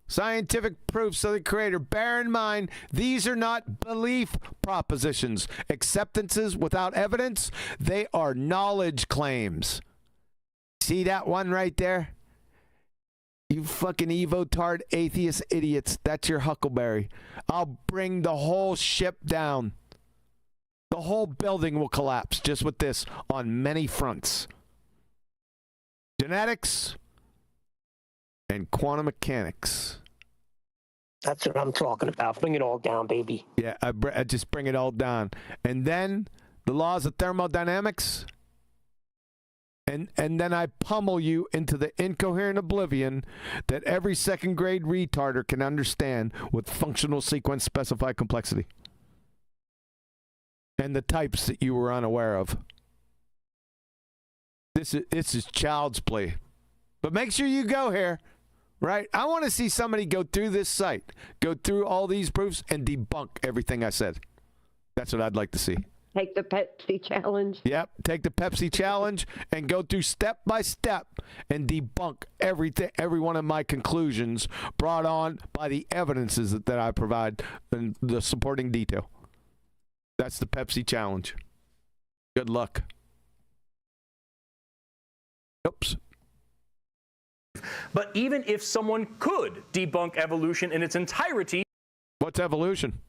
Scientific proofs of the Creator. Bear in mind, these are not belief propositions. Acceptances without evidence, they are knowledge claims. See that one right there? You fucking EvoTARD atheist idiots. That's your huckleberry. I'll bring the whole ship down. The whole building will collapse just with this on many fronts. Genetics and quantum mechanics. That's what I'm talking about. Bring it all down, baby. Yeah, I just bring it all down. And then the laws of thermodynamics, and then I pummel you into the incoherent oblivion that every second grade retarder can understand with functional sequence specified complexity. And the types that you were unaware of. This is child's play. But make sure you go here. Right? I want to see somebody go through this site, go through all these proofs, and debunk everything I said. That's what I'd like to see. Take the Pepsi challenge. Yep, take the Pepsi challenge and go through step by step and debunk everything, every one of my conclusions brought on by the evidences that I provide and the supporting detail. That's the Pepsi challenge. Good luck. Oops. But even if someone could debunk evolution in its entirety, what's evolution?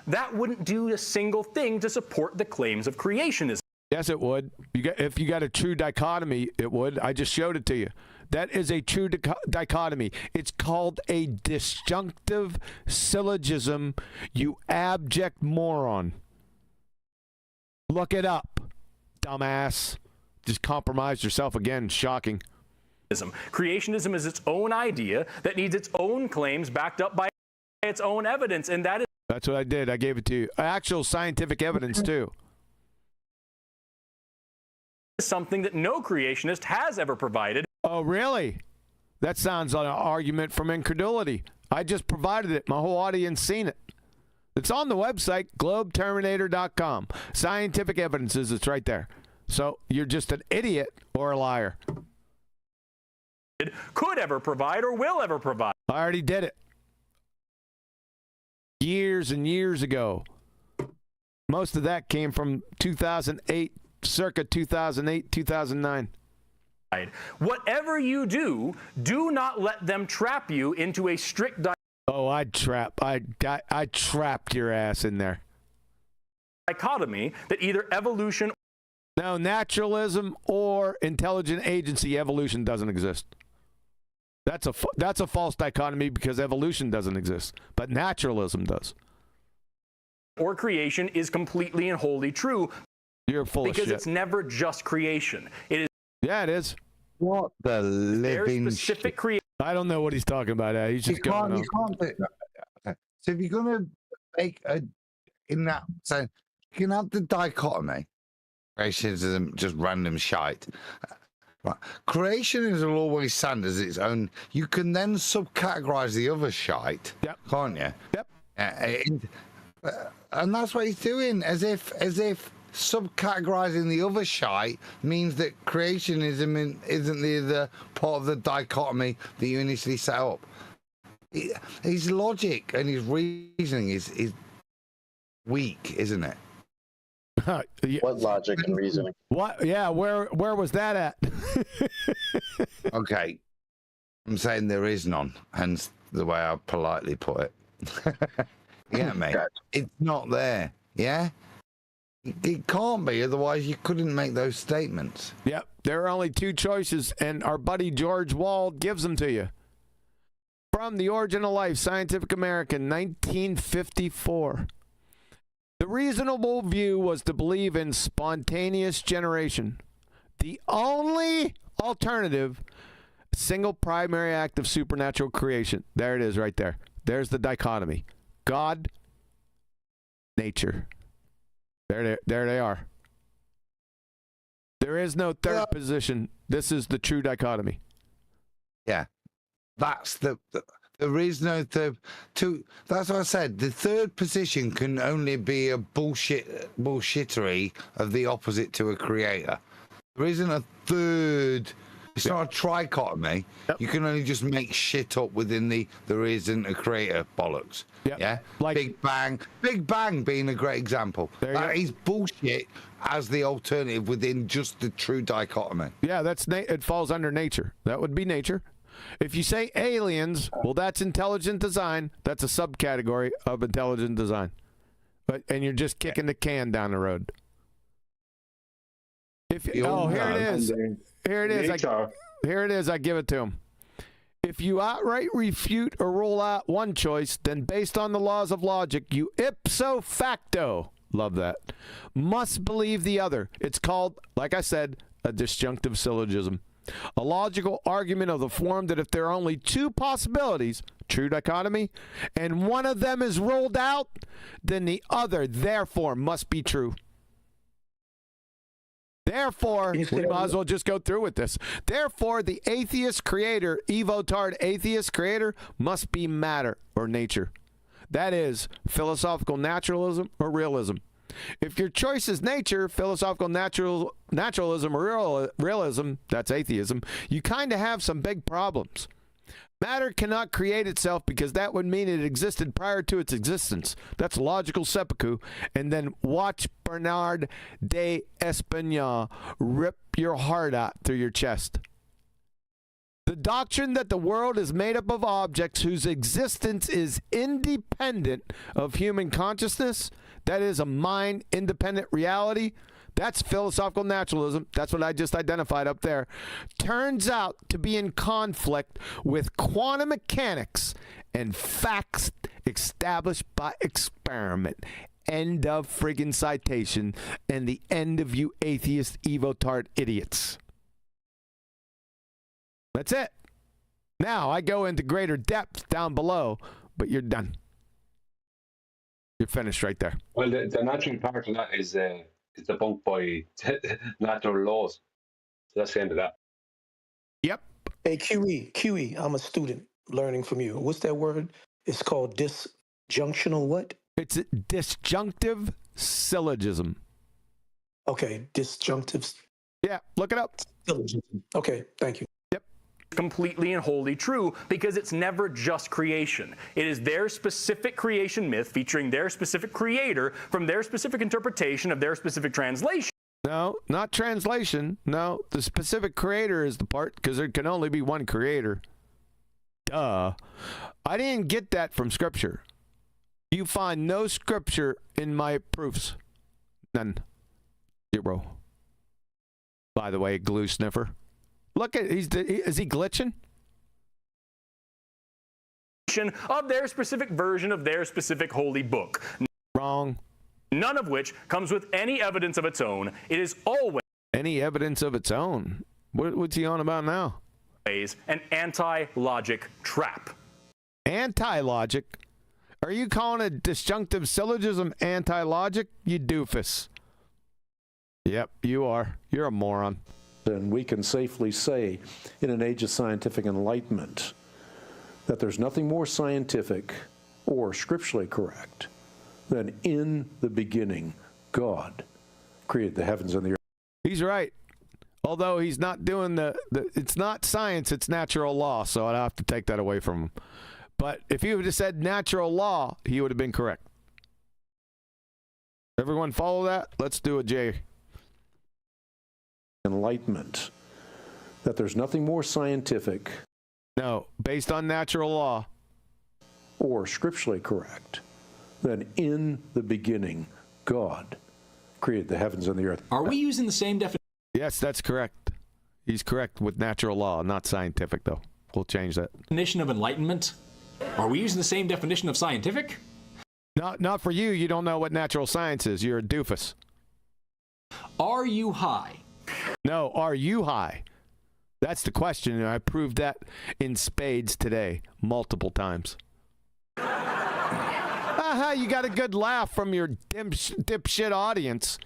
That wouldn't do a single thing to support the claims of creationism. Yes, it would. If you got a true dichotomy, it would. I just showed it to you. That is a true dichotomy. It's called a disjunctive syllogism, you abject moron. Look it up, dumbass. Just compromised yourself again. Shocking. Creationism is its own idea that needs its own claims backed up by its own evidence, and that is... That's what I did. I gave it to you. Actual scientific evidence, too. Something that no creationist has ever provided. Oh, really? That sounds like an argument from incredulity. I just provided it. My whole audience seen it. It's on the website, globeterminator.com. Scientific evidences, it's right there. So you're just an idiot or a liar. Could ever provide or will ever provide. I already did it. Years and years ago. Most of that came from 2008, circa 2008, 2009. Whatever you do, do not let them trap you into a strict Oh, I trapped your ass in there. Dichotomy that either evolution... No, naturalism or intelligent agency evolution doesn't exist. That's a false dichotomy because evolution doesn't exist, but naturalism does. Or creation is completely and wholly true. You're full of shit. Because it's never just creation. It is. Yeah, it is. What the living specific creation. I don't know what he's talking about. He's just going on. You can't do it. So if you're going to make in that sense, you can have the dichotomy. Creationism, just random shite. Right. Creationism will always stand as its own. You can then subcategorize the other shite, can't you? Yep. And that's what he's doing, as if subcategorizing the other shite means that creationism isn't the part of the dichotomy that you initially set up. His logic and his reasoning is weak, isn't it? What logic and reasoning? What? Yeah, where was that at? Okay, I'm saying there is none, hence the way I politely put it. Yeah, mate, it's not there. Yeah, it can't be, otherwise you couldn't make those statements. Yep, there are only two choices, and our buddy George Wald gives them to you. From The Origin of Life, Scientific American, 1954. The reasonable view was to believe in spontaneous generation. The only alternative, single primary act of supernatural creation. There it is right there. There's the dichotomy. God, nature. There they are. There is no third position. This is the true dichotomy. Yeah. That's there is no third. That's what I said. The third position can only be a bullshittery of the opposite to a creator. There isn't a third. It's not a trichotomy. You can only just make shit up within there isn't a creator bollocks. Yeah, like Big Bang being a great example. That is bullshit as the alternative within just the true dichotomy. Yeah, it falls under nature. That would be nature. If you say aliens, well, that's intelligent design. That's a subcategory of intelligent design. And you're just kicking the can down the road. Here it is. Here it is. Here it is. I give it to him. If you outright refute or rule out one choice, then based on the laws of logic, you ipso facto, love that, must believe the other. It's called, like I said, a disjunctive syllogism. A logical argument of the form that if there are only two possibilities, true dichotomy, and one of them is ruled out, then the other, therefore, must be true. Therefore, we might as well just go through with this. Therefore, the atheist creator, EvoTARD atheist creator, must be matter or nature. That is, philosophical naturalism or realism. If your choice is nature, philosophical naturalism or realism, that's atheism, you kind of have some big problems. Matter cannot create itself because that would mean it existed prior to its existence. That's logical seppuku. And then watch Bernard de Espagnan rip your heart out through your chest. The doctrine that the world is made up of objects whose existence is independent of human consciousness, that is a mind-independent reality, that's philosophical naturalism. That's what I just identified up there. Turns out to be in conflict with quantum mechanics and facts established by experiment. End of friggin' citation. And the end of you atheist EvoTARD idiots. That's it. Now I go into greater depth down below, but you're done. You're finished right there. Well, the natural part of that is debunked by natural laws. So that's the end of that. Yep. Hey, QE, I'm a student learning from you. What's that word? It's called disjunctional what? It's a disjunctive syllogism. Okay, disjunctive. Yeah, look it up. Syllogism. Okay, thank you. Completely and wholly true because it's never just creation. It is their specific creation myth featuring their specific creator from their specific interpretation of their specific translation. No, not translation. No, the specific creator is the part because there can only be one creator. Duh. I didn't get that from Scripture. You find no Scripture in my proofs. None. Zero. By the way, glue sniffer. Look at, is he glitching? Of their specific version of their specific holy book. Wrong. None of which comes with any evidence of its own. It is always any evidence of its own. What's he on about now? An anti-logic trap. Anti-logic? Are you calling a disjunctive syllogism anti-logic? You doofus. Yep, you are. You're a moron. And we can safely say, in an age of scientific enlightenment, that there's nothing more scientific or scripturally correct than in the beginning, God created the heavens and the earth. He's right. Although he's not doing it's not science, it's natural law, so I'd have to take that away from him. But if he would have said natural law, he would have been correct. Everyone follow that? Let's do a J. Enlightenment, that there's nothing more scientific. No, based on natural law. Or scripturally correct than in the beginning, God created the heavens and the earth. Are we using the same definition? Yes, that's correct. He's correct with natural law, not scientific, though. We'll change that. Definition of enlightenment? Are we using the same definition of scientific? Not for you. You don't know what natural science is. You're a doofus. Are you high? No, are you high? That's the question, and I proved that in spades today, multiple times. Aha, you got a good laugh from your dipshit audience.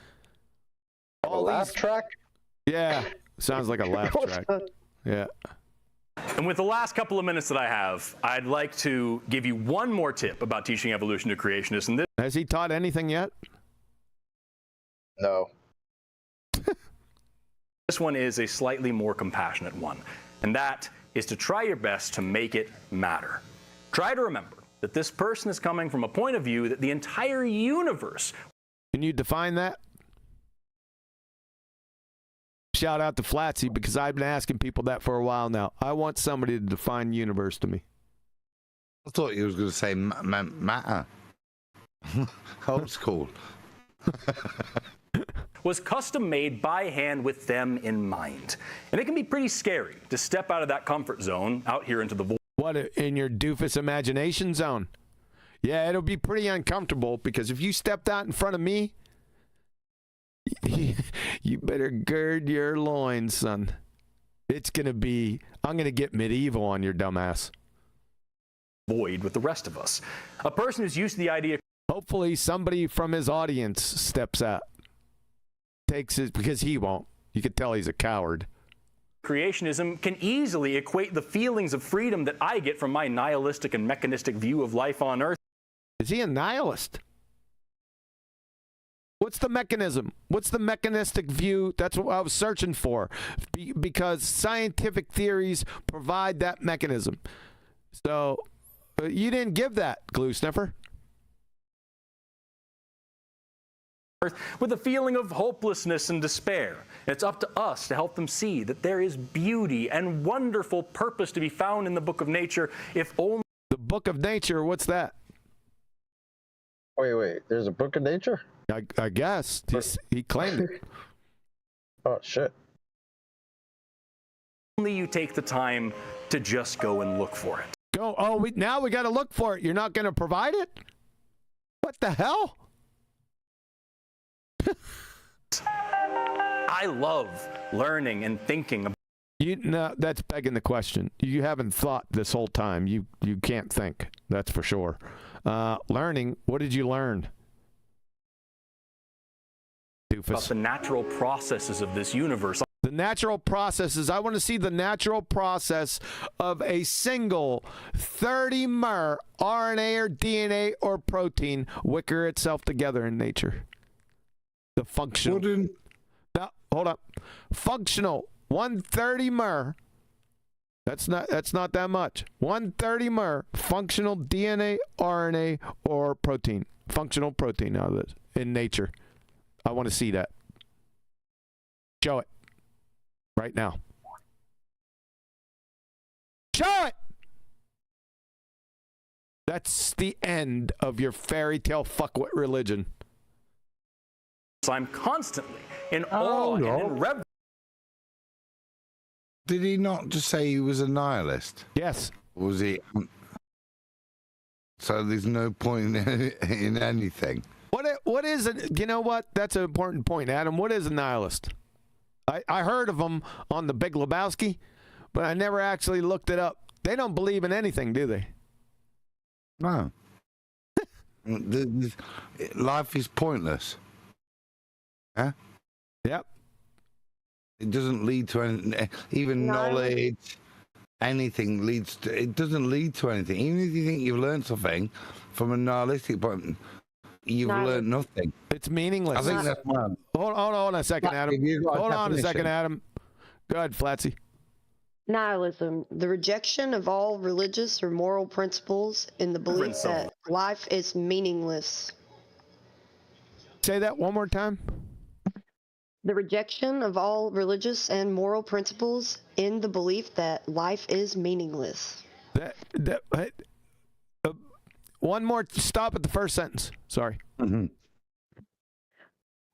A laugh track? Yeah, sounds like a laugh track. Yeah. And with the last couple of minutes that I have, I'd like to give you one more tip about teaching evolution to creationists. And has he taught anything yet? No. This one is a slightly more compassionate one, and that is to try your best to make it matter. Try to remember that this person is coming from a point of view that the entire universe... Can you define that? Shout out to Flatsy, because I've been asking people that for a while now. I want somebody to define universe to me. I thought you was going to say matter. Old school. was custom made by hand with them in mind. And it can be pretty scary to step out of that comfort zone out here into the void. What, in your doofus imagination zone? Yeah, it'll be pretty uncomfortable because if you stepped out in front of me, you better gird your loins, son. It's going to be, I'm going to get medieval on your dumbass. Void with the rest of us. A person who's used to the idea. Hopefully somebody from his audience steps out. Takes it, because he won't. You could tell he's a coward. Creationism can easily equate the feelings of freedom that I get from my nihilistic and mechanistic view of life on Earth. Is he a nihilist? What's the mechanism? What's the mechanistic view? That's what I was searching for. Because scientific theories provide that mechanism. So, you didn't give that, Glue Sniffer. With a feeling of hopelessness and despair. It's up to us to help them see that there is beauty and wonderful purpose to be found in the book of nature, if only... The book of nature, what's that? Wait, there's a book of nature? I guess. He claimed it. Oh, shit. Only you take the time to just go and look for it. Go. Oh, now we got to look for it. You're not going to provide it? What the hell? I love learning and thinking. No, that's begging the question. You haven't thought this whole time. You can't think. That's for sure. Learning. What did you learn? Doofus. About the natural processes of this universe. The natural processes. I want to see the natural process of a single 30-mer RNA or DNA or protein wicker itself together in nature. The functional. No, hold up. Functional 130-mer. That's not that much. 130-mer functional DNA, RNA, or protein. Functional protein out of this in nature. I want to see that. Show it. Right now. Show it! That's the end of your fairy tale fuckwit religion. I'm constantly in awe and in reverence. Did he not just say he was a nihilist? Yes. Or was he? So there's no point in anything. What is it? You know what? That's an important point, Adam. What is a nihilist? I heard of them on the Big Lebowski, but I never actually looked it up. They don't believe in anything, do they? No. Life is pointless. Huh? Yep. It doesn't lead to any, even knowledge, anything leads to, it doesn't lead to anything. Even if you think you've learned something from a nihilistic point, you've learned nothing. It's meaningless. I think that's one. Hold on a second, Adam. Hold on a second, Adam. Go ahead, Flatsy. Nihilism, the rejection of all religious or moral principles in the belief that life is meaningless. Say that one more time. The rejection of all religious and moral principles in the belief that life is meaningless. One more. Stop at the first sentence. Sorry. Mm-hmm.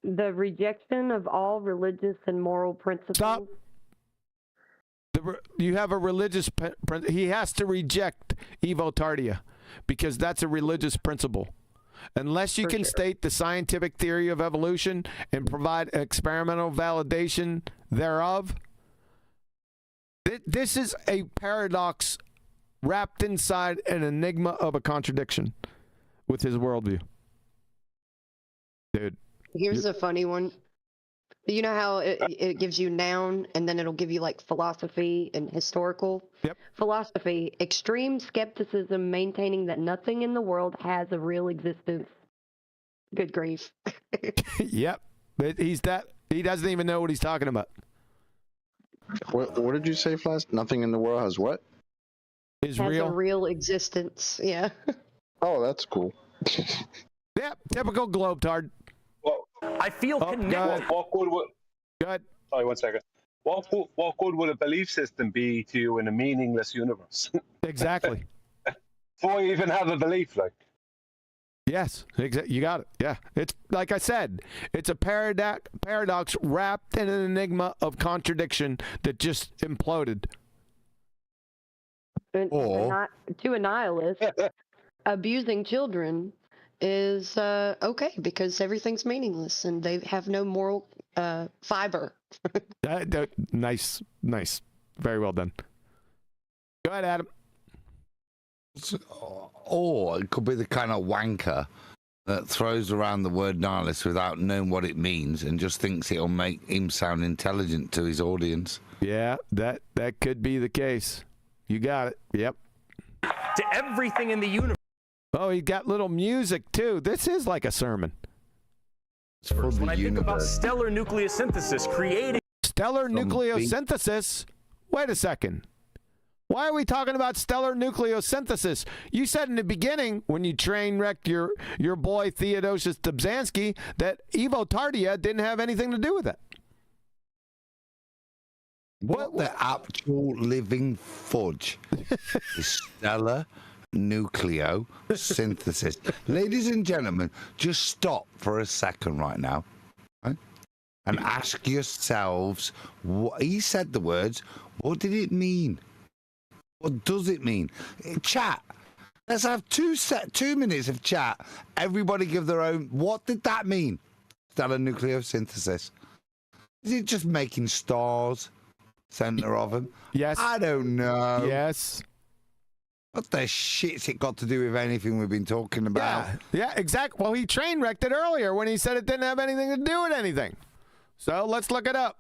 The rejection of all religious and moral principles. Stop. You have a religious. He has to reject EvoTARD because that's a religious principle. Unless you can state the scientific theory of evolution and provide experimental validation thereof, this is a paradox wrapped inside an enigma of a contradiction with his worldview. Dude. Here's a funny one. You know how it gives you noun and then it'll give you like philosophy and historical? Yep. Philosophy, extreme skepticism maintaining that nothing in the world has a real existence. Good grief. Yep. But he doesn't even know what he's talking about. What did you say, Flash? Nothing in the world has what? Has a real existence. Yeah. Oh, that's cool. Yep. Typical globetard. Well, I feel connected. What good would? Go ahead. Sorry, 1 second. What good would a belief system be to you in a meaningless universe? Exactly. Before you even have a belief, like. Yes, you got it. Yeah, it's like I said, it's a paradox wrapped in an enigma of contradiction that just imploded. To a nihilist, abusing children is okay because everything's meaningless and they have no moral fiber. Nice. Very well done. Go ahead, Adam. Or it could be the kind of wanker that throws around the word nihilist without knowing what it means and just thinks it'll make him sound intelligent to his audience. Yeah, that could be the case. You got it. Yep. To everything in the universe. Oh, he got little music too. This is like a sermon. When I think about stellar nucleosynthesis, creating stellar nucleosynthesis. Wait a second. Why are we talking about stellar nucleosynthesis? You said in the beginning, when you train wrecked your boy Theodosius Dobzhansky, that EvoTARD didn't have anything to do with it. What the actual living fudge is stellar nucleosynthesis? Ladies and gentlemen, just stop for a second right now, right? And ask yourselves, he said the words, what did it mean? What does it mean? Chat. Let's have 2 minutes of chat. Everybody give their own. What did that mean? Stellar nucleosynthesis. Is it just making stars? Center of them? Yes. I don't know. Yes. What the shit's it got to do with anything we've been talking about? Yeah, exactly. Well, he train wrecked it earlier when he said it didn't have anything to do with anything. So let's look it up.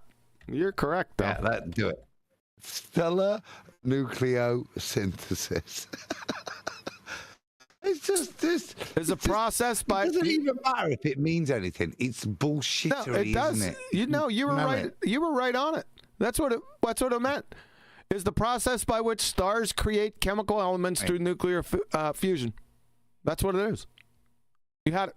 You're correct, though. Yeah, let's do it. Stellar nucleosynthesis. It's just this. There's a process by. It doesn't even matter if it means anything. It's bullshittery, No, it does. isn't it? You were right. You were right on it. That's what it meant. Is the process by which stars create chemical elements through nuclear fusion. That's what it is. You had it.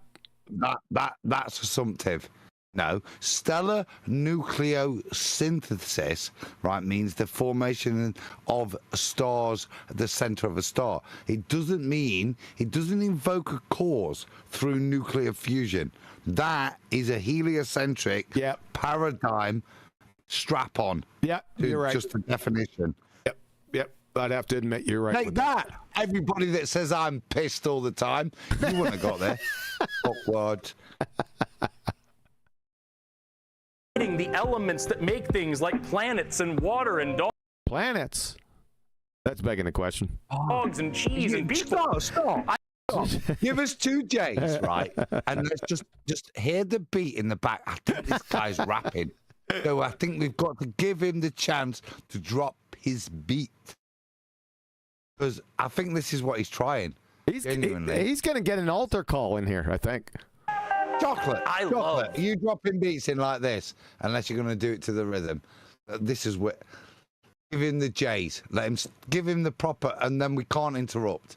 That's assumptive. No, stellar nucleosynthesis, right, means the formation of stars at the center of a star. It doesn't invoke a cause through nuclear fusion. That is a heliocentric paradigm strap-on. Yeah, you're right. Just a definition. Yep. I'd have to admit you're right. Take that. Everybody that says I'm pissed all the time, you wouldn't have got there. Fuckwad. The elements that make things like planets and water and dogs. Planets? That's begging the question. Dogs and cheese and people. Stop. Give us 2 J's, right? And let's just hear the beat in the back. I think this guy's rapping. So I think we've got to give him the chance to drop his beat. Because I think this is what he's trying. He's going to get an altar call in here, I think. Chocolate. You dropping beats in like this, unless you're going to do it to the rhythm. This is what. Give him the J's. Let him give him the proper, and then we can't interrupt.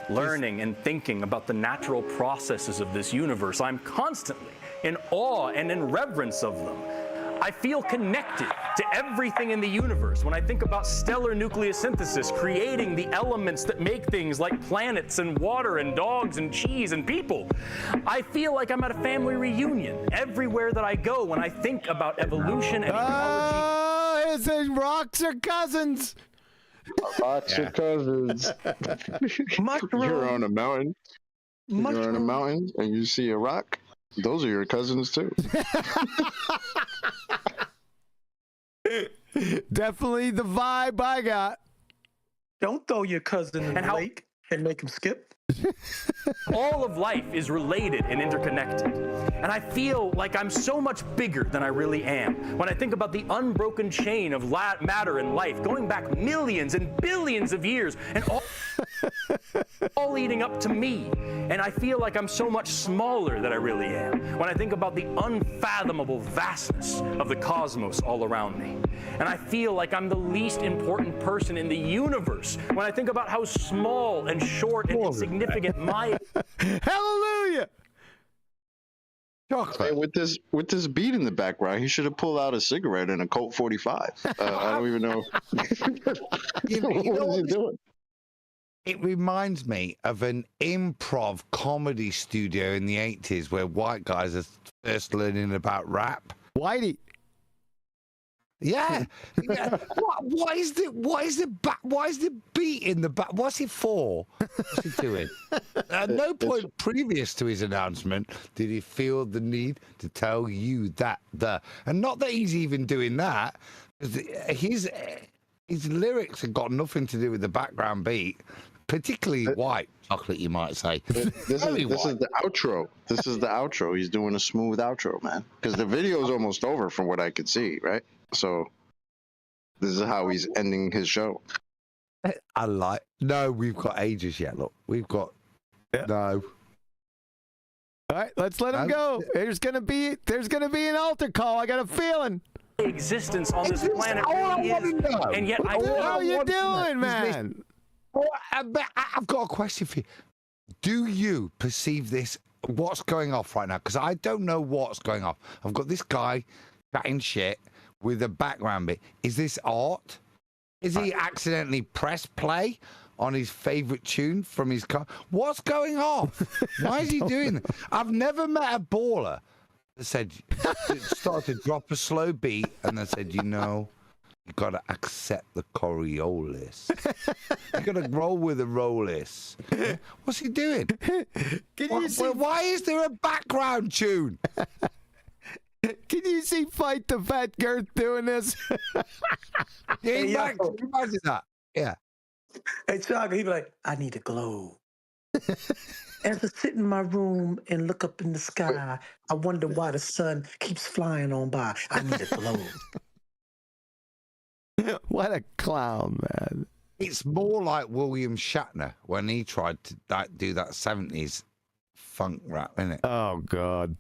Learning and thinking about the natural processes of this universe, I'm constantly in awe and in reverence of them. I feel connected to everything in the universe when I think about stellar nucleosynthesis, creating the elements that make things like planets and water and dogs and cheese and people. I feel like I'm at a family reunion everywhere that I go when I think about evolution and ecology. It's rocks are cousins. Rocks are cousins. You're on a mountain. You're on a mountain and you see a rock. Those are your cousins too. Definitely the vibe I got. Don't throw your cousin in the lake and make him skip. All of life is related and interconnected. And I feel like I'm so much bigger than I really am when I think about the unbroken chain of matter and life going back millions and billions of years and all leading up to me. And I feel like I'm so much smaller than I really am when I think about the unfathomable vastness of the cosmos all around me. And I feel like I'm the least important person in the universe when I think about how small and short and insignificant my... Hallelujah! Chocolate. With this beat in the background, he should have pulled out a cigarette and a Colt 45. I don't even know. You know what is he doing? It reminds me of an improv comedy studio in the 80s where white guys are first learning about rap. Whitey. Yeah. Yeah. What is the beat in the back? What's it for? What's he doing? At no point previous to his announcement did he feel the need to tell you that and not that he's even doing that. His lyrics have got nothing to do with the background beat, particularly white chocolate, you might say. This is the outro. This is the outro. He's doing a smooth outro, man. Because the video is almost over from what I could see, right? So this is how he's ending his show. No, we've got ages yet. Look, we've got no. All right, let's let him go. There's gonna be an altar call. I got a feeling. Existence on this planet really is, and yet I. How you doing, man? I've got a question for you. Do you perceive this? What's going off right now? Because I don't know what's going off. I've got this guy chatting shit with a background bit. Is this art? Is he accidentally pressed play on his favorite tune from his car? What's going on? Why is he doing that? I've never met a baller that said, started to drop a slow beat and then said, you got to accept the Coriolis. You got to roll with the rollis. What's he doing? Why is there a background tune? Can you see Fight the Fat Girth doing this? Yeah, imagine that. Yeah. Hey, Chuck, he'd be like, I need a glow. As I sit in my room and look up in the sky, I wonder why the sun keeps flying on by. I need a glow. What a clown, man. It's more like William Shatner when he tried to do that 70s funk rap, isn't it? Oh, God.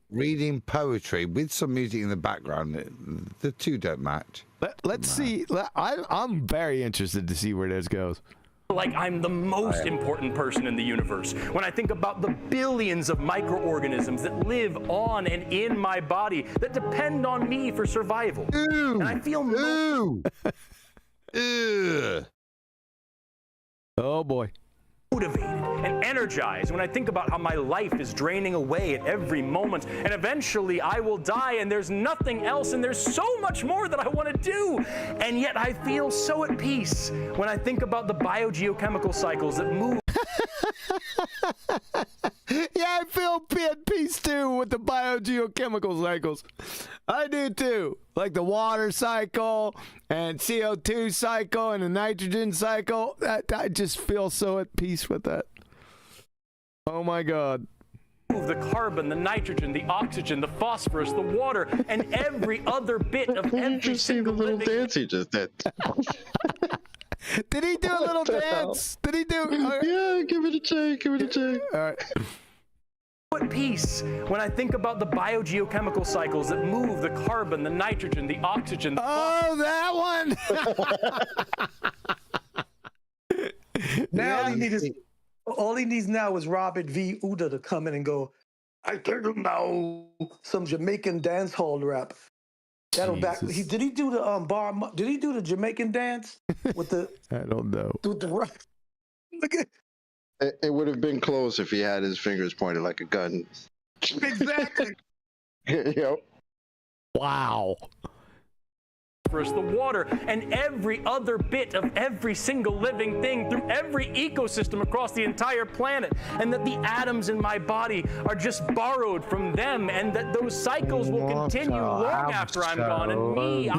Reading poetry with some music in the background, the two don't match. Let's see. I'm very interested to see where this goes. Like I'm the most important person in the universe. When I think about the billions of microorganisms that live on and in my body that depend on me for survival. And I feel Oh boy. Motivated and energized when I think about how my life is draining away at every moment, and eventually I will die and there's nothing else and there's so much more that I want to do, and yet I feel so at peace when I think about the biogeochemical cycles that move. Yeah, I feel at peace too with the biogeochemical cycles. I do too. Like the water cycle and CO2 cycle and the nitrogen cycle. I just feel so at peace with that. Oh my God. The carbon, the nitrogen, the oxygen, the phosphorus, the water, and every other bit of every single little dance he just did. Did he do a little dance? Did he do? Yeah, give it a check. Give it a check. All right. At peace when I think about the biogeochemical cycles that move the carbon, the nitrogen, the oxygen. Oh, that one. Now all he needs now is Robert V. Uda to come in and go, I don't know, some Jamaican dance hall rap. That'll back. Did he do the Did he do the Jamaican dance with the? I don't know. With the rock. Look at. It would have been close if he had his fingers pointed like a gun. Exactly. Yep. Wow. The water and every other bit of every single living thing through every ecosystem across the entire planet, and that the atoms in my body are just borrowed from them, and that those cycles will continue long after I'm gone, and me,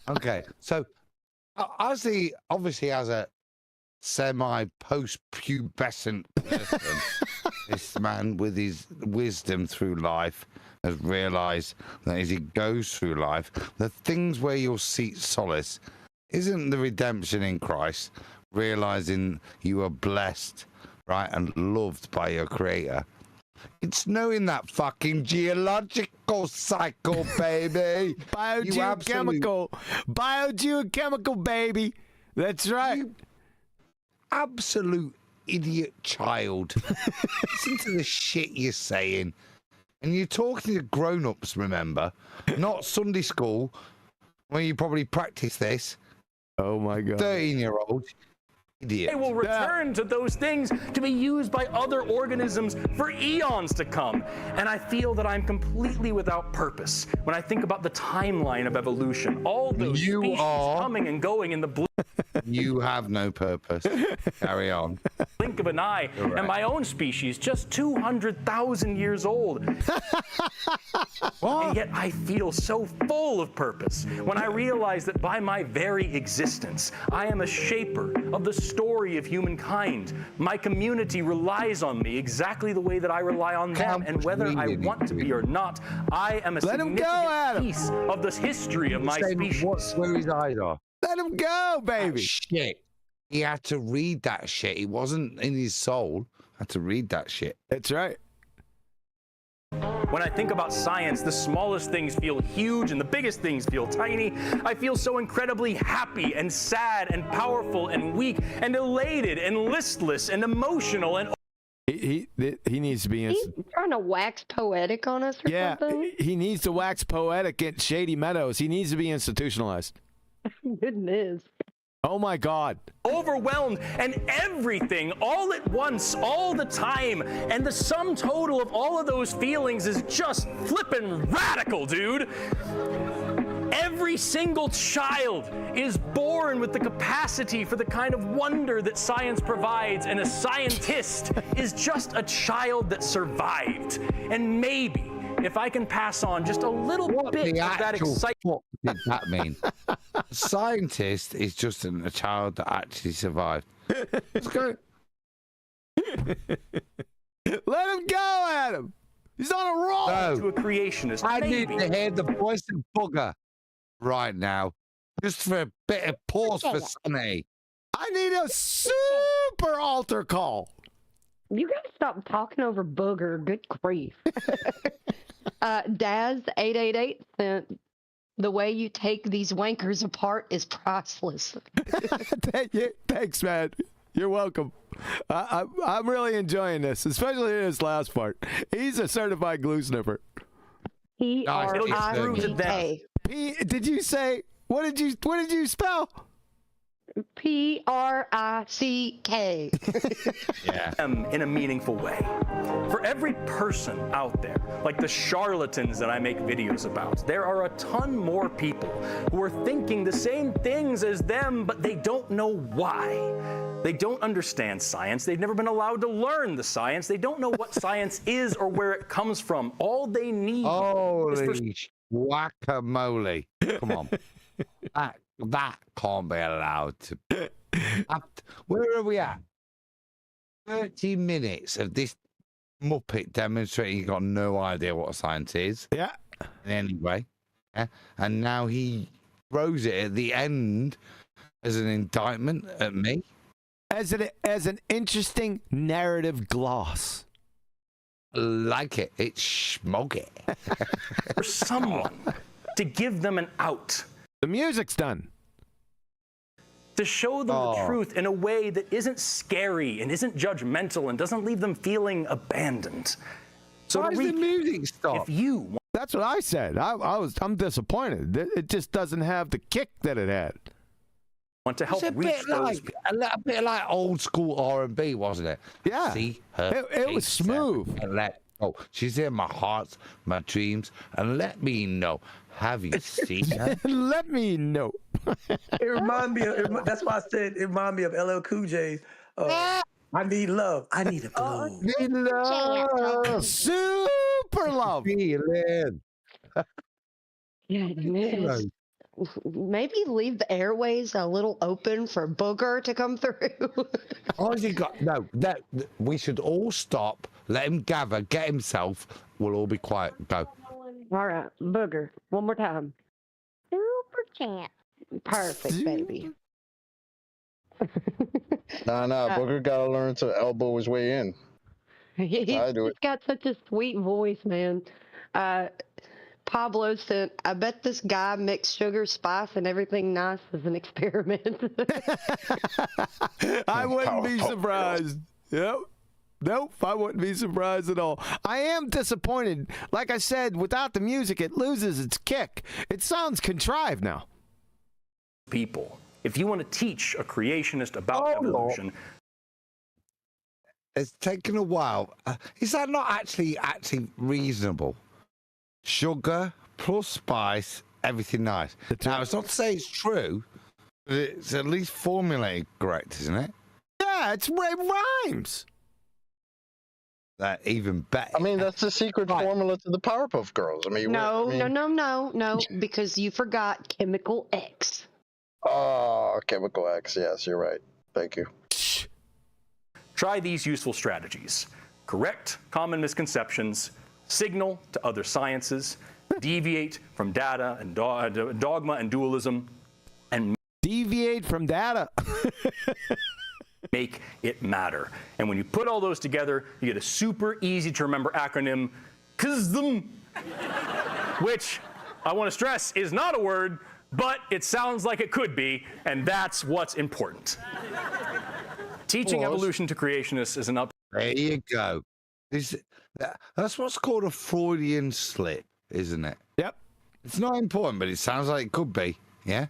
Okay, so obviously as a semi-post-pubescent person, this man with his wisdom through life has realized that as he goes through life, the things where you'll seek solace isn't the redemption in Christ, realizing you are blessed, right, and loved by your creator. It's knowing that fucking geological cycle, baby. Biogeochemical, baby. That's right. You absolute idiot child. Listen to the shit you're saying. And you're talking to grown-ups, remember? Not Sunday school, where you probably practice this. Oh my God. 13-year-old idiot. They will return to those things to be used by other organisms for eons to come. And I feel that I'm completely without purpose when I think about the timeline of evolution. All those species coming and going in the blink. You have no purpose. Carry on. Blink of an eye, and my own species just 200,000 years old. And yet I feel so full of purpose when I realize that by my very existence, I am a shaper of the story of humankind. My community relies on me exactly the way that I rely on them, and whether I want to be or not, I am a significant piece of the history of my species. Where his eyes are. Let him go, baby. Shit. He had to read that shit. It wasn't in his soul. Had to read that shit. That's right. When I think about science, the smallest things feel huge and the biggest things feel tiny. I feel so incredibly happy and sad and powerful and weak and elated and listless and emotional and... He needs to be... He's trying to wax poetic on us or something? He needs to wax poetic at Shady Meadows. He needs to be institutionalized. Goodness. Oh my God. Overwhelmed and everything all at once, all the time. And the sum total of all of those feelings is just flippin' radical, dude. Every single child is born with the capacity for the kind of wonder that science provides, and a scientist is just a child that survived. And maybe if I can pass on just a little bit of that excitement. What did that mean? A scientist is just a child that actually survived. Let's go. Let him go, Adam. He's on a roll. No. To a creationist. I maybe. need to hear the voice of Booger right now. Just for a bit of pause for Sunny. I need a super altar call. You gotta stop talking over Booger. Good grief. Daz888 sent, the way you take these wankers apart is priceless. Thanks, man. You're welcome. I'm really enjoying this, especially this last part. He's a certified glue sniffer. P-R-I-C-K. Did you say, what did you spell? P-R-I-C-K. Yeah. In a meaningful way. For every person out there, like the charlatans that I make videos about, there are a ton more people who are thinking the same things as them, but they don't know why. They don't understand science. They've never been allowed to learn the science. They don't know what science is or where it comes from. All they need is for... Guacamole. Come on. That can't be allowed to. Where are we at? 30 minutes of this Muppet demonstrating you got no idea what science is. Yeah. Anyway. Yeah. And now he throws it at the end as an indictment at me. As an interesting narrative gloss. Like it. It's smoggy. For someone to give them an out. The music's done. To show them the truth in a way that isn't scary and isn't judgmental and doesn't leave them feeling abandoned. So why does the music stop? That's what I said. I'm disappointed. It just doesn't have the kick that it had. Want to help it's a bit like old school R&B, wasn't it? Yeah. See her. It was smooth. And she's in my heart, my dreams, and let me know. Have you seen her? Let me know. It remind me of, that's why I said it remind me of LL Cool J's. I need love. I need a blow. Need love. Super love. Feeling. Yeah, man. Maybe leave the airways a little open for Booger to come through. We should all stop, let him gather, get himself. We'll all be quiet. Go. All right, Booger. One more time. Super chat. Perfect, baby. Nah, Booger gotta learn to elbow his way in. He's got such a sweet voice, man. Pablo sent, I bet this guy mixed sugar, spice, and everything nice as an experiment. I wouldn't be surprised. Yep. Nope, I wouldn't be surprised at all. I am disappointed. Like I said, without the music, it loses its kick. It sounds contrived now. People if you want to teach a creationist about evolution, it's taken a while. Is that not actually reasonable? Sugar plus spice, everything nice. Now, it's not to say it's true, but it's at least formulated correct, isn't it? Yeah, it rhymes. That even better. I mean, that's the secret formula to the Powerpuff Girls. I mean, No, because you forgot chemical X. Oh, chemical X. Yes, you're right. Thank you. try these useful strategies. Correct common misconceptions, signal to other sciences, deviate from data and dogma and dualism, and deviate from data. Make it matter. And when you put all those together, you get a super easy to remember acronym, CSM, which I want to stress is not a word, but it sounds like it could be, and that's what's important. Teaching evolution to creationists is an up. There you go. That's what's called a Freudian slip, isn't it? Yep. It's not important, but it sounds like it could be. Yeah.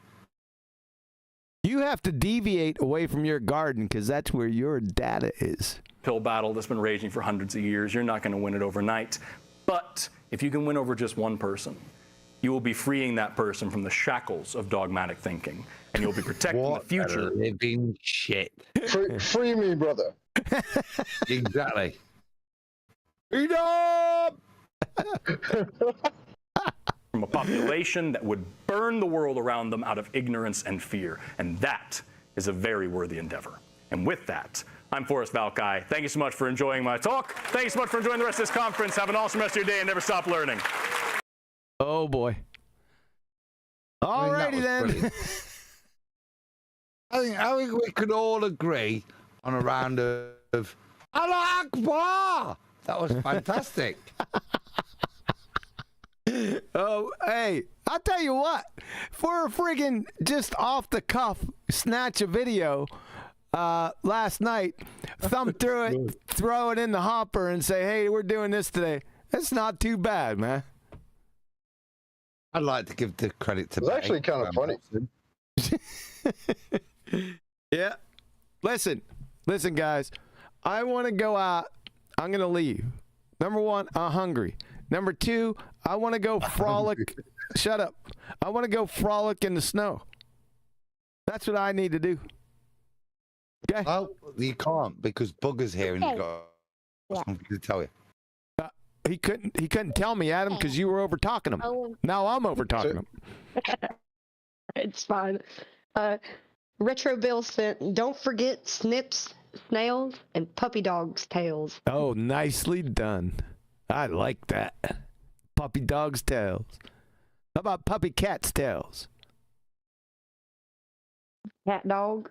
You have to deviate away from your garden because that's where your data is. Pill battle that's been raging for hundreds of years. You're not going to win it overnight. But if you can win over just one person, you will be freeing that person from the shackles of dogmatic thinking, and you'll be protecting the future. Living shit. Free me, brother. Exactly. Freedom! From a population that would burn the world around them out of ignorance and fear. And that is a very worthy endeavor. And with that, I'm Forrest Valkai. Thank you so much for enjoying my talk. Thank you so much for enjoying the rest of this conference. Have an awesome rest of your day and never stop learning. Oh, boy. All righty then. I think we could all agree on a round of Allah Akbar. That was fantastic. Oh, hey, I'll tell you what. For a friggin' just off the cuff snatch a video last night, thumb through it, throw it in the hopper, and say, hey, we're doing this today. That's not too bad, man. I'd like to give the credit to. It's actually kind of funny. Yeah. Listen, guys. I want to go out. I'm going to leave. Number one, I'm hungry. Number two, I want to go frolic. Shut up. I want to go frolic in the snow. That's what I need to do. Okay. Oh, you can't because Bugger's here and he's got something to tell you. He couldn't tell me, Adam, because you were over talking him. Oh. Now I'm over talking him. It's fine. Retro Bill sent, don't forget snips, snails, and puppy dogs' tails. Oh, nicely done. I like that. Puppy dog's tails. How about puppy cat's tails? Cat dog.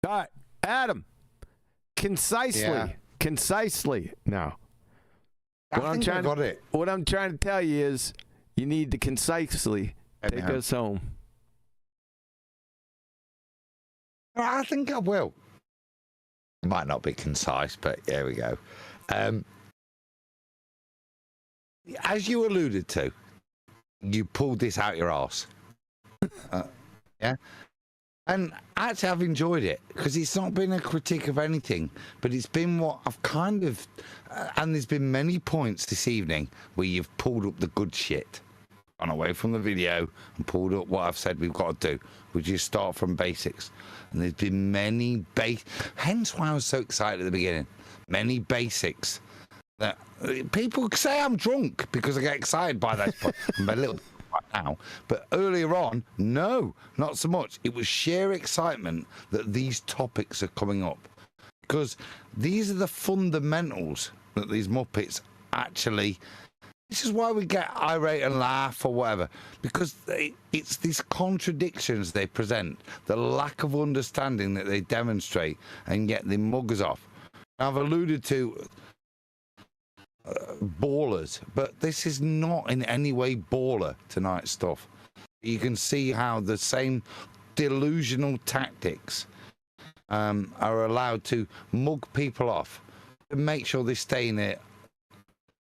All right, Adam. Concisely now. What I'm trying to tell you is you need to concisely take us home. I think I will. It might not be concise, but there we go. As you alluded to, you pulled this out your arse. Yeah. And actually, I've enjoyed it because it's not been a critique of anything, but it's been what I've kind of, and there's been many points this evening where you've pulled up the good shit, gone away from the video and pulled up what I've said we've got to do, which is start from basics. And there's been many hence why I was so excited at the beginning. Many basics that people say I'm drunk because I get excited by that. I'm a little right now, but earlier on, no, not so much. It was sheer excitement that these topics are coming up because these are the fundamentals that these Muppets actually. This is why we get irate and laugh or whatever, because it's these contradictions they present, the lack of understanding that they demonstrate, and yet they mug us off. I've alluded to ballers, but this is not in any way baller tonight's stuff. You can see how the same delusional tactics are allowed to mug people off and make sure they stay in it.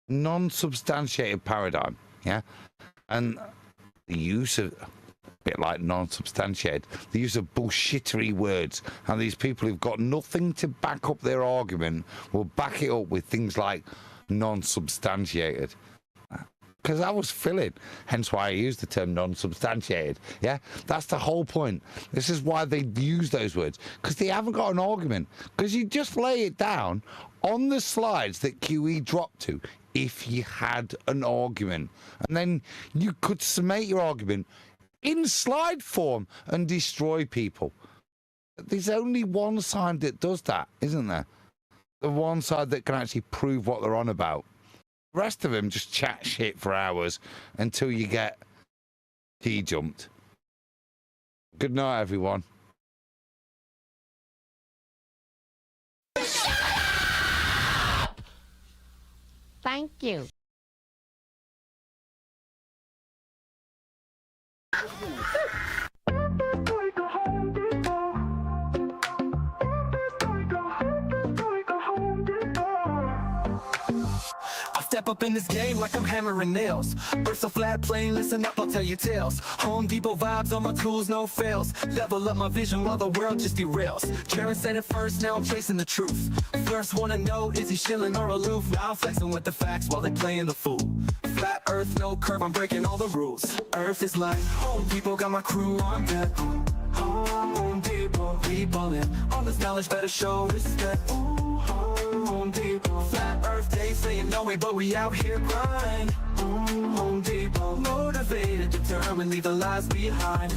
Non-substantiated paradigm, yeah, and the use of bit like non-substantiated. The use of bullshittery words, and these people who've got nothing to back up their argument will back it up with things like non-substantiated. Because I was filling, hence why I used the term non-substantiated. Yeah, that's the whole point. This is why they use those words, because they haven't got an argument. Because you just lay it down on the slides that QE dropped to, if you had an argument, and then you could summate your argument in slide form and destroy people. There's only one side that does that, isn't there? The one side that can actually prove what they're on about. The rest of them just chat shit for hours until you get key jumped. Good night, everyone. Thank you. Step up in this game like I'm hammering nails. Burst a flat plane, listen up, I'll tell you tales. Home Depot vibes on my tools, no fails. Level up my vision while the world just derails. Jaron said it first, now I'm chasing the truth. First wanna know, is he shilling or aloof? Now I'm flexing with the facts while they playing the fool. Flat earth, no curve, I'm breaking all the rules. Earth is like Home Depot, got my crew on deck. Home Depot, we ballin'. All this knowledge better show respect. Home Depot, flat earth, they saying no way, but we out here grind. Home Depot, motivated, determined, leave the lies behind.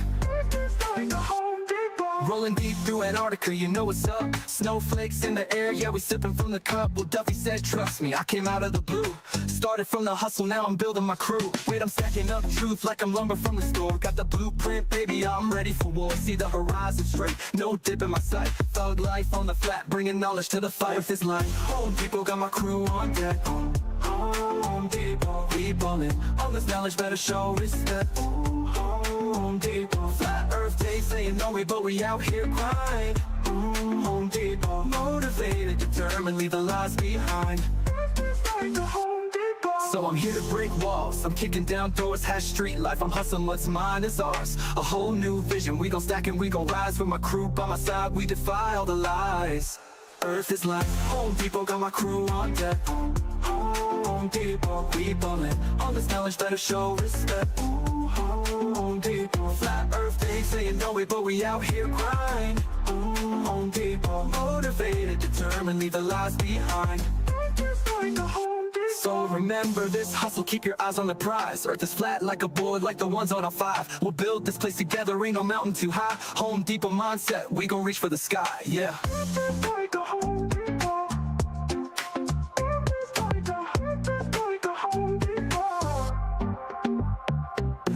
Rolling deep through Antarctica, you know what's up. Snowflakes in the air, yeah, we sipping from the cup. Well, Duffy said, trust me, I came out of the blue. Started from the hustle, now I'm building my crew. Wait, I'm stacking up truth like I'm lumber from the store. Got the blueprint, baby, I'm ready for war. See the horizon straight, no dip in my sight. Thug life on the flat, bringing knowledge to the fight. With this line, Home Depot, got my crew on deck. Home Depot, we ballin'. All this knowledge better show respect. Home Depot, flat earth, they saying no way, but we out here grind. Home Depot, motivated, determined, leave the lies behind. So I'm here to break walls, I'm kicking down doors, hash street life, I'm hustling, what's mine is ours. A whole new vision, we gon' stack and we gon' rise. With my crew by my side, we defy all the lies. Earth is like Home Depot, got my crew on deck. Home Depot, we ballin'. All this knowledge better show respect. Home Depot, flat earth, they saying no way, but we out here grind. Home Depot, motivated, determined, leave the lies behind. So remember this hustle, keep your eyes on the prize. Earth is flat like a board, like the ones on a 5. We'll build this place together, ain't no mountain too high. Home Depot mindset, we gon' reach for the sky, yeah.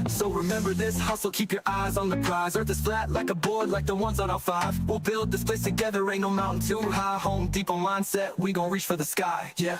So remember this hustle, keep your eyes on the prize. Earth is flat like a board, like the ones on our 5. We'll build this place together, ain't no mountain too high. Home Depot mindset, we gon' reach for the sky, yeah.